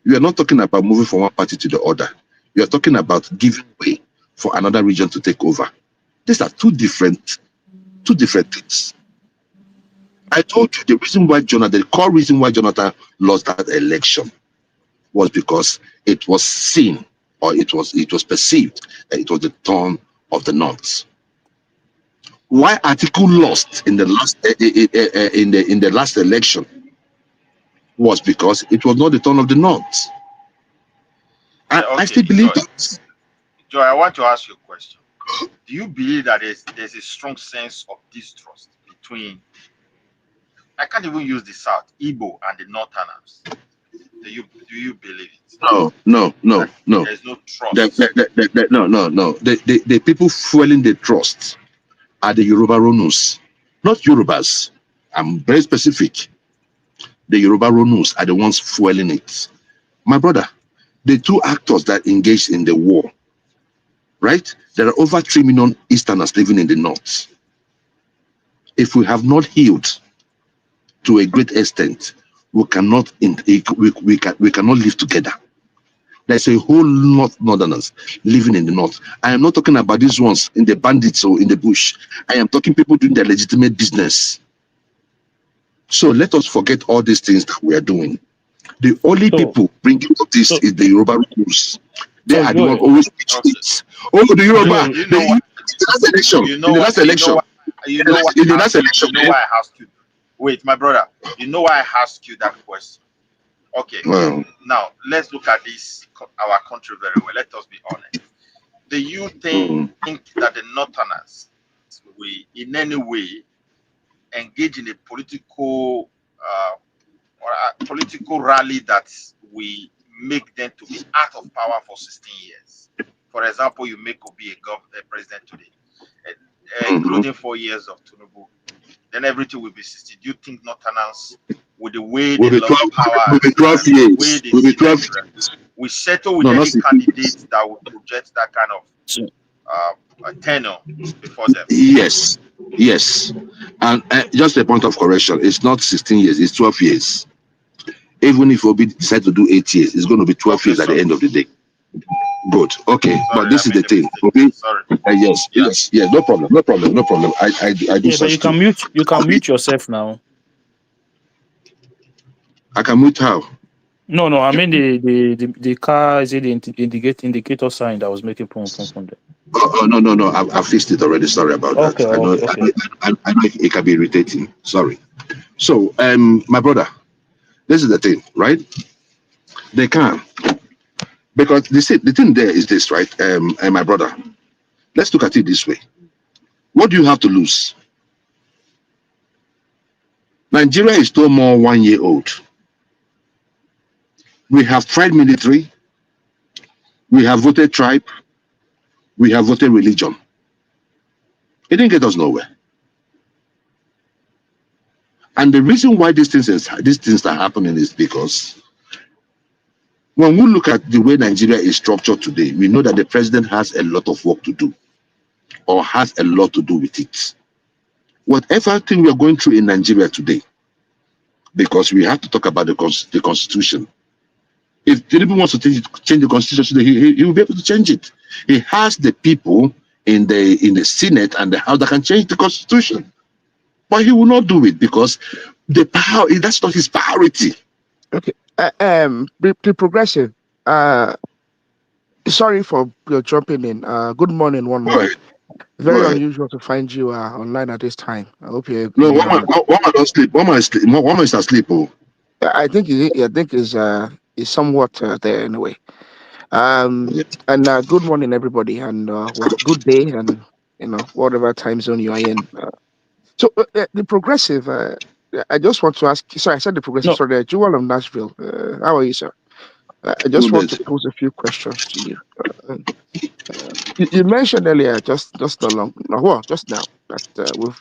We are not talking about moving from one party to the other. We are talking about giving way for another region to take over. These are two different things. I told you the core reason why Jonathan lost that election was because it was seen, or it was perceived that it was the turn of the North. Why Atiku lost in the last election was because it was not the turn of the North. I still believe that. Joy, I want to ask you a question. Do you believe that there's a strong sense of distrust between I can't even use the South, Igbo and the Northerners. Do you believe it? No. There's no trust. No. The people fueling the trust are the Yoruba Ronus, not Yorubas. I'm very specific. The Yoruba Ronus are the ones fueling it. My brother, the two actors that engaged in the war, right? There are over 3 million Easterners living in the North. If we have not healed to a great extent, we cannot live together. There's a whole lot of Northerners living in the North. I am not talking about these ones in the bandits or in the bush. I am talking people doing their legitimate business. So let us forget all these things that we are doing. The only people bringing up this is the Yoruba rules. They are the one always teach it. Oh, the Yoruba. In the last election. You know why I asked you. Wait, my brother. You know why I asked you that question? Okay. Well, now let's look at this, our country very well. Let us be honest. Do you think that the Northerners will in any way engage in a political rally that we make them to be out of power for 16 years? For example, you make Obi a president today, including 4 years of Tinubu, then everything will be 60. Do you think Northerners, with the way they love power, will be 12 years. Will be 12 years. We settle with any candidate that will project that kind of tenure before them? Yes. And just a point of correction, it's not 16 years, it's 12 years. Even if Obi decide to do 8 years, it's going to be 12 years at the end of the day. Good. Okay. But this is the thing. Okay. Yes. No problem. I do. Yeah, but you can mute yourself now. I can mute how? No. I mean the car, is it the indicator sign that was making pum there? Oh, no. I fixed it already. Sorry about that. I know. Okay. I know it can be irritating. Sorry. So, my brother, this is the thing, right? They can, because the thing there is this, right? And my brother, let's look at it this way. What do you have to lose? Nigeria is still more 1 year old. We have tried military. We have voted tribe. We have voted religion. It didn't get us nowhere. And the reason why these things are happening is because when we look at the way Nigeria is structured today, we know that the president has a lot of work to do, or has a lot to do with it. Whatever thing we are going through in Nigeria today, because we have to talk about the constitution. If Tinubu wants to change the constitution today, he will be able to change it. He has the people in the Senate and the House that can change the constitution. But he will not do it because the power, that's not his priority. Okay. The progressive. Sorry for your jumping in. Good morning, one more. Very unusual to find you online at this time. I hope you're. No, one man don't sleep. One man is asleep. Oh. I think is somewhat there anyway. And good morning, everybody, and good day, and whatever time zone you are in. So the progressive. I just want to ask. Sorry, I said the progressive. No. Sorry, Jewel of Nashville. How are you, sir? I just want to pose a few questions to you. You mentioned earlier, just now, that we've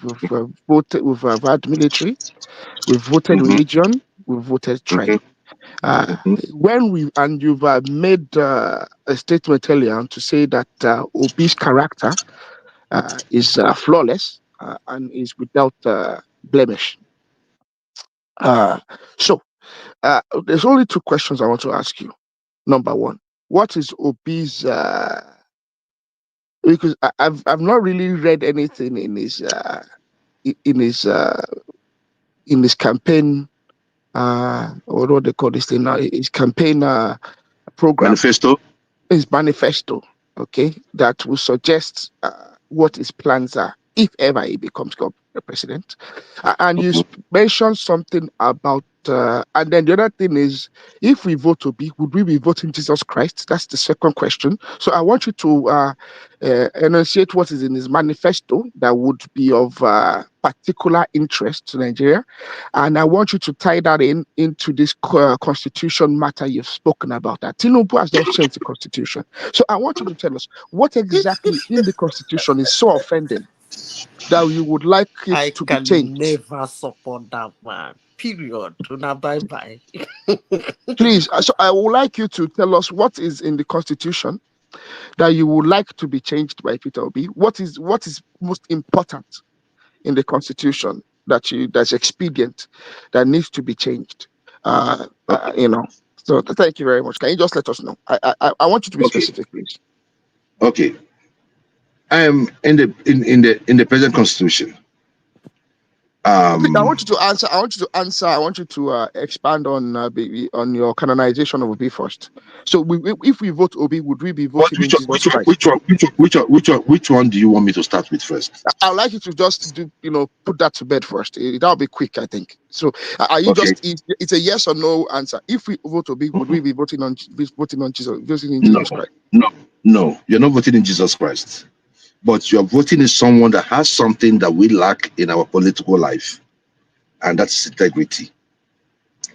voted, we've had military, we've voted religion, we've voted tribe. When you've made a statement earlier to say that Obi's character is flawless and is without blemish. So there's only two questions I want to ask you. Number one, what is Obi's? Because I've not really read anything in his campaign. Or what they call this thing now? His campaign program. Manifesto. His manifesto. Okay, that will suggest what his plans are if ever he becomes President. And you mentioned something about, and then the other thing is, if we vote to be, would we be voting Jesus Christ? That's the second question. So I want you to enunciate what is in his manifesto that would be of particular interest to Nigeria. And I want you to tie that into this constitution matter you've spoken about. That Tinubu has not changed the constitution. So I want you to tell us what exactly in the constitution is so offending that you would like it to be changed. Never support that man. Period. Bye bye. Please, so I would like you to tell us what is in the constitution that you would like to be changed by Peter Obi. What is most important in the constitution that's expedient that needs to be changed? So thank you very much. Can you just let us know? I want you to be specific, please. Okay. In the present constitution. I want you to answer. I want you to expand on your canonization of Obi first. So, if we vote Obi, would we be voting in Jesus Christ? Which one do you want me to start with first? I'd like you to just put that to bed first. That'll be quick, I think. So, are you it's a yes or no answer. If we vote Obi, would we be voting in Jesus Christ? No, you're not voting in Jesus Christ. But you're voting in someone that has something that we lack in our political life, and that's integrity.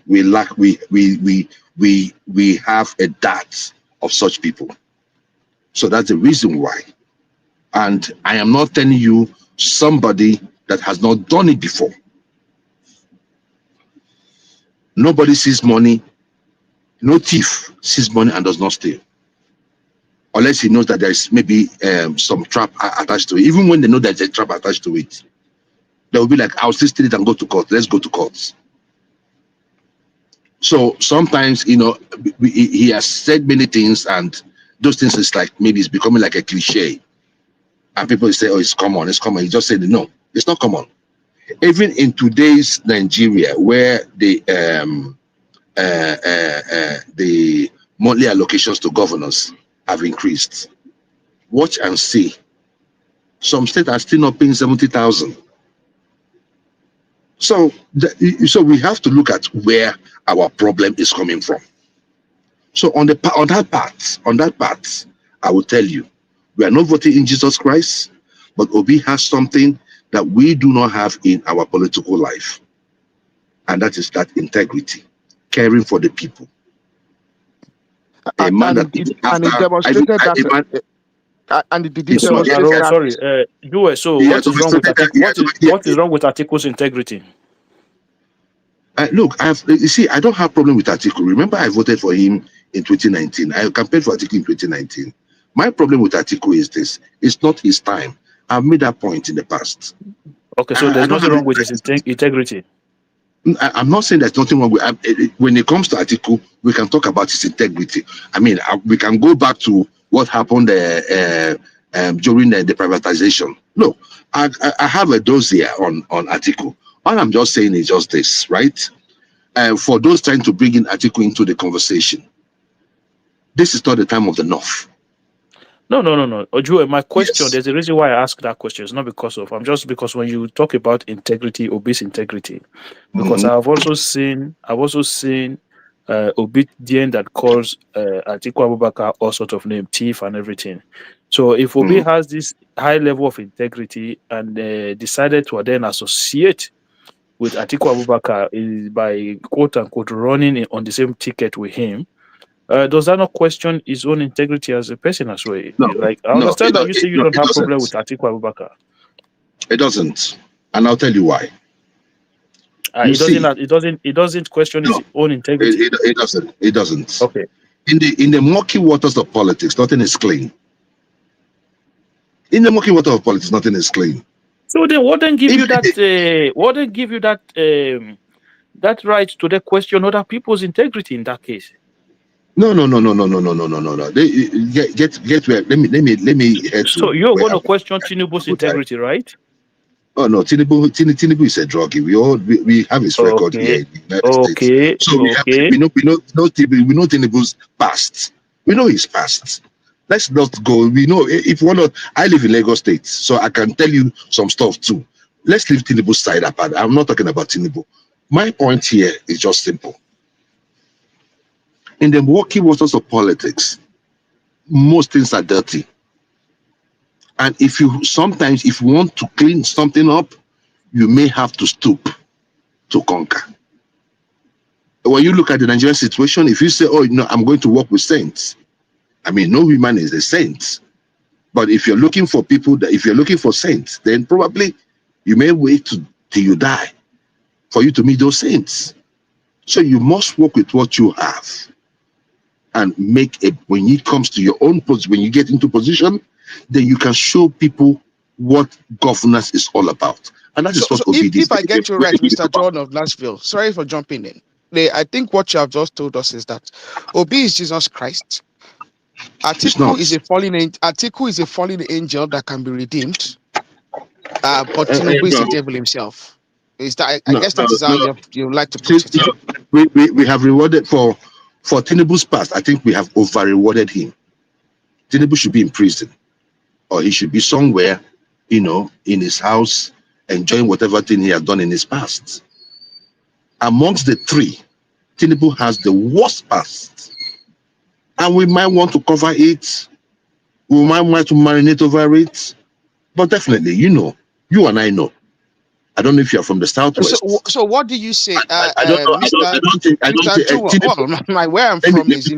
We lack. We have a dearth of such people. So that's the reason why. And I am not telling you somebody that has not done it before. Nobody sees money. No thief sees money and does not steal. Unless he knows that there is maybe some trap attached to it. Even when they know there's a trap attached to it, they will be like, I'll still steal it and go to court. Let's go to court. So sometimes, he has said many things, and those things is like, maybe it's becoming like a cliche. And people say, oh, it's common, it's common. He just said, no, it's not common. Even in today's Nigeria, where the monthly allocations to governors have increased. Watch and see. Some states are still not paying 70,000. So we have to look at where our problem is coming from. So on that part, I will tell you, we are not voting in Jesus Christ, but Obi has something that we do not have in our political life, and that is that integrity, caring for the people. And it demonstrated that. And it did demonstrate that. Sorry, so what is wrong with Atiku's integrity? Look, I don't have problem with Atiku. Remember, I voted for him in 2019. I campaigned for Atiku in 2019. My problem with Atiku is this: it's not his time. I've made that point in the past. Okay, so there's nothing wrong with his integrity. I'm not saying there's nothing wrong with when it comes to Atiku, we can talk about his integrity. I mean, we can go back to what happened during the privatization. No, I have a dossier on Atiku. All I'm just saying is just this, right? For those trying to bring in Atiku into the conversation, this is not the time of the North. No. Ojuwe, my question, there's a reason why I ask that question. It's not because because when you talk about integrity, Obi's integrity, because I've also seen Obi that calls Atiku Abubakar all sort of name, thief and everything. So if Obi has this high level of integrity and decided to then associate with Atiku Abubakar by quote unquote running on the same ticket with him, does that not question his own integrity as a person as well? I understand that you say you don't have problem with Atiku Abubakar. It doesn't, and I'll tell you why. It doesn't question his own integrity. It doesn't. Okay. In the murky waters of politics, nothing is clean. In the murky water of politics, nothing is clean. So then, what then give you that? What then give you that? That right to the question other people's integrity in that case? No. Get where. Let me head. So you're going to question Tinubu's integrity, right? Oh no, Tinubu is a druggie. We have his record here in the United States. So we know Tinubu's past. We know his past. Let's not go. We know if one of I live in Lagos State, so I can tell you some stuff too. let's leave Tinubu's side apart. I'm not talking about Tinubu. My point here is just simple. In the murky waters of politics, most things are dirty. And if you want to clean something up, you may have to stoop to conquer. When you look at the Nigerian situation, if you say, oh, no, I'm going to work with saints, I mean, no human is a saint. But if you're looking for saints, then probably you may wait till you die for you to meet those saints. So you must work with what you have and when it comes to your own position, when you get into position, then you can show people what governance is all about. And that is what if I get you right, Mr. John of Nashville, sorry for jumping in. I think what you have just told us is that Obi is Jesus Christ. Atiku is a fallen angel that can be redeemed. But Tinubu is the devil himself. Is that? I guess that is how you like to put it. We have rewarded for Tinubu's past. I think we have over-rewarded him. Tinubu should be in prison, or he should be somewhere, in his house, enjoying whatever thing he has done in his past. Amongst the three, Tinubu has the worst past, and we might want to cover it. We might want to marinate over it, but definitely, you and I know. I don't know if you're from the Southwest. So what do you say? I don't think. Where I'm from is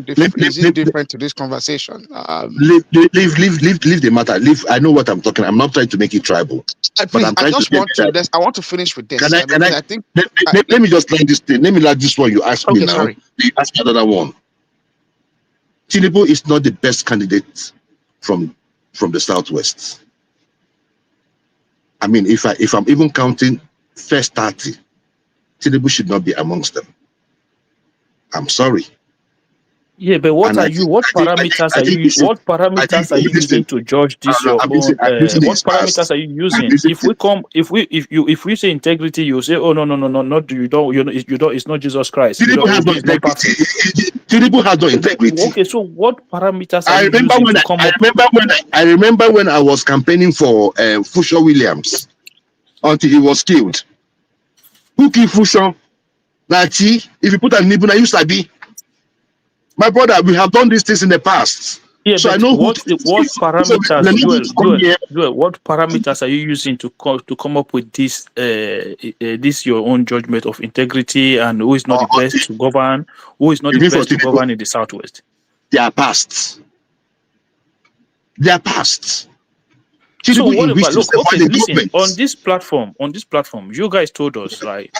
indifferent to this conversation. Leave the matter. I know what I'm talking. I'm not trying to make it tribal. I want to finish with this. Let me just land this thing. Let me land this one you asked me now. Sorry. You ask me another one. Tinubu is not the best candidate from the Southwest. I mean, if I'm even counting first 30, Tinubu should not be amongst them. I'm sorry. Yeah, but what parameters are you using to judge this? What parameters are you using? If we say integrity, you say, oh no, not you don't. It's not Jesus Christ. Tinubu has no integrity. Tinubu has no integrity. Okay, so what parameters I remember when I was campaigning for Fusho Williams until he was killed. Who killed Fusho? Nachi. If you put a Nibu, you sabi. My brother, we have done these things in the past. Yeah, so I know what parameters. Joel, what parameters are you using to come up with this your own judgment of integrity and who is not the best to govern, who is not the best to govern in the Southwest? They are past. So what about listen, on this platform, you guys told us, right?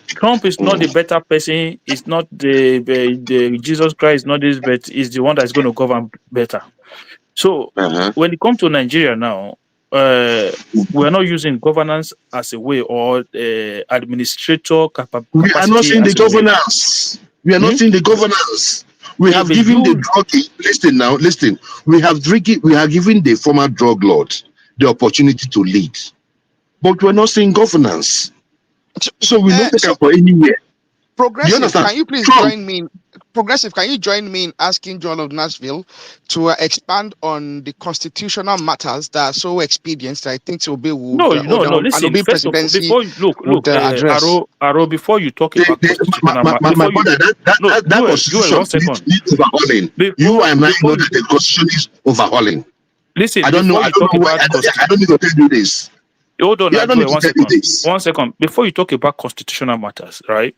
Trump is not the better person. It's not the Jesus Christ, not this, but is the one that's going to govern better. So when it comes to Nigeria now, we're not using governance as a way or administrator capacity. We are not seeing the governance. We are not seeing the governance. We have given the drug. Listen. We are giving the former drug lord the opportunity to lead, but we're not seeing governance. So we don't take up for anywhere. Progressive, can you please join me? Progressive, can you join me in asking John of Nashville to expand on the constitutional matters that are so expedient that I think Obi would listen. First of all, before you talk about constitutional matters, Joel, 1 second. You and I know that the constitution is overhauling. Listen, I don't know. I don't need to tell you this. Hold on, 1 second. Before you talk about constitutional matters, right?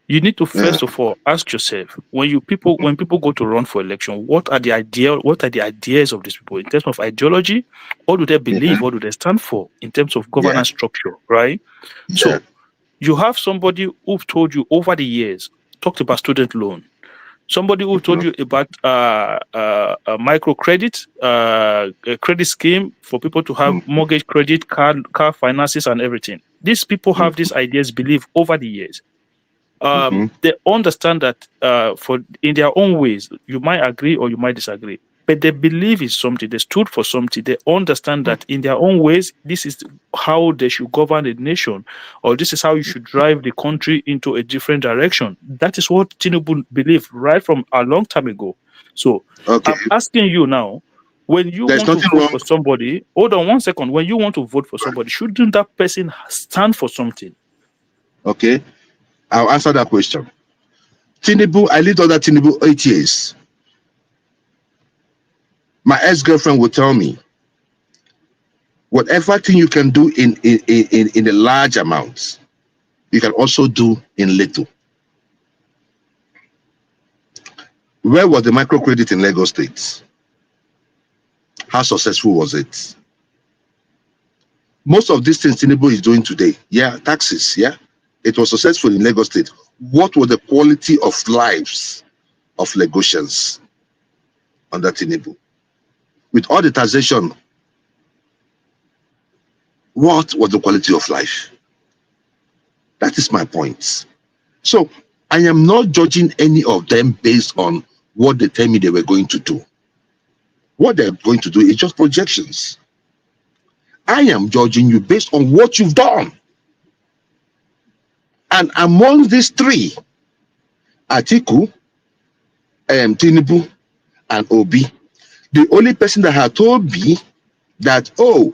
You need to first of all ask yourself, when people go to run for election, what are the ideas of these people in terms of ideology? What do they believe? What do they stand for in terms of governance structure, right? So you have somebody who've told you over the years, talked about student loan. Somebody who told you about a microcredit, a credit scheme for people to have mortgage credit, car finances, and everything. These people have these ideas, believe over the years. They understand that in their own ways, you might agree or you might disagree, but they believe in something. They stood for something. They understand that in their own ways, this is how they should govern the nation, or this is how you should drive the country into a different direction. That is what Tinubu believed right from a long time ago. So I'm asking you now, When you There's want to nothing vote wrong. for somebody, hold on 1 second. When you want to vote for somebody, shouldn't that person stand for something? Okay, I'll answer that question. Tinubu, I lived under Tinubu 8 years. My ex-girlfriend would tell me, whatever thing you can do in a large amount, you can also do in little. Where was the microcredit in Lagos State? How successful was it? Most of these things Tinubu is doing today, yeah, taxes, yeah, it was successful in Lagos State. What was the quality of lives of Lagosians under Tinubu? With all the taxation, what was the quality of life? That is my point. So I am not judging any of them based on what they tell me they were going to do. What they're going to do is just projections. I am judging you based on what you've done. And among these three, Atiku, Tinubu, and Obi, the only person that had told me that, oh,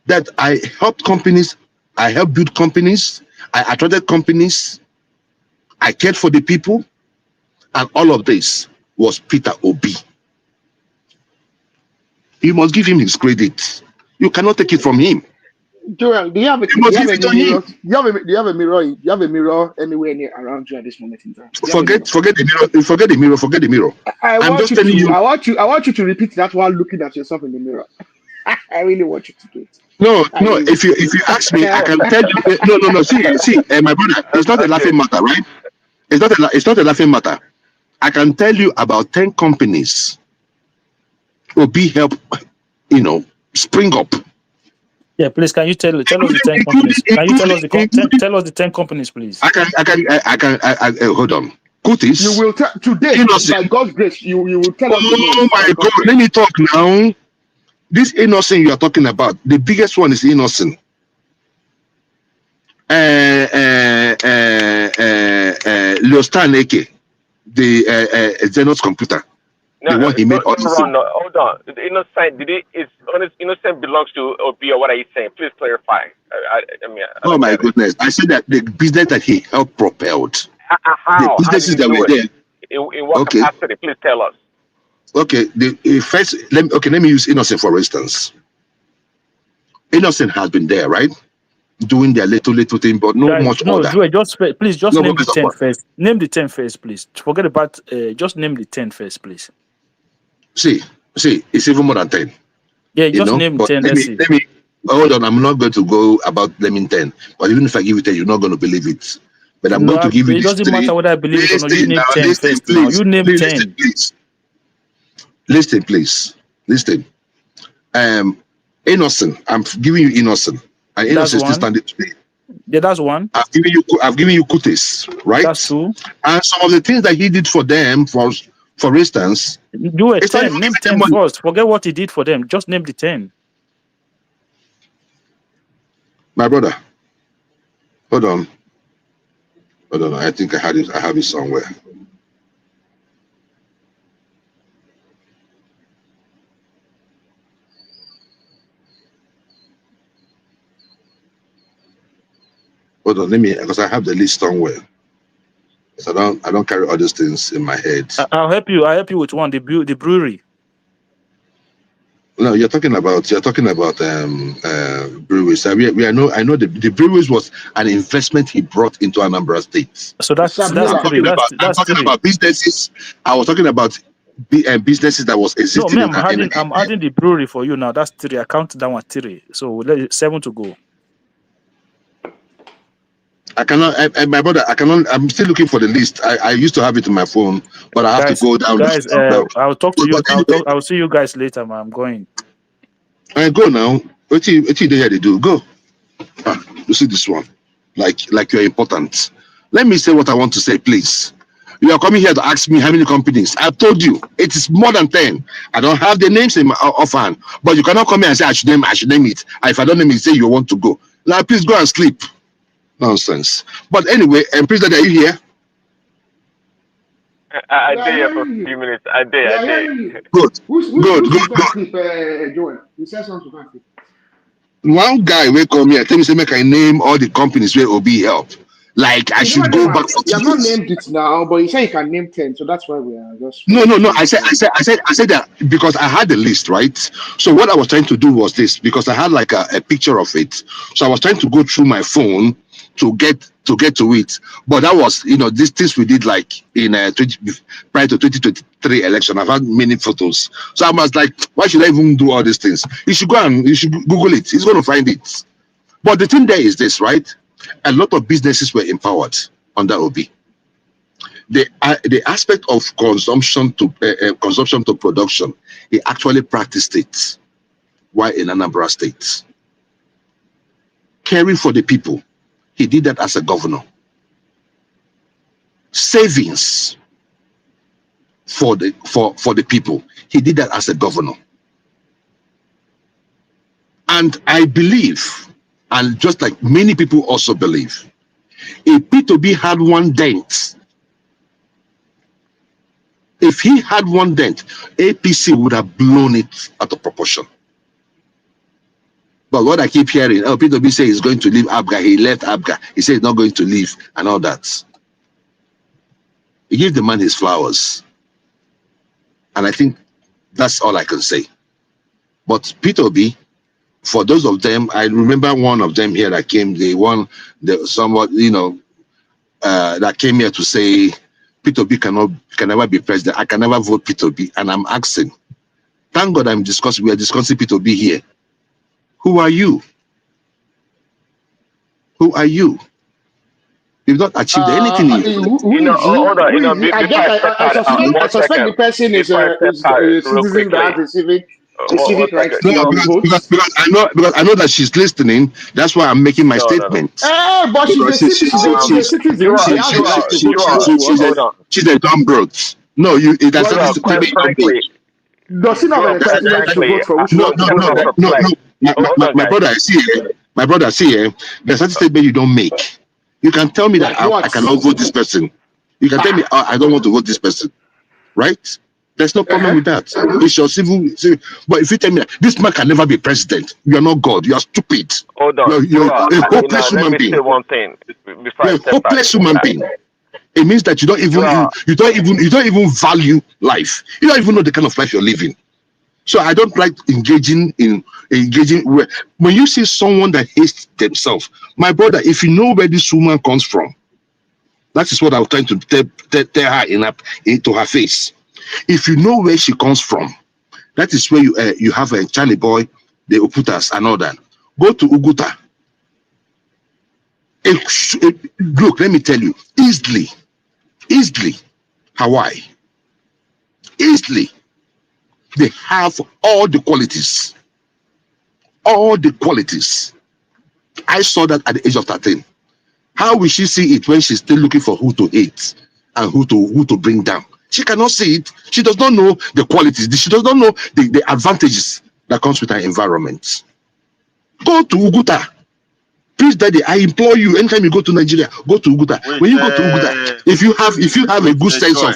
that I helped companies, I helped build companies, I attracted companies, I cared for the people, and all of this was Peter Obi. You must give him his credit. You cannot take it from him. Joel, do you have a You must give it to him. do you have a mirror? Do you have a mirror anywhere near around you at this moment in time? Forget the mirror. I'm just telling you. I want you to repeat that while looking at yourself in the mirror. I really want you to do it. No. If you ask me, I can tell you. No. See, my brother, it's not a laughing matter, right? It's not a laughing matter. I can tell you about 10 companies will be help, spring up. Yeah, please. Can you tell us the 10 companies? Can you tell us the 10 companies, please? I can. Hold on. Kutis. You will tell today, by God's grace. You will tell us. Oh my God! Let me talk now. This innocent you are talking about, the biggest one is innocent. Leostan Eke, the Xenos computer, the one he made. Hold on. The innocent, innocent belongs to Obi, or what are you saying? Please clarify. Oh my goodness! I said that the business that he helped propelled. How? The businesses that were there. In what capacity? Please tell us. Okay, let me use Innocent for instance. Innocent has been there, right? Doing their little thing, but no much order. Joey, please name the 10 first. Name the 10 first, please. Forget about just name the 10 first, please. See, it's even more than 10. Yeah, just name 10. Let me hold on. I'm not going to go about naming 10, but even if I give you 10, you're not going to believe it. But I'm going to give you. It doesn't matter whether I believe it or not. You name 10 first. Please, you name 10. Listen, please. Listen. Innocent. I'm giving you Innocent. And Innocent still standing today. Yeah, that's one. I've given you Kutis, right? That's two. And some of the things that he did for them, for instance, do a 10. Name 10 first. Forget what he did for them. Just name the 10. My brother, hold on. I think I have it somewhere. Hold on, because I have the list somewhere. So I don't carry all these things in my head. I'll help you. I'll help you with one. The brewery. No, you're talking about breweries. I know the breweries was an investment he brought into Anambra State. So that's I'm talking about businesses. I was talking about businesses that was existing. No, I'm adding the brewery for you now. That's 3. I count that one 3. So 7 to go. I cannot, my brother. I'm still looking for the list. I used to have it in my phone, but I have to go down. Guys, I'll talk to you. I'll see you guys later, man. I'm going. Go now. What you there they do? Go. You see this one, like you're important. Let me say what I want to say, please. You are coming here to ask me how many companies. I've told you it is more than 10. I don't have the names in my offhand, but you cannot come here and say I should name it. If I don't name it, say you want to go. Now please go and sleep. Nonsense. But anyway, President, are you here? I We are did here for a hearing you. few minutes. We I are did. hearing you. Good, Who should go and sleep, Joel? You said something to go and sleep. One guy will come here, tell me say make I name all the companies where Obi help. Like I You never should name go am. back 40 You have not years. named it now, but you say you can name 10, so that's why we are just No, following no, no. you. I said that because I had the list, right? So what I was trying to do was this, because I had like a picture of it. So I was trying to go through my phone to get to it. But that was, these things we did like in prior to 2023 election. I've had many photos. So I was like, why should I even do all these things? You should Google it. He's going to find it. But the thing there is this, right? A lot of businesses were empowered under Obi. The aspect of consumption to production, he actually practiced it while in Anambra State. Caring for the people, he did that as a governor. Savings for the people, he did that as a governor. And I believe, and just like many people also believe, if P2B had one dent, if he had one dent, APC would have blown it out of proportion. But what I keep hearing, P2B say he's going to leave ABGA. He left ABGA. He said he's not going to leave and all that. He gave the man his flowers. And I think that's all I can say. But P2B, for those of them, I remember one of them here that came, that came here to say P2B can never be president. I can never vote P2B. And I'm asking, thank God we are discussing P2B here. Who are you? Who are you? You've not achieved anything. Who is he? Hold on. Who is he? I Before guess I step I out, suspect the person is before I step out, a real citizen that quickly. has a One civic right second. to vote. Because I know that she's listening. That's why I'm making my statement. But she's a citizen. She has the right to vote who she wants. She's a dumb broad. No, that's Joel, not quite frankly, Does he not have quite entitlement to frankly, vote for who she no. wants? My brother, see here. There's certain statement you don't make. You can tell me that I cannot vote this person. You can tell me I don't want to vote this person, right? There's no problem with that. It's your civil. But if you tell me that this man can never be president, you are not God. You are stupid. Hold on. You're a hopeless human being. Let me say one thing before You're I a step hopeless back. human being. It means that you don't even value life. You don't even know the kind of life you're living. So I don't like engaging when you see someone that hates themselves. My brother, if you know where this woman comes from, that is what I was trying to tell her into her face. If you know where she comes from, that is where you have a Charlie boy, the Oputas and all that. Go to Uguta. Look, let me tell you, easily, Hawaii, easily, they have all the qualities. All the qualities. I saw that at the age of 13. How will she see it when she's still looking for who to hate and who to bring down? She cannot see it. She does not know the qualities. She does not know the advantages that comes with her environment. Go to Uguta. Please, Daddy, I implore you, anytime you go to Nigeria, go to Uguta. When you go to Uguta, if you have a good sense of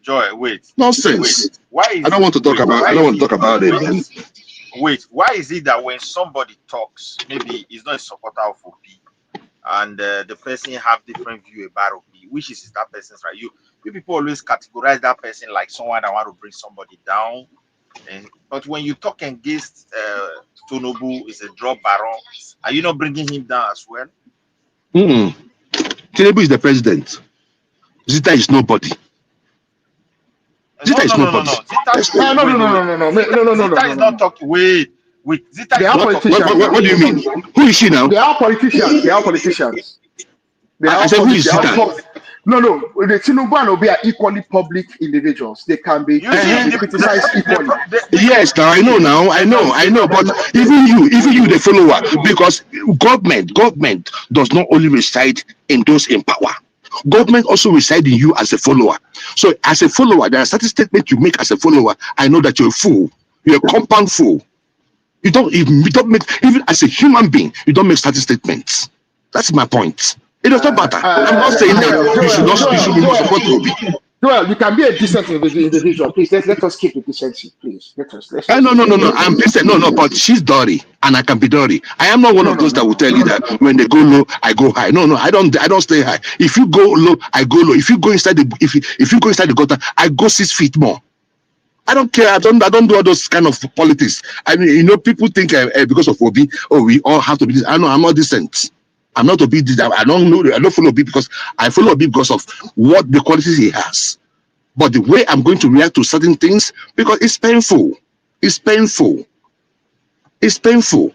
Joy, wait. Nonsense. Wait. Why is I don't want to talk about it. Wait, why is it that when somebody talks, maybe he's not a supporter of OP, and the person have different view about OP, which is that person's right? You people always categorize that person like someone that want to bring somebody down. But when you talk against Tinubu is a drop baron, are you not bringing him down as well? Tinubu is the president. Zita is nobody. Zita is nobody. No. Zita is not talking. Wait. Zita is not talking. What do you mean? Who is she now? They are politicians. I said, who is Zita? No. The Tinubu and Obi are equally public individuals. They can be criticized equally. Yes, now I know. But even you, the follower, because government does not only reside in those in power. Government also reside in you as a follower. So as a follower, there are certain statements you make as a follower. I know that you're a fool. You're a compound fool. You don't make, even as a human being, you don't make certain statements. That's my point. It does not matter. I'm not saying that you should not support Obi. Well, you can be a decent individual. Please, let us keep the decency, please. Let's No. I'm decent. No, but she's dirty, and I can be dirty. I am not one of those that will tell you that when they go low, I go high. No, I don't stay high. If you go low, I go low. If you go inside the if you go inside the gutter, I go 6 feet more. I don't care. I don't do all those kind of politics. I mean, people think because of Obi, we all have to be this. I know I'm not decent. I'm not Obi. I don't follow Obi because I follow Obi because of what the qualities he has. But the way I'm going to react to certain things, because it's painful. It's painful. It's painful.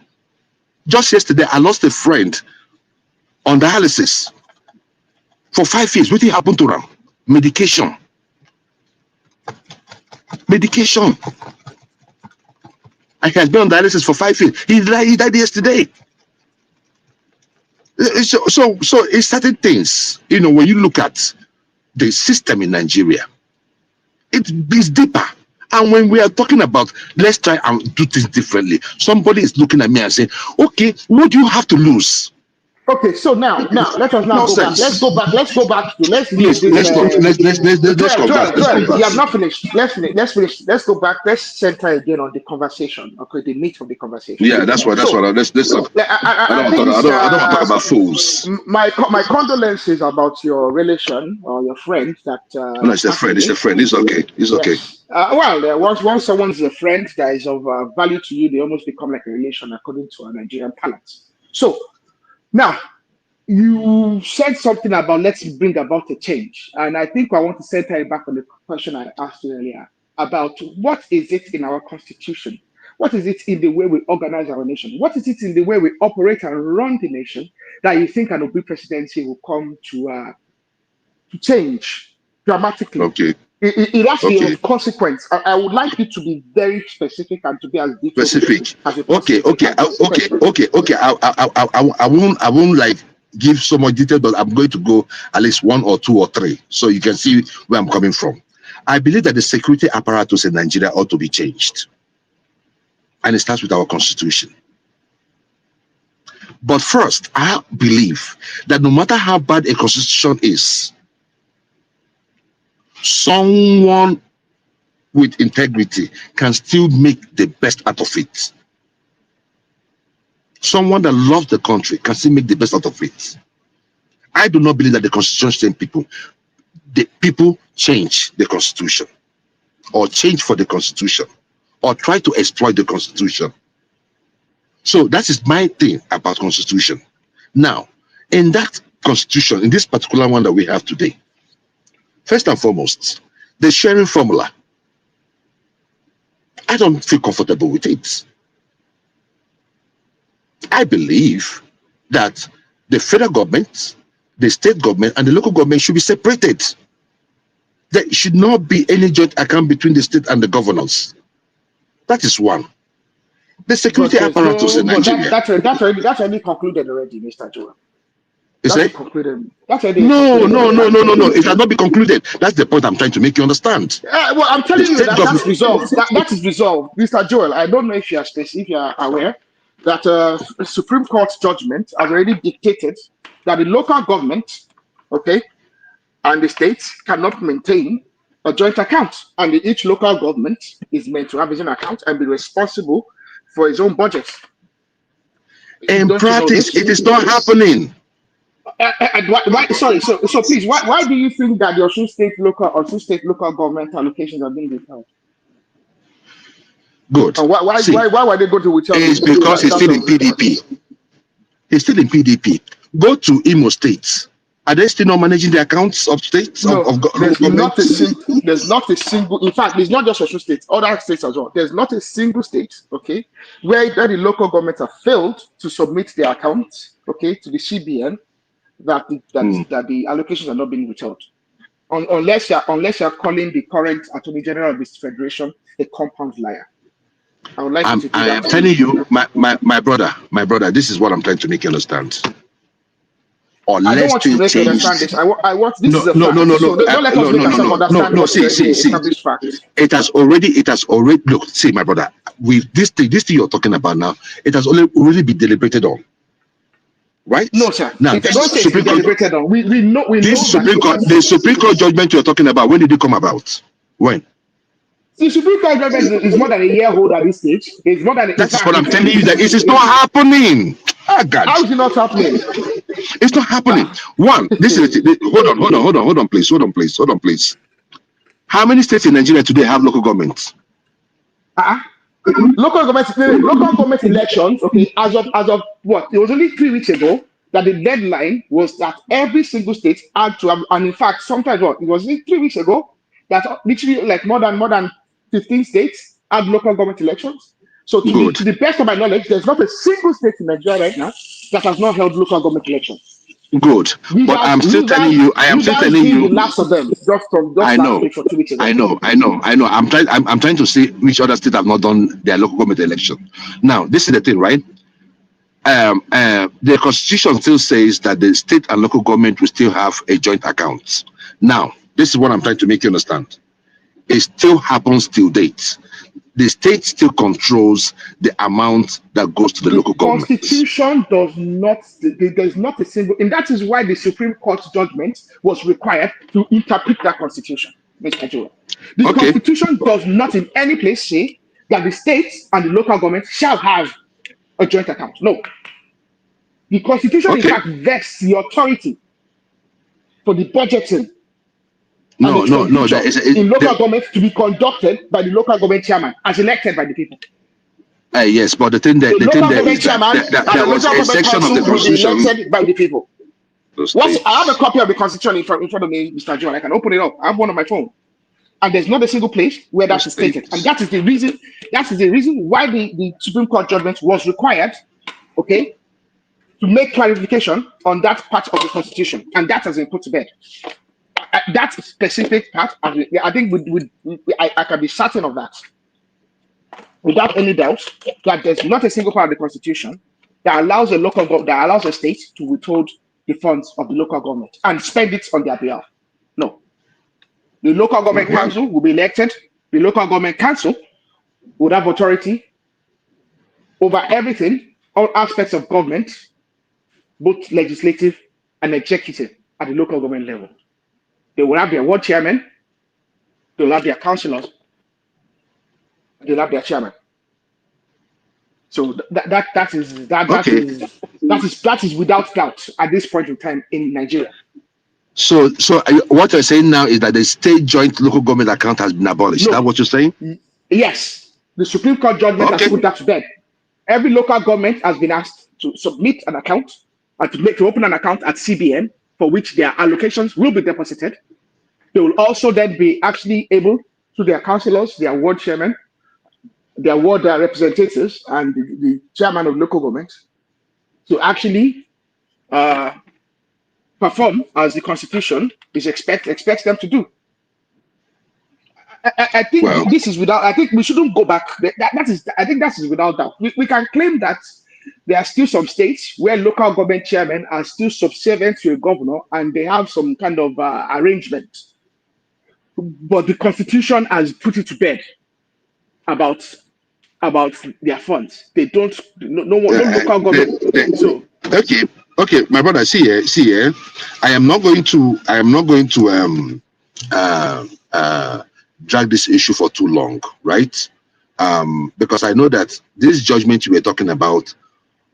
Just yesterday, I lost a friend on dialysis for 5 years. What happened to him? Medication. I has been on dialysis for 5 years. He died yesterday. So it's certain things, when you look at the system in Nigeria, it's deeper. And when we are talking about let's try and do things differently, somebody is looking at me and saying, okay, what do you have to lose? Okay, so now let us now go back. Let's Please, let's converse. You have not finished. Let's finish. Let's go back. Let's center again on the conversation. Okay, the meat of the conversation. Yeah, that's what. Let's talk. I don't want to talk about fools. My condolences about your relation or your friend that. No, it's a friend. It's okay. It's okay. Once someone's a friend that is of value to you, they almost become like a relation according to our Nigerian parlance. So. Now, you said something about let's bring about a change. And I think I want to center it back on the question I asked you earlier about what is it in our constitution? What is it in the way we organize our nation? What is it in the way we operate and run the nation that you think an Obi presidency will come to change dramatically? Okay. It has to be of consequence. I would like you to be very specific and to be as detailed specific. As okay. I won't like give so much detail, but I'm going to go at least 1 or 2 or 3, so you can see where I'm coming from. I believe that the security apparatus in Nigeria ought to be changed, and it starts with our constitution. But first, I believe that no matter how bad a constitution is, someone with integrity can still make the best out of it. Someone that loves the country can still make the best out of it. I do not believe that the constitution changes people. The people change the constitution, or change for the constitution, or try to exploit the constitution. So that is my thing about constitution. Now, in that constitution, in this particular one that we have today, first and foremost, the sharing formula. I don't feel comfortable with it. I believe that the federal government, the state government, and the local government should be separated. There should not be any joint account between the state and the governors. That is one. The security apparatus in Nigeria. That's already concluded already, Mr. Joel. Is it? Concluded. No. It has not been concluded. That's the point I'm trying to make you understand. Well, I'm telling you that's resolved. That is resolved, Mr. Joel. I don't know if you are aware that a Supreme Court judgment has already dictated that the local government, okay, and the states cannot maintain a joint account, and each local government is meant to have its own account and be responsible for its own budget. In practice, it is not happening. Sorry. So please, why do you think that your state local government allocations are being withheld? Good. And why were they going to withhold? It's because he's still in PDP. He's still in PDP. Go to Imo State. Are they still not managing the accounts of states? No, there's not a single. In fact, it's not just Osun State, other states as well. There's not a single state, okay, where the local governments have failed to submit their accounts, okay, to the CBN. That the allocations are not being withheld, unless you're calling the current Attorney General of this federation a compound liar. I would like to do that. I am telling you, my brother, this is what I'm trying to make you understand. I don't want you to make you understand this. I want this is a fact. So don't let us make ourselves understand established fact. It has already look. See, my brother, with this thing you're talking about now, it has already been deliberated on. right? No, sir. Now, It's this those states we Supreme Court, deliberated on. We know this that Supreme Court, the Supreme Court judgment you're talking about, when did it come about? When? the Supreme Court judgment is more than a year old at this stage. It's more than, in That is fact, what I'm telling you, that it is not happening. Ah, God. how is it not happening? It's not happening. One, this is hold on, please. How many states in Nigeria today have local governments? Local government elections. Okay, as of what? It was only 3 weeks ago that the deadline was that every single state had to have, and in fact, sometimes what? It was 3 weeks ago that literally like more than 15 states had local government elections. So to the best of my knowledge, there's not a single state in Nigeria right now that has not held local government elections. Good, but I'm still telling you. I am still telling the you. last of them just I last know. week or 2 weeks ago. I know. I'm trying to see which other states have not done their local government election. Now, this is the thing, right? The constitution still says that the state and local government will still have a joint account. Now, this is what I'm trying to make you understand. It still happens till date. The state still controls the amount that goes to the local government. Constitution does not. There's not a single, and that is why the Supreme Court judgment was required to interpret that constitution, Mr. Joe. The Constitution does not in any place say that the states and the local government shall have a joint account. No. The Constitution, in fact, vests the authority for the budgeting in local government to be conducted by the local government chairman as elected by the people. Yes, but the thing that is that there was a section of the Constitution will be elected by the people. I have a copy of the Constitution in front of me, Mr. John. I can open it up. I have one on my phone, and there's not a single place where that is stated. And that is the reason. That is the reason why the Supreme Court judgment was required. Okay, to make clarification on that part of the Constitution, and that has been put to bed. That specific part, I think I can be certain of that, without any doubt, that there's not a single part of the Constitution that allows a state to withhold the funds of the local government and spend it on their behalf. No, the local government council will be elected. The local government council would have authority over everything, all aspects of government, both legislative and executive at the local government level. They will have their ward chairman, they will have their councillors, they'll have their chairman. So that is without doubt at this point in time in Nigeria. So what you're saying now is that the state joint local government account has been abolished. Is that what you're saying? Yes, the Supreme Court judgment has put that to bed. Every local government has been asked to submit an account and to open an account at CBN for which their allocations will be deposited. They will also then be actually able to their councillors, their ward chairman, their ward representatives, and the chairman of local government to actually perform as the Constitution expects them to do. I think this is without. I think we shouldn't go back. I think that is without doubt. We can claim that there are still some states where local government chairmen are still subservient to a governor and they have some kind of arrangement. But the Constitution has put it to bed about their funds. They don't. No local government. Okay, my brother. See here. I am not going to drag this issue for too long, right? Because I know that this judgment you were talking about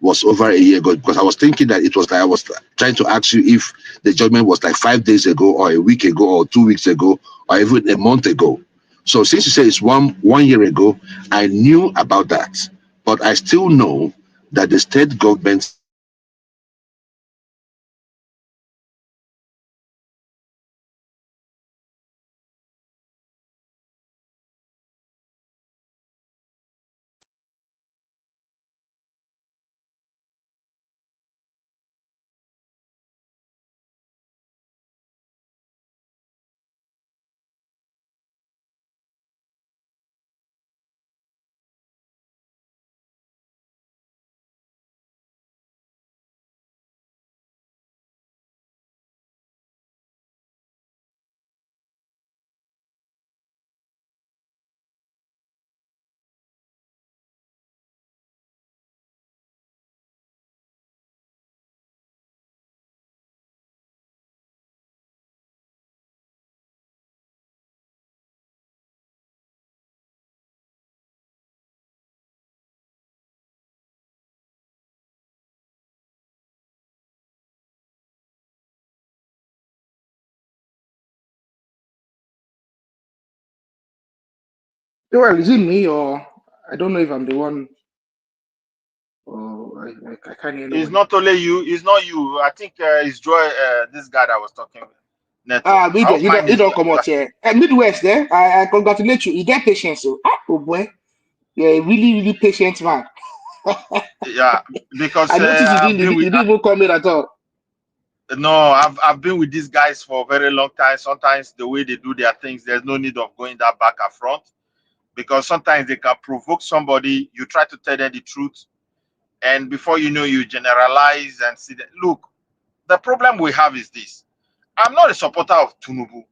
was over a year ago, because I was thinking that it was like I was trying to ask you if the judgment was like 5 days ago or a week ago or 2 weeks ago or even a month ago. So since you say it's one year ago, I knew about that, but I still know that the state government Well, is it me or I don't know if I'm the one? Oh, I can't hear It's nobody. not only you. It's not you. I think it's Joy. This guy that was talking with network. I Midwest, hope mine you is. don't come out here. Midwest, there. I congratulate you. You get patience, so oh boy, you're a really patient man. Yeah, because I noticed you I've didn't been you with. didn't even come in at all. No, I've been with these guys for a very long time. Sometimes the way they do their things, there's no need of going that back and front, because sometimes they can provoke somebody. You try to tell them the truth, and before you know, you generalize and see that. Look, the problem we have is this. I'm not a supporter of Tinubu,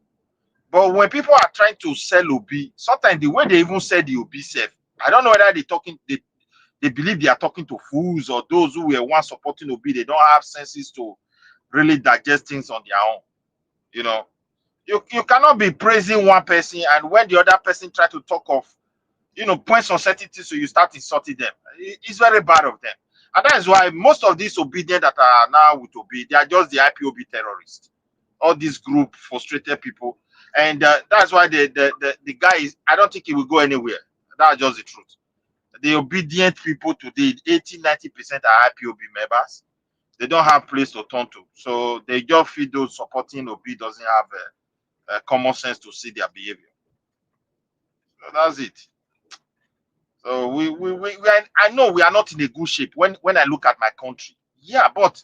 but when people are trying to sell Obi, sometimes the way they even sell the Obi self, I don't know whether they believe they are talking to fools, or those who were once supporting Obi, they don't have senses to really digest things on their own. You know, you cannot be praising one person, and when the other person try to talk of, points on certain things, so you start insulting them. It's very bad of them. And that is why most of these obedient that are now with Obi, they are just the IPOB terrorists. All this group frustrated people. And that's why the guy is, I don't think he will go anywhere. That's just the truth. The obedient people today, 80-90% are IPOB members. They don't have place to turn to. So they just feel those supporting Obi doesn't have common sense to see their behavior. So that's it. So we are, I know we are not in a good shape when I look at my country. Yeah, but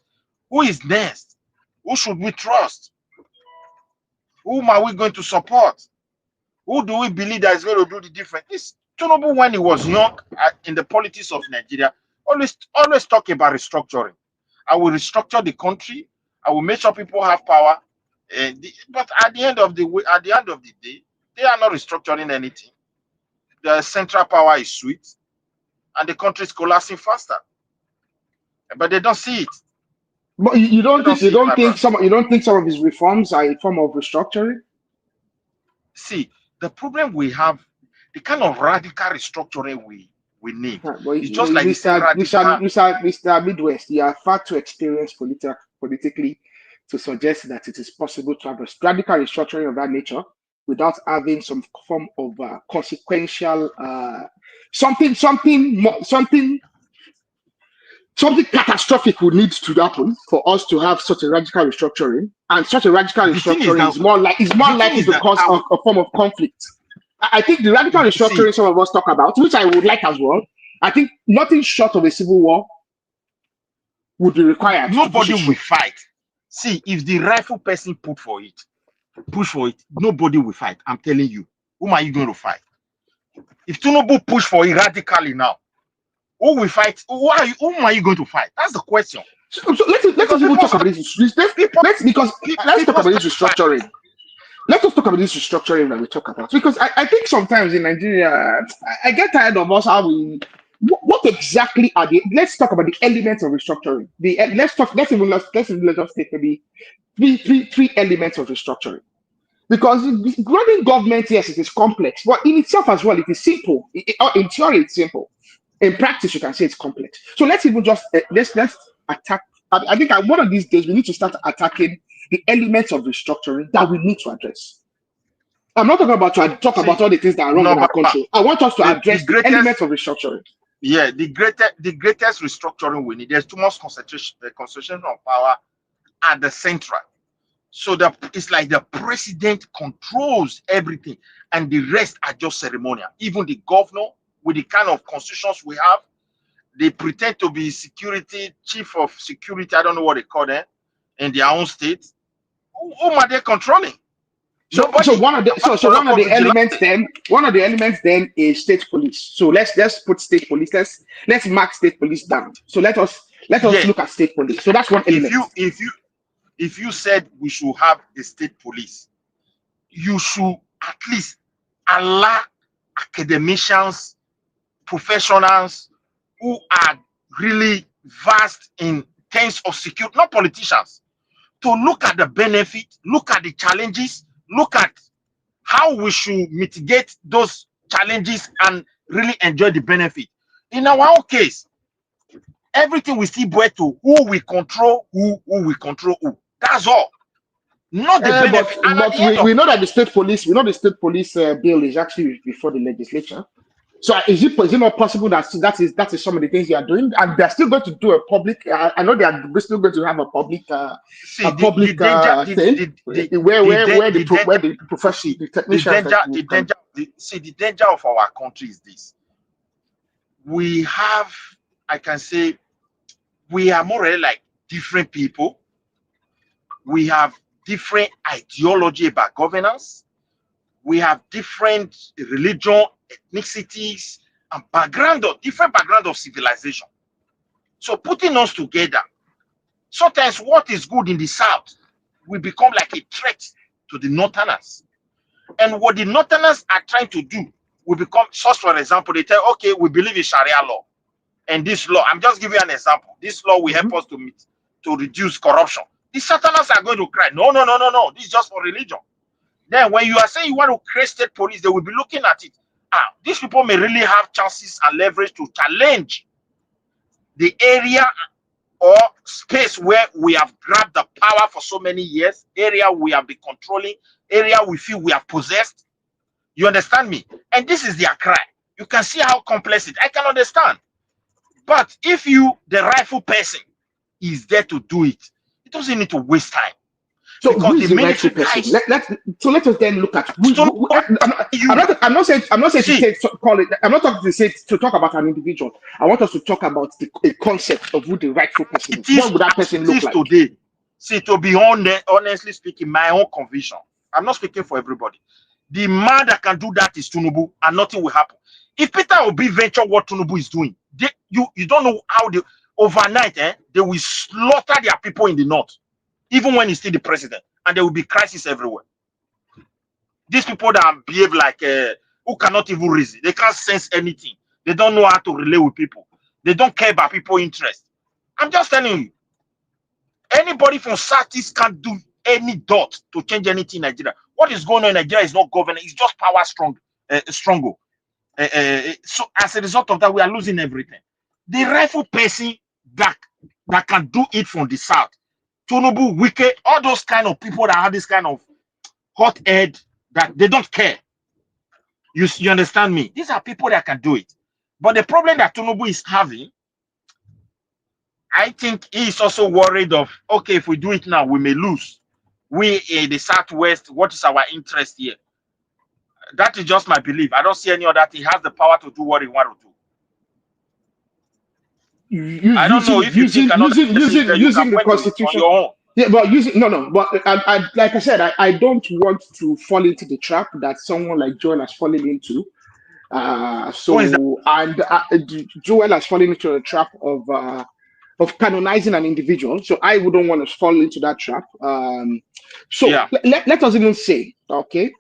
who is next? Who should we trust? Whom are we going to support? Who do we believe that is going to do the difference? This Tinubu, when he was young in the politics of Nigeria, always talk about restructuring. I will restructure the country. I will make sure people have power. But at the end of the day, they are not restructuring anything. The central power is sweet, and the country is collapsing faster. But they don't see it. But you don't think you don't think some of his reforms are a form of restructuring? See, the problem we have, the kind of radical restructuring we need, it's just like the same radical. Mr. Midwest, you are far too experienced politically to suggest that it is possible to have a radical restructuring of that nature without having some form of consequential something catastrophic would need to happen for us to have such a radical restructuring, and such a radical restructuring is more likely to cause a form of conflict. I think the radical restructuring some of us talk about, which I would like as well, I think nothing short of a civil war would be required. Nobody will fight. See, if the rightful person push for it, nobody will fight. I'm telling you. Whom are you going to fight? If Tinubu push for it radically now, who will fight? Whom are you going to fight? That's the question. So let's even talk about this. Let's talk about this restructuring. Let us talk about this restructuring that we talk about, because I think sometimes in Nigeria, I get tired of us how we. What exactly are the? Let's talk about the elements of restructuring. Let's just take maybe three elements of restructuring. Because running government, yes, it is complex, but in itself as well, it is simple. In theory, it's simple. In practice, you can say it's complex. So let's even just let's attack. I think one of these days we need to start attacking the elements of restructuring that we need to address. I'm not talking about about all the things that are wrong in our country. I want us to address the elements of restructuring. Yeah, the greatest restructuring we need. There's too much concentration of power at the central. So that it's like the president controls everything, and the rest are just ceremonial. Even the governor, with the kind of constitutions we have, they pretend to be chief of security. I don't know what they call them in their own state. Whom are they controlling? So one of the elements then is state police. So let's put state police. Let's mark state police down. So let us look at state police. So that's one element. If you said we should have the state police, you should at least allow academicians, professionals who are really vast in terms of security, not politicians, to look at the benefit, look at the challenges, look at how we should mitigate those challenges and really enjoy the benefit. In our own case, everything we see boil to who we control, who we control who. That's all. not the benefit. And at But the end we of know that the state police, bill is actually before the legislature. So is it not possible that that is some of the things they are doing, and they're still going to do a public? I know they are still going to have a public see thing where the profession, the technicians, the danger of our country is this. We have, I can say, we are more or less like different people. We have different ideology about governance. We have different religion, ethnicities, and different background of civilization. So putting us together, sometimes what is good in the South will become like a threat to the Northerners. And what the Northerners are trying to do will become, such for example, they tell, okay, we believe in Sharia law. And this law, I'm just giving you an example. This law will help us to reduce corruption. The Southerners are going to cry, no, this is just for religion. Then when you are saying you want to create state police, they will be looking at it. These people may really have chances and leverage to challenge the area or space where we have grabbed the power for so many years, area we have been controlling, area we feel we have possessed. You understand me? And this is their cry. You can see how complex it is. I can understand. But if the rightful person, is there to do it, it doesn't need to waste time. So who is the rightful person? Let us then look at I'm not saying to call it. I'm not talking to talk about an individual. I want us to talk about the concept of who the rightful person is. What would that person look like today? See, to be honestly speaking, my own conviction. I'm not speaking for everybody. The man that can do that is Tinubu, and nothing will happen. If Peter Obi venture what Tinubu is doing, you don't know how overnight they will slaughter their people in the north. Even when he's still the president, and there will be crisis everywhere. These people that behave like who cannot even reason, they can't sense anything. They don't know how to relate with people. They don't care about people's interest. I'm just telling you, anybody from Southeast can't do any dot to change anything in Nigeria. What is going on in Nigeria is not governance; it's just power struggle. So as a result of that, we are losing everything. The rightful person that can do it from the south. Tinubu, Wike, all those kind of people that have this kind of hot head that they don't care. You understand me? These are people that can do it. But the problem that Tinubu is having, I think he is also worried of, okay, if we do it now, we may lose. We in the Southwest, what is our interest here? That is just my belief. I don't see any other thing. He has the power to do what he wants to do. I don't know if using the constitution. Yeah, but but like I said, I don't want to fall into the trap that someone like Joel has fallen into. Joel has fallen into the trap of canonizing an individual. So I wouldn't want to fall into that trap. Let us even say, okay,